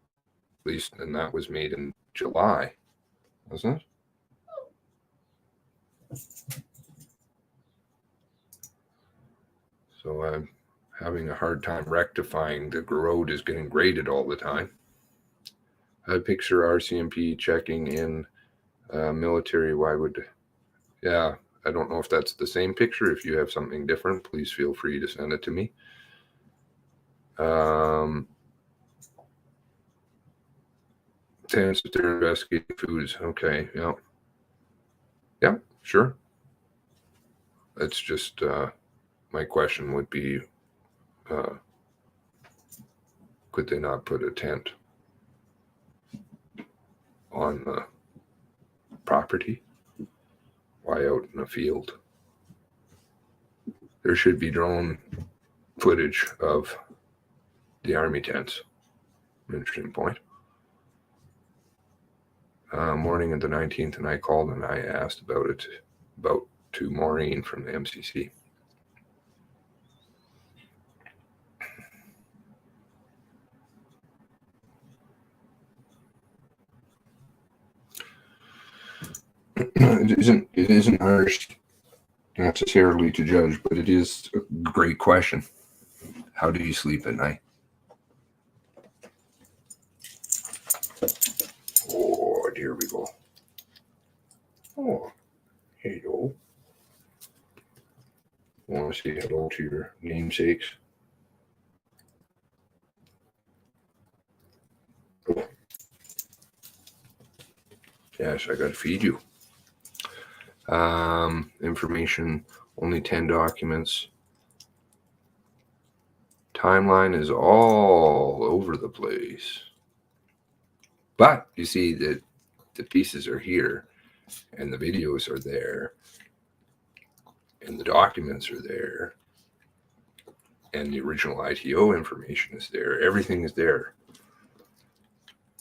least, and that was made in July, wasn't it? So I'm having a hard time rectifying the road is getting graded all the time. I picture RCMP checking in military. Why would, yeah, I don't know if that's the same picture. If you have something different, please feel free to send it to me. Tenants, if they're investigating foods. Okay, yeah. Yeah, sure. It's just, my question would be, could they not put a tent on the property? Why out in the field? There should be drone footage of the army tents. Interesting point. Morning of the 19th, and I called and I asked about it, to Maureen from the MCC. It isn't ours necessarily to judge, but it is a great question. How do you sleep at night? Oh, here we go. Oh, hello. Want to say hello to your namesakes? Oh. Yes, I got to feed you. Information, only 10 documents. Timeline is all over the place. But you see that the pieces are here and the videos are there and the documents are there and the original ITO information is there. Everything is there.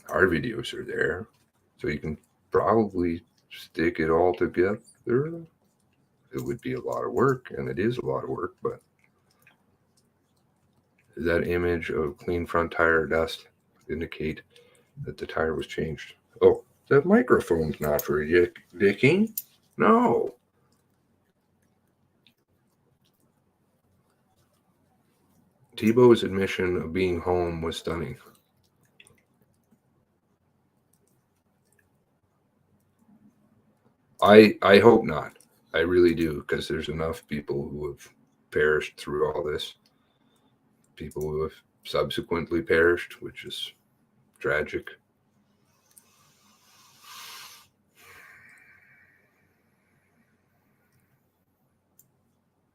Our videos are there. So you can probably stick it all together. It would be a lot of work, and it is a lot of work, but that image of clean front tire dust indicate that the tire was changed. Oh, the microphone's not for dicking. No. Tebow's admission of being home was stunning. I hope not. I really do, because there's enough people who have perished through all this. People who have subsequently perished, which is tragic.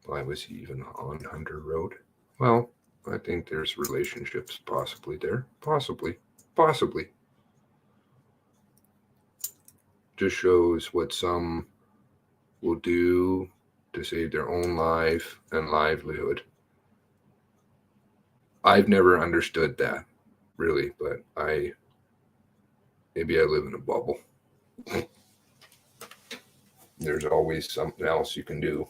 Why was he even on Hunter Road? Well, I think there's relationships possibly there. Possibly. Just shows what some will do to save their own life and livelihood. I've never understood that, really, but maybe I live in a bubble. There's always something else you can do.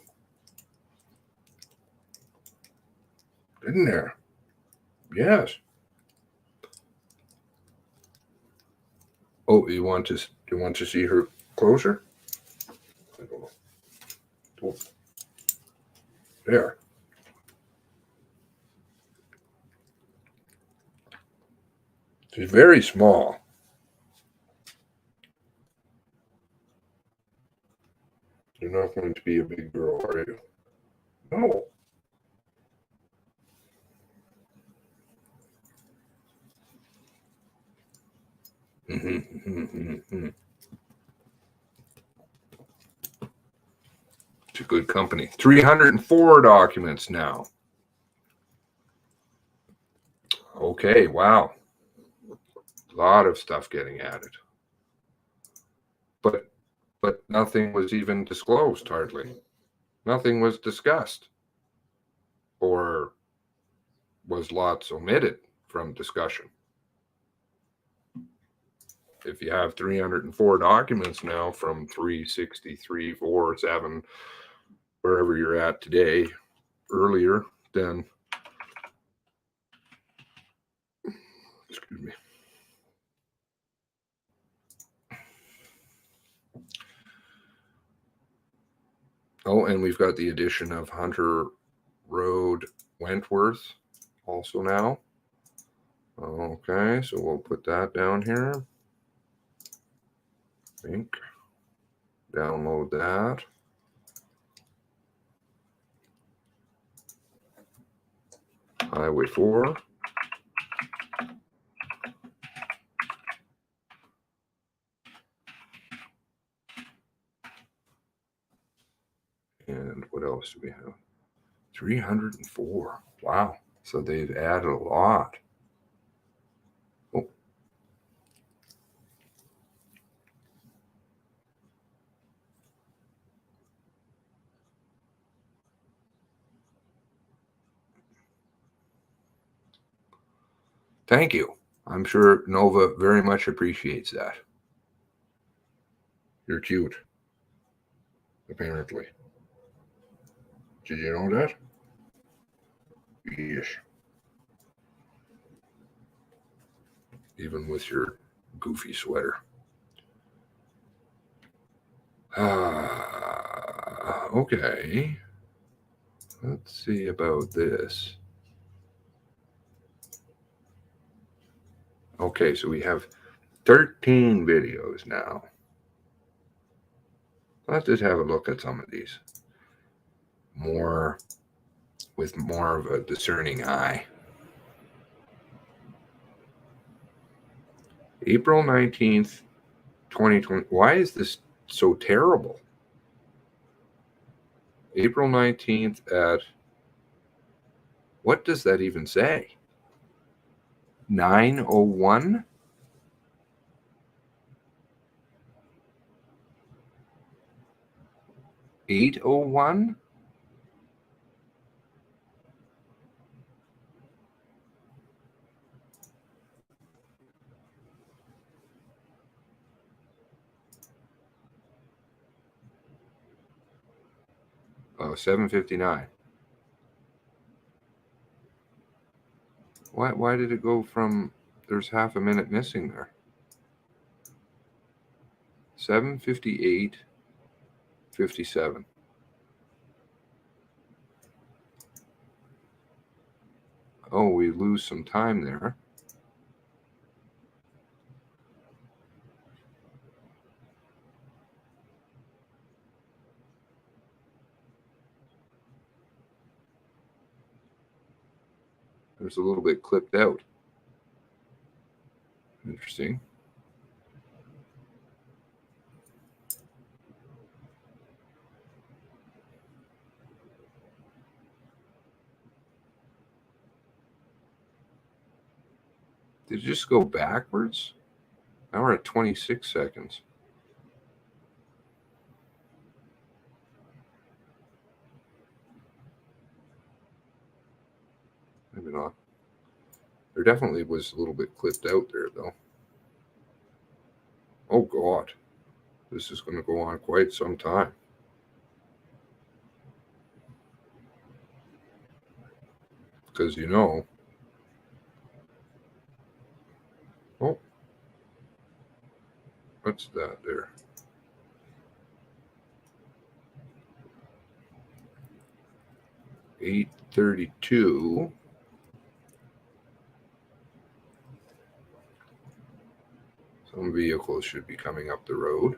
Isn't there? Yes. Oh, you want to see her closer? I don't know. Oh. There. She's very small. You're not going to be a big girl, are you? No. It's a good company. 304 documents now. Okay, wow. A lot of stuff getting added. But nothing was even disclosed, hardly. Nothing was discussed. Or was lots omitted from discussion. If you have 304 documents now from 363, 4, 7, wherever you're at today, earlier, then, excuse me. Oh, and we've got the addition of Hunter Road, Wentworth also now. Okay, so we'll put that down here. I think. Download that. Highway 4. And what else do we have? 304. Wow. So they've added a lot. Oh. Thank you. I'm sure Nova very much appreciates that. You're cute. Apparently. Did you know that? Yes. Even with your goofy sweater. Okay. Let's see about this. Okay, so we have 13 videos now. Let's just have a look at some of these. More with more of a discerning eye. April 19th, 2020. Why is this so terrible? April 19th at, what does that even say? 9:01? $8:01? Oh, 7:59. Why did it go from, there's half a minute missing there. 7:58, 57. Oh, we lose some time there. There's a little bit clipped out. Interesting. Did it just go backwards? Now we're at 26 seconds. Maybe not. There definitely was a little bit clipped out there, though. Oh, God. This is going to go on quite some time. Because, you know. Oh. What's that there? $8:32. Some vehicles should be coming up the road.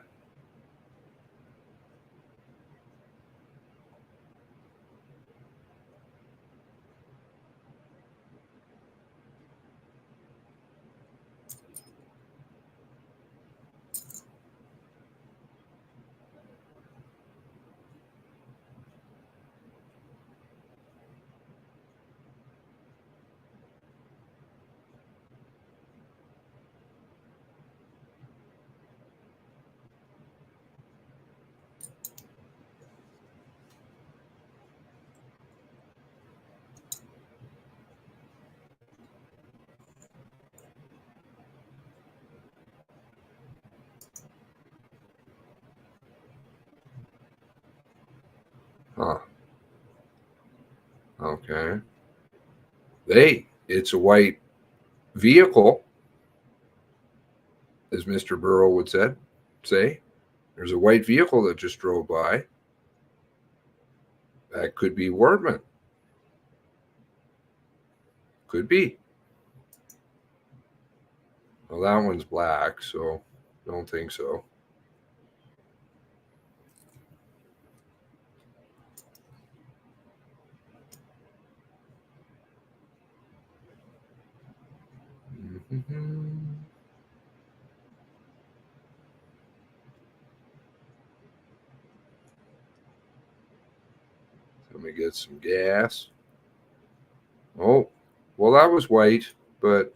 Huh. Okay. Hey, it's a white vehicle, as Mr. Burrow would say. There's a white vehicle that just drove by. That could be Wardman. Could be. Well, that one's black, so don't think so. Let me get some gas. Oh, well, that was white, but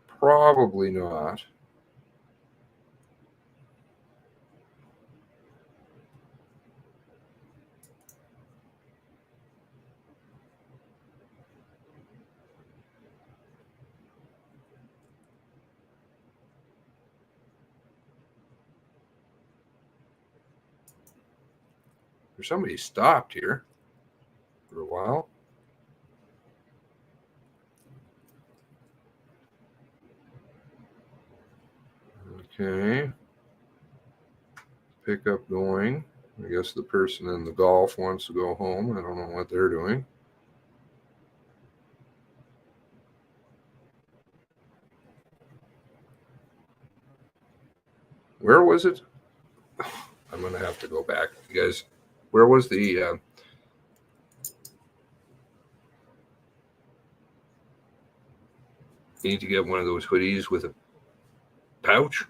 probably not. There's somebody stopped here for a while. Okay. Pickup going. I guess the person in the golf wants to go home. I don't know what they're doing. Where was it? I'm going to have to go back. You guys, where was the... need to get one of those hoodies with a pouch.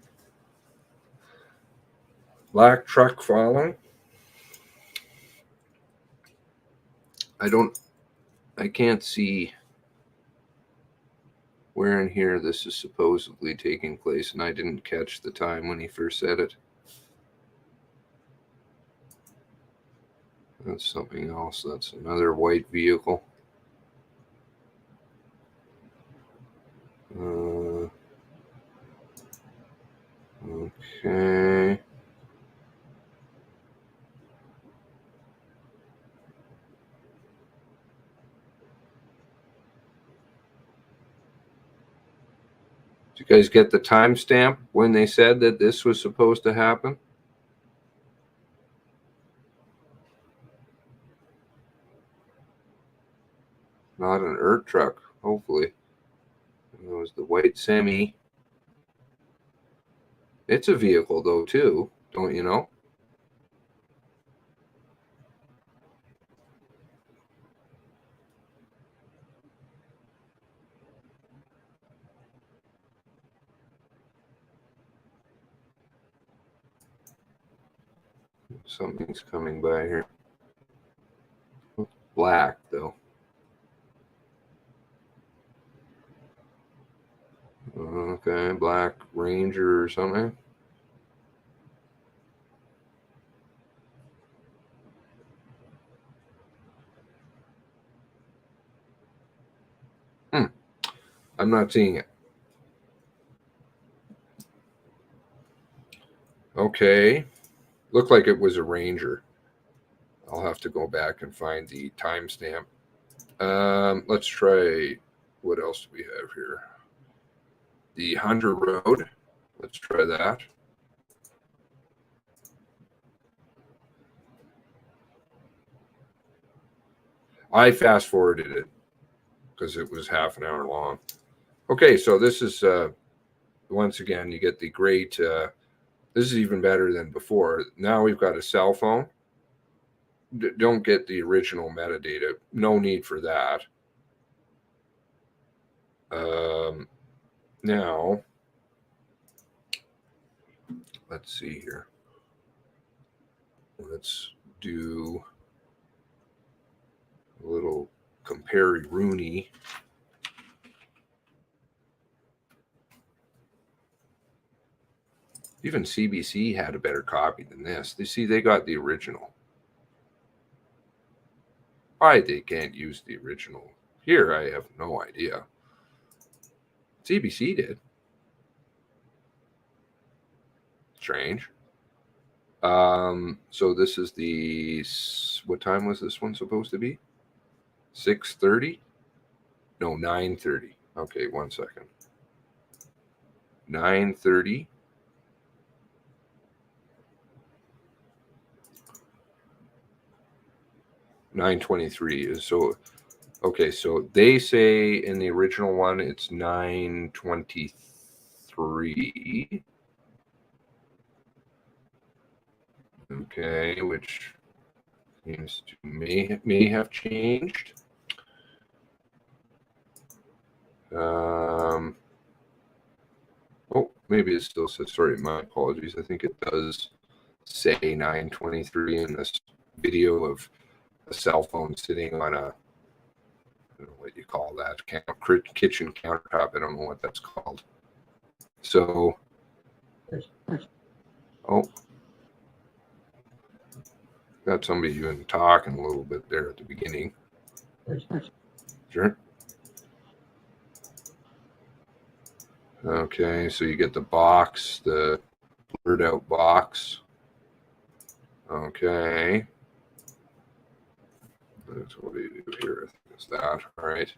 Black truck following. I can't see where in here this is supposedly taking place, and I didn't catch the time when he first said it. That's something else. That's another white vehicle. Okay. Did you guys get the timestamp when they said that this was supposed to happen? Not an ERT truck, hopefully. It was the white semi. It's a vehicle, though, too, don't you know? Something's coming by here. Black, though. Okay, Black Ranger or something. I'm not seeing it. Okay. Looked like it was a Ranger. I'll have to go back and find the timestamp. Let's try, what else do we have here? The Hunter Road. Let's try that. I fast forwarded it because it was half an hour long. Okay, so this is, once again, you get the great, this is even better than before. Now we've got a cell phone. Don't get the original metadata. No need for that. Now, let's see here. Let's do a little compare Rooney. Even CBC had a better copy than this. You see, they got the original. Why they can't use the original here, I have no idea. CBC did. Strange. So this is the, what time was this one supposed to be? 6:30? No, 9:30. Okay, 1 second. 9:30. $9:23 is so. Okay, so they say in the original one it's 9:23. Okay, which seems to may have changed. Oh, maybe it still says. Sorry, my apologies. I think it does say 9:23 in this video of a cell phone sitting on a, I don't know what you call that, kitchen countertop. I don't know what that's called. So, oh, got somebody even talking a little bit there at the beginning. Sure. Okay, so you get the box, the blurred out box. Okay. That's what we do here. Is that all right?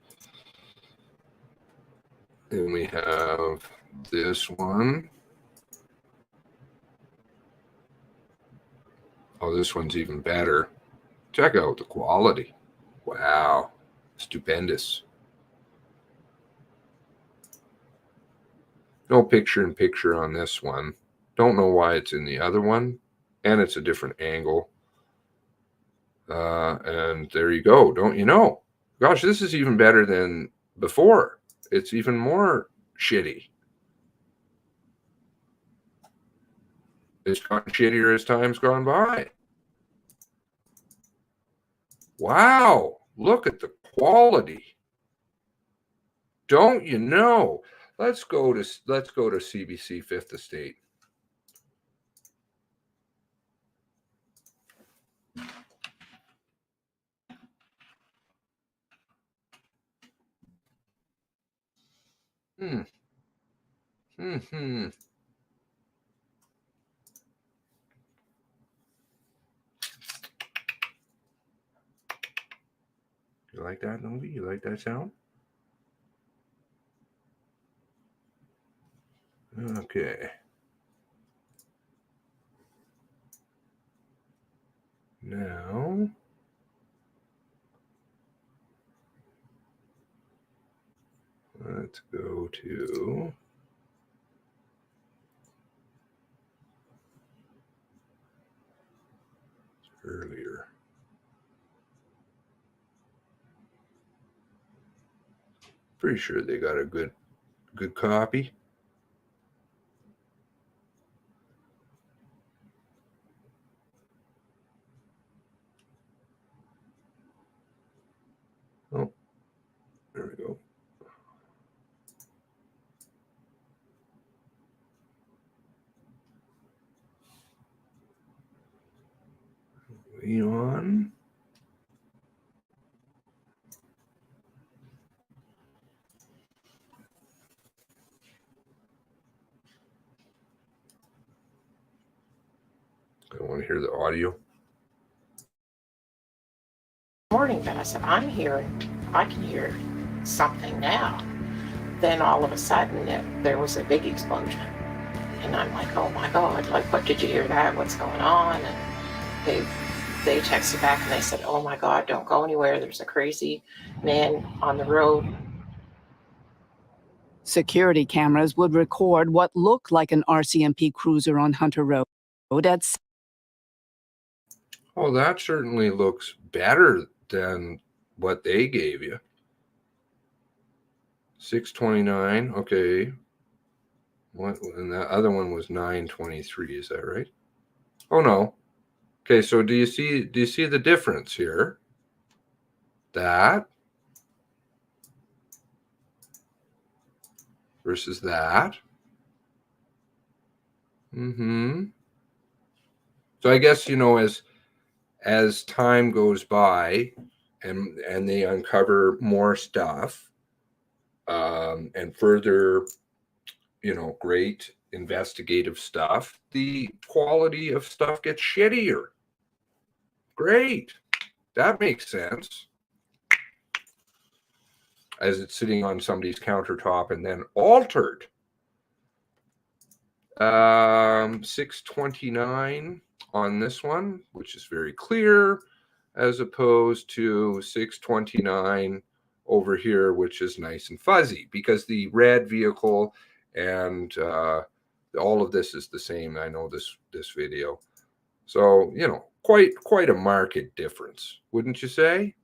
Then we have this one. Oh, this one's even better. Check out the quality. Wow, stupendous. No picture-in-picture on this one. Don't know why it's in the other one. And it's a different angle. And there you go. Don't you know? Gosh, this is even better than before. It's even more shitty. It's gotten shittier as time's gone by. Wow, look at the quality. Don't you know? Let's go to CBC Fifth Estate. You like that movie? You like that sound? Okay. Now, let's go to earlier. Pretty sure they got a good copy. Oh, there we go. Leon. I want to hear the audio. Morning, Vanessa. I'm hearing, I can hear something now. Then all of a sudden there was a big explosion. And I'm like, oh my God, like, what, did you hear that? What's going on? And they texted back and they said, oh my God, don't go anywhere. There's a crazy man on the road. Security cameras would record what looked like an RCMP cruiser on Hunter Road at. Oh, that certainly looks better than what they gave you. 629. Okay. What? And that other one was 923. Is that right? Oh no. Okay. So do you see the difference here? That versus that. So I guess, you know, as time goes by and they uncover more stuff and further, you know, great investigative stuff, the quality of stuff gets shittier. Great. That makes sense. As it's sitting on somebody's countertop and then altered. 629 on this one, which is very clear, as opposed to 629 over here, which is nice and fuzzy, because the red vehicle and all of this is the same. I know this video. So, you know, quite a marked difference, wouldn't you say?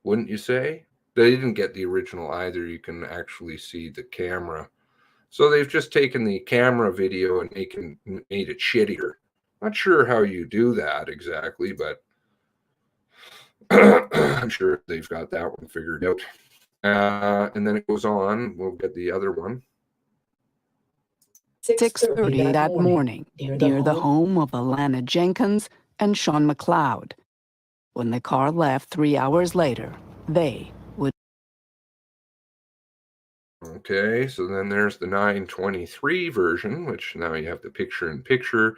Wouldn't you say? They didn't get the original either. You can actually see the camera. So they've just taken the camera video and made it shittier. Not sure how you do that exactly, but I'm sure they've got that one figured out. And then it goes on. We'll get the other one. 6:30 that morning, near the home of Alana Jenkins and Sean McLeod. When the car left 3 hours later, they would. Okay, so then there's the 923 version, which now you have the picture-in-picture,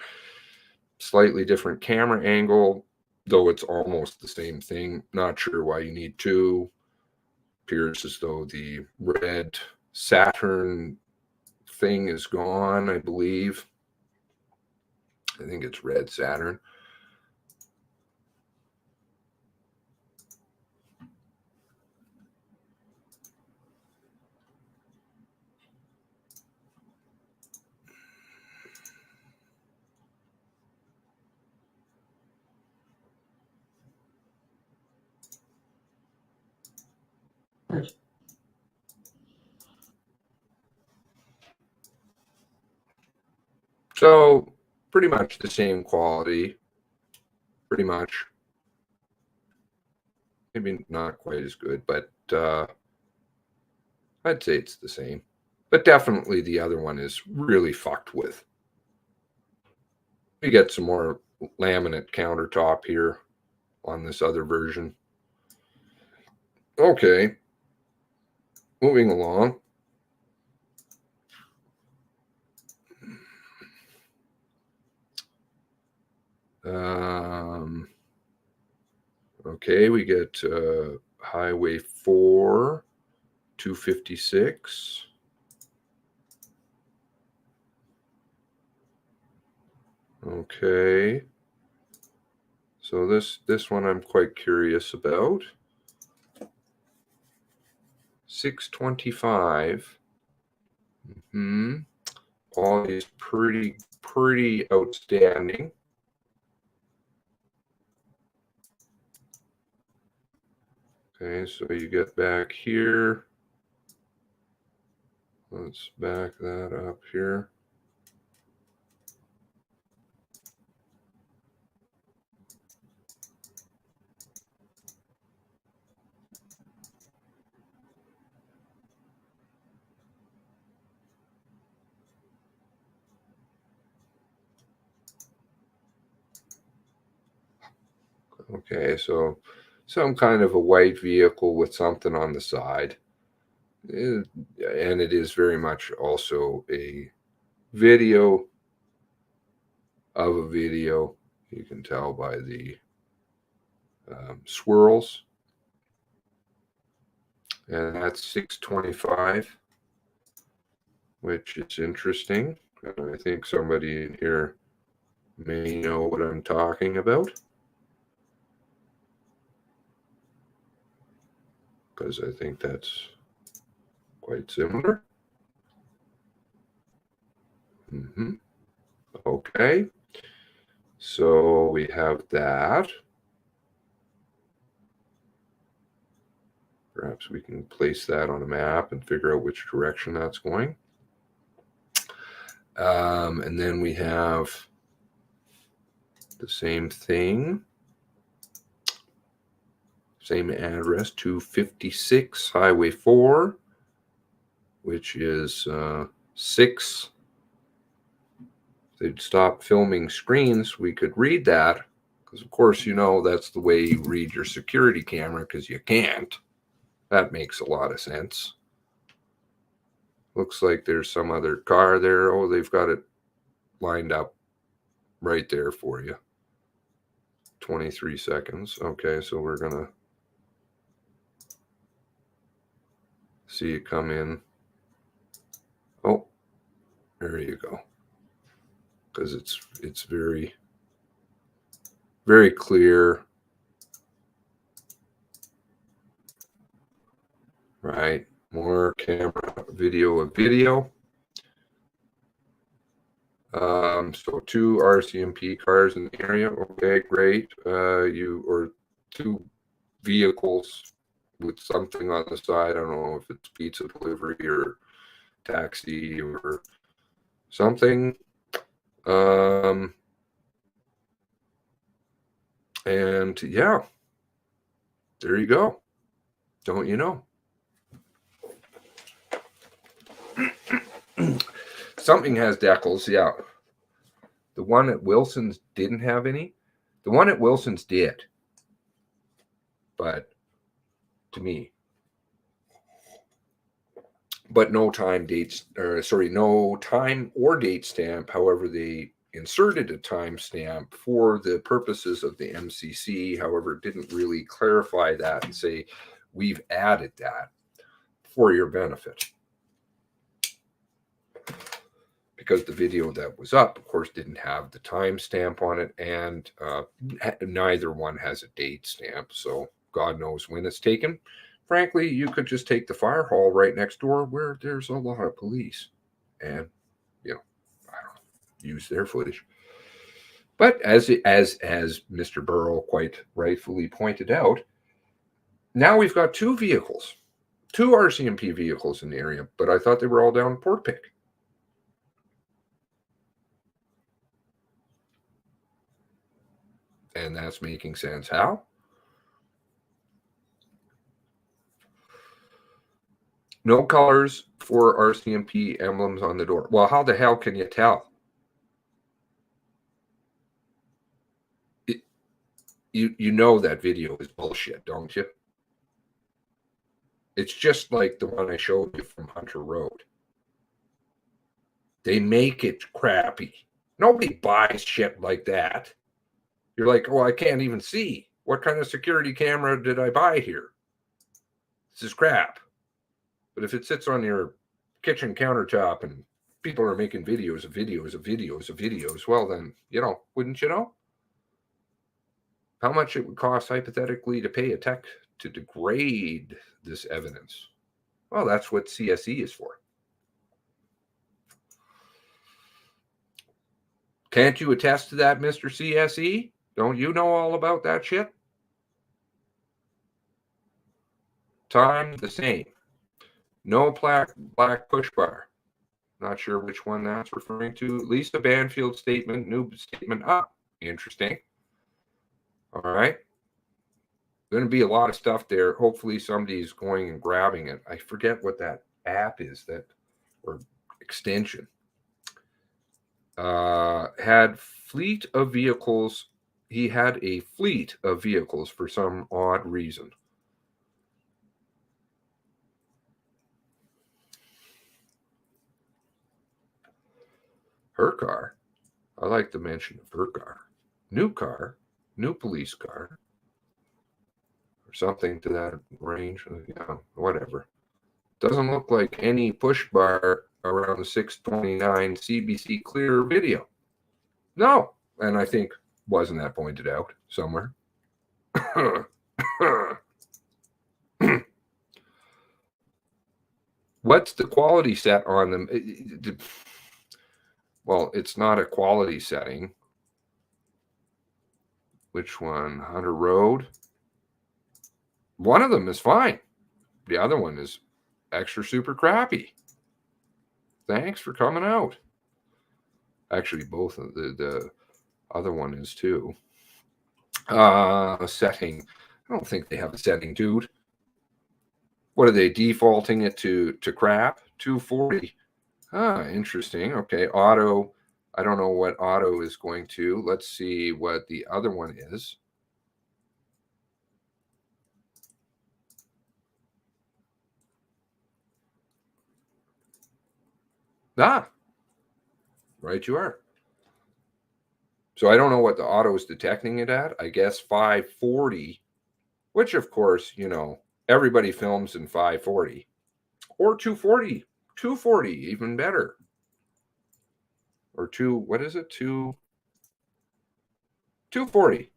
slightly different camera angle. though it's almost the same thing. Not sure why you need two. Appears as though the red Saturn thing is gone, I believe. I think it's red Saturn. So pretty much the same quality, pretty much. Maybe not quite as good, but I'd say it's the same. But definitely the other one is really fucked with. We get some more laminate countertop here on this other version. Okay, moving along. Okay, we get Highway 4, 256. Okay. So this one I'm quite curious about. 625. All is pretty outstanding. Okay, so you get back here. Let's back that up here. Okay, so some kind of a white vehicle with something on the side. And it is very much also a video of a video. You can tell by the swirls. And that's 625, which is interesting. I think somebody in here may know what I'm talking about, because I think that's quite similar. Okay, so we have that. Perhaps we can place that on a map and figure out which direction that's going. And then we have the same thing. Same address, 256 Highway 4, which is 6. If they'd stop filming screens, we could read that. Because, of course, you know that's the way you read your security camera, because you can't. That makes a lot of sense. Looks like there's some other car there. Oh, they've got it lined up right there for you. 23 seconds. Okay, so we're going to see it come in. Oh, there you go. Because it's very, very clear. Right. More camera, video of video. So 2 RCMP cars in the area. Okay, great. Or 2 vehicles with something on the side. I don't know if it's pizza delivery or taxi or something. And yeah, there you go. Don't you know? Something has decals, yeah. The one at Wilson's didn't have any. The one at Wilson's did. But to me. But no time or date stamp. However, they inserted a timestamp for the purposes of the MCC. However, it didn't really clarify that and say, we've added that for your benefit. Because the video that was up, of course, didn't have the timestamp on it, and neither one has a date stamp, so God knows when it's taken. Frankly, you could just take the fire hall right next door where there's a lot of police and, I don't know, use their footage. But as Mr. Burrow quite rightfully pointed out, now we've got two RCMP vehicles in the area, but I thought they were all down in Port Pick. And that's making sense. How? No colors for RCMP emblems on the door. Well, how the hell can you tell? You know that video is bullshit, don't you? It's just like the one I showed you from Hunter Road. They make it crappy. Nobody buys shit like that. You're like, oh, I can't even see. What kind of security camera did I buy here? This is crap. But if it sits on your kitchen countertop and people are making videos of videos, well then, wouldn't you know? How much it would cost hypothetically to pay a tech to degrade this evidence? Well, that's what CSE is for. Can't you attest to that, Mr. CSE? Don't you know all about that shit? Time the same. No black push bar. Not sure which one that's referring to. Lisa Banfield statement, new statement up. Interesting. All right. Going to be a lot of stuff there. Hopefully somebody's going and grabbing it. I forget what that app is, or extension. Had fleet of vehicles. He had a fleet of vehicles for some odd reason. Her car. I like the mention of her car. New car, new police car, or something to that range. Yeah, whatever. Doesn't look like any push bar around the 629 CBC Clear video. No. And I think, wasn't that pointed out somewhere? What's the quality set on them? Well, it's not a quality setting. Which one? Hunter Road? One of them is fine. The other one is extra super crappy. Thanks for coming out. Actually, both of the other one is too. Setting. I don't think they have a setting, dude. What are they defaulting it to crap? 240. Interesting. Okay, auto. I don't know what auto is going to. Let's see what the other one is. Right you are. So I don't know what the auto is detecting it at. I guess 540, which of course, everybody films in 540 or 240. 240, even better. Or what is it? 240.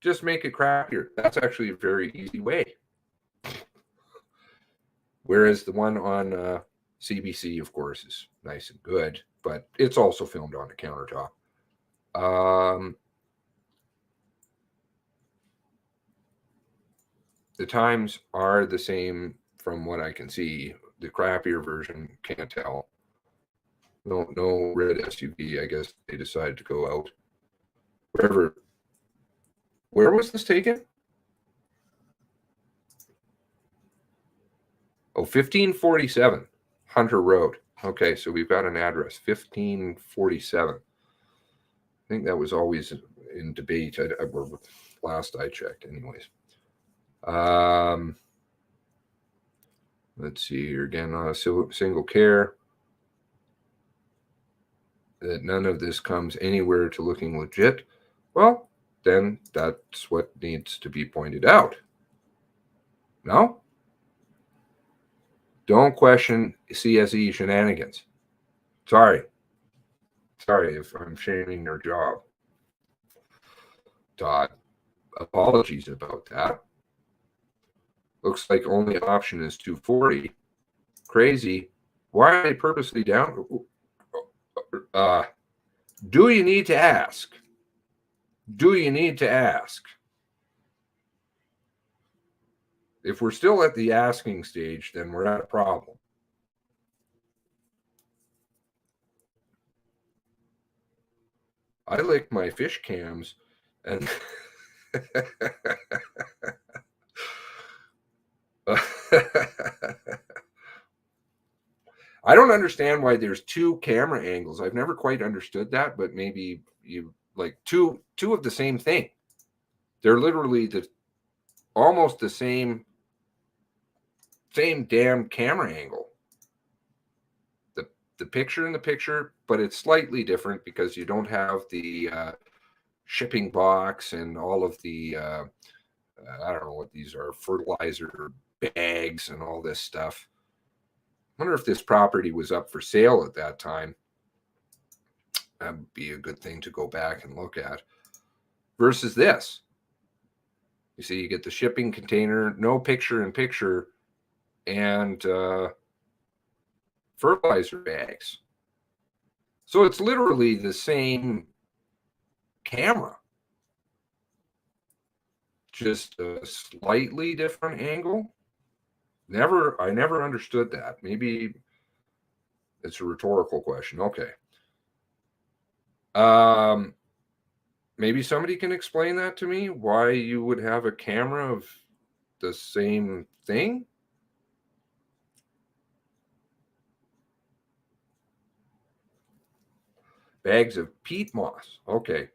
Just make it crappier. That's actually a very easy way. Whereas the one on CBC, of course, is nice and good, but it's also filmed on a countertop. The times are the same from what I can see. The crappier version, can't tell. No red SUV. I guess they decided to go out. Where was this taken? Oh, 1547 Hunter Road. Okay, so we've got an address, 1547. I think that was always in debate. Last I checked, anyways. Let's see here again. Single care. that none of this comes anywhere to looking legit, well, then that's what needs to be pointed out. No? Don't question CSE shenanigans. Sorry if I'm shaming your job, Todd. Apologies about that. Looks like only option is 240. Crazy. Why are they purposely down? Do you need to ask? Do you need to ask? If we're still at the asking stage, then we're at a problem. I lick my fish cams and I don't understand why there's two camera angles. I've never quite understood that, but maybe you like two of the same thing. They're literally almost the same damn camera angle. The picture in the picture, but it's slightly different because you don't have the shipping box and all of the I don't know what these are, fertilizer bags and all this stuff. I wonder if this property was up for sale at that time. That would be a good thing to go back and look at. Versus this. You see, you get the shipping container, no picture in picture, and fertilizer bags. So it's literally the same camera, just a slightly different angle. I never understood that. Maybe it's a rhetorical question. Okay. Maybe somebody can explain that to me, why you would have a camera of the same thing. Bags of peat moss. Okay.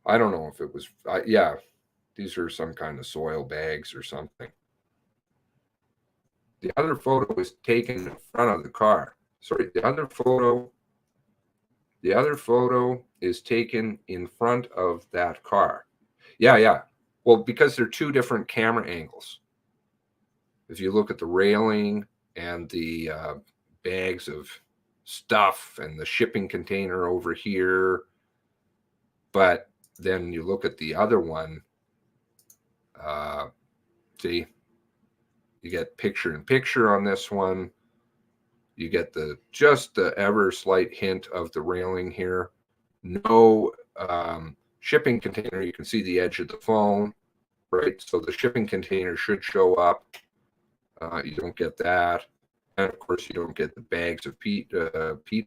I don't know if it was, yeah, these are some kind of soil bags or something. The other photo was taken in front of the car. Sorry, the other photo is taken in front of that car. Yeah. Well, because they're two different camera angles. If you look at the railing and the bags of stuff and the shipping container over here, but then you look at the other one, see, you get picture in picture on this one. You get just the ever slight hint of the railing here. No shipping container. You can see the edge of the phone, right? So the shipping container should show up. You don't get that. And of course, you don't get the bags of peat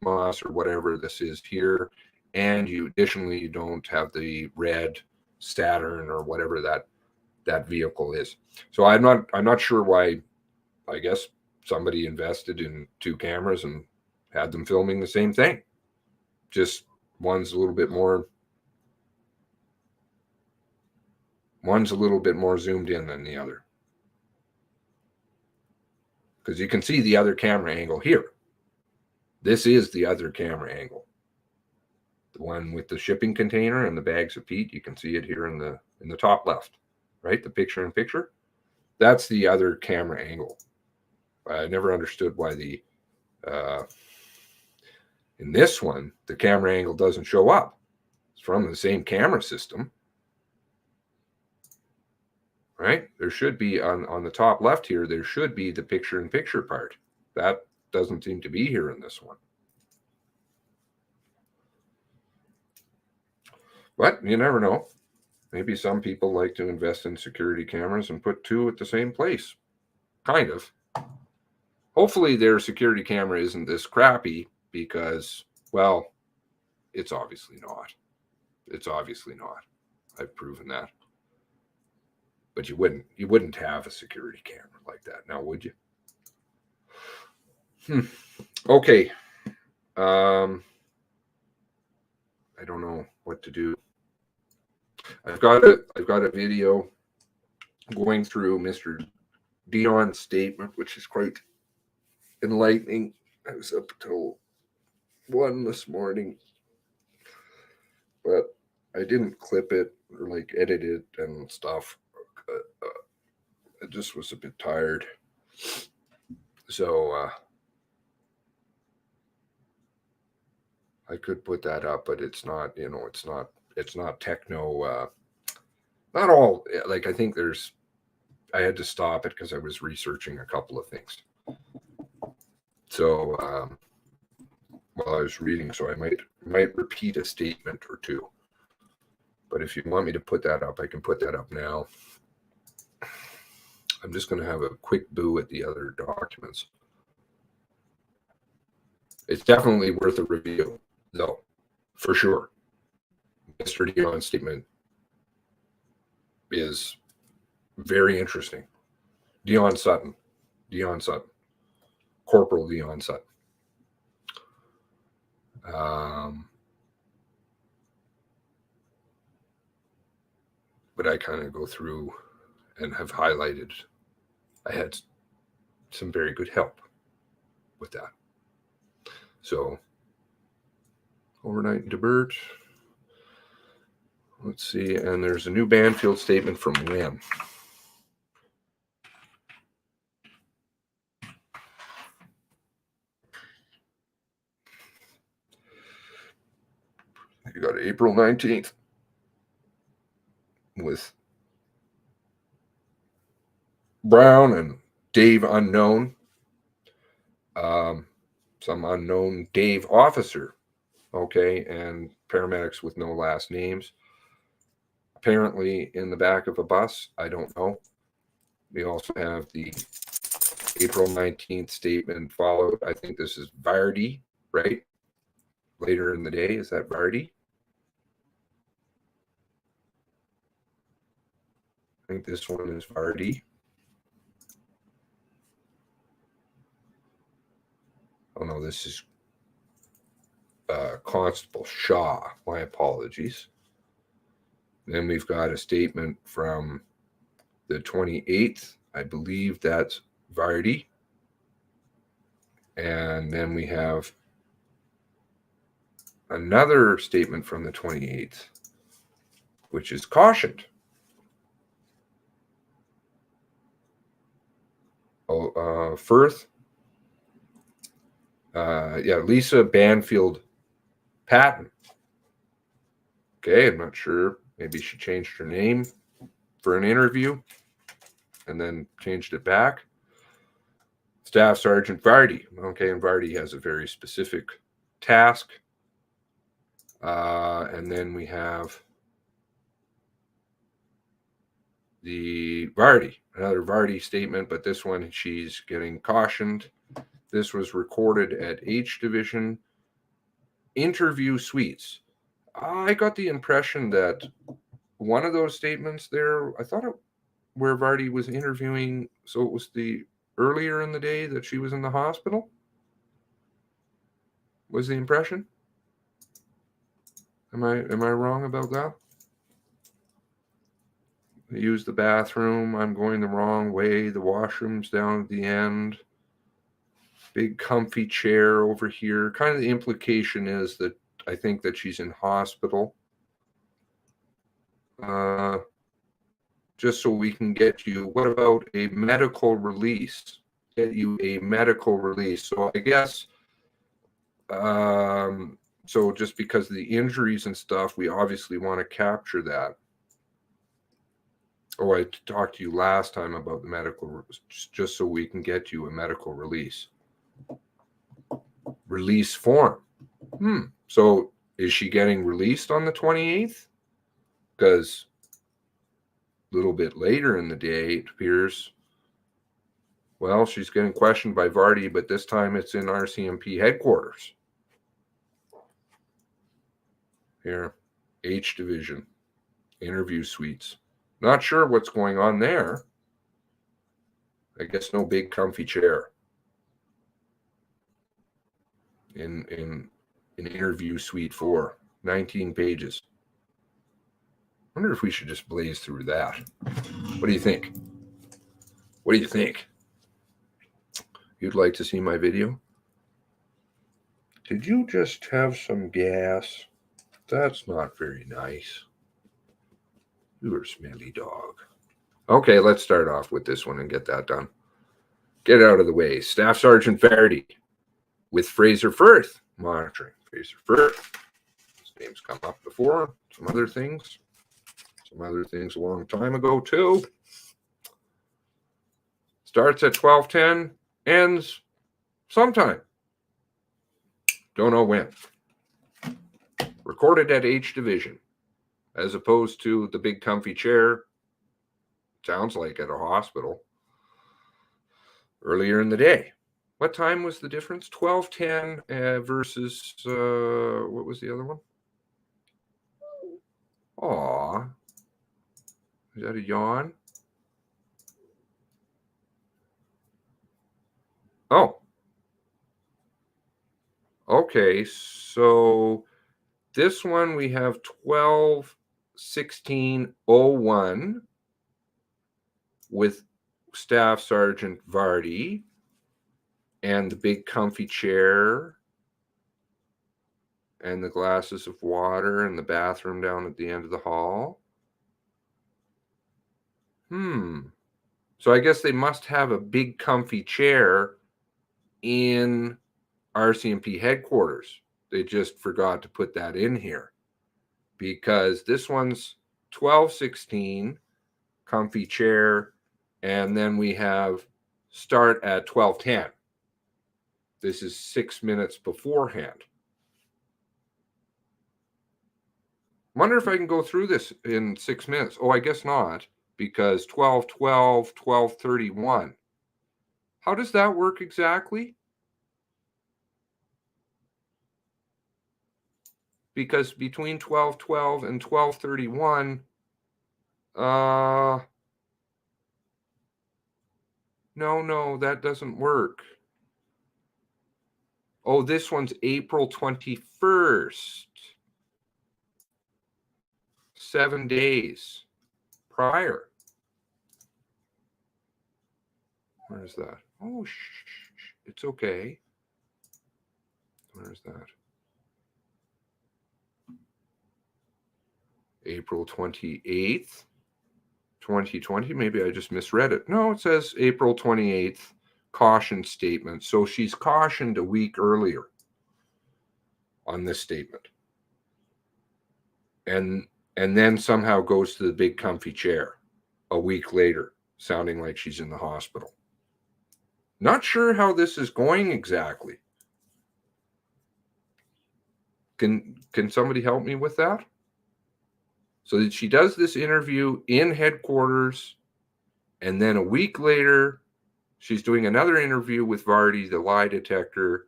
moss or whatever this is here. And additionally, you don't have the red Saturn or whatever that vehicle is. So I'm not sure why. I guess somebody invested in two cameras and had them filming the same thing. Just one's a little bit more zoomed in than the other. Because you can see the other camera angle here. This is the other camera angle. The one with the shipping container and the bags of peat, you can see it here in the top left, right? The picture in picture. That's the other camera angle. I never understood why in this one, the camera angle doesn't show up. It's from the same camera system, right? There should be on the top left here, there should be the picture in picture part. That doesn't seem to be here in this one. But you never know. Maybe some people like to invest in security cameras and put two at the same place. Kind of. Hopefully their security camera isn't this crappy because, well, it's obviously not. It's obviously not. I've proven that. But you wouldn't have a security camera like that now, would you? Okay. I don't know what to do. I've got a video going through Mr. Dion's statement, which is quite enlightening. I was up until 1 this morning but I didn't clip it or like edit it and stuff. I just was a bit tired. So I could put that up, but it's not, you know, it's not techno, not all, like, I think I had to stop it because I was researching a couple of things. So while I was reading, so I might repeat a statement or two. But if you want me to put that up, I can put that up now. I'm just going to have a quick boo at the other documents. It's definitely worth a review, though, for sure. Mr. Dion's statement is very interesting. Dion Sutton, Corporal Dion Sutton. But I kind of go through and have highlighted. I had some very good help with that. So, overnight in Debert. Let's see, and there's a new Banfield statement from when? You got April 19th with Brown and Dave Unknown. Some unknown Dave officer, okay, and paramedics with no last names. Apparently in the back of a bus, I don't know. We also have the April 19th statement followed. I think this is Vardy, right? Later in the day, is that Vardy? I think this one is Vardy. Oh no, this is Constable Shaw. My apologies. Then we've got a statement from the 28th. I believe that's Vardy. And then we have another statement from the 28th, which is cautioned. Oh, Firth. Yeah, Lisa Banfield Patton. Okay, I'm not sure. Maybe she changed her name for an interview and then changed it back. Staff Sergeant Vardy. Okay, and Vardy has a very specific task. And then we have the Vardy, another Vardy statement, but this one she's getting cautioned. This was recorded at H Division interview suites. I got the impression that one of those statements there, I thought it where Vardy was interviewing, so it was the earlier in the day that she was in the hospital, was the impression. Am I wrong about that? I used the bathroom, I'm going the wrong way, the washroom's down at the end. Big comfy chair over here. Kind of the implication is that I think that she's in hospital. Just so we can get you, what about a medical release? Get you a medical release. So I guess, so just because of the injuries and stuff, we obviously want to capture that. Oh, I talked to you last time about the medical, just so we can get you a medical release. Release form. So is she getting released on the 28th? Because a little bit later in the day, it appears, well, she's getting questioned by Vardy, but this time it's in RCMP headquarters. Here, H Division, interview suites. Not sure what's going on there. I guess no big comfy chair. In interview suite 4, 19 pages. Wonder if we should just blaze through that. What do you think? What do you think? You'd like to see my video? Did you just have some gas? That's not very nice. You're a smelly dog. Okay, let's start off with this one and get that done. Get out of the way. Staff Sergeant Verdi with Fraser Firth monitoring. Fraser Firth. His name's come up before. Some other things a long time ago too. Starts at 12:10, ends sometime. Don't know when. Recorded at H Division, as opposed to the big comfy chair. Sounds like at a hospital. Earlier in the day. What time was the difference? 12:10 versus what was the other one? Aw. Is that a yawn? Oh. Okay, so this one we have 12:16:01 with Staff Sergeant Vardy and the big comfy chair and the glasses of water and the bathroom down at the end of the hall. So I guess they must have a big comfy chair in RCMP headquarters. They just forgot to put that in here because this one's 12:16 comfy chair, and then we have start at 12:10. This is 6 minutes beforehand. Wonder if I can go through this in 6 minutes. Oh, I guess not, because 12:12, 12:31. How does that work exactly? Because between 12:12 and 12:31, no, that doesn't work. Oh, this one's April 21st. 7 days prior. Where is that? Oh, it's okay. Where is that? April 28th, 2020. Maybe I just misread it. No, it says April 28th, caution statement. So she's cautioned a week earlier on this statement. And then somehow goes to the big comfy chair a week later, sounding like she's in the hospital. Not sure how this is going exactly. Can somebody help me with that? So that she does this interview in headquarters, and then a week later, she's doing another interview with Vardy, the lie detector,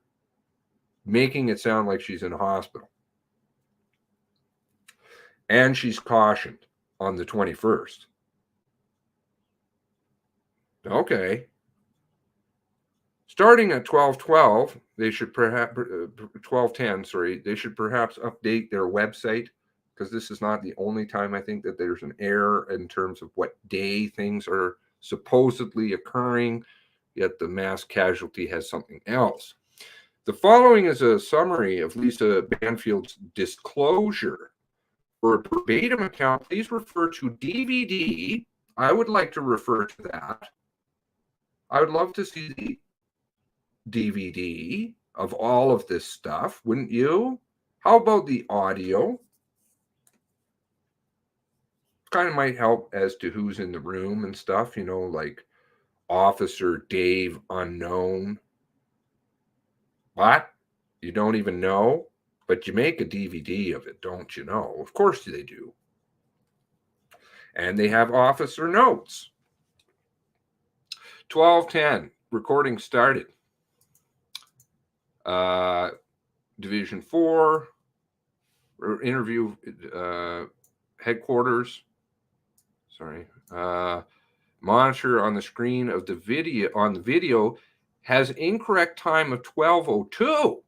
making it sound like she's in a hospital. And she's cautioned on the 21st. Okay. Starting at 12:12, they should perhaps 12:10, sorry, they should perhaps update their website, because this is not the only time I think that there's an error in terms of what day things are supposedly occurring, yet the mass casualty has something else. The following is a summary of Lisa Banfield's disclosure. For a verbatim account, please refer to DVD. I would like to refer to that. I would love to see the DVD of all of this stuff, wouldn't you? How about the audio? Kind of might help as to who's in the room and stuff, you know, like Officer Dave Unknown. What? You don't even know? But you make a DVD of it, don't you know? Of course they do. And they have officer notes. 12:10, recording started. Division 4, interview headquarters. Sorry. Monitor on the screen of the video has incorrect time of 12:02.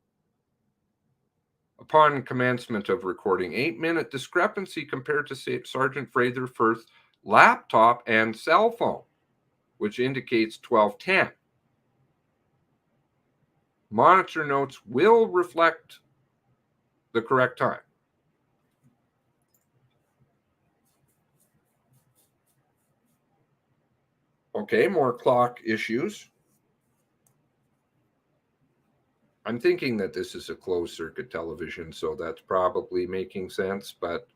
Upon commencement of recording, 8-minute discrepancy compared to Sergeant Fraser Firth's laptop and cell phone, which indicates 12:10. Monitor notes will reflect the correct time. Okay, more clock issues. I'm thinking that this is a closed circuit television, so that's probably making sense, but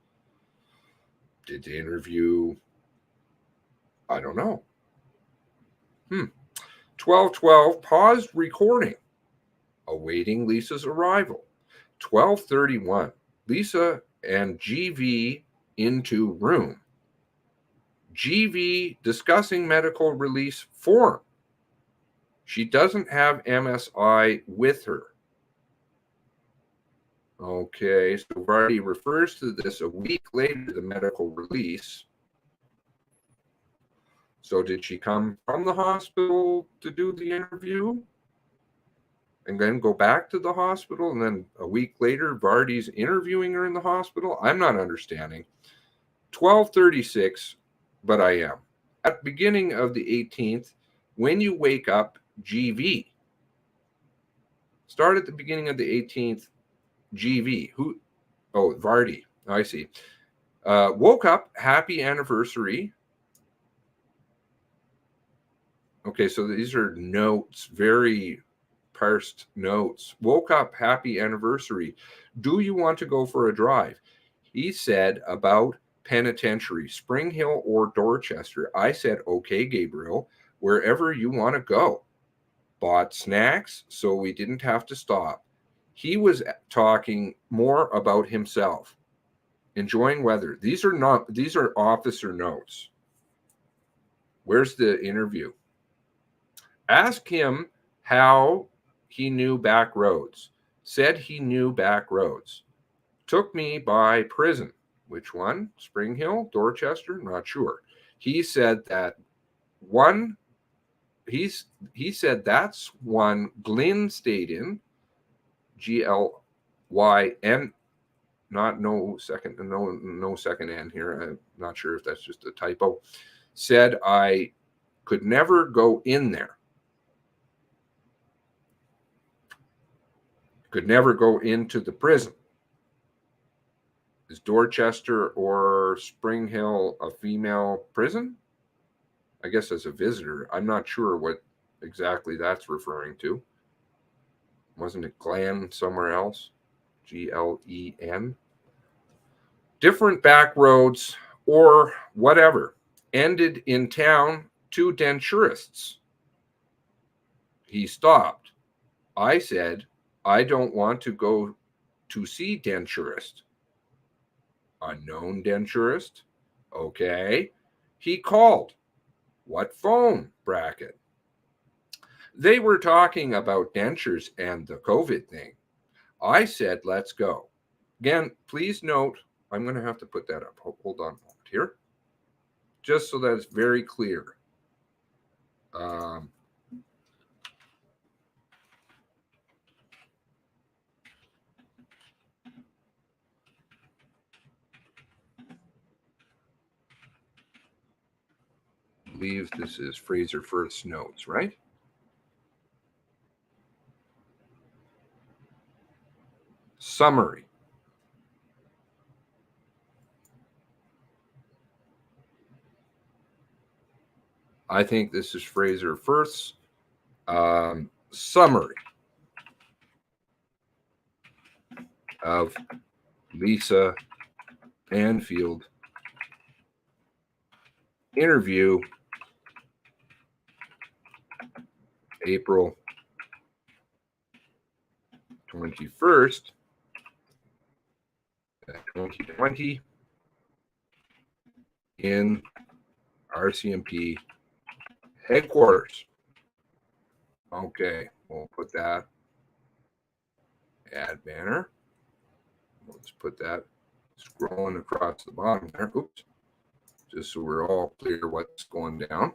did the interview, I don't know. 12:12, paused recording, awaiting Lisa's arrival. 12:31, Lisa and GV into room. GV discussing medical release form. She doesn't have MSI with her. Okay, so Vardy refers to this a week later, the medical release. So did she come from the hospital to do the interview and then go back to the hospital, and then a week later Vardy's interviewing her in the hospital? I'm not understanding. 12:36, but I am. At the beginning of the 18th, when you wake up, GV. Start at the beginning of the 18th, GV. Who? Oh, Vardy. I see. Woke up, happy anniversary. Okay, so these are notes, very parsed notes. Woke up, happy anniversary. Do you want to go for a drive? He said about penitentiary, Spring Hill or Dorchester. I said, okay, Gabriel, wherever you want to go. Bought snacks, so we didn't have to stop. He was talking more about himself, enjoying weather. These are officer notes. Where's the interview? Ask him how he knew back roads. Said he knew back roads. Took me by prison. Which one? Spring Hill, Dorchester? Not sure. He said that one. He said that's one Glyn stayed in. GLYN. Not no second N here. I'm not sure if that's just a typo. Said I could never go in there. Could never go into the prison. Is Dorchester or Spring Hill a female prison? I guess as a visitor. I'm not sure what exactly that's referring to. Wasn't it Glen somewhere else? GLEN. Different back roads or whatever. Ended in town, 2 denturists. He stopped. I said, I don't want to go to see denturist. Unknown denturist. Okay. He called. What phone? Bracket. They were talking about dentures and the COVID thing. I said, let's go. Again, please note, I'm going to have to put that up. Hold on a moment here. Just so that it's very clear. I believe this is Fraser Firth's notes, right? Summary. I think this is Fraser Firth's summary of Lisa Banfield interview, April 21st, 2020 in RCMP headquarters. Okay, we'll put that. Add banner. Let's put that scrolling across the bottom there. Oops. Just so we're all clear what's going down.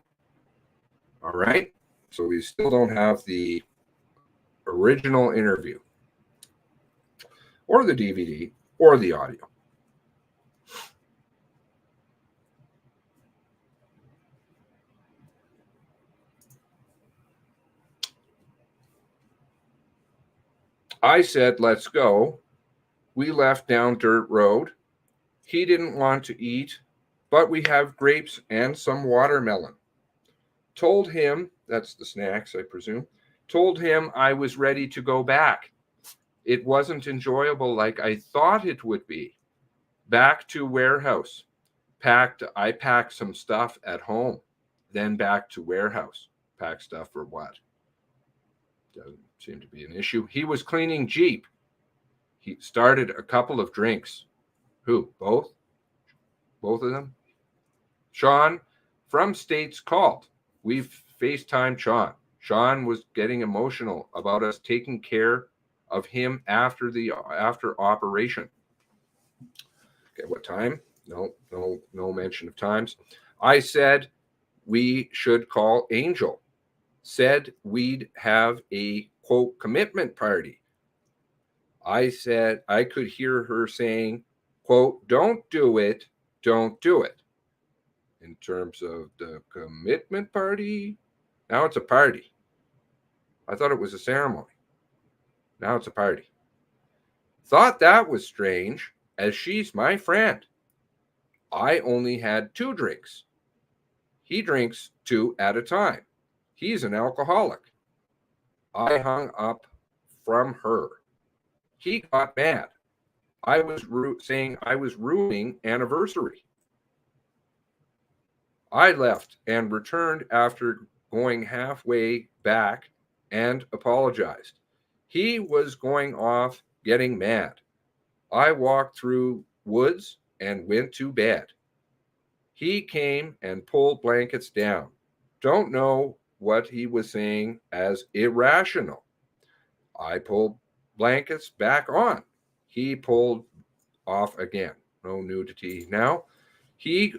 All right. So we still don't have the original interview or the DVD or the audio. I said, let's go. We left down dirt road. He didn't want to eat, but we have grapes and some watermelon. told him, that's the snacks, I presume, told him I was ready to go back. It wasn't enjoyable like I thought it would be. Back to warehouse. I packed some stuff at home, then back to warehouse. Pack stuff for what? Doesn't seem to be an issue. He was cleaning Jeep. He started a couple of drinks. Who? Both? Both of them? Sean from States called. We've FaceTimed Sean. Sean was getting emotional about us taking care of him after operation. Okay, what time? No mention of times. I said we should call Angel. Said we'd have a quote commitment party. I said I could hear her saying, quote, don't do it, don't do it. In terms of the commitment party, now it's a party. I thought it was a ceremony. Now it's a party. Thought that was strange, as she's my friend. I only had 2 drinks. He drinks 2 at a time. He's an alcoholic. I hung up from her. He got mad. I was saying I was ruining anniversary. I left and returned after going halfway back and apologized. He was going off getting mad. I walked through woods and went to bed. He came and pulled blankets down. Don't know what he was saying as irrational. I pulled blankets back on. He pulled off again. No nudity. Now, he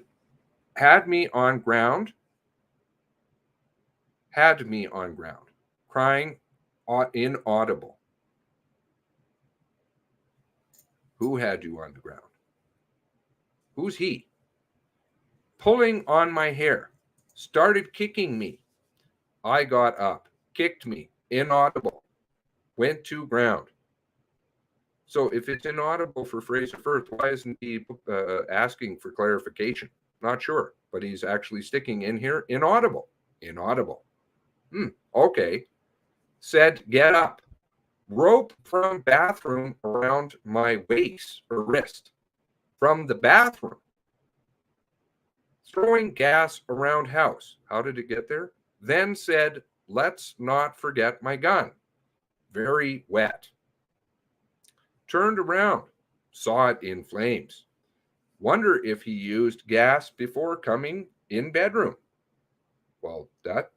had me on ground, crying inaudible. Who had you on the ground? Who's he? Pulling on my hair, started kicking me. I got up, kicked me, inaudible, went to ground. So if it's inaudible for Fraser Firth, why isn't he asking for clarification? Not sure, but he's actually sticking in here, inaudible. Okay. Said, get up. Rope from bathroom around my waist or wrist. From the bathroom. Throwing gas around house. How did it get there? Then said, let's not forget my gun. Very wet. Turned around. Saw it in flames. Wonder if he used gas before coming in bedroom. Well, that.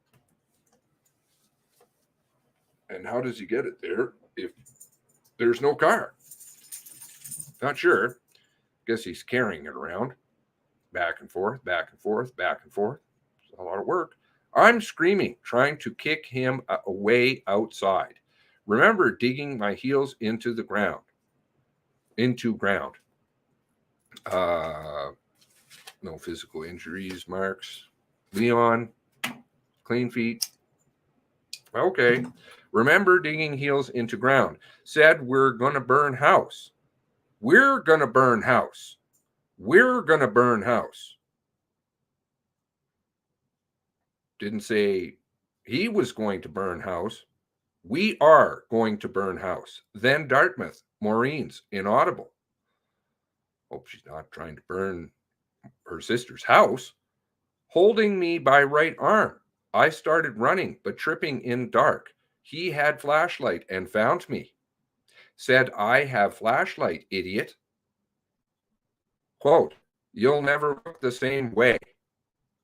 And how does he get it there if there's no car? Not sure. Guess he's carrying it around. Back and forth, back and forth, back and forth. It's a lot of work. I'm screaming, trying to kick him away outside. Remember digging my heels into the ground. No physical injuries, marks. Leon, clean feet. Okay. Remember digging heels into ground. Said we're going to burn house. We're going to burn house. We're going to burn house. Didn't say he was going to burn house. We are going to burn house. Then Dartmouth, Maureen's inaudible. Hope she's not trying to burn her sister's house. Holding me by right arm. I started running, but tripping in dark. He had flashlight and found me. Said, I have flashlight, idiot. Quote, you'll never look the same way.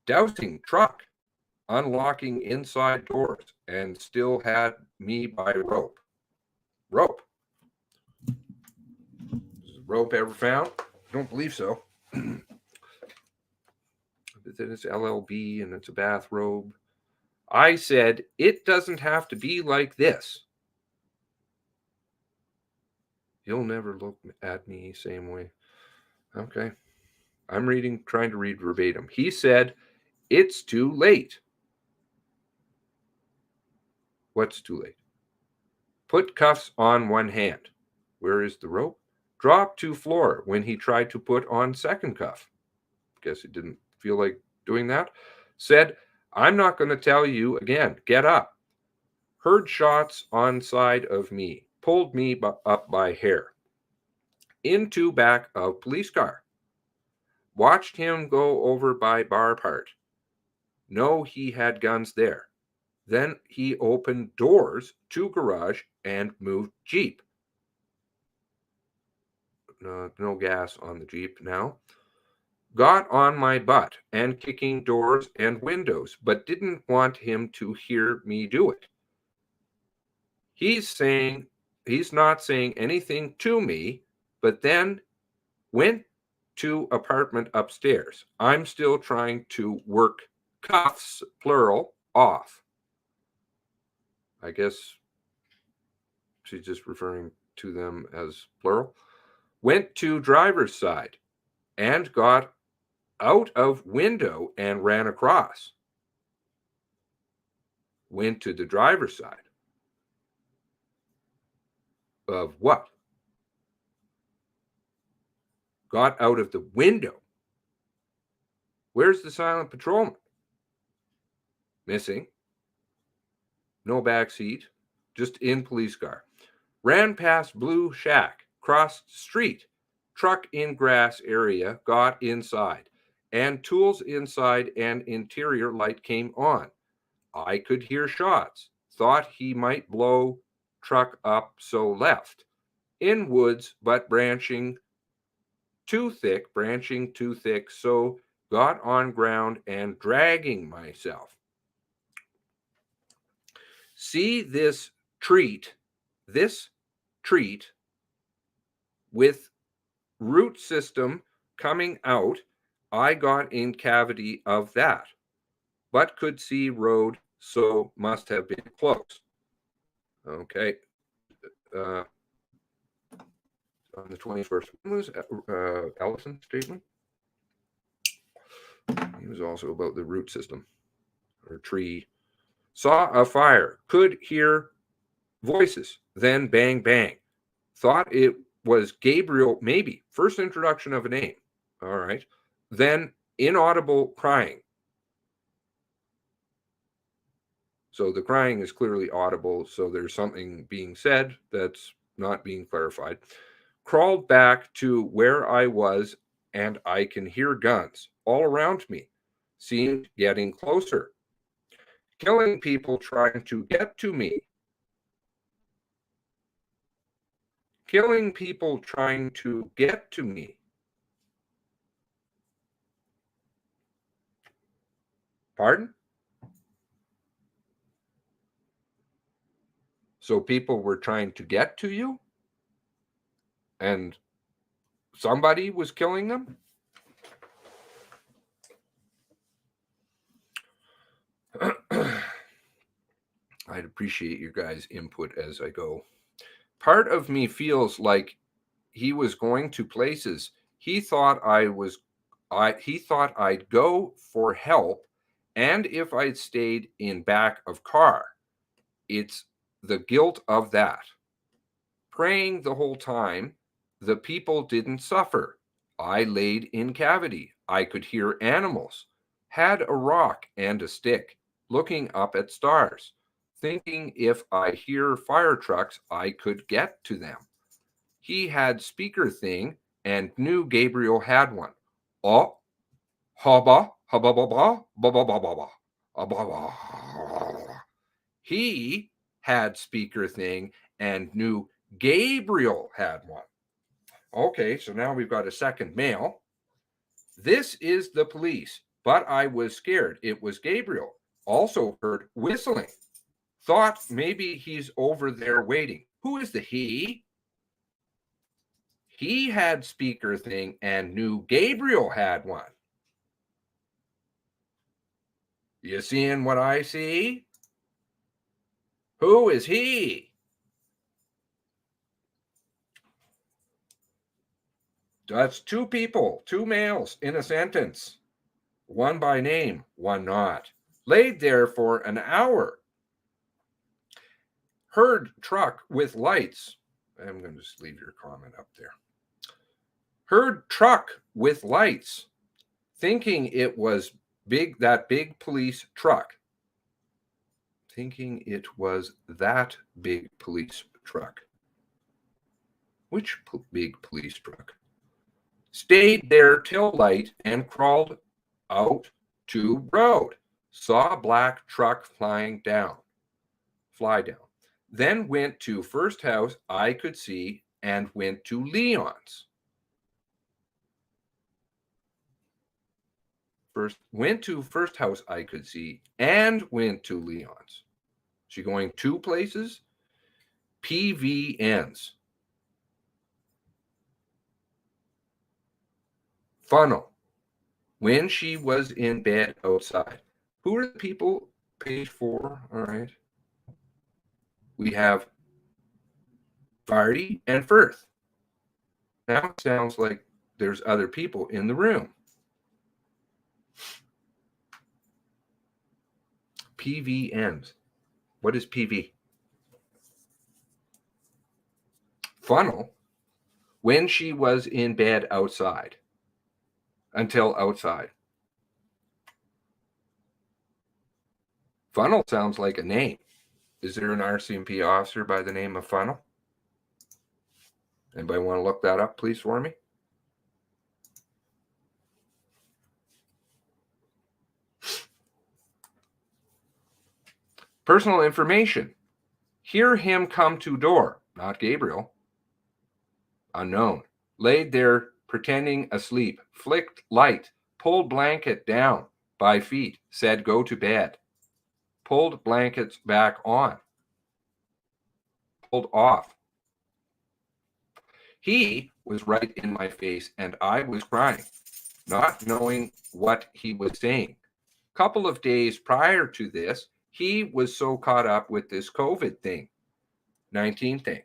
Dousing truck. Unlocking inside doors and still had me by rope. Rope. Is rope ever found? Don't believe so. Then it's LLB and it's a bathrobe. I said, it doesn't have to be like this. You'll never look at me same way. Okay. I'm trying to read verbatim. He said, it's too late. What's too late? Put cuffs on one hand. Where is the rope? Drop to floor when he tried to put on second cuff. Guess he didn't feel like doing that. Said, I'm not going to tell you again. Get up. Heard shots on side of me. Pulled me up by hair. Into back of police car. Watched him go over by bar part. No, he had guns there. Then he opened doors to garage and moved Jeep. No gas on the Jeep now. Got on my butt and kicking doors and windows, but didn't want him to hear me do it. He's not saying anything to me, but then went to apartment upstairs. I'm still trying to work cuffs, plural, off. I guess she's just referring to them as plural. Went to driver's side and got out of window and ran across. Went to the driver's side. Of what? Got out of the window. Where's the silent patrolman? Missing. No back seat. Just in police car. Ran past blue shack. Crossed street. Truck in grass area. Got inside. And tools inside and interior light came on. I could hear shots. Thought he might blow truck up, so left. In woods, but branching too thick, so got on ground and dragging myself. See this treat with root system coming out. I got in cavity of that, but could see road, so must have been close. Okay. On the 21st, when was Allison's statement? He was also about the root system or tree. Saw a fire, could hear voices, then bang, bang. Thought it was Gabriel, maybe. First introduction of a name. All right. Then inaudible crying. So the crying is clearly audible. So there's something being said that's not being clarified. Crawled back to where I was, and I can hear guns all around me. Seemed getting closer. Killing people trying to get to me. Killing people trying to get to me. Pardon? So people were trying to get to you? And somebody was killing them? I'd appreciate your guys' input as I go. Part of me feels like he was going to places. He thought I'd go for help, and if I'd stayed in back of car. It's the guilt of that. Praying the whole time, the people didn't suffer. I laid in cavity. I could hear animals. Had a rock and a stick, looking up at stars, thinking if I hear fire trucks, I could get to them. He had speaker thing and knew Gabriel had one. Oh, haba, haba, baba, baba, baba, baba. He had speaker thing and knew Gabriel had one. Okay, so now we've got a second male. This is the police, but I was scared. It was Gabriel. Also heard whistling. Thought maybe he's over there waiting. Who is the he? He had speaker thing and knew Gabriel had one. You seeing what I see? Who is he? That's two people, two males in a sentence. One by name, one not. Laid there for an hour. Heard truck with lights. I'm going to just leave your comment up there. Heard truck with lights. Thinking it was that big police truck, thinking it was that big police truck. Which big police truck? Stayed there till light and crawled out to road. Saw a black truck fly down. Then went to first house I could see and went to Leon's. Went to first house I could see and went to Leon's. She going two places? PVNs. Funnel. When she was in bed outside. Who are the people? Page 4. All right. We have Vardy and Firth. Now it sounds like there's other people in the room. PVNs. What is PV? Funnel. When she was in bed outside. Until outside. Funnel sounds like a name. Is there an RCMP officer by the name of Funnel? Anybody want to look that up, please, for me? Personal information. Hear him come to door. Not Gabriel. Unknown. Laid there pretending asleep. Flicked light. Pulled blanket down by feet. Said go to bed. Pulled blankets back on. Pulled off. He was right in my face and I was crying, not knowing what he was saying. Couple of days prior to this, he was so caught up with this COVID-19 thing.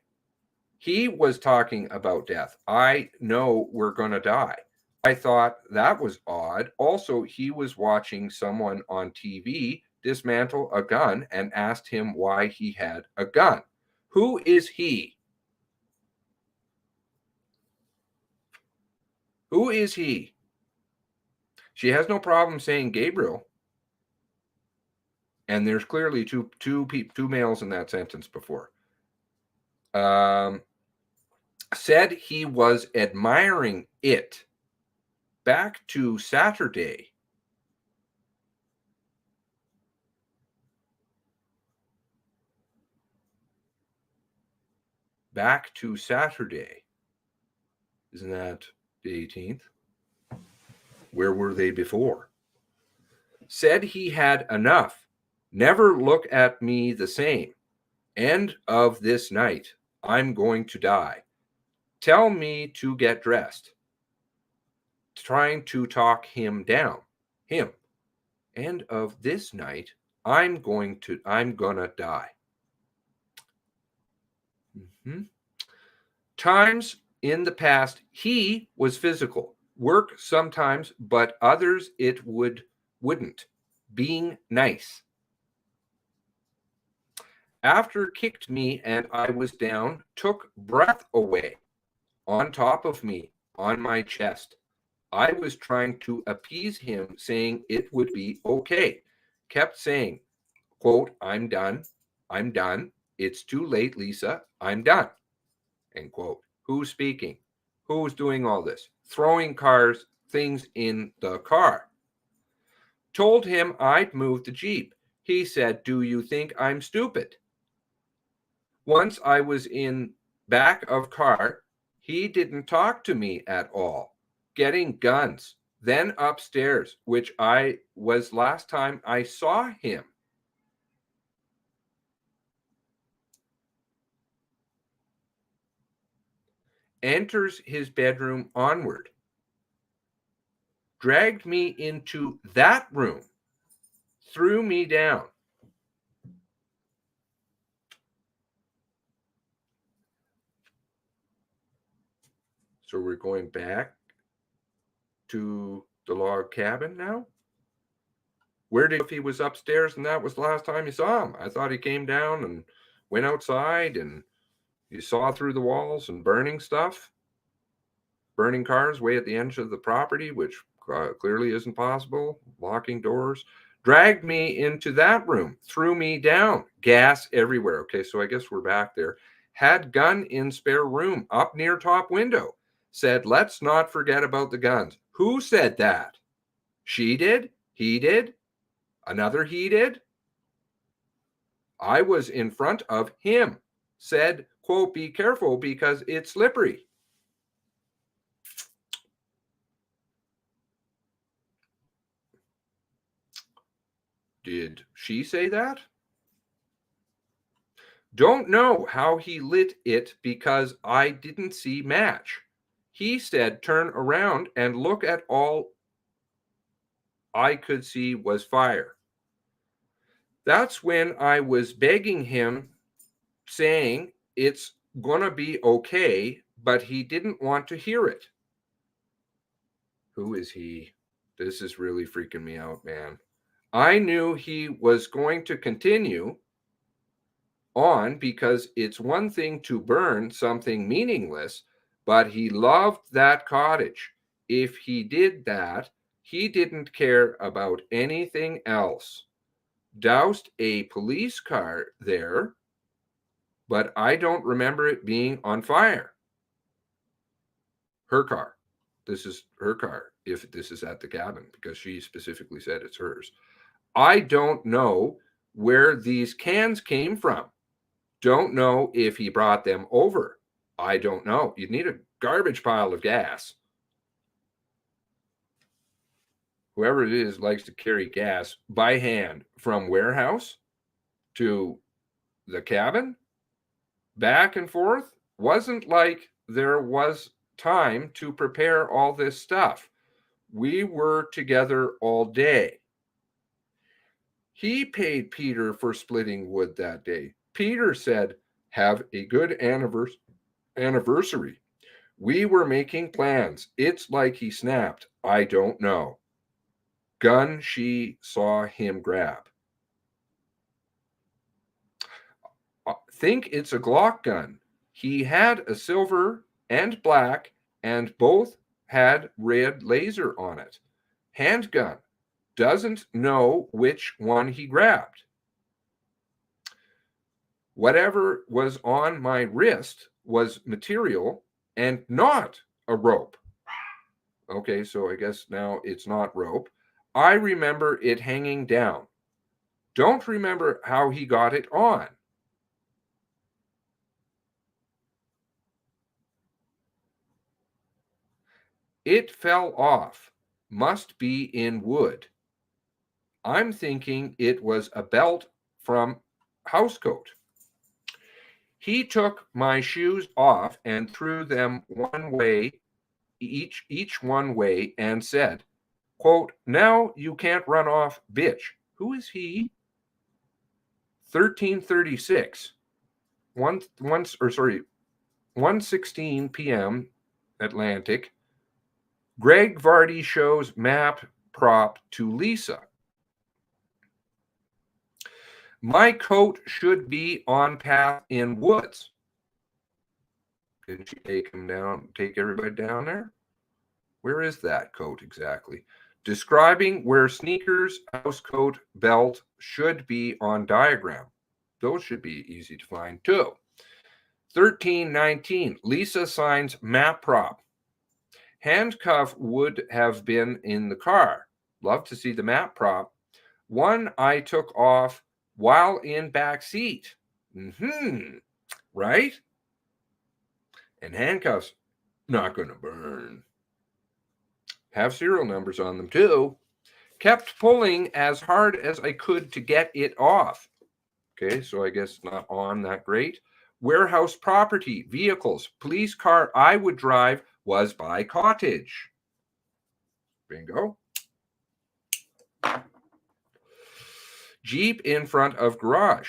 He was talking about death. I know we're going to die. I thought that was odd. Also, he was watching someone on TV dismantle a gun and asked him why he had a gun. Who is he? Who is he? She has no problem saying Gabriel. And there's clearly two males in that sentence before. Said he was admiring it. Back to Saturday. Back to Saturday. Isn't that the 18th? Where were they before? Said he had enough. Never look at me the same. End of this night. I'm going to die. Tell me to get dressed. Trying to talk him down. Him. End of this night. I'm gonna die. Times in the past, he was physical. Work sometimes, but others it wouldn't. Being nice. After kicked me and I was down, took breath away. On top of me, on my chest. I was trying to appease him, saying it would be okay. Kept saying, quote, I'm done. I'm done. It's too late, Lisa. I'm done. End quote. Who's speaking? Who's doing all this? Throwing things in the car. Told him I'd move the Jeep. He said, do you think I'm stupid? Once I was in back of car, he didn't talk to me at all. Getting guns. Then upstairs, which I was last time I saw him. Enters his bedroom onward. Dragged me into that room. Threw me down. So we're going back to the log cabin now? If he was upstairs and that was the last time you saw him? I thought he came down and went outside and you saw through the walls and burning stuff. Burning cars way at the edge of the property, which of clearly isn't possible. Locking doors. Dragged me into that room, threw me down, gas everywhere. Okay, so I guess we're back there. Had gun in spare room up near top window. Said, let's not forget about the guns. Who said that? She did? He did? Another he did? I was in front of him. Said, quote, be careful because it's slippery. Did she say that? Don't know how he lit it because I didn't see match. He said, turn around and look at all I could see was fire. That's when I was begging him, saying it's gonna be okay, but he didn't want to hear it. Who is he? This is really freaking me out, man. I knew he was going to continue on because it's one thing to burn something meaningless, but he loved that cottage. If he did that, he didn't care about anything else. Doused a police car there, but I don't remember it being on fire. Her car. This is her car, if this is at the cabin, because she specifically said it's hers. I don't know where these cans came from. Don't know if he brought them over. I don't know. You'd need a garbage pile of gas. Whoever it is likes to carry gas by hand from warehouse to the cabin, back and forth. Wasn't like there was time to prepare all this stuff. We were together all day. He paid Peter for splitting wood that day. Peter said, have a good anniversary. We were making plans. It's like he snapped. I don't know. Gun she saw him grab. Think it's a Glock gun. He had a silver and black, and both had red laser on it. Handgun. Doesn't know which one he grabbed. Whatever was on my wrist was material and not a rope. Okay, so I guess now it's not rope. I remember it hanging down. Don't remember how he got it on. It fell off. Must be in wood. I'm thinking it was a belt from housecoat. He took my shoes off and threw them one way, each one way, and said, quote, now you can't run off, bitch. Who is he? 1336. 1:16 p.m. Atlantic. Greg Vardy shows map prop to Lisa. My coat should be on path in woods. Didn't she take him down, take everybody down there? Where is that coat exactly? Describing where sneakers, house coat, belt should be on diagram. Those should be easy to find too. 1319, Lisa signs map prop. Handcuff would have been in the car. Love to see the map prop. One I took off while in back seat. Right? And handcuffs, not going to burn. Have serial numbers on them too. Kept pulling as hard as I could to get it off. Okay, so I guess not on that great. Warehouse property, vehicles, police car I would drive was by cottage. Bingo. Jeep in front of garage.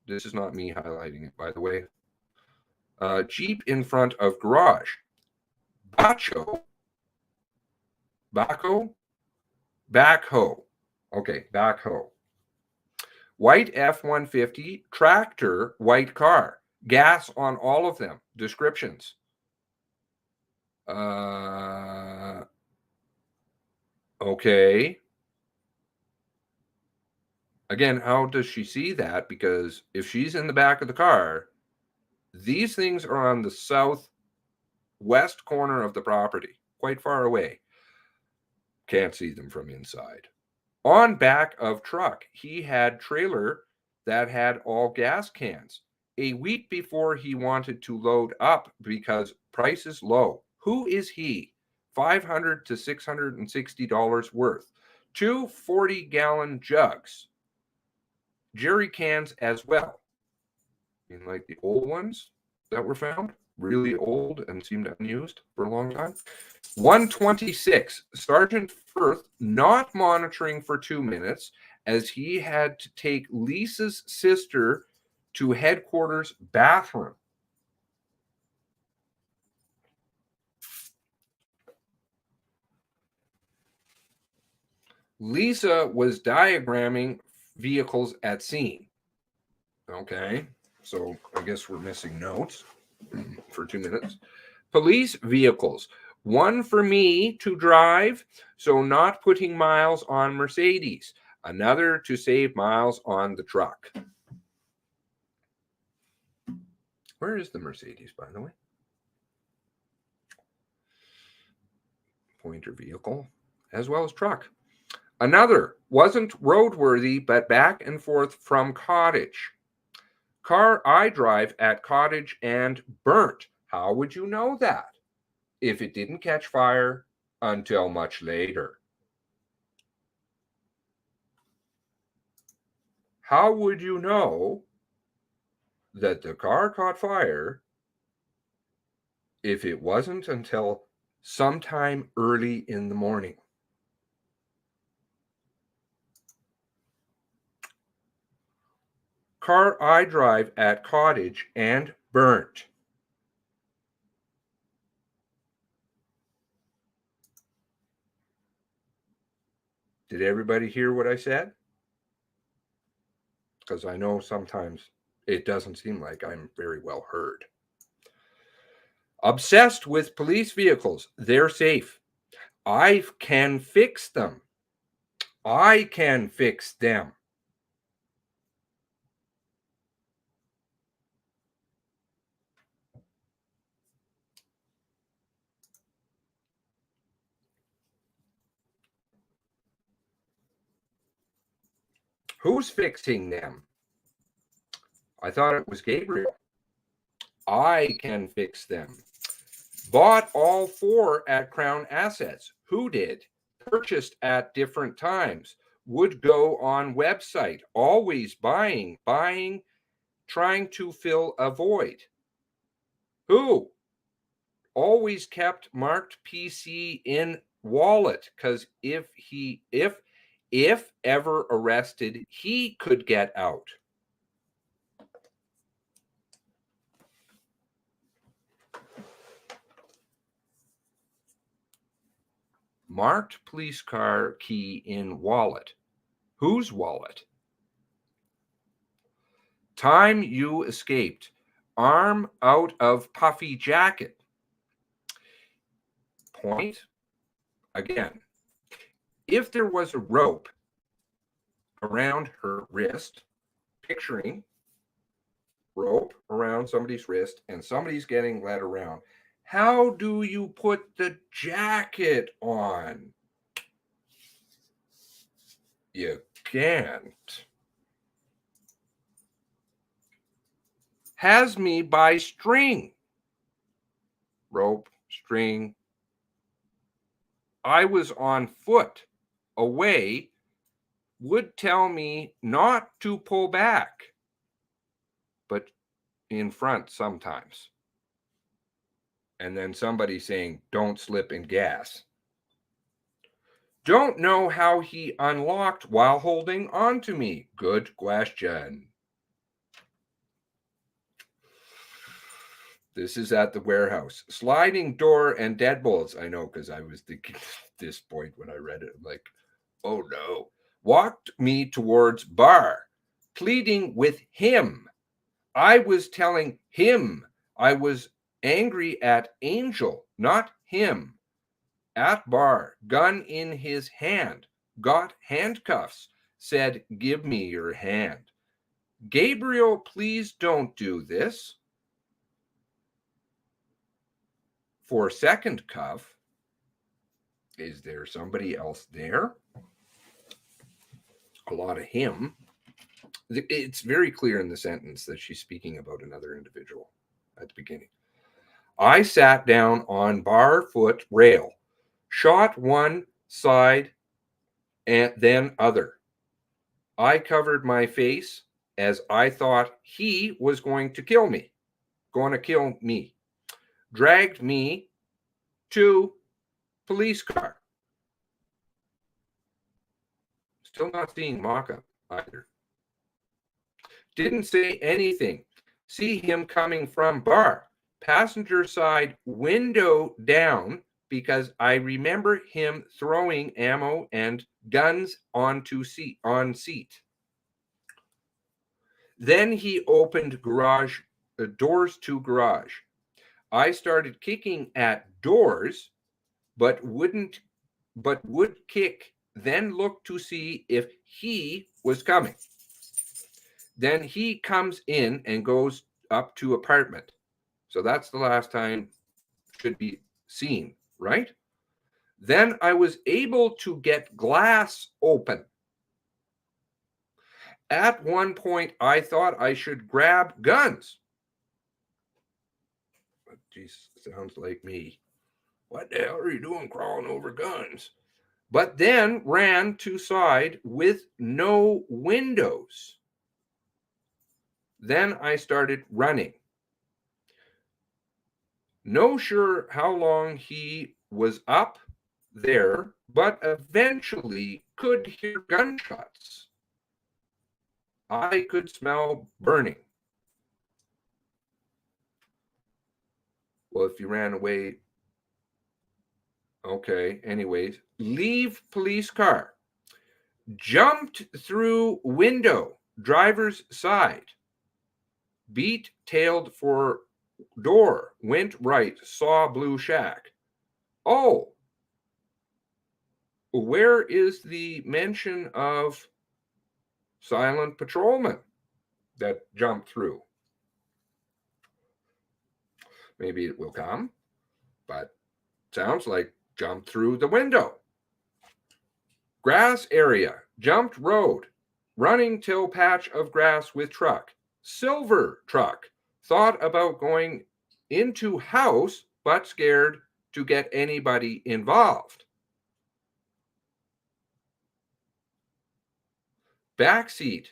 This is not me highlighting it, by the way. Jeep in front of garage. Backhoe. Okay, backhoe. White F-150, tractor, white car. Gas on all of them. Descriptions. Okay. Again, how does she see that? Because if she's in the back of the car, these things are on the southwest corner of the property, quite far away. Can't see them from inside. On back of truck, he had trailer that had all gas cans. A week before he wanted to load up because price is low. Who is he? $500 to $660 worth. 2 40-gallon jugs. Jerry cans as well. In like the old ones that were found, really old and seemed unused for a long time. 126, Sergeant Firth not monitoring for 2 minutes as he had to take Lisa's sister to headquarters bathroom. Lisa was diagramming vehicles at scene. Okay, so I guess we're missing notes for 2 minutes. Police vehicles. One for me to drive, so not putting miles on Mercedes. Another to save miles on the truck. Where is the Mercedes, by the way? Pointer vehicle, as well as truck. Another wasn't roadworthy, but back and forth from Cottage. Car I drive at Cottage and burnt. How would you know that? If it didn't catch fire until much later. How would you know that the car caught fire if it wasn't until sometime early in the morning? Car I drive at Cottage and burnt. Did everybody hear what I said? Because I know sometimes it doesn't seem like I'm very well heard. Obsessed with police vehicles. They're safe. I can fix them. I can fix them. Who's fixing them? I thought it was Gabriel. I can fix them. Bought all 4 at Crown Assets. Who did? Purchased at different times. Would go on website. Always buying, trying to fill a void. Who? Always kept marked PC in wallet, because if ever arrested, he could get out. Marked police car key in wallet. Whose wallet? Time you escaped. Arm out of puffy jacket. Point. Again, if there was a rope around her wrist, picturing rope around somebody's wrist and somebody's getting led around, how do you put the jacket on? You can't. Has me by string. Rope, string. I was on foot, away, would tell me not to pull back, but in front sometimes. And then somebody saying, don't slip in gas. Don't know how he unlocked while holding on to me. Good question. This is at the warehouse. Sliding door and deadbolts. I know, because I was thinking at this point when I read it, I'm like, oh no. Walked me towards bar, pleading with him. I was telling him I was angry at Angel, not him. at bar, gun in his hand, got handcuffs, said, "Give me your hand." Gabriel, please don't do this. For second cuff, is there somebody else there? A lot of him. It's very clear in the sentence that she's speaking about another individual at the beginning. I sat down on bar foot rail, shot one side and then other. I covered my face as I thought he was going to kill me. Dragged me to police car. Still not seeing mock-up either. Didn't say anything. See him coming from bar. Passenger side window down because I remember him throwing ammo and guns on seat. Then he opened doors to garage. I started kicking at doors, but would kick, then look to see if he was coming. Then he comes in and goes up to apartment. So that's the last time should be seen, right? Then I was able to get glass open. At one point, I thought I should grab guns. Geez, sounds like me. What the hell are you doing crawling over guns? But then ran to side with no windows. Then I started running. No sure how long he was up there, but eventually could hear gunshots. I could smell burning. Well, if you ran away, okay, anyways, leave police car. Jumped through window, driver's side. Beat-tailed for door, went right, saw blue shack. Oh, where is the mention of silent patrolman that jumped through? Maybe it will come, but sounds like jumped through the window. Grass area, jumped road, running till patch of grass with truck. Silver truck, thought about going into house, but scared to get anybody involved. Backseat,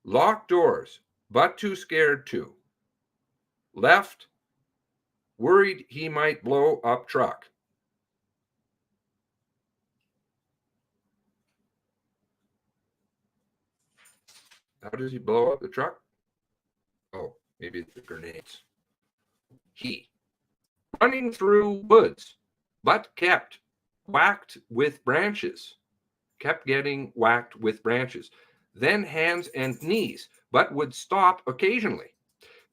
locked doors, but too scared to. Left, worried he might blow up truck. How does he blow up the truck? Oh, maybe it's the grenades. He running through woods, but kept whacked with branches. Kept getting whacked with branches. Then hands and knees, but would stop occasionally.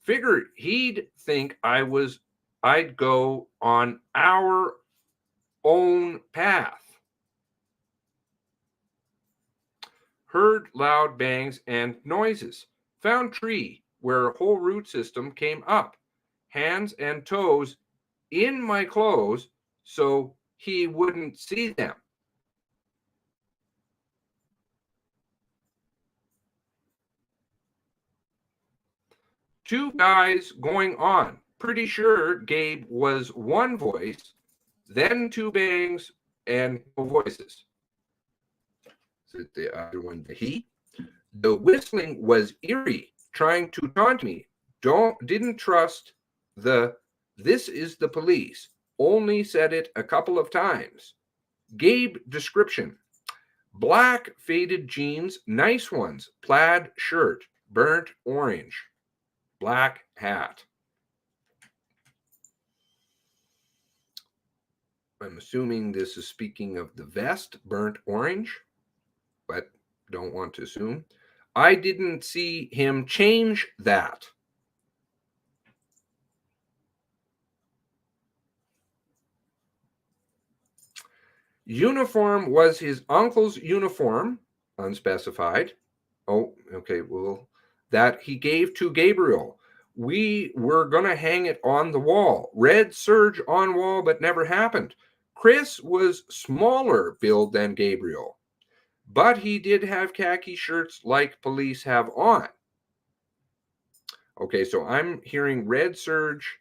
Figured he'd think I'd go on our own path. Heard loud bangs and noises. Found tree where whole root system came up. Hands and toes in my clothes so he wouldn't see them. Two guys going on. Pretty sure Gabe was one voice, then two bangs and no voices. Is it the other one, the he? The whistling was eerie, trying to taunt me. Didn't trust this is the police. Only said it a couple of times. Gabe description. Black faded jeans, nice ones. Plaid shirt, burnt orange. Black hat. I'm assuming this is speaking of the vest, burnt orange, but don't want to assume. I didn't see him change that. Uniform was his uncle's uniform, unspecified. Oh, okay, well, that he gave to Gabriel. We were going to hang it on the wall. Red Surge on wall, but never happened. Chris was smaller build than Gabriel, but he did have khaki shirts like police have on. Okay, so I'm hearing Red Surge,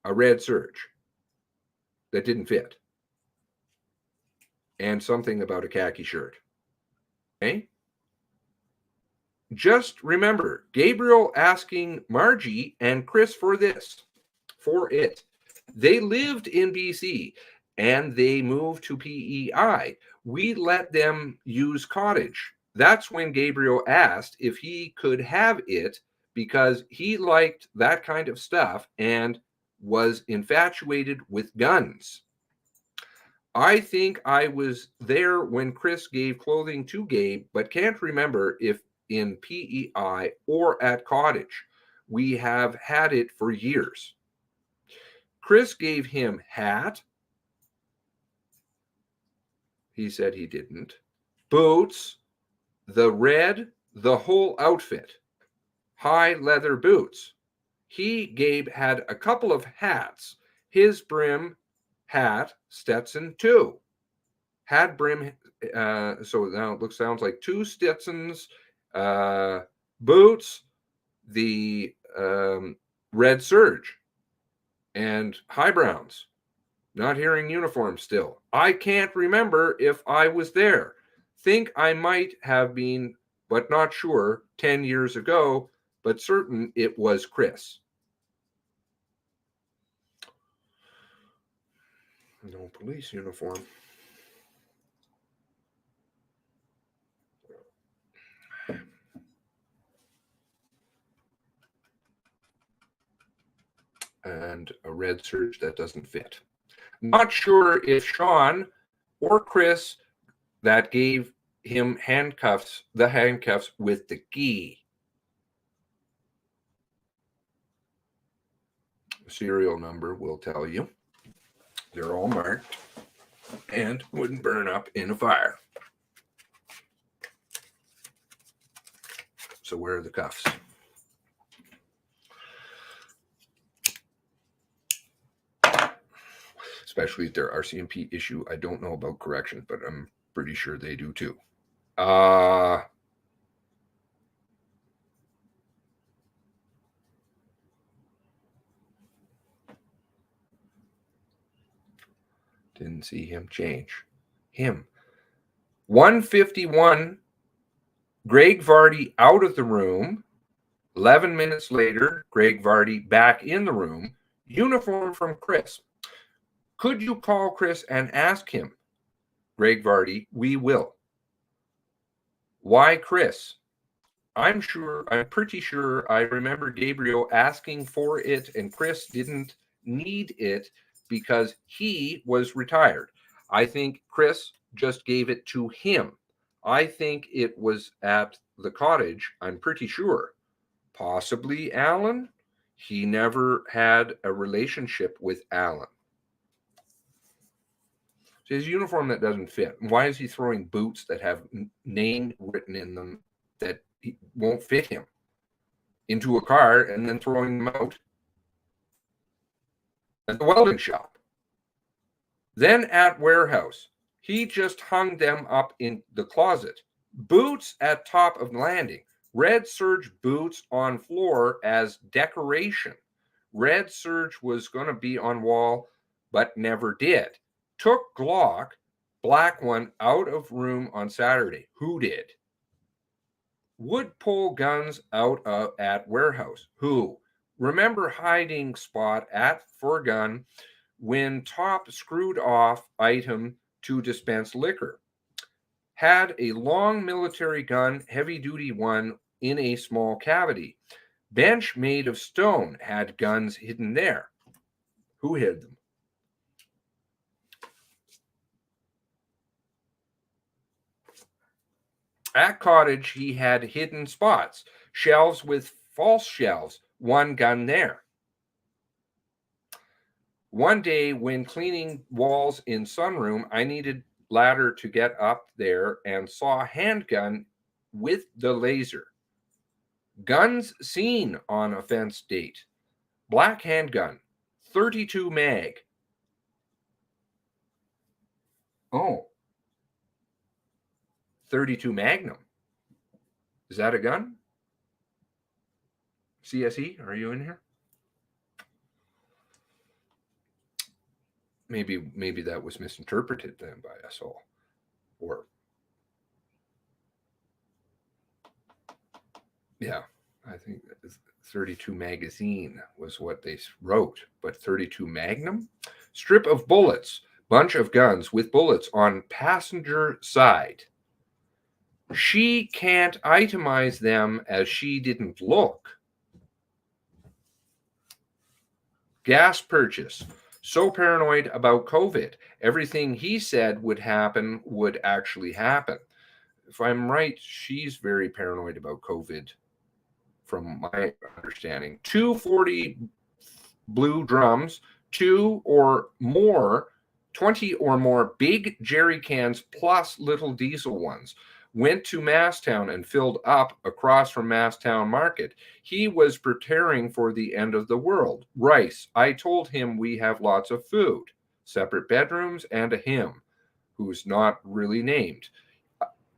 a Red Surge that didn't fit, and something about a khaki shirt. Okay? Just remember, Gabriel asking Margie and Chris for it. They lived in BC and they moved to PEI. We let them use cottage. That's when Gabriel asked if he could have it because he liked that kind of stuff and was infatuated with guns. I think I was there when Chris gave clothing to Gabe, but can't remember if in PEI or at cottage. We have had it for years. Chris gave him hat. He said he didn't. Boots, the red, the whole outfit. High leather boots. Gabe had a couple of hats. His brim hat, Stetson too. Had brim, so now it sounds like 2 Stetsons, boots, the Red Surge, and high browns. Not hearing uniform still. I can't remember if I was there. Think I might have been, but not sure, 10 years ago, but certain it was Chris. No police uniform. And a Red Surge that doesn't fit. Not sure if Sean or Chris that gave him the handcuffs with the key. Serial number will tell you. They're all marked and wouldn't burn up in a fire. So where are the cuffs? Especially if they're RCMP issue. I don't know about correction, but I'm pretty sure they do too. Didn't see him change. 1:51, Greg Vardy out of the room. 11 minutes later, Greg Vardy back in the room. Uniform from Chris. Could you call Chris and ask him? Greg Vardy, we will. Why Chris? I'm pretty sure I remember Gabriel asking for it and Chris didn't need it because he was retired. I think Chris just gave it to him. I think it was at the cottage, I'm pretty sure. Possibly Alan. He never had a relationship with Alan. So his uniform that doesn't fit. Why is he throwing boots that have name written in them that won't fit him into a car and then throwing them out at the welding shop? Then at warehouse, he just hung them up in the closet. Boots at top of landing. Red Surge boots on floor as decoration. Red Surge was going to be on wall, but never did. Took Glock, black one, out of room on Saturday. Who did? Would pull guns out at warehouse. Who? Remember hiding spot for gun when top screwed off item to dispense liquor. Had a long military gun, heavy duty one, in a small cavity. Bench made of stone had guns hidden there. Who hid them? At cottage, he had hidden spots, shelves with false shelves, one gun there. One day when cleaning walls in sunroom, I needed ladder to get up there and saw a handgun with the laser. Guns seen on offense date. Black handgun, 32 mag. Oh. 32 Magnum. Is that a gun? CSE, are you in here? Maybe that was misinterpreted then by us all. Or yeah, I think 32 magazine was what they wrote, but 32 Magnum? Strip of bullets, bunch of guns with bullets on passenger side. She can't itemize them as she didn't look. Gas purchase. So paranoid about COVID. Everything he said would happen would actually happen. If I'm right, she's very paranoid about COVID, from my understanding. 240 blue drums, 2 or more, 20 or more big jerry cans plus little diesel ones. Went to Masstown and filled up across from Masstown Market. He was preparing for the end of the world. Rice. I told him we have lots of food, separate bedrooms, and a him, who's not really named.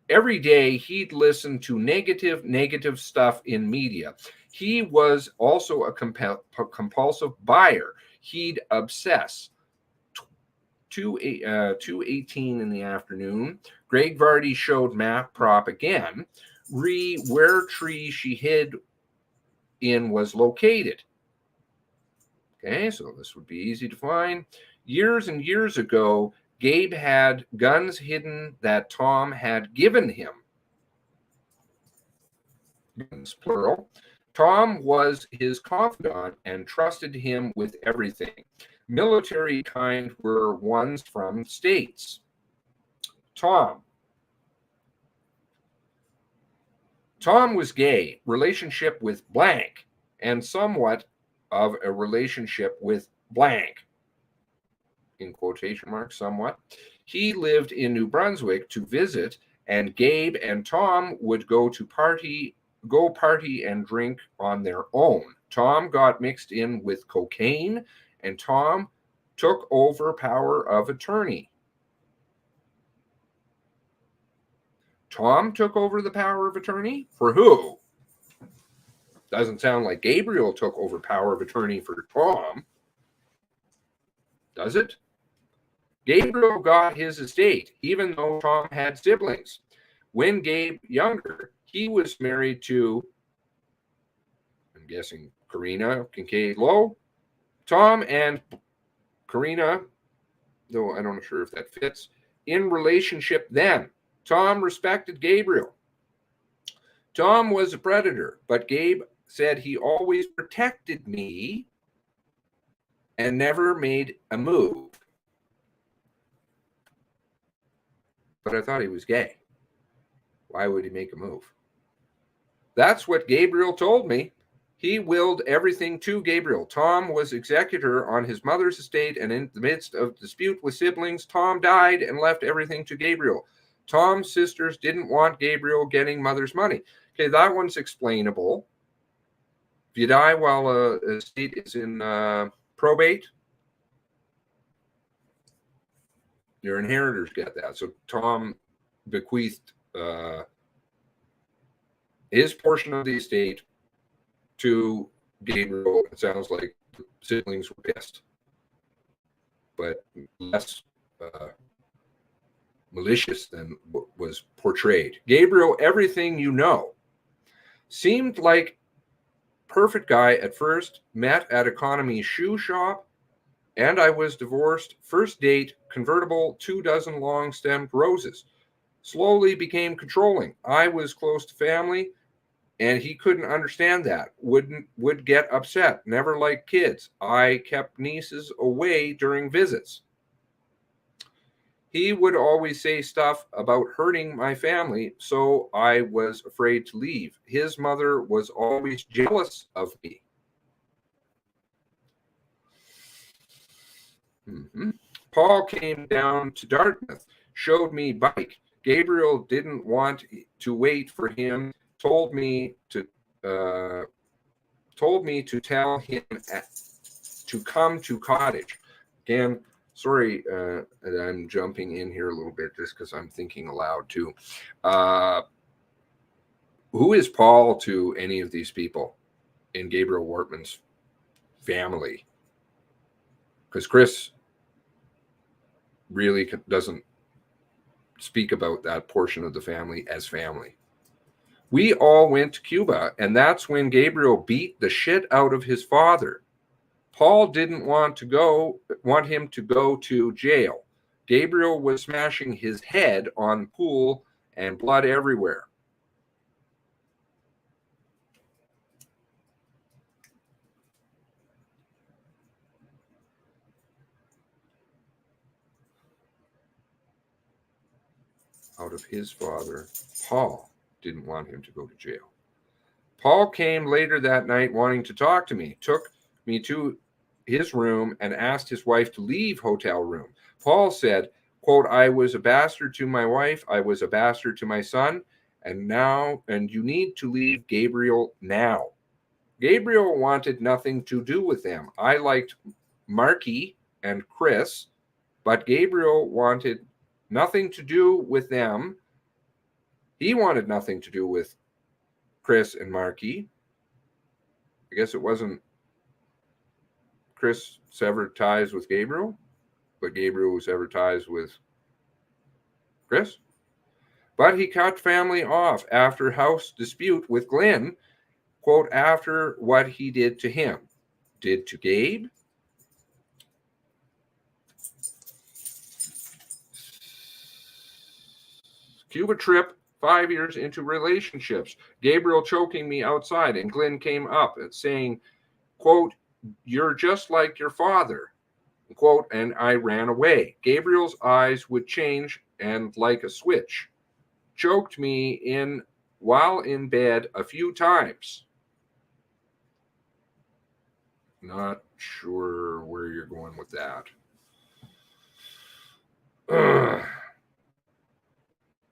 Every day he'd listen to negative stuff in media. He was also a compulsive buyer. He'd obsess. 2:18 in the afternoon. Greg Vardy showed map prop again. Where tree she hid in was located. Okay, so this would be easy to find. Years and years ago, Gabe had guns hidden that Tom had given him. Guns, plural. Tom was his confidant and trusted him with everything. Military kind were ones from states. Tom was gay, relationship with blank, and somewhat of a relationship with blank, in quotation marks, somewhat. He lived in New Brunswick to visit, and Gabe and Tom would go party and drink on their own. Tom got mixed in with cocaine, and Tom took over power of attorney. Tom took over the power of attorney? For who? Doesn't sound like Gabriel took over power of attorney for Tom. Does it? Gabriel got his estate, even though Tom had siblings. When Gabe younger, he was married to, I'm guessing, Karina Kincaid Lowe. Tom and Karina, though I'm not sure if that fits, in relationship then. Tom respected Gabriel. Tom was a predator, but Gabe said he always protected me and never made a move. But I thought he was gay. Why would he make a move? That's what Gabriel told me. He willed everything to Gabriel. Tom was executor on his mother's estate, and in the midst of dispute with siblings, Tom died and left everything to Gabriel. Tom's sisters didn't want Gabriel getting mother's money. Okay, that one's explainable. If you die while a estate is in probate, your inheritors get that. So Tom bequeathed his portion of the estate to Gabriel. It sounds like the siblings were pissed, but less malicious than what was portrayed. Gabriel, everything you know. Seemed like perfect guy at first, met at Economy Shoe Shop, and I was divorced. First date, convertible, 24 long-stemmed roses. Slowly became controlling. I was close to family, and he couldn't understand that. Would get upset. Never liked kids. I kept nieces away during visits. He would always say stuff about hurting my family, so I was afraid to leave. His mother was always jealous of me. Paul came down to Dartmouth, showed me bike. Gabriel didn't want to wait for him, told me to tell him to come to cottage. Again, sorry that I'm jumping in here a little bit just because I'm thinking aloud too. Who is Paul to any of these people in Gabriel Wortman's family? Because Chris really doesn't speak about that portion of the family as family. We all went to Cuba, and that's when Gabriel beat the shit out of his father. Paul didn't want him to go to jail. Gabriel was smashing his head on the pool and blood everywhere. Out of his father, Paul didn't want him to go to jail. Paul came later that night wanting to talk to me, took me to his room and asked his wife to leave hotel room. Paul said, quote, I was a bastard to my wife, I was a bastard to my son, and you need to leave Gabriel now. Gabriel wanted nothing to do with them. I liked Marky and Chris, but Gabriel wanted nothing to do with them. He wanted nothing to do with Chris and Marky. I guess it wasn't Chris severed ties with Gabriel, but Gabriel severed ties with Chris. But he cut family off after house dispute with Glenn, quote, after what he did to him. Did to Gabe? Cuba trip, 5 years into relationships. Gabriel choking me outside, and Glenn came up and saying, quote, you're just like your father, quote, and I ran away. Gabriel's eyes would change and like a switch. Choked me while in bed a few times. Not sure where you're going with that.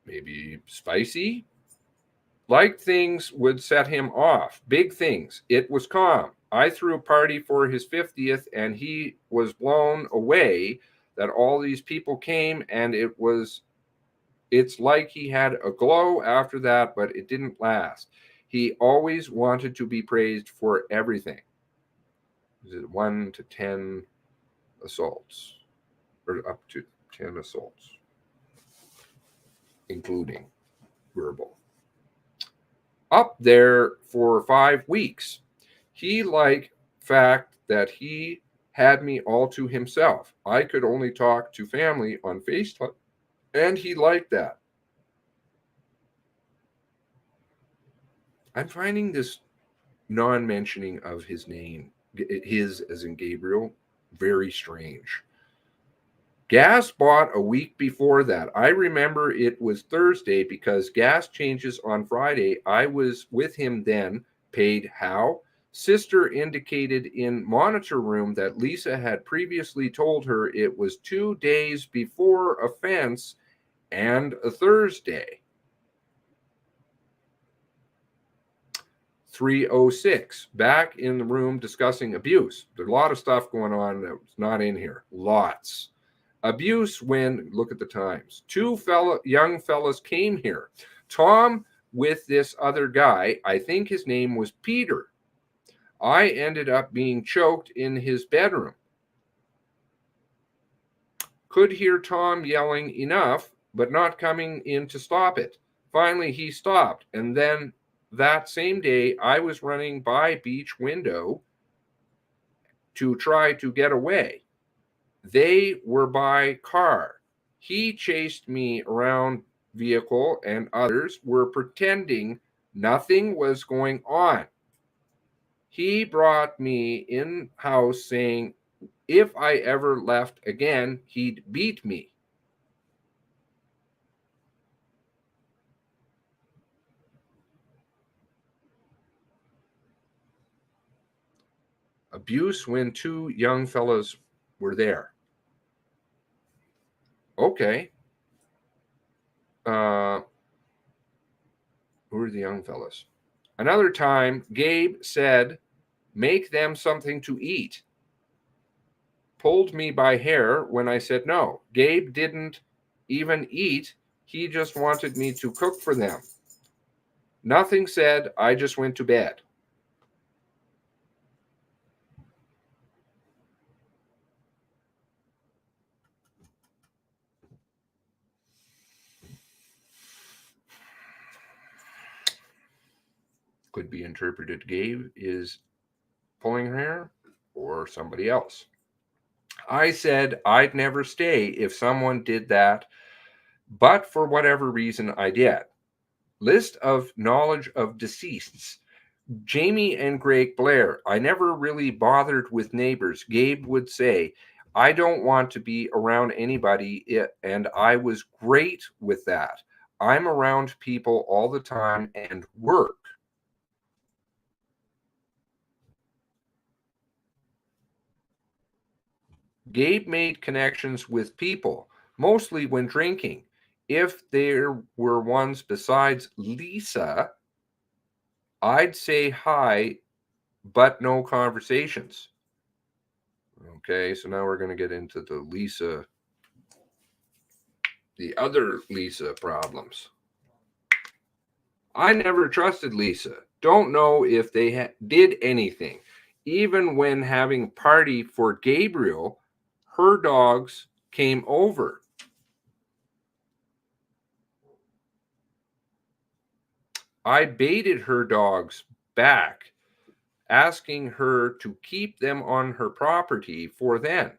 Maybe spicy? Like things would set him off. Big things. It was calm. I threw a party for his 50th and he was blown away that all these people came, and it's like he had a glow after that, but it didn't last. He always wanted to be praised for everything. Is it 1 to 10 assaults? Or up to 10 assaults, including verbal. Up there for 5 weeks. He liked fact that he had me all to himself. I could only talk to family on FaceTime, and he liked that. I'm finding this non-mentioning of his name, his as in Gabriel, very strange. Gas bought a week before that. I remember it was Thursday because gas changes on Friday. I was with him then. Paid how? Sister indicated in monitor room that Lisa had previously told her it was 2 days before offense and a Thursday. 3:06, back in the room discussing abuse. There's a lot of stuff going on that's not in here. Lots. Abuse when, look at the times, 2 young fellas came here. Tom with this other guy, I think his name was Peter. I ended up being choked in his bedroom. Could hear Tom yelling enough, but not coming in to stop it. Finally, he stopped, and then that same day, I was running by beach window to try to get away. They were by car. He chased me around vehicle, and others were pretending nothing was going on. He brought me in house saying if I ever left again, he'd beat me. Abuse when 2 young fellas were there. Okay. Who are the young fellas? Another time, Gabe said, make them something to eat. Pulled me by hair when I said no. Gabe didn't even eat. He just wanted me to cook for them. Nothing said. I just went to bed. Could be interpreted Gabe is pulling her hair or somebody else. I said I'd never stay if someone did that, but for whatever reason I did. List of knowledge of deceased's. Jamie and Greg Blair. I never really bothered with neighbors. Gabe would say, I don't want to be around anybody, and I was great with that. I'm around people all the time and work. Gabe made connections with people, mostly when drinking. If there were ones besides Lisa, I'd say hi, but no conversations. Okay, so now we're going to get into the other Lisa problems. I never trusted Lisa. Don't know if they did anything. Even when having party for Gabriel, her dogs came over. I baited her dogs back, asking her to keep them on her property for then.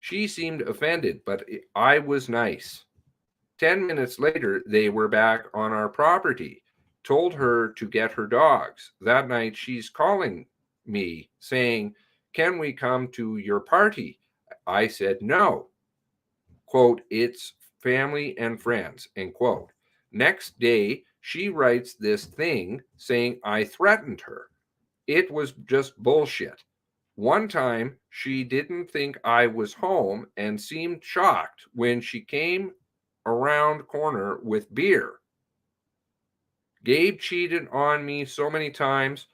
She seemed offended, but I was nice. 10 minutes later, they were back on our property. Told her to get her dogs. That night, she's calling me saying, can we come to your party? I said no. Quote, it's family and friends, end quote. Next day, she writes this thing saying I threatened her. It was just bullshit. One time, she didn't think I was home and seemed shocked when she came around corner with beer. Gabe cheated on me so many times,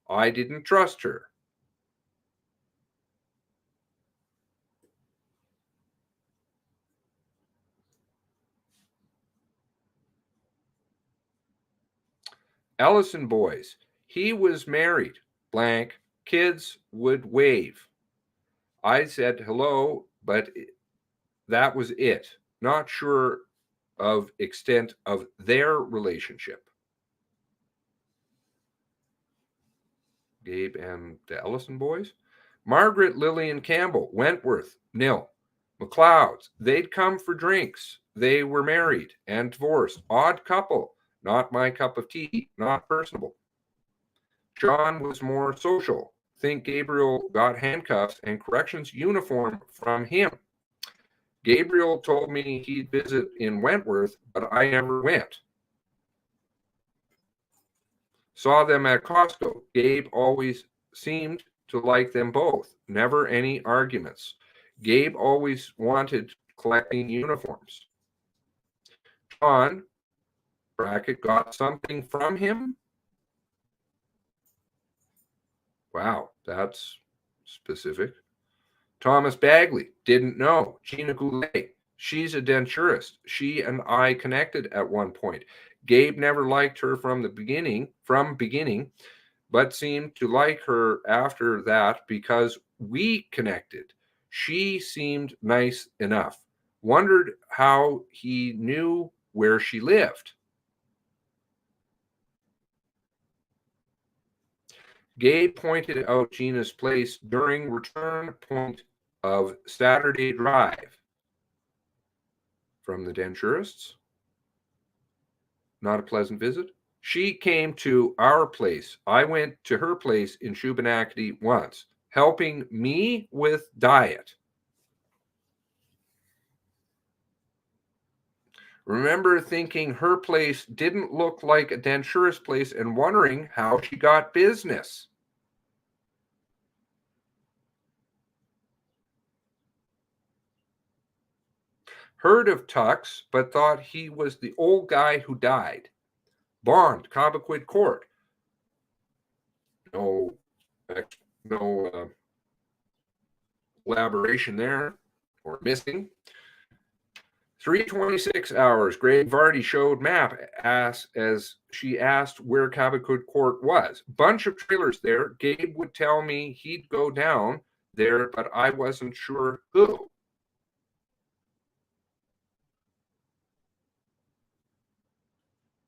I didn't trust her. Ellison boys, he was married, blank, kids would wave. I said hello, but that was it. Not sure of extent of their relationship. Gabe and the Ellison boys. Margaret, Lillian Campbell, Wentworth, nil. McLeod's, they'd come for drinks. They were married and divorced. Odd couple. Not my cup of tea. Not personable. John was more social. Think Gabriel got handcuffs and corrections uniform from him. Gabriel told me he'd visit in Wentworth, but I never went. Saw them at Costco. Gabe always seemed to like them both. Never any arguments. Gabe always wanted collecting uniforms. John, bracket, got something from him. Wow, that's specific. Thomas Bagley, didn't know. Gina Goulet, she's a denturist. She and I connected at one point. Gabe never liked her from beginning, but seemed to like her after that because we connected. She seemed nice enough. Wondered how he knew where she lived. Gabe pointed out Gina's place during return point of Saturday drive from the denturists. Not a pleasant visit. She came to our place. I went to her place in Shubenacadie once, helping me with diet. Remember thinking her place didn't look like a denturist place and wondering how she got business. Heard of Tux, but thought he was the old guy who died. Bond, Cobequid Court. No elaboration there, or missing. 3:26 hours. Greg Vardy showed map as she asked where Cobequid Court was. Bunch of trailers there. Gabe would tell me he'd go down there, but I wasn't sure who.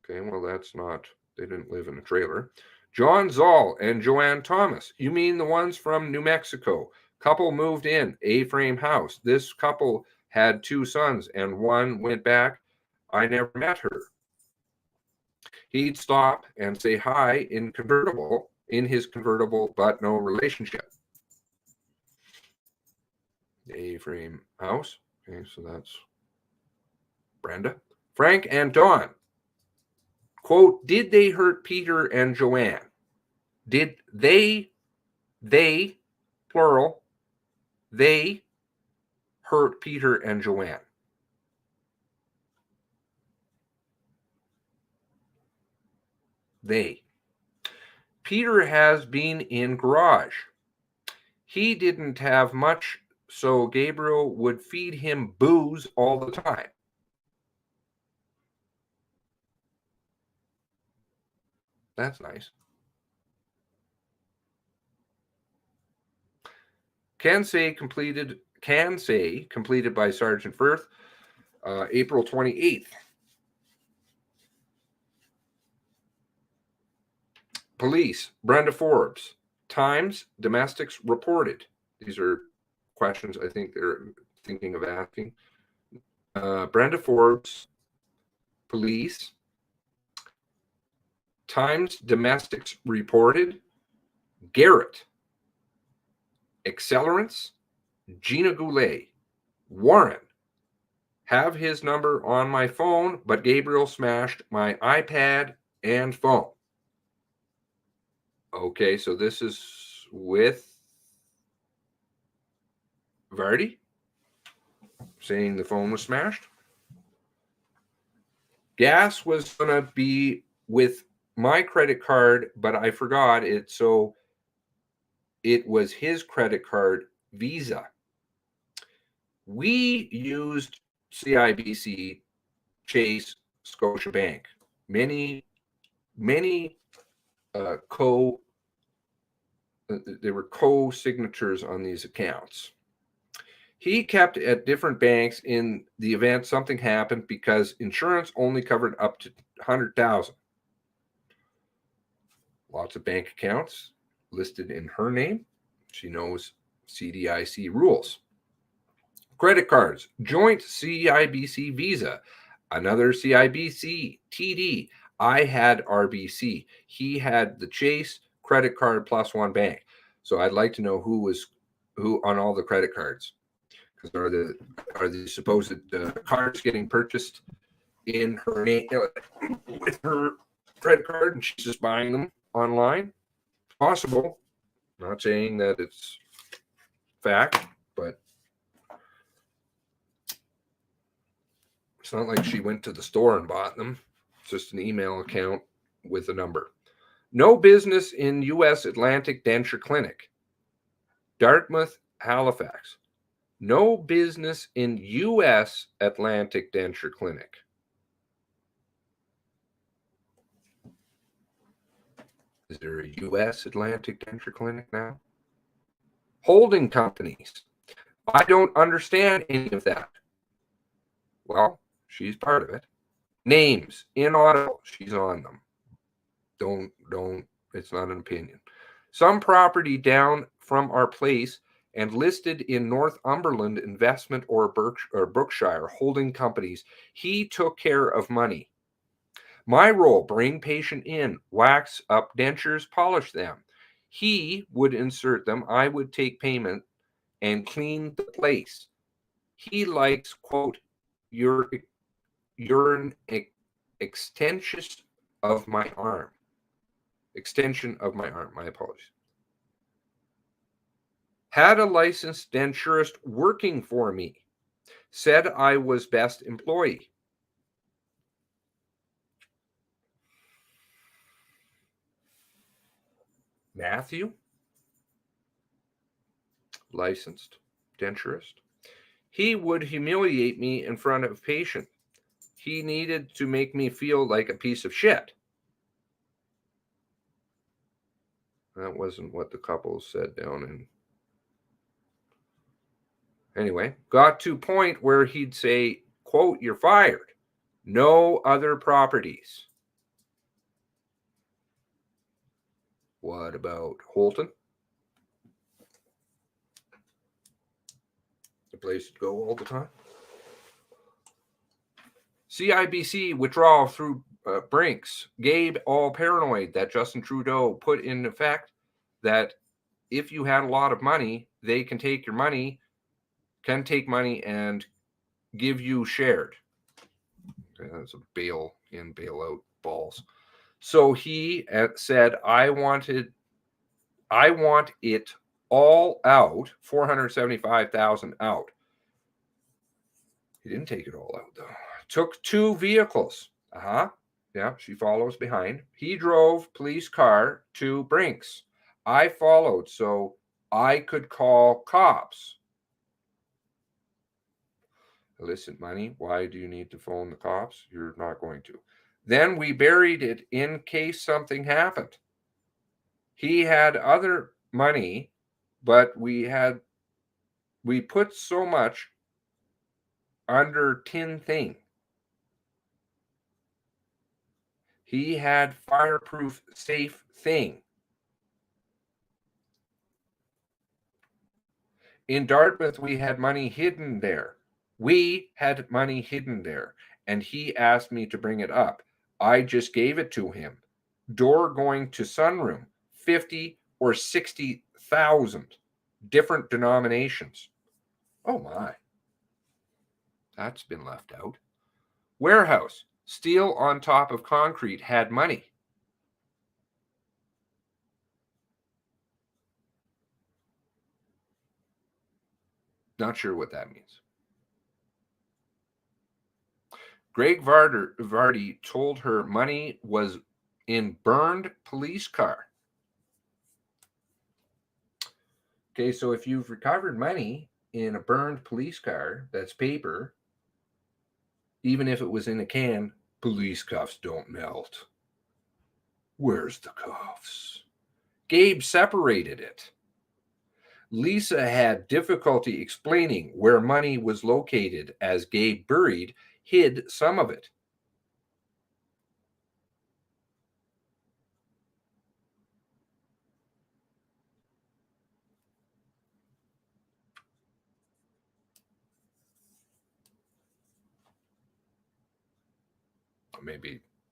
Okay, well, that's not, they didn't live in a trailer. John Zoll and Joanne Thomas. You mean the ones from New Mexico? Couple moved in, A-frame house. This couple had 2 sons and one went back. I never met her. He'd stop and say hi in his convertible, but no relationship. A-frame house. Okay, so that's Brenda. Frank and Dawn. Quote, did they hurt Peter and Joanne? Did they, plural, they hurt Peter and Joanne? They. Peter has been in garage. He didn't have much, so Gabriel would feed him booze all the time. That's nice. Can say completed by Sergeant Firth, April 28th. Police, Brenda Forbes. Times, domestics reported. These are questions I think they're thinking of asking. Brenda Forbes, police. Times, domestics reported. Garrett. Accelerants, Gina Goulet. Warren. Have his number on my phone, but Gabriel smashed my iPad and phone. Okay, so this is with Vardy saying the phone was smashed. Gas was going to be with my credit card, but I forgot it, so it was his credit card, Visa. We used CIBC, Chase, Scotiabank. Many there were co-signatures on these accounts. He kept at different banks in the event something happened because insurance only covered up to $100,000. Lots of bank accounts listed in her name. She knows CDIC rules. Credit cards, joint CIBC Visa, another CIBC TD. I had RBC. He had the Chase credit card plus one bank. So I'd like to know who on all the credit cards. Because are the supposed cards getting purchased in her name with her credit card and she's just buying them online? Possible. Not saying that it's fact, but it's not like she went to the store and bought them. It's just an email account with a number. No business in U.S. Atlantic Denture Clinic. Dartmouth, Halifax. No business in U.S. Atlantic Denture Clinic. Is there a U.S. Atlantic Denture Clinic now? Holding companies. I don't understand any of that. Well, she's part of it. Names in Ottawa. She's on them. Don't. It's not an opinion. Some property down from our place and listed in Northumberland Investment or Brookshire holding companies. He took care of money. My role, bring patient in, wax up dentures, polish them. He would insert them. I would take payment and clean the place. He likes, quote, you're an extension of my arm. Extension of my arm. My apologies. Had a licensed denturist working for me. Said I was best employee. Matthew, licensed denturist. He would humiliate me in front of patient. He needed to make me feel like a piece of shit. That wasn't what the couple said down in. Anyway, got to point where he'd say, quote, "You're fired. No other properties." What about Holton? The place to go all the time. CIBC withdrawal through Brinks. Gabe all paranoid that Justin Trudeau put in effect that if you had a lot of money, they can take your money, can take money and give you shared. Okay, that's a bail in, bail out balls. So he said, I want it all out, 475,000 out. He didn't take it all out though. Took 2 vehicles. Yeah, she follows behind. He drove police car to Brinks. I followed so I could call cops. Illicit money. Why do you need to phone the cops? You're not going to. Then we buried it in case something happened. He had other money, but we put so much under tin thing. He had fireproof safe thing. In Dartmouth, we had money hidden there. We had money hidden there, and he asked me to bring it up. I just gave it to him. Door going to sunroom, 50 or 60,000, different denominations. Oh my. That's been left out. Warehouse, steel on top of concrete, had money. Not sure what that means. Greg Vardy told her money was in burned police car. Okay, so if you've recovered money in a burned police car, that's paper, even if it was in a can, police cuffs don't melt. Where's the cuffs? Gabe separated it. Lisa had difficulty explaining where money was located as Gabe hid some of it.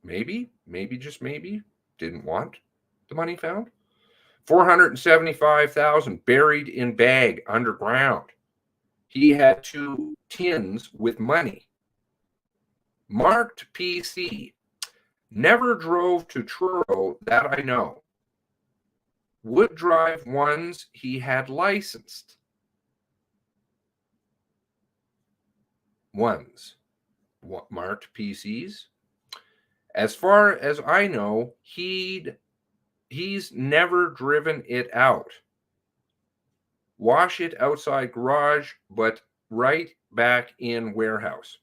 Maybe, just maybe, didn't want the money found. 475,000 buried in bag underground. He had 2 tins with money. Marked PC. Never drove to Truro that I know. Would drive ones he had licensed. Ones. Marked PCs. As far as I know, he's never driven it out. Wash it outside garage, but right back in warehouse.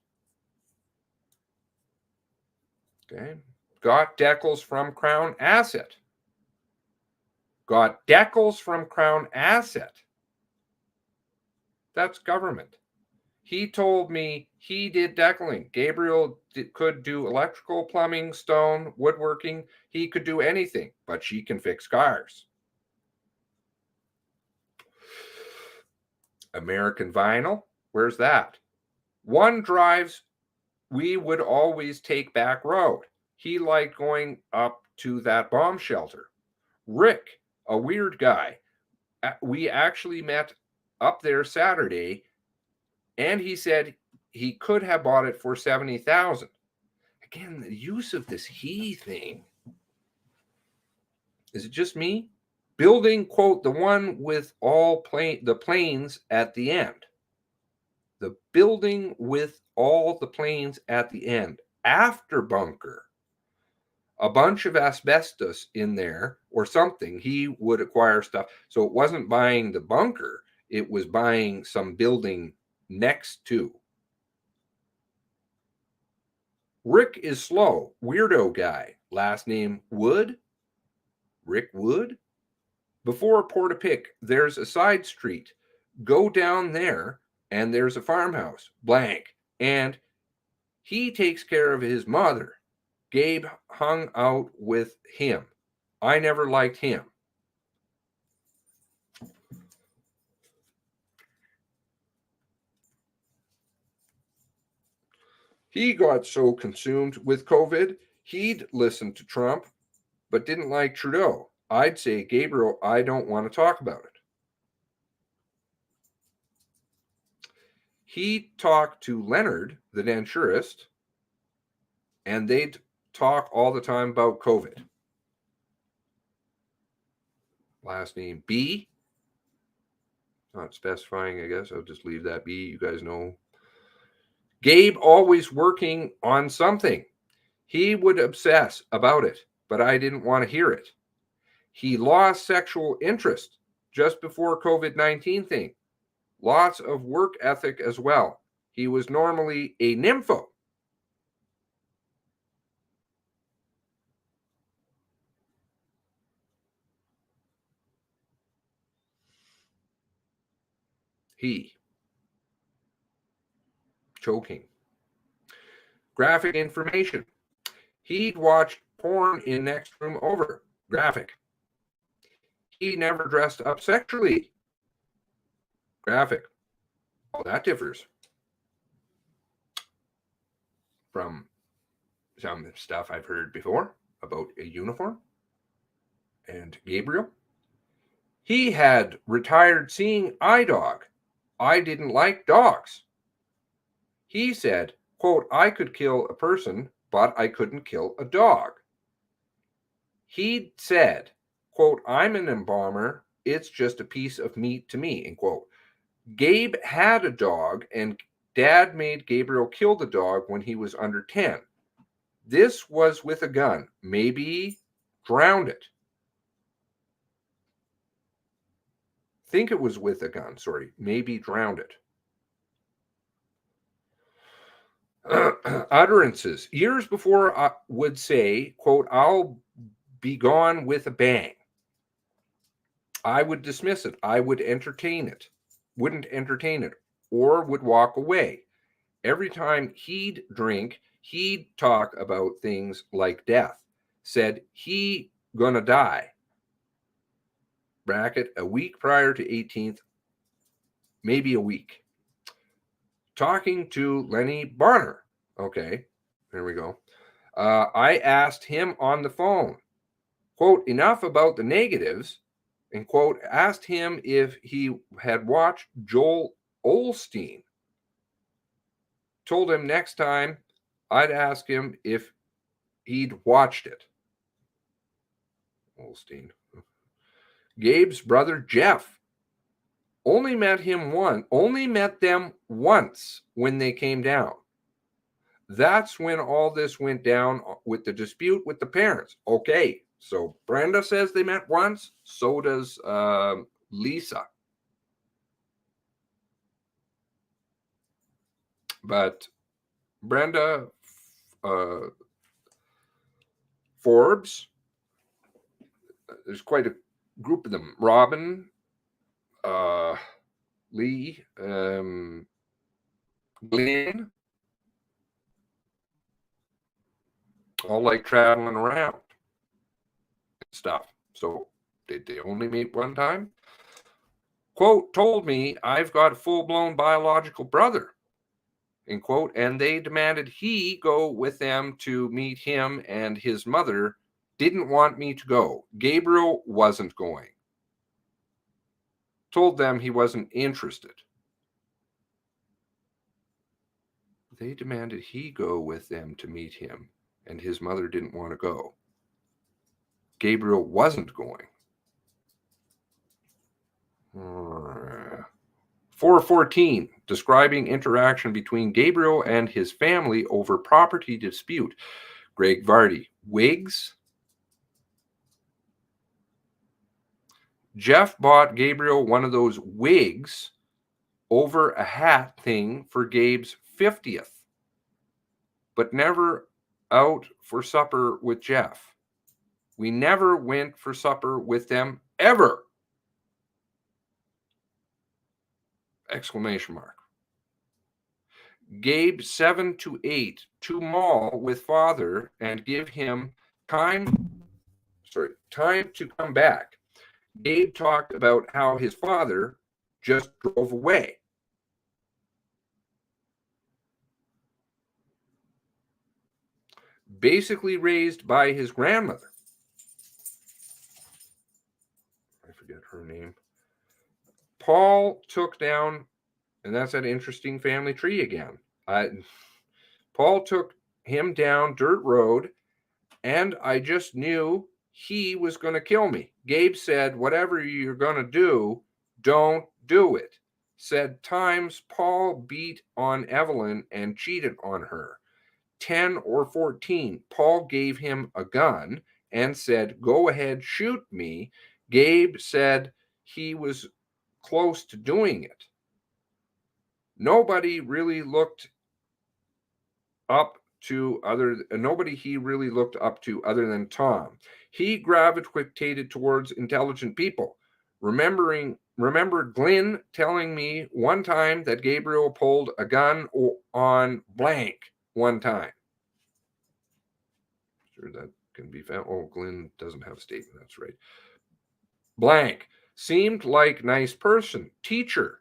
Okay. Got decals from Crown Asset. Got decals from Crown Asset. That's government. He told me he did decaling. Gabriel could do electrical, plumbing, stone, woodworking. He could do anything, but she can fix cars. American Vinyl, where's that? One drives, we would always take back road. He liked going up to that bomb shelter. Rick, a weird guy. We actually met up there Saturday, and he said he could have bought it for 70,000. Again, the use of this he thing. Is it just me? Building, quote, the one with all the planes at the end. the building with all the planes at the end, after bunker, a bunch of asbestos in there or something, he would acquire stuff. So it wasn't buying the bunker, it was buying some building next to. Rick is slow, weirdo guy. Last name Wood, Rick Wood. Before Portapique, there's a side street. Go down there and there's a farmhouse, blank. And he takes care of his mother. Gabe hung out with him. I never liked him. He got so consumed with COVID, he'd listen to Trump, but didn't like Trudeau. I'd say, Gabriel, I don't want to talk about it. He talked to Leonard, the denturist, and they'd talk all the time about COVID. Last name B. Not specifying, I guess. I'll just leave that be. You guys know. Gabe always working on something. He would obsess about it, but I didn't want to hear it. He lost sexual interest just before COVID-19 thing. Lots of work ethic as well. He was normally a nympho. He. Choking. Graphic information. He'd watch porn in next room over. Graphic. He never dressed up sexually. Graphic. Well, that differs from some stuff I've heard before about a uniform. And Gabriel. He had retired seeing eye dog. I didn't like dogs. He said, quote, I could kill a person, but I couldn't kill a dog. He said, quote, I'm an embalmer. It's just a piece of meat to me, end quote. Gabe had a dog, and Dad made Gabriel kill the dog when he was under 10. This was with a gun. Maybe drowned it. Think it was with a gun, sorry. Maybe drowned it. Utterances. Years before I would say, quote, I'll be gone with a bang. I would dismiss it. I would entertain it. Wouldn't entertain it. Or would walk away. Every time he'd drink, he'd talk about things like death. Said he gonna die. Bracket, a week prior to 18th. Maybe a week. Talking to Lenny Barner. Okay, there we go. I asked him on the phone, quote, enough about the negatives, and quote, asked him if he had watched Joel Osteen. Told him next time I'd ask him if he'd watched it. Osteen. Gabe's brother Jeff. Only met them once when they came down. That's when all this went down with the dispute with the parents. Okay, so Brenda says they met once. So does Lisa. But Brenda Forbes, there's quite a group of them. Robin, Lee, Glenn, all like traveling around and stuff. So did they only meet one time? Quote, told me I've got a full-blown biological brother, end quote, and they demanded he go with them to meet him, and his mother didn't want me to go. Gabriel wasn't going. Told them he wasn't interested. They demanded he go with them to meet him, and his mother didn't want to go. Gabriel wasn't going. 414, describing interaction between Gabriel and his family over property dispute. Greg Vardy, wigs. Jeff bought Gabriel one of those wigs over a hat thing for Gabe's 50th, but never out for supper with Jeff. We never went for supper with them ever! Exclamation mark. Gabe 7 to 8 to mall with father and give him time to come back. Gabe talked about how his father just drove away. Basically raised by his grandmother. I forget her name. Paul took down, and that's an interesting family tree again. Paul took him down dirt road, and I just knew he was going to kill me. Gabe said, whatever you're going to do, don't do it. Said times Paul beat on Evelyn and cheated on her. 10 or 14, Paul gave him a gun and said, go ahead, shoot me. Gabe said he was close to doing it. Nobody really looked up to nobody he really looked up to other than Tom. He gravitated towards intelligent people. Remember Glenn telling me one time that Gabriel pulled a gun on blank one time. Sure that can be found. Oh, Glenn doesn't have a statement. That's right. Blank. Seemed like nice person. Teacher.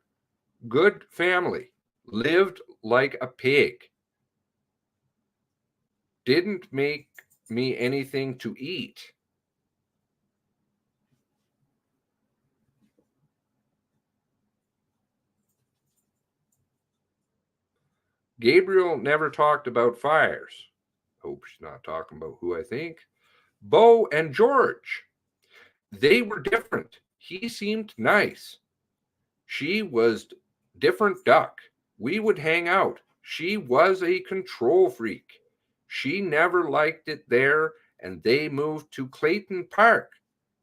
Good family. Lived like a pig. Didn't make me anything to eat. Gabriel never talked about fires. Hope she's not talking about who I think. Bo and George. They were different. He seemed nice. She was different duck. We would hang out. She was a control freak. She never liked it there, and they moved to Clayton Park.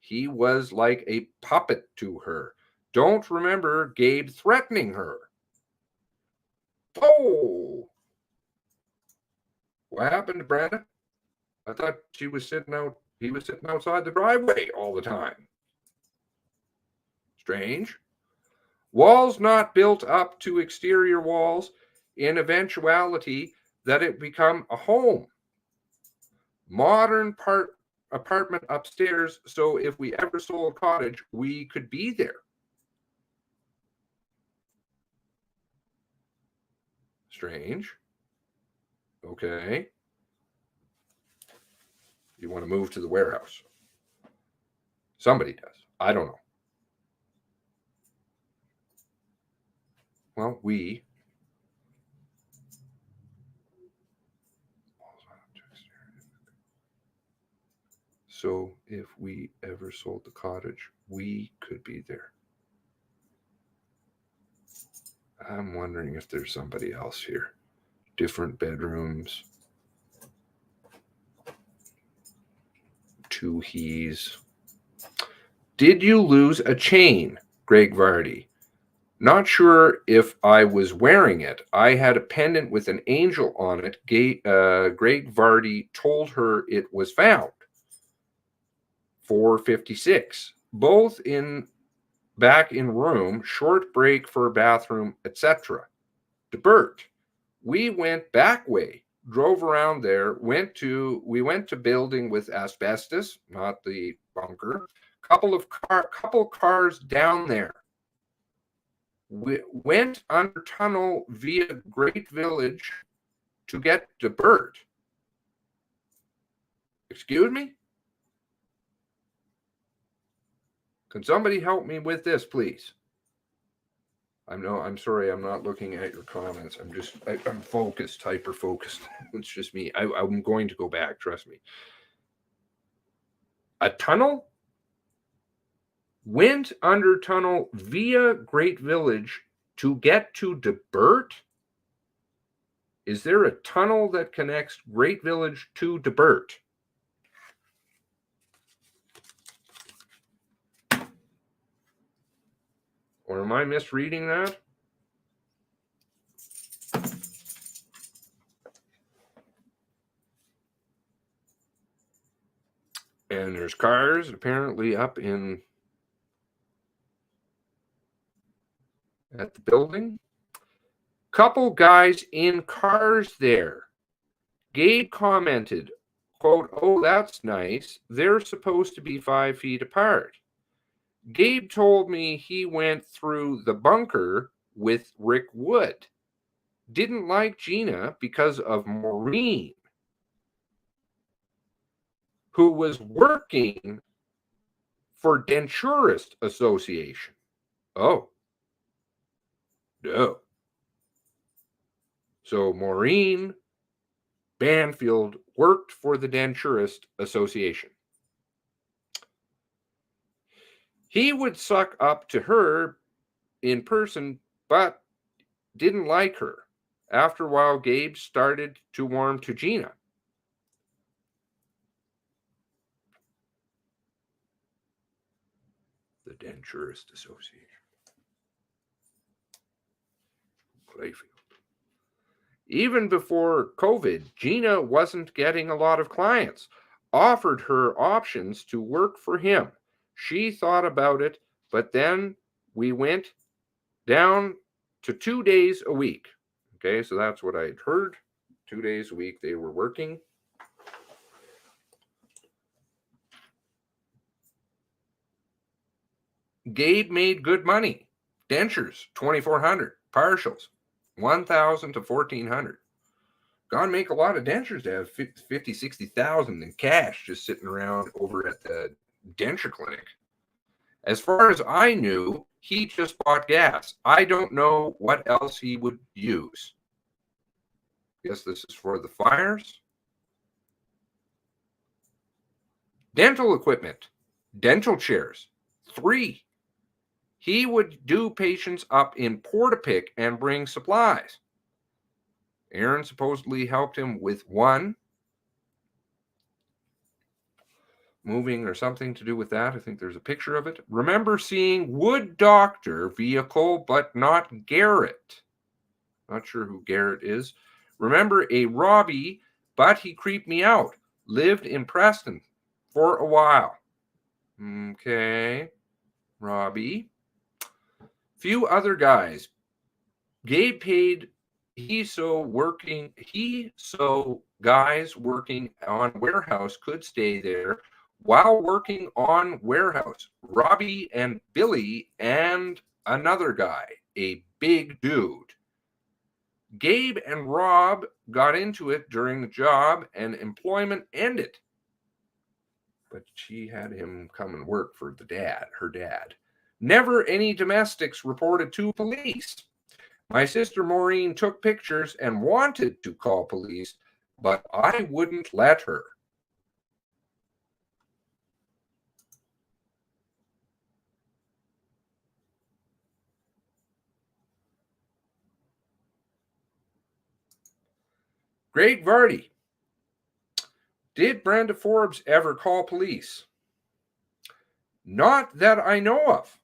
He was like a puppet to her. Don't remember Gabe threatening her. Oh! What happened to Brenda? I thought he was sitting outside the driveway all the time. Strange. Walls not built up to exterior walls in eventuality that it become a home. Modern apartment upstairs, so if we ever sold a cottage, we could be there. Strange. Okay. You want to move to the warehouse. Somebody does. I don't know. Well, we. So if we ever sold the cottage, we could be there. I'm wondering if there's somebody else here. Different bedrooms. Two he's. Did you lose a chain, Greg Vardy? Not sure if I was wearing it. I had a pendant with an angel on it. Greg Vardy told her it was found. 4:56. Both back in room, short break for bathroom, etc. DeBert. We went back way, drove around there, we went to building with asbestos, not the bunker. Couple cars down there. We went under tunnel via Great Village to get to Bert. Excuse me? Can somebody help me with this, please? I'm sorry, I'm not looking at your comments. I'm focused, hyper focused. It's just me. I'm going to go back, trust me. A tunnel? Went under tunnel via Great Village to get to DeBert? Is there a tunnel that connects Great Village to DeBert? Or am I misreading that? And there's cars apparently up in at the building. Couple guys in cars there. Gabe commented, quote, "Oh, that's nice. They're supposed to be 5 feet apart." Gabe told me he went through the bunker with Rick Wood. Didn't like Gina because of Maureen, who was working for Denturist Association. Oh, no. So Maureen Banfield worked for the Denturist Association. He would suck up to her in person, but didn't like her. After a while, Gabe started to warm to Gina. The Denturist Association. Clayfield. Even before COVID, Gina wasn't getting a lot of clients. Offered her options to work for him. She thought about it, but then we went down to 2 days a week. Okay, so that's what I had heard. 2 days a week they were working. Gabe made good money. Dentures, $2,400. Partials, $1,000 to $1,400. Gone make a lot of dentures to have 50, 60,000 in cash just sitting around over at the denture clinic. As far as I knew, he just bought gas. I don't know what else he would use. Guess this is for the fires. Dental equipment, dental chairs, 3. He would do patients up in Portapic and bring supplies. Aaron supposedly helped him with 1. Moving or something to do with that. I think there's a picture of it. Remember seeing Wood Doctor vehicle, but not Garrett. Not sure who Garrett is. Remember a Robbie, but he creeped me out. Lived in Preston for a while. Okay. Robbie. Few other guys. Gabe paid so guys working on warehouse could stay there while working on warehouse. Robbie and Billy and another guy, a big dude. Gabe and Rob got into it during the job and employment ended. But she had him come and work for her dad. Never any domestics reported to police. My sister Maureen took pictures and wanted to call police, but I wouldn't let her. Greg Vardy. Did Brenda Forbes ever call police? Not that I know of.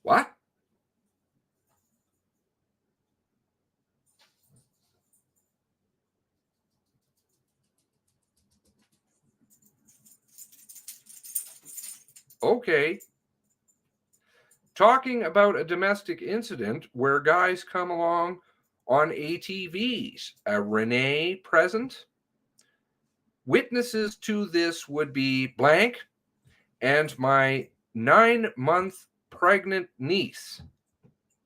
What? Okay. Talking about a domestic incident where guys come along on ATVs. A Renee present. Witnesses to this would be blank and my 9-month pregnant niece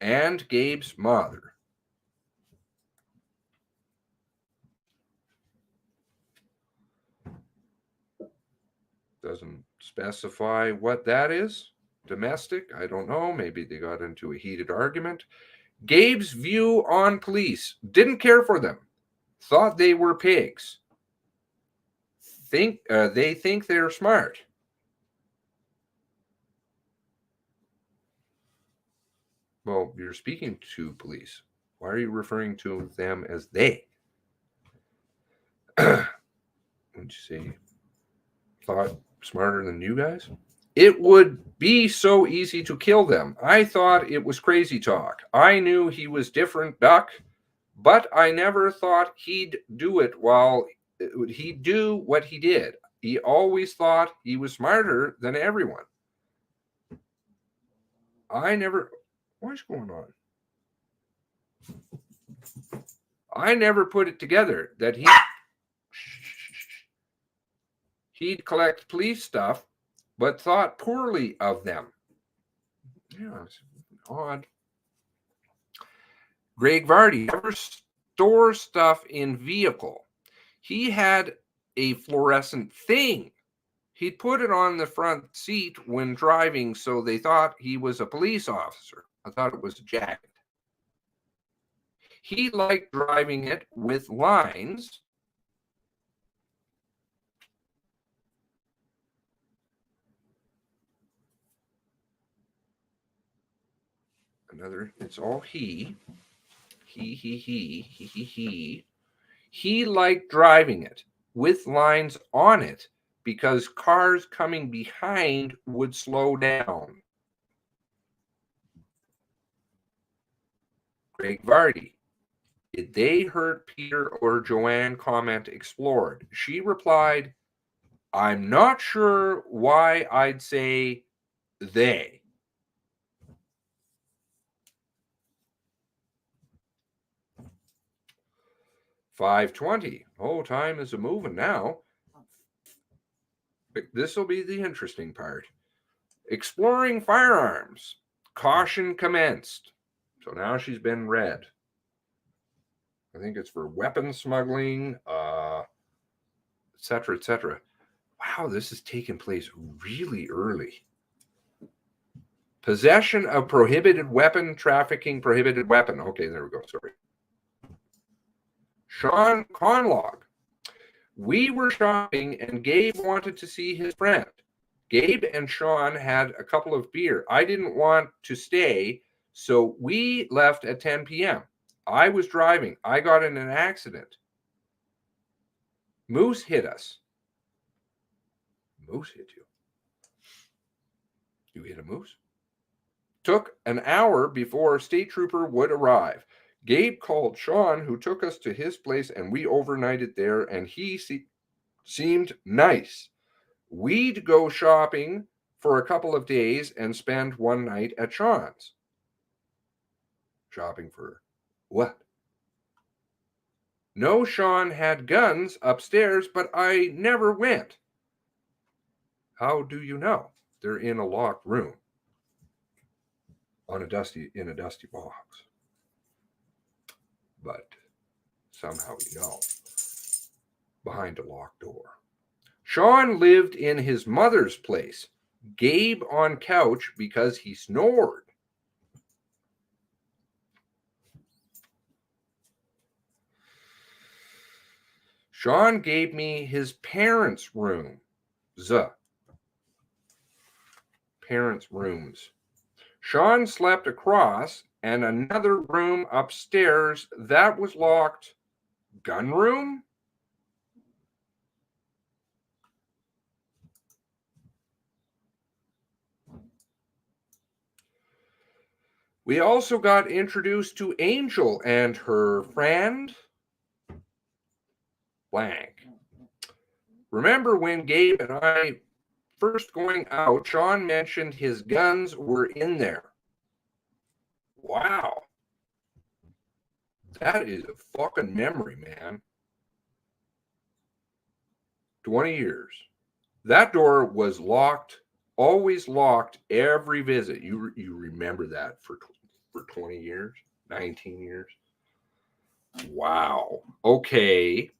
and Gabe's mother. Doesn't specify what that is. Domestic, I don't know. Maybe they got into a heated argument. Gabe's view on police. Didn't care for them. Thought they were pigs. They think they're smart. Well, you're speaking to police. Why are you referring to them as they? What'd you say? Thought smarter than you guys? It would be so easy to kill them. I thought it was crazy talk. I knew he was different, Duck, but I never thought he'd do it while he'd do what he did. He always thought he was smarter than everyone. What's going on? I never put it together that he'd collect police stuff, but thought poorly of them. Yeah, it's odd. Greg Vardy never stores stuff in vehicle. He had a fluorescent thing. He'd put it on the front seat when driving, so they thought he was a police officer. I thought it was a jacket. He liked driving it with lines. It's all he. He liked driving it with lines on it because cars coming behind would slow down. Greg Vardy. Did they hurt Peter or Joanne? Comment explored. She replied, I'm not sure why I'd say they. $5.20. Oh, time is a moving now. This will be the interesting part. Exploring firearms. Caution commenced. So now she's been read. I think it's for weapon smuggling, et cetera, et cetera. Wow, this is taking place really early. Possession of prohibited weapon, trafficking prohibited weapon. Okay, there we go. Sorry. Sean Conlog. We were shopping and Gabe wanted to see his friend. Gabe and Sean had a couple of beer. I didn't want to stay, so we left at 10 p.m. I was driving. I got in an accident. Moose hit us. Moose hit you? You hit a moose? Took an hour before a state trooper would arrive. Gabe called Sean, who took us to his place, and we overnighted there, and he seemed nice. We'd go shopping for a couple of days and spend one night at Sean's. Shopping for what? No, Sean had guns upstairs, but I never went. How do you know? They're in a locked room in a dusty box. But somehow you know, behind a locked door. Sean lived in his mother's place. Gabe on couch because he snored. Sean gave me his parents' room. Parents' rooms. Sean slept across and another room upstairs that was locked. Gun room? We also got introduced to Angel and her friend blank. Remember when Gabe and I first going out, Sean mentioned his guns were in there. Wow. That is a fucking memory, man. 20 years. That door was locked, always locked every visit. You remember that for 20 years, 19 years. Wow. Okay.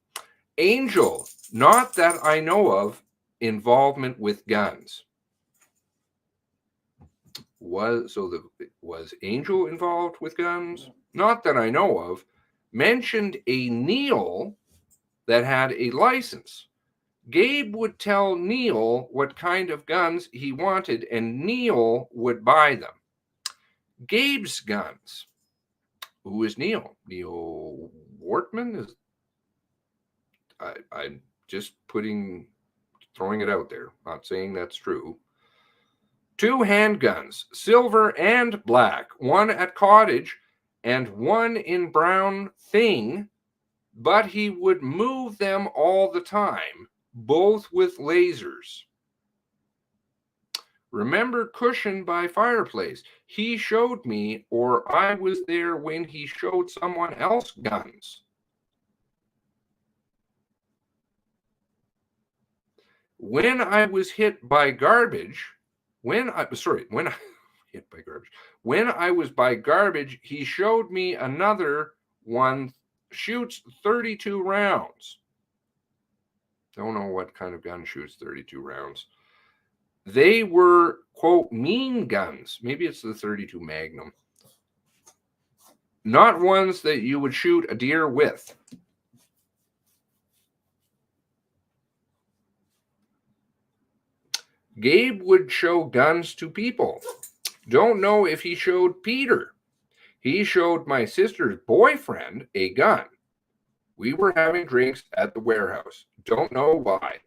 Angel, not that I know of, involvement with guns. Was Angel involved with guns? Not that I know of. Mentioned a Neil that had a license. Gabe would tell Neil what kind of guns he wanted, and Neil would buy them. Gabe's guns. Who is Neil? Neil Wortman is. I'm just throwing it out there. Not saying that's true. 2 handguns, silver and black, one at Cottage and one in Brown Thing, but he would move them all the time, both with lasers. Remember Cushion by Fireplace? He showed me, or I was there when he showed someone else guns. When I was hit by garbage, when I was by garbage, he showed me another one, shoots 32 rounds. Don't know what kind of gun shoots 32 rounds. They were, quote, mean guns. Maybe it's the 32 Magnum. Not ones that you would shoot a deer with. Gabe would show guns to people. Don't know if he showed Peter. He showed my sister's boyfriend a gun. We were having drinks at the warehouse. Don't know why.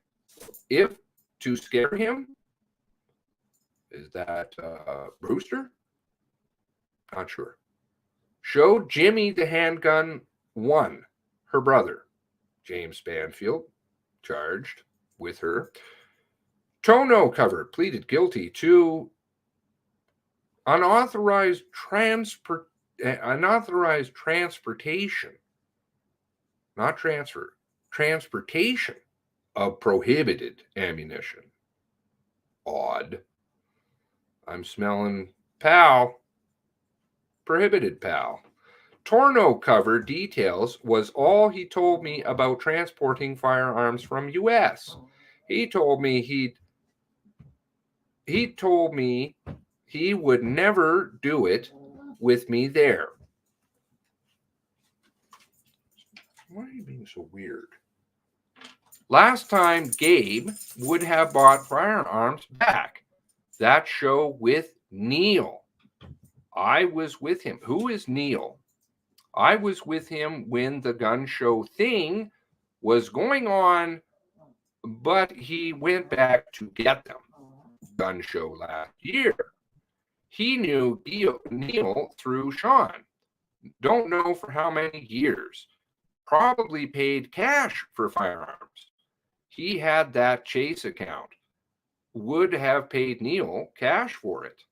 If to scare him? Is that Brewster? Not sure. Showed Jimmy the handgun 1, her brother. James Banfield, charged with her. Tono cover, pleaded guilty to unauthorized transportation, not transfer, transportation of prohibited ammunition. Odd. I'm smelling PAL. Prohibited PAL. Torno cover details was all he told me about transporting firearms from U.S. He told me he would never do it with me there. Why are you being so weird? Last time Gabe would have bought firearms back. That show with Neil. I was with him. Who is Neil? I was with him when the gun show thing was going on, but he went back to get them. Gun show last year. He knew Neil through Sean. Don't know for how many years. Probably paid cash for firearms. He had that Chase account. Would have paid Neil cash for it.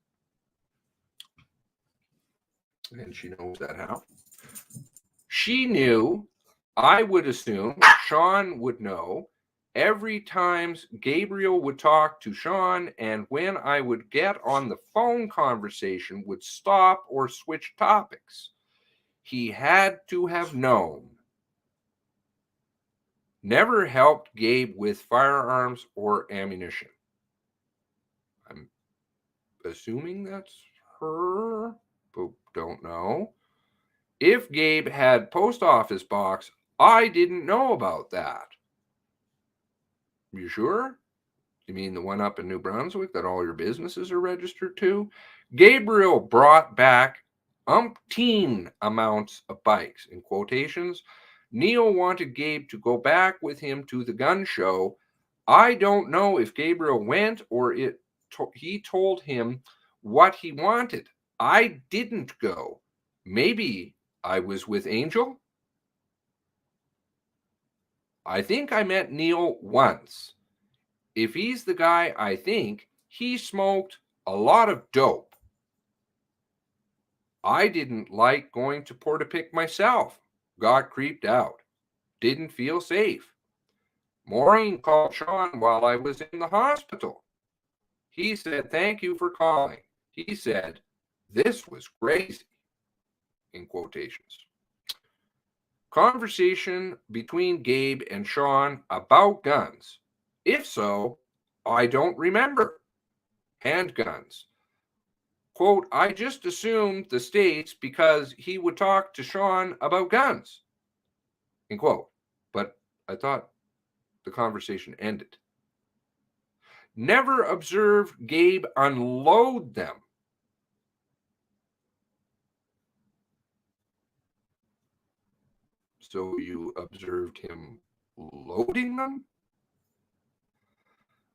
And she knows that how. She knew, I would assume, Sean would know, every time Gabriel would talk to Sean, and when I would get on the phone conversation would stop or switch topics. He had to have known. Never helped Gabe with firearms or ammunition. I'm assuming that's her, but don't know. If Gabe had post office box, I didn't know about that. You sure? You mean the one up in New Brunswick that all your businesses are registered to? Gabriel brought back umpteen amounts of bikes, in quotations. Neil wanted Gabe to go back with him to the gun show. I don't know if Gabriel went or he told him what he wanted. I didn't go. Maybe I was with Angel. I think I met Neil once. If he's the guy I think, he smoked a lot of dope. I didn't like going to Portapique myself. Got creeped out. Didn't feel safe. Maureen called Sean while I was in the hospital. He said, thank you for calling. He said, this was crazy, in quotations. Conversation between Gabe and Sean about guns. If so, I don't remember. Handguns. Quote, I just assumed the States because he would talk to Sean about guns. End quote. But I thought the conversation ended. Never observed Gabe unload them. So you observed him loading them?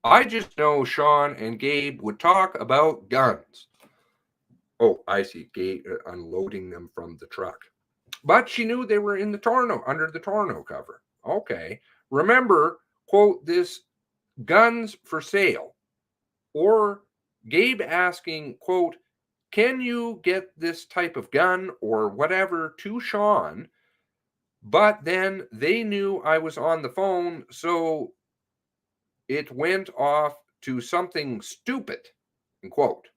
I just know Sean and Gabe would talk about guns. Oh, I see. Gabe unloading them from the truck. But she knew they were in the tonneau, under the tonneau cover. Okay. Remember, quote, this guns for sale. Or Gabe asking, quote, can you get this type of gun or whatever to Sean? But then they knew I was on the phone, so it went off to something stupid, end quote.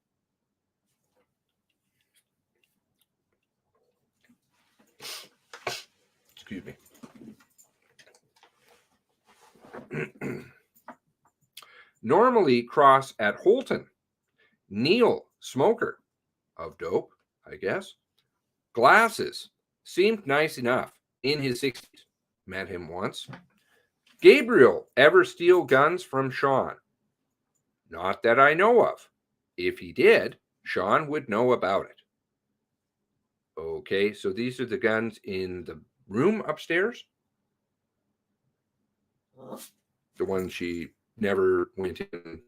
Excuse me. Normally cross at Holton. Neil, smoker of dope, I guess. Glasses, seemed nice enough, in his 60s. Met him once. Gabriel, ever steal guns from Sean? Not that I know of. If he did, Sean would know about it. Okay, so these are the guns in the room upstairs? The ones she never went in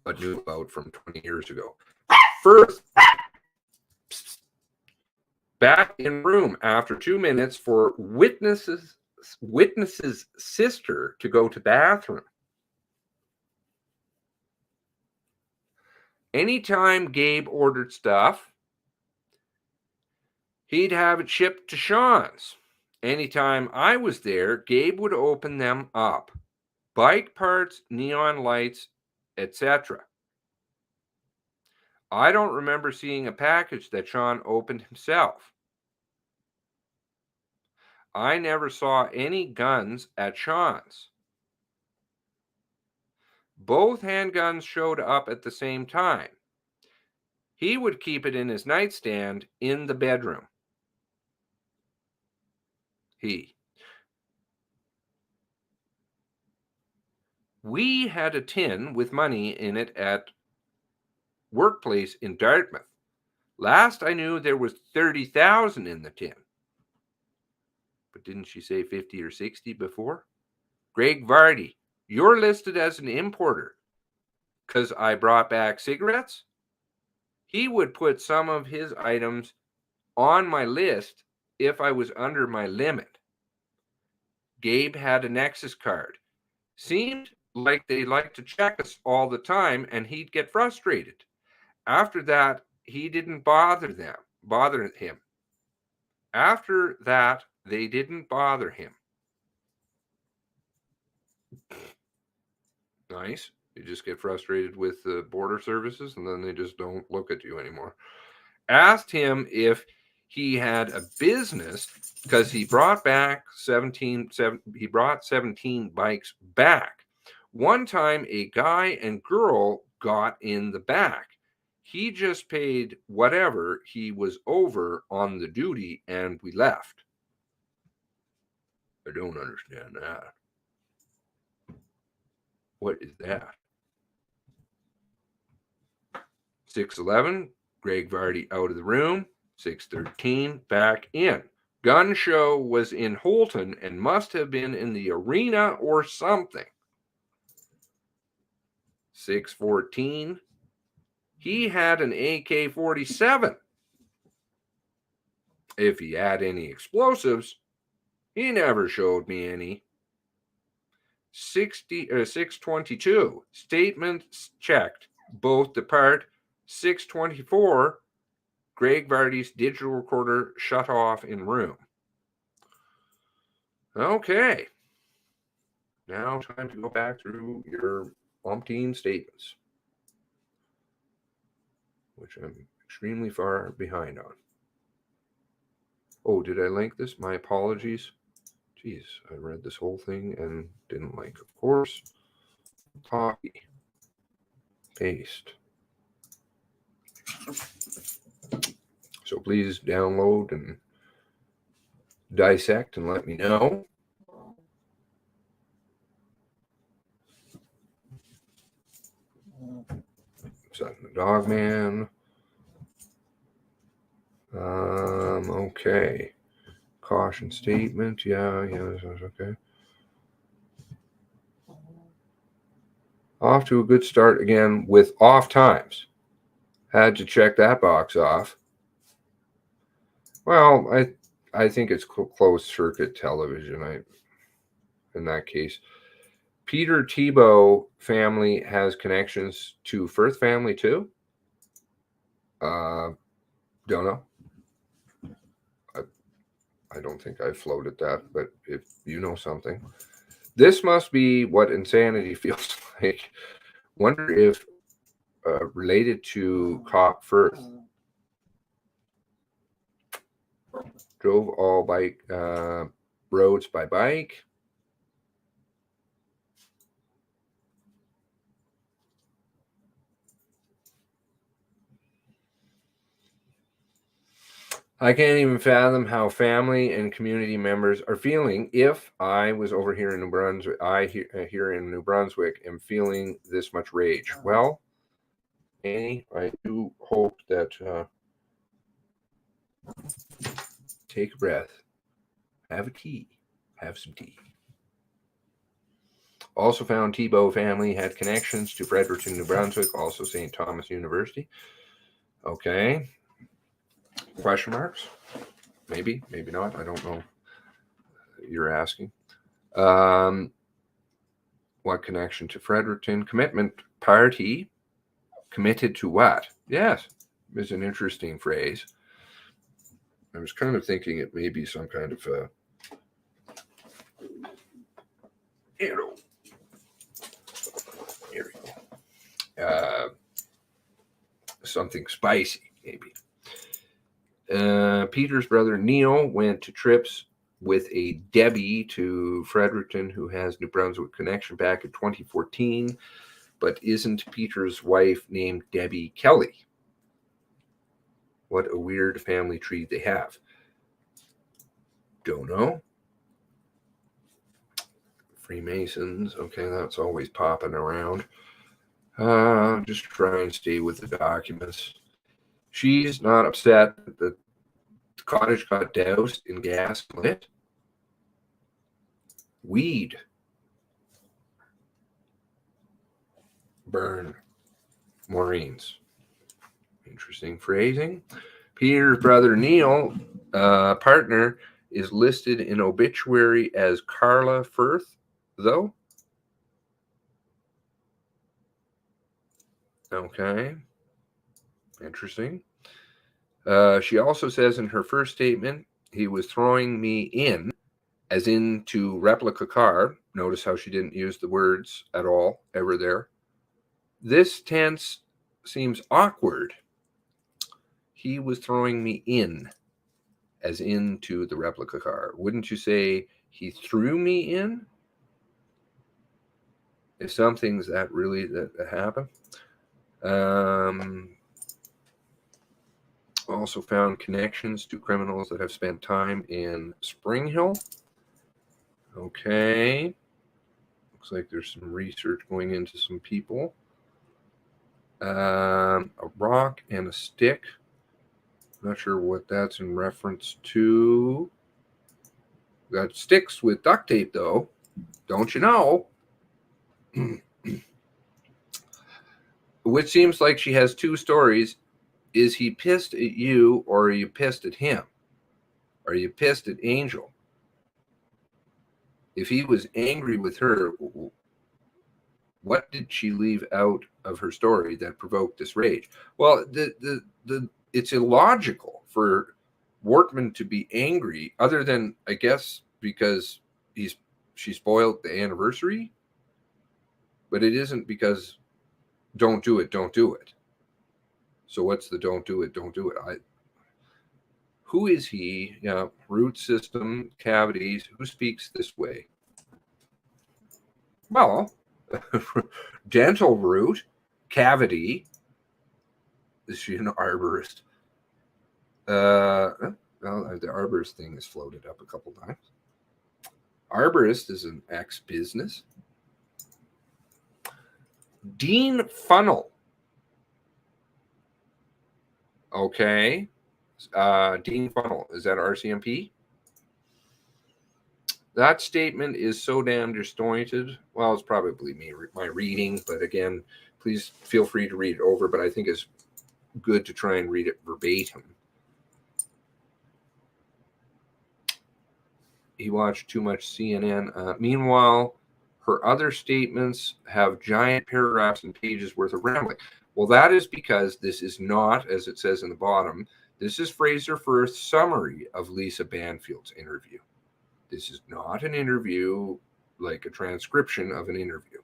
but knew about from 20 years ago. First, back in room after 2 minutes for witness's sister to go to bathroom. Anytime Gabe ordered stuff, he'd have it shipped to Sean's. Anytime I was there, Gabe would open them up. Bike parts, neon lights, etc. I don't remember seeing a package that Sean opened himself. I never saw any guns at Sean's. Both handguns showed up at the same time. He would keep it in his nightstand in the bedroom. We had a tin with money in it at workplace in Dartmouth. Last I knew, there was 30,000 in the tin. But didn't she say 50 or 60 before? Greg Vardy, you're listed as an importer because I brought back cigarettes. He would put some of his items on my list if I was under my limit. Gabe had a Nexus card. Seemed like they liked to check us all the time, and he'd get frustrated. After that, he didn't bother him. After that, they didn't bother him. Nice. You just get frustrated with the border services, and then they just don't look at you anymore. Asked him if he had a business because he brought 17 bikes back. One time, a guy and girl got in the back. He just paid whatever he was over on the duty, and we left. I don't understand that. What is that? 6:11, Greg Vardy out of the room. 6:13, back in. Gun show was in Holton and must have been in the arena or something. 6:14, he had an AK-47. If he had any explosives, he never showed me any. 6:22, statements checked, both depart. 6:24, Greg Vardy's digital recorder shut off in room. Okay. Now time to go back through your umpteen statements, which I'm extremely far behind on. Oh, did I link this? My apologies. Jeez, I read this whole thing and didn't link. Of course. Copy. Paste. So please download and dissect and let me know. Son the Dog Man. Okay. Caution statement. Yeah, that's okay. Off to a good start again with off times. Had to check that box off. Well, I think it's closed circuit television. In that case, Peter Tebow family has connections to Firth family too. Don't know. I don't think I floated that, but if you know something, this must be what insanity feels like. Wonder if related to Cop Firth. Drove all bike roads by bike. I can't even fathom how family and community members are feeling. If I was over here in New Brunswick, here in New Brunswick am feeling this much rage. Well, Annie, I do hope that take a breath, have a tea, have some tea. Also found Tebow family had connections to Fredericton, New Brunswick, also St. Thomas University. Okay. Question marks? Maybe, maybe not. I don't know. You're asking. What connection to Fredericton? Commitment party. Committed to what? Yes, is an interesting phrase. I was kind of thinking it may be some kind of here we go. Something spicy, maybe. Peter's brother Neil went to trips with a Debbie to Fredericton, who has New Brunswick connection back in 2014, but isn't Peter's wife named Debbie Kelly? What a weird family tree they have. Don't know. Freemasons. Okay, that's always popping around. Just try and stay with the documents. She's not upset that the cottage got doused in gas and lit. Weed. Burn. Maureen's. Interesting phrasing. Peter's brother Neil, partner, is listed in obituary as Carla Firth, though. Okay. Interesting. She also says in her first statement, he was throwing me in, as into replica car. Notice how she didn't use the words at all, ever there. This tense seems awkward. He was throwing me in, as into the replica car. Wouldn't you say he threw me in? If something's that really that happened. Also found connections to criminals that have spent time in Spring Hill. Okay. Looks like there's some research going into some people. A rock and a stick. Not sure what that's in reference to. Got sticks with duct tape, though. Don't you know? Which seems like she has two stories. Is he pissed at you, or are you pissed at him? Are you pissed at Angel? If he was angry with her, what did she leave out of her story that provoked this rage? Well, it's illogical for Wortman to be angry, other than, I guess, because she spoiled the anniversary. But it isn't because don't do it, don't do it. So what's the don't do it, don't do it? Who is he? Root system, cavities. Who speaks this way? Well, dental root, cavity. Is she an arborist? Well, the arborist thing has floated up a couple times. Arborist is an ex-business. Dean Funnel. Okay. Dean Funnel. Is that RCMP? that statement is so damn disjointed. Well, it's probably me, my reading, but again, please feel free to read it over, but I think it's good to try and read it verbatim. He watched too much CNN. Meanwhile, her other statements have giant paragraphs and pages worth of rambling. Well, that is because this is not, as it says in the bottom, this is Fraser Firth's summary of Lisa Banfield's interview. This is not an interview like a transcription of an interview.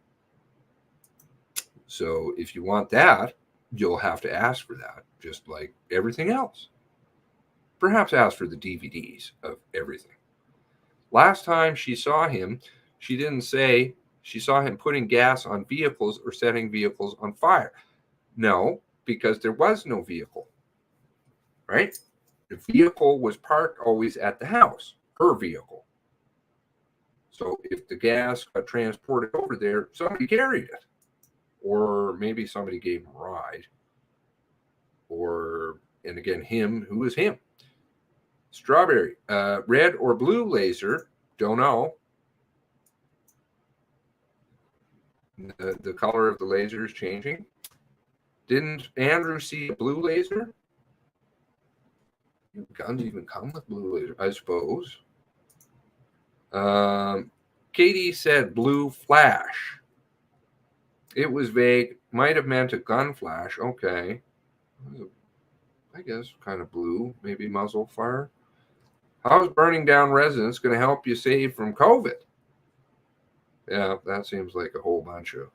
So if you want that, you'll have to ask for that, just like everything else. Perhaps ask for the DVDs of everything. Last time she saw him, she didn't say she saw him putting gas on vehicles or setting vehicles on fire. No, because there was no vehicle, right? The vehicle was parked always at the house, her vehicle. So if the gas got transported over there, somebody carried it. Or maybe somebody gave him a ride. Or, and again, him, who is him? Strawberry, red or blue laser, don't know. The color of the laser is changing. Didn't Andrew see a blue laser? Guns even come with blue laser, I suppose. Katie said blue flash. It was vague. Might have meant a gun flash. Okay. I guess kind of blue, maybe muzzle fire. How's burning down residence going to help you save from COVID? Yeah, that seems like a whole bunch of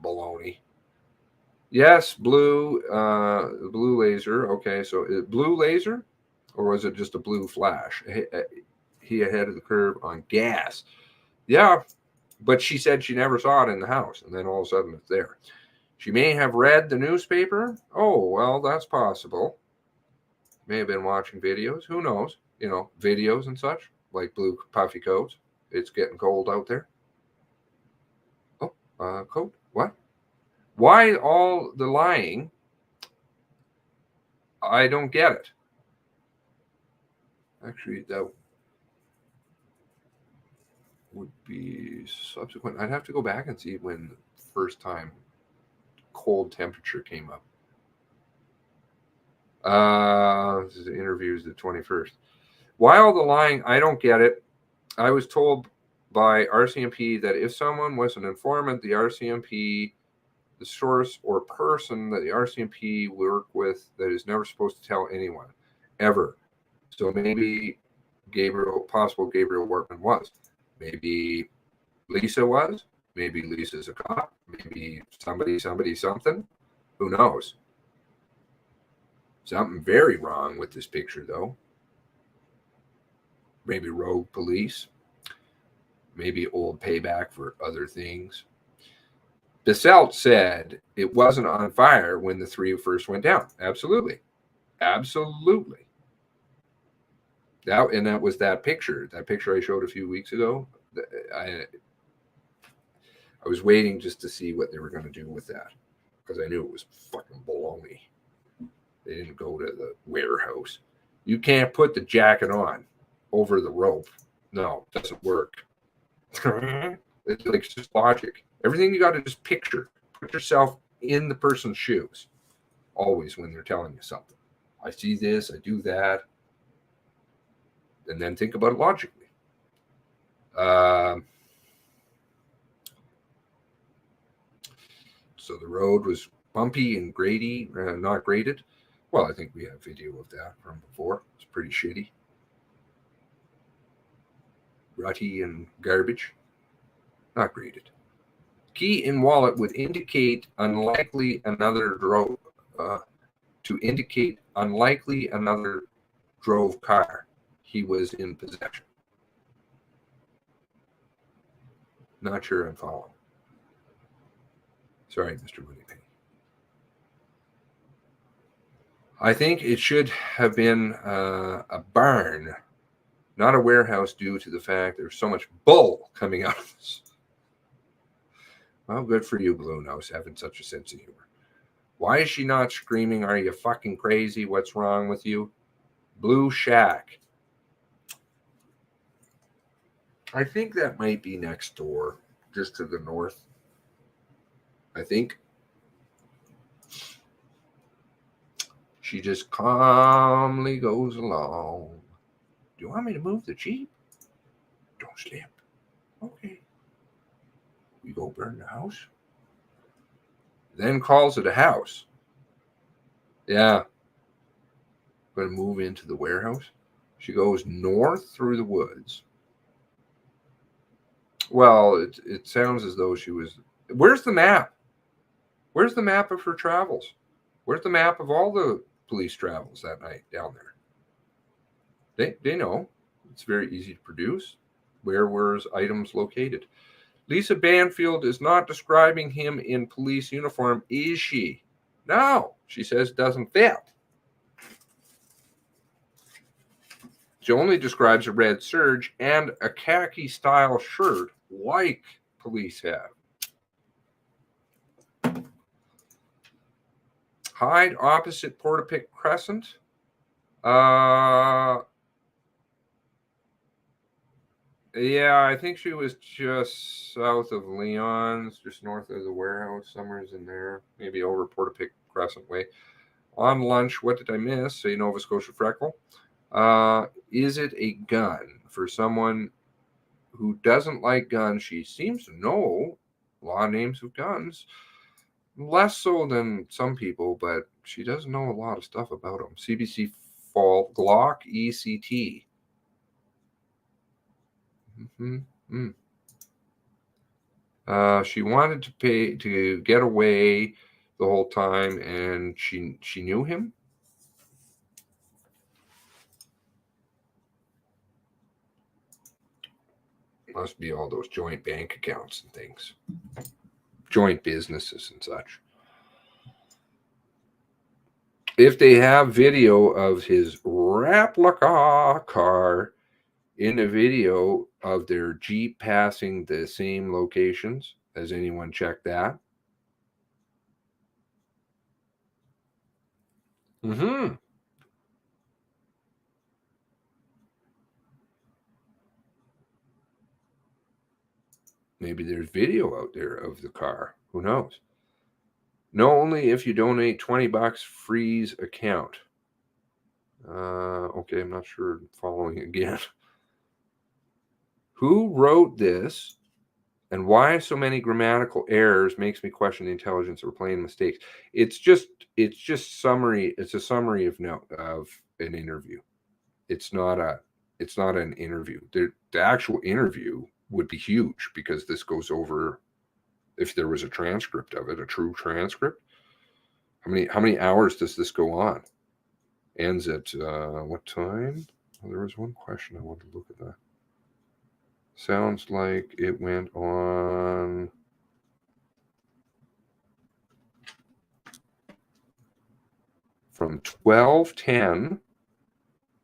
baloney. Yes, blue laser. Okay, so blue laser, or was it just a blue flash? He ahead of the curve on gas. Yeah, but she said she never saw it in the house, and then all of a sudden it's there. She may have read the newspaper. Oh, well, that's possible. May have been watching videos. Who knows? You know, videos and such, like blue puffy coats. It's getting cold out there. Oh, coat? What? Why all the lying? I don't get it. Actually, that would be subsequent. I'd have to go back and see when the first time cold temperature came up. This is the interviews the 21st. Why all the lying? I don't get it. I was told by RCMP that if someone was an informant, the RCMP, the source or person that the RCMP work with, that is never supposed to tell anyone, ever. So maybe possible Gabriel Wortman was. Maybe Lisa was. Maybe Lisa's a cop. Maybe somebody, something. Who knows? Something very wrong with this picture, though. Maybe rogue police. Maybe old payback for other things. Basselt said it wasn't on fire when the three first went down. Absolutely. Absolutely. That was that picture I showed a few weeks ago. I was waiting just to see what they were going to do with that, because I knew it was fucking baloney. They didn't go to the warehouse. You can't put the jacket on over the rope. No, it doesn't work. It's like it's just logic. Everything you got to just picture. Put yourself in the person's shoes. Always when they're telling you something. I see this, I do that. And then think about it logically. So the road was bumpy and grady, not graded. Well, I think we have video of that from before. It's pretty shitty. Rutty and garbage. Not graded. Key in wallet would indicate unlikely another drove car he was in possession. Not sure I'm following. Sorry, Mr. Moneypenny. I think it should have been a barn, not a warehouse, due to the fact there's so much bull coming out of this. Well, good for you, Blue Nose, having such a sense of humor. Why is she not screaming, "Are you fucking crazy? What's wrong with you?" Blue Shack. I think that might be next door, just to the north. I think. She just calmly goes along. Do you want me to move the Jeep? Don't slip. Okay. We go burn the house. Then calls it a house. Yeah. Going to move into the warehouse. She goes north through the woods. Well, it sounds as though she was... Where's the map? Where's the map of her travels? Where's the map of all the police travels that night down there? They know. It's very easy to produce. Where were items located? Lisa Banfield is not describing him in police uniform, is she? No, she says doesn't fit. She only describes a red serge and a khaki-style shirt like police have. Hide opposite Portapique Crescent. Yeah, I think she was just south of Leon's, just north of the warehouse, somewhere's in there, maybe over Portapique Crescent way. On lunch, what did I miss? Say Nova Scotia Freckle. Is it a gun? For someone who doesn't like guns, she seems to know a lot of names of guns. Less so than some people, but she does know a lot of stuff about them. CBC Fall Glock ECT. She wanted to get away the whole time, and she knew him. Must be all those joint bank accounts and things, joint businesses and such. If they have video of his replica car in a video of their Jeep passing the same locations, has anyone checked that? Maybe there's video out there of the car. Who knows? No, only if you donate $20, freeze account. Okay, I'm not sure. Following again. Who wrote this and why so many grammatical errors makes me question the intelligence of plain mistakes. It's just summary. It's a summary of an interview. It's not an interview. The actual interview would be huge because this goes over, if there was a transcript of it, a true transcript. How many hours does this go on? Ends at what time? Well, there was one question I wanted to look at that. Sounds like it went on from 12:10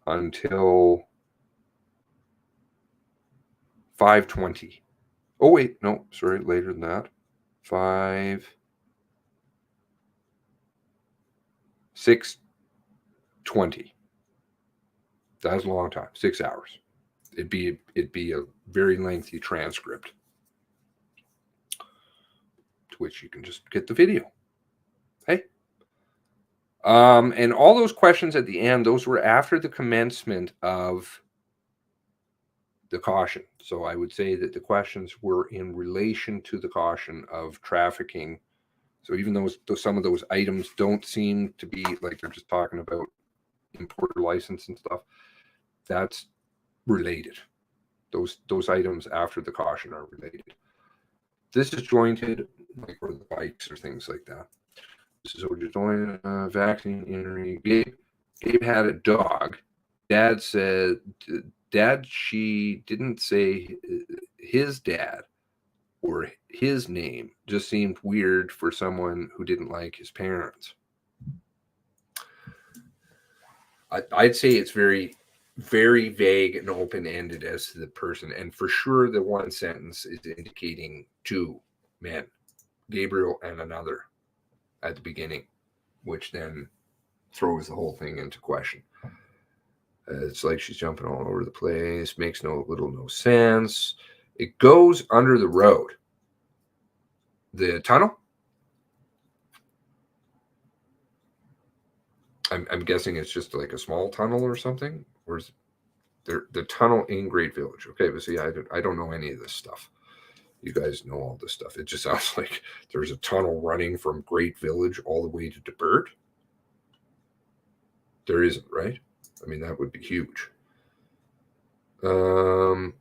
until 5:20. Oh, wait, no, sorry, later than that. 6:20. That's a long time, 6 hours. It'd be a very lengthy transcript to which you can just get the video. Hey. And all those questions at the end, those were after the commencement of the caution. So I would say that the questions were in relation to the caution of trafficking. So even though some of those items don't seem to be like they're just talking about importer license and stuff, that's related. Those items after the caution are related. This is jointed, like for the bikes or things like that. This is what you're doing. Vaccine injury. Gabe had a dog. Dad said, she didn't say his dad or his name. Just seemed weird for someone who didn't like his parents. I'd say it's very, very vague and open-ended as to the person. And for sure, the one sentence is indicating two men, Gabriel and another, at the beginning, which then throws the whole thing into question. It's like she's jumping all over the place. Makes no sense. It goes under the road. The tunnel? I'm guessing it's just like a small tunnel or something. Or is there the tunnel in Great Village? Okay, but see, I don't know any of this stuff. You guys know all this stuff. It just sounds like there's a tunnel running from Great Village all the way to DeBert. There isn't, right? I mean, that would be huge. Found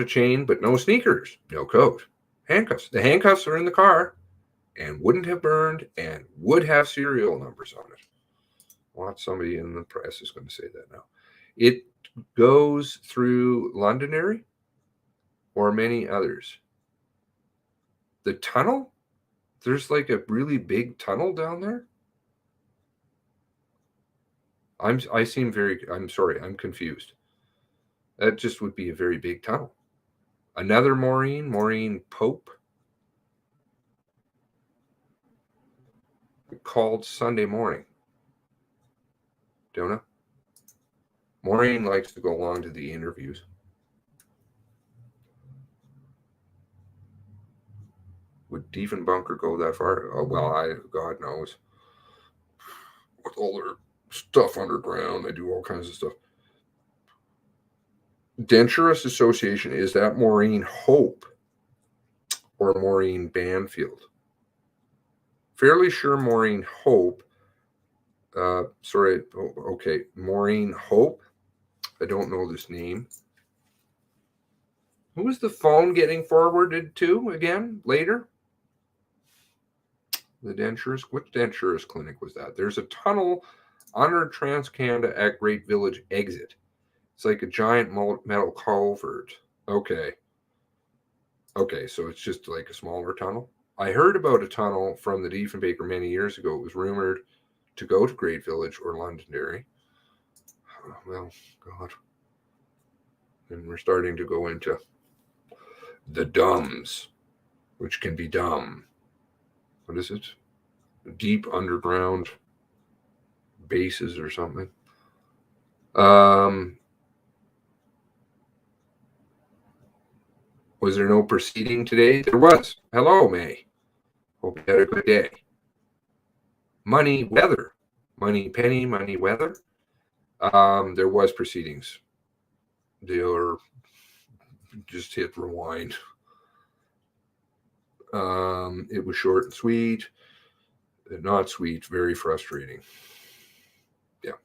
a chain, but no sneakers, no coat. Handcuffs. The handcuffs are in the car and wouldn't have burned and would have serial numbers on it. Watch, somebody in the press is going to say that now. It goes through Londonderry or many others. The tunnel? There's like a really big tunnel down there? I'm sorry, I'm confused. That just would be a very big tunnel. Another Maureen Pope, called Sunday morning. Don't know. Maureen likes to go along to the interviews. Would Diefenbunker go that far? Oh, well, God knows. With all their stuff underground, they do all kinds of stuff. Denturist Association, is that Maureen Hope or Maureen Banfield? Fairly sure Maureen Hope. Okay, Maureen Hope. I don't know this name. Who was the phone getting forwarded to again later? The denturist. Which denturist clinic was that? There's a tunnel under TransCanada at Great Village exit. It's like a giant metal culvert. Okay, so it's just like a smaller tunnel. I heard about a tunnel from the Diefenbaker many years ago. It was rumored to go to Great Village or Londonderry. Oh, well, God. And we're starting to go into the dumbs, which can be dumb. What is it? Deep underground bases or something. Was there no proceeding today? There was. Hello, May. Hope you had a good day. Money, weather. Money, penny, money, weather. There was proceedings. They were just hit rewind. It was short and sweet. Not sweet, very frustrating. Yeah.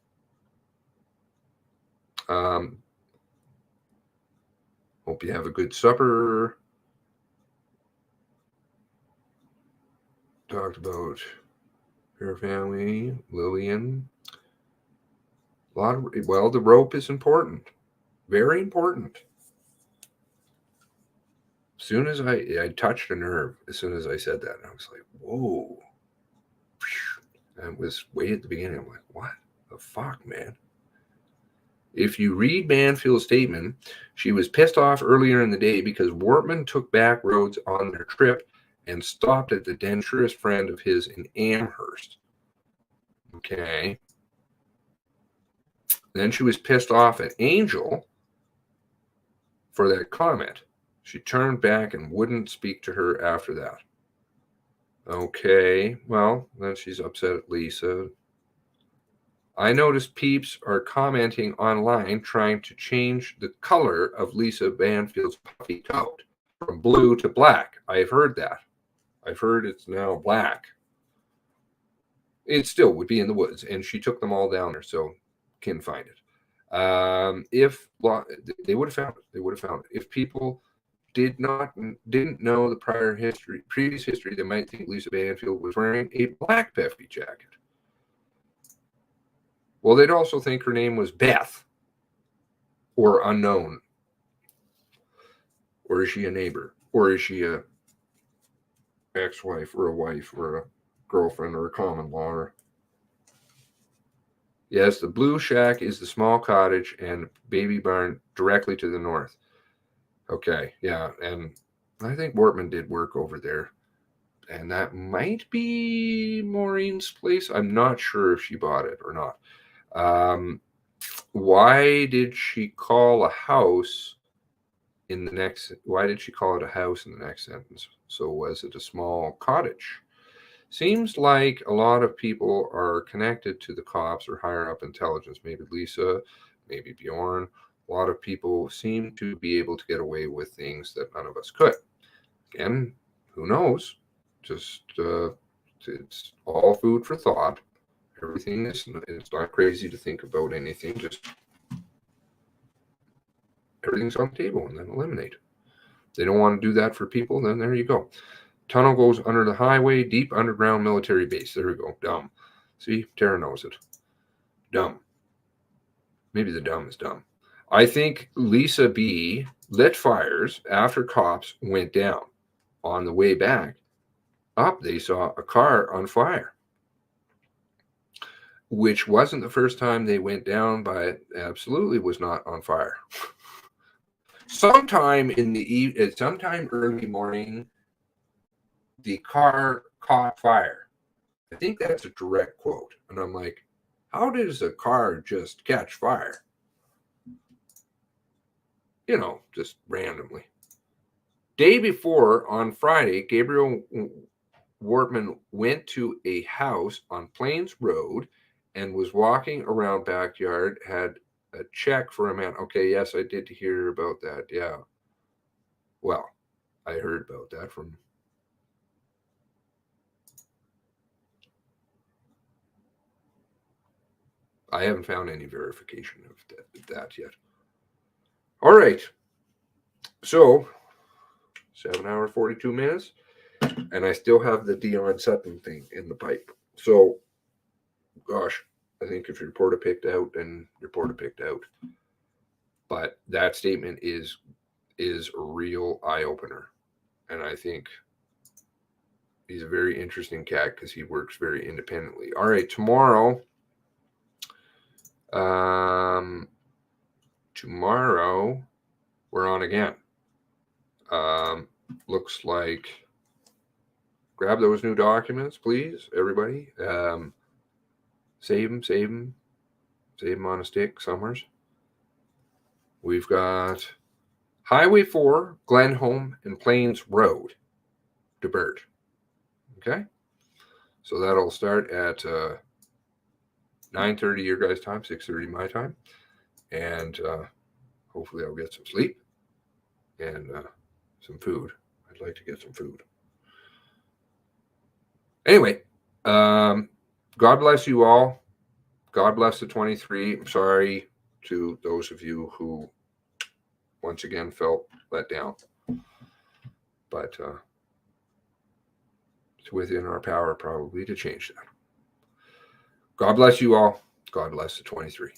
Hope you have a good supper. Talked about her family, Lillian. The rope is important. Very important. As soon as I touched a nerve, as soon as I said that, I was like, whoa. And it was way at the beginning. I'm like, what the fuck, man? If you read Banfield's statement, she was pissed off earlier in the day because Wortman took back roads on their trip and stopped at the denturist friend of his in Amherst. Okay. Then she was pissed off at Angel for that comment. She turned back and wouldn't speak to her after that. Okay, well, then she's upset at Lisa. I noticed peeps are commenting online trying to change the color of Lisa Banfield's puffy coat from blue to black. I've heard that. I've heard it's now black. It still would be in the woods, and she took them all down there, so can find it. If they would have found it, they would have found it. If people didn't know the previous history, they might think Lisa Banfield was wearing a black puffy jacket. Well, they'd also think her name was Beth or unknown. Or is she a neighbor? Or is she a ex-wife or a wife or a girlfriend or a common law? Yes, the blue shack is the small cottage and baby barn directly to the north. Okay, yeah, and I think Wortman did work over there. And that might be Maureen's place. I'm not sure if she bought it or not. why did she call a house in the next, why did she call it a house in the next sentence? So was it a small cottage? Seems like a lot of people are connected to the cops or higher up intelligence. Maybe Lisa, maybe Bjorn. A lot of people seem to be able to get away with things that none of us could. Again, who knows? Just it's all food for thought. Everything is, it's not crazy to think about anything. Just everything's on the table and then eliminate. If they don't want to do that for people, then there you go. Tunnel goes under the highway, deep underground military base. There we go. Dumb. See, Tara knows it. Dumb. Maybe the dumb is dumb. I think Lisa B lit fires after cops went down. On the way back up, they saw a car on fire, which wasn't the first time they went down, but it absolutely was not on fire. Sometime early morning, the car caught fire. I think that's a direct quote. And I'm like, how does a car just catch fire? You know, just randomly. Day before, on Friday, Gabriel Wortman went to a house on Plains Road and was walking around backyard, had a check for a man. Okay, yes, I did hear about that. Yeah. Well, I heard about that from I haven't found any verification of that yet. All right. So 7 hours, 42 minutes. And I still have the Dion Sutton thing in the pipe. So, gosh, I think if your reporter picked out, then your reporter picked out. But that statement is a real eye-opener. And I think he's a very interesting cat because he works very independently. All right, tomorrow we're on again. Looks like, grab those new documents, please, everybody. Save them on a stick somewhere. We've got Highway 4, Glenholm, and Plains Road, DeBert. Okay? So that'll start at 9:30 your guys' time, 6:30 my time. And hopefully I'll get some sleep and some food. I'd like to get some food. Anyway, God bless you all. God bless the 23. I'm sorry to those of you who once again felt let down. But it's within our power probably to change that. God bless you all. God bless the 23.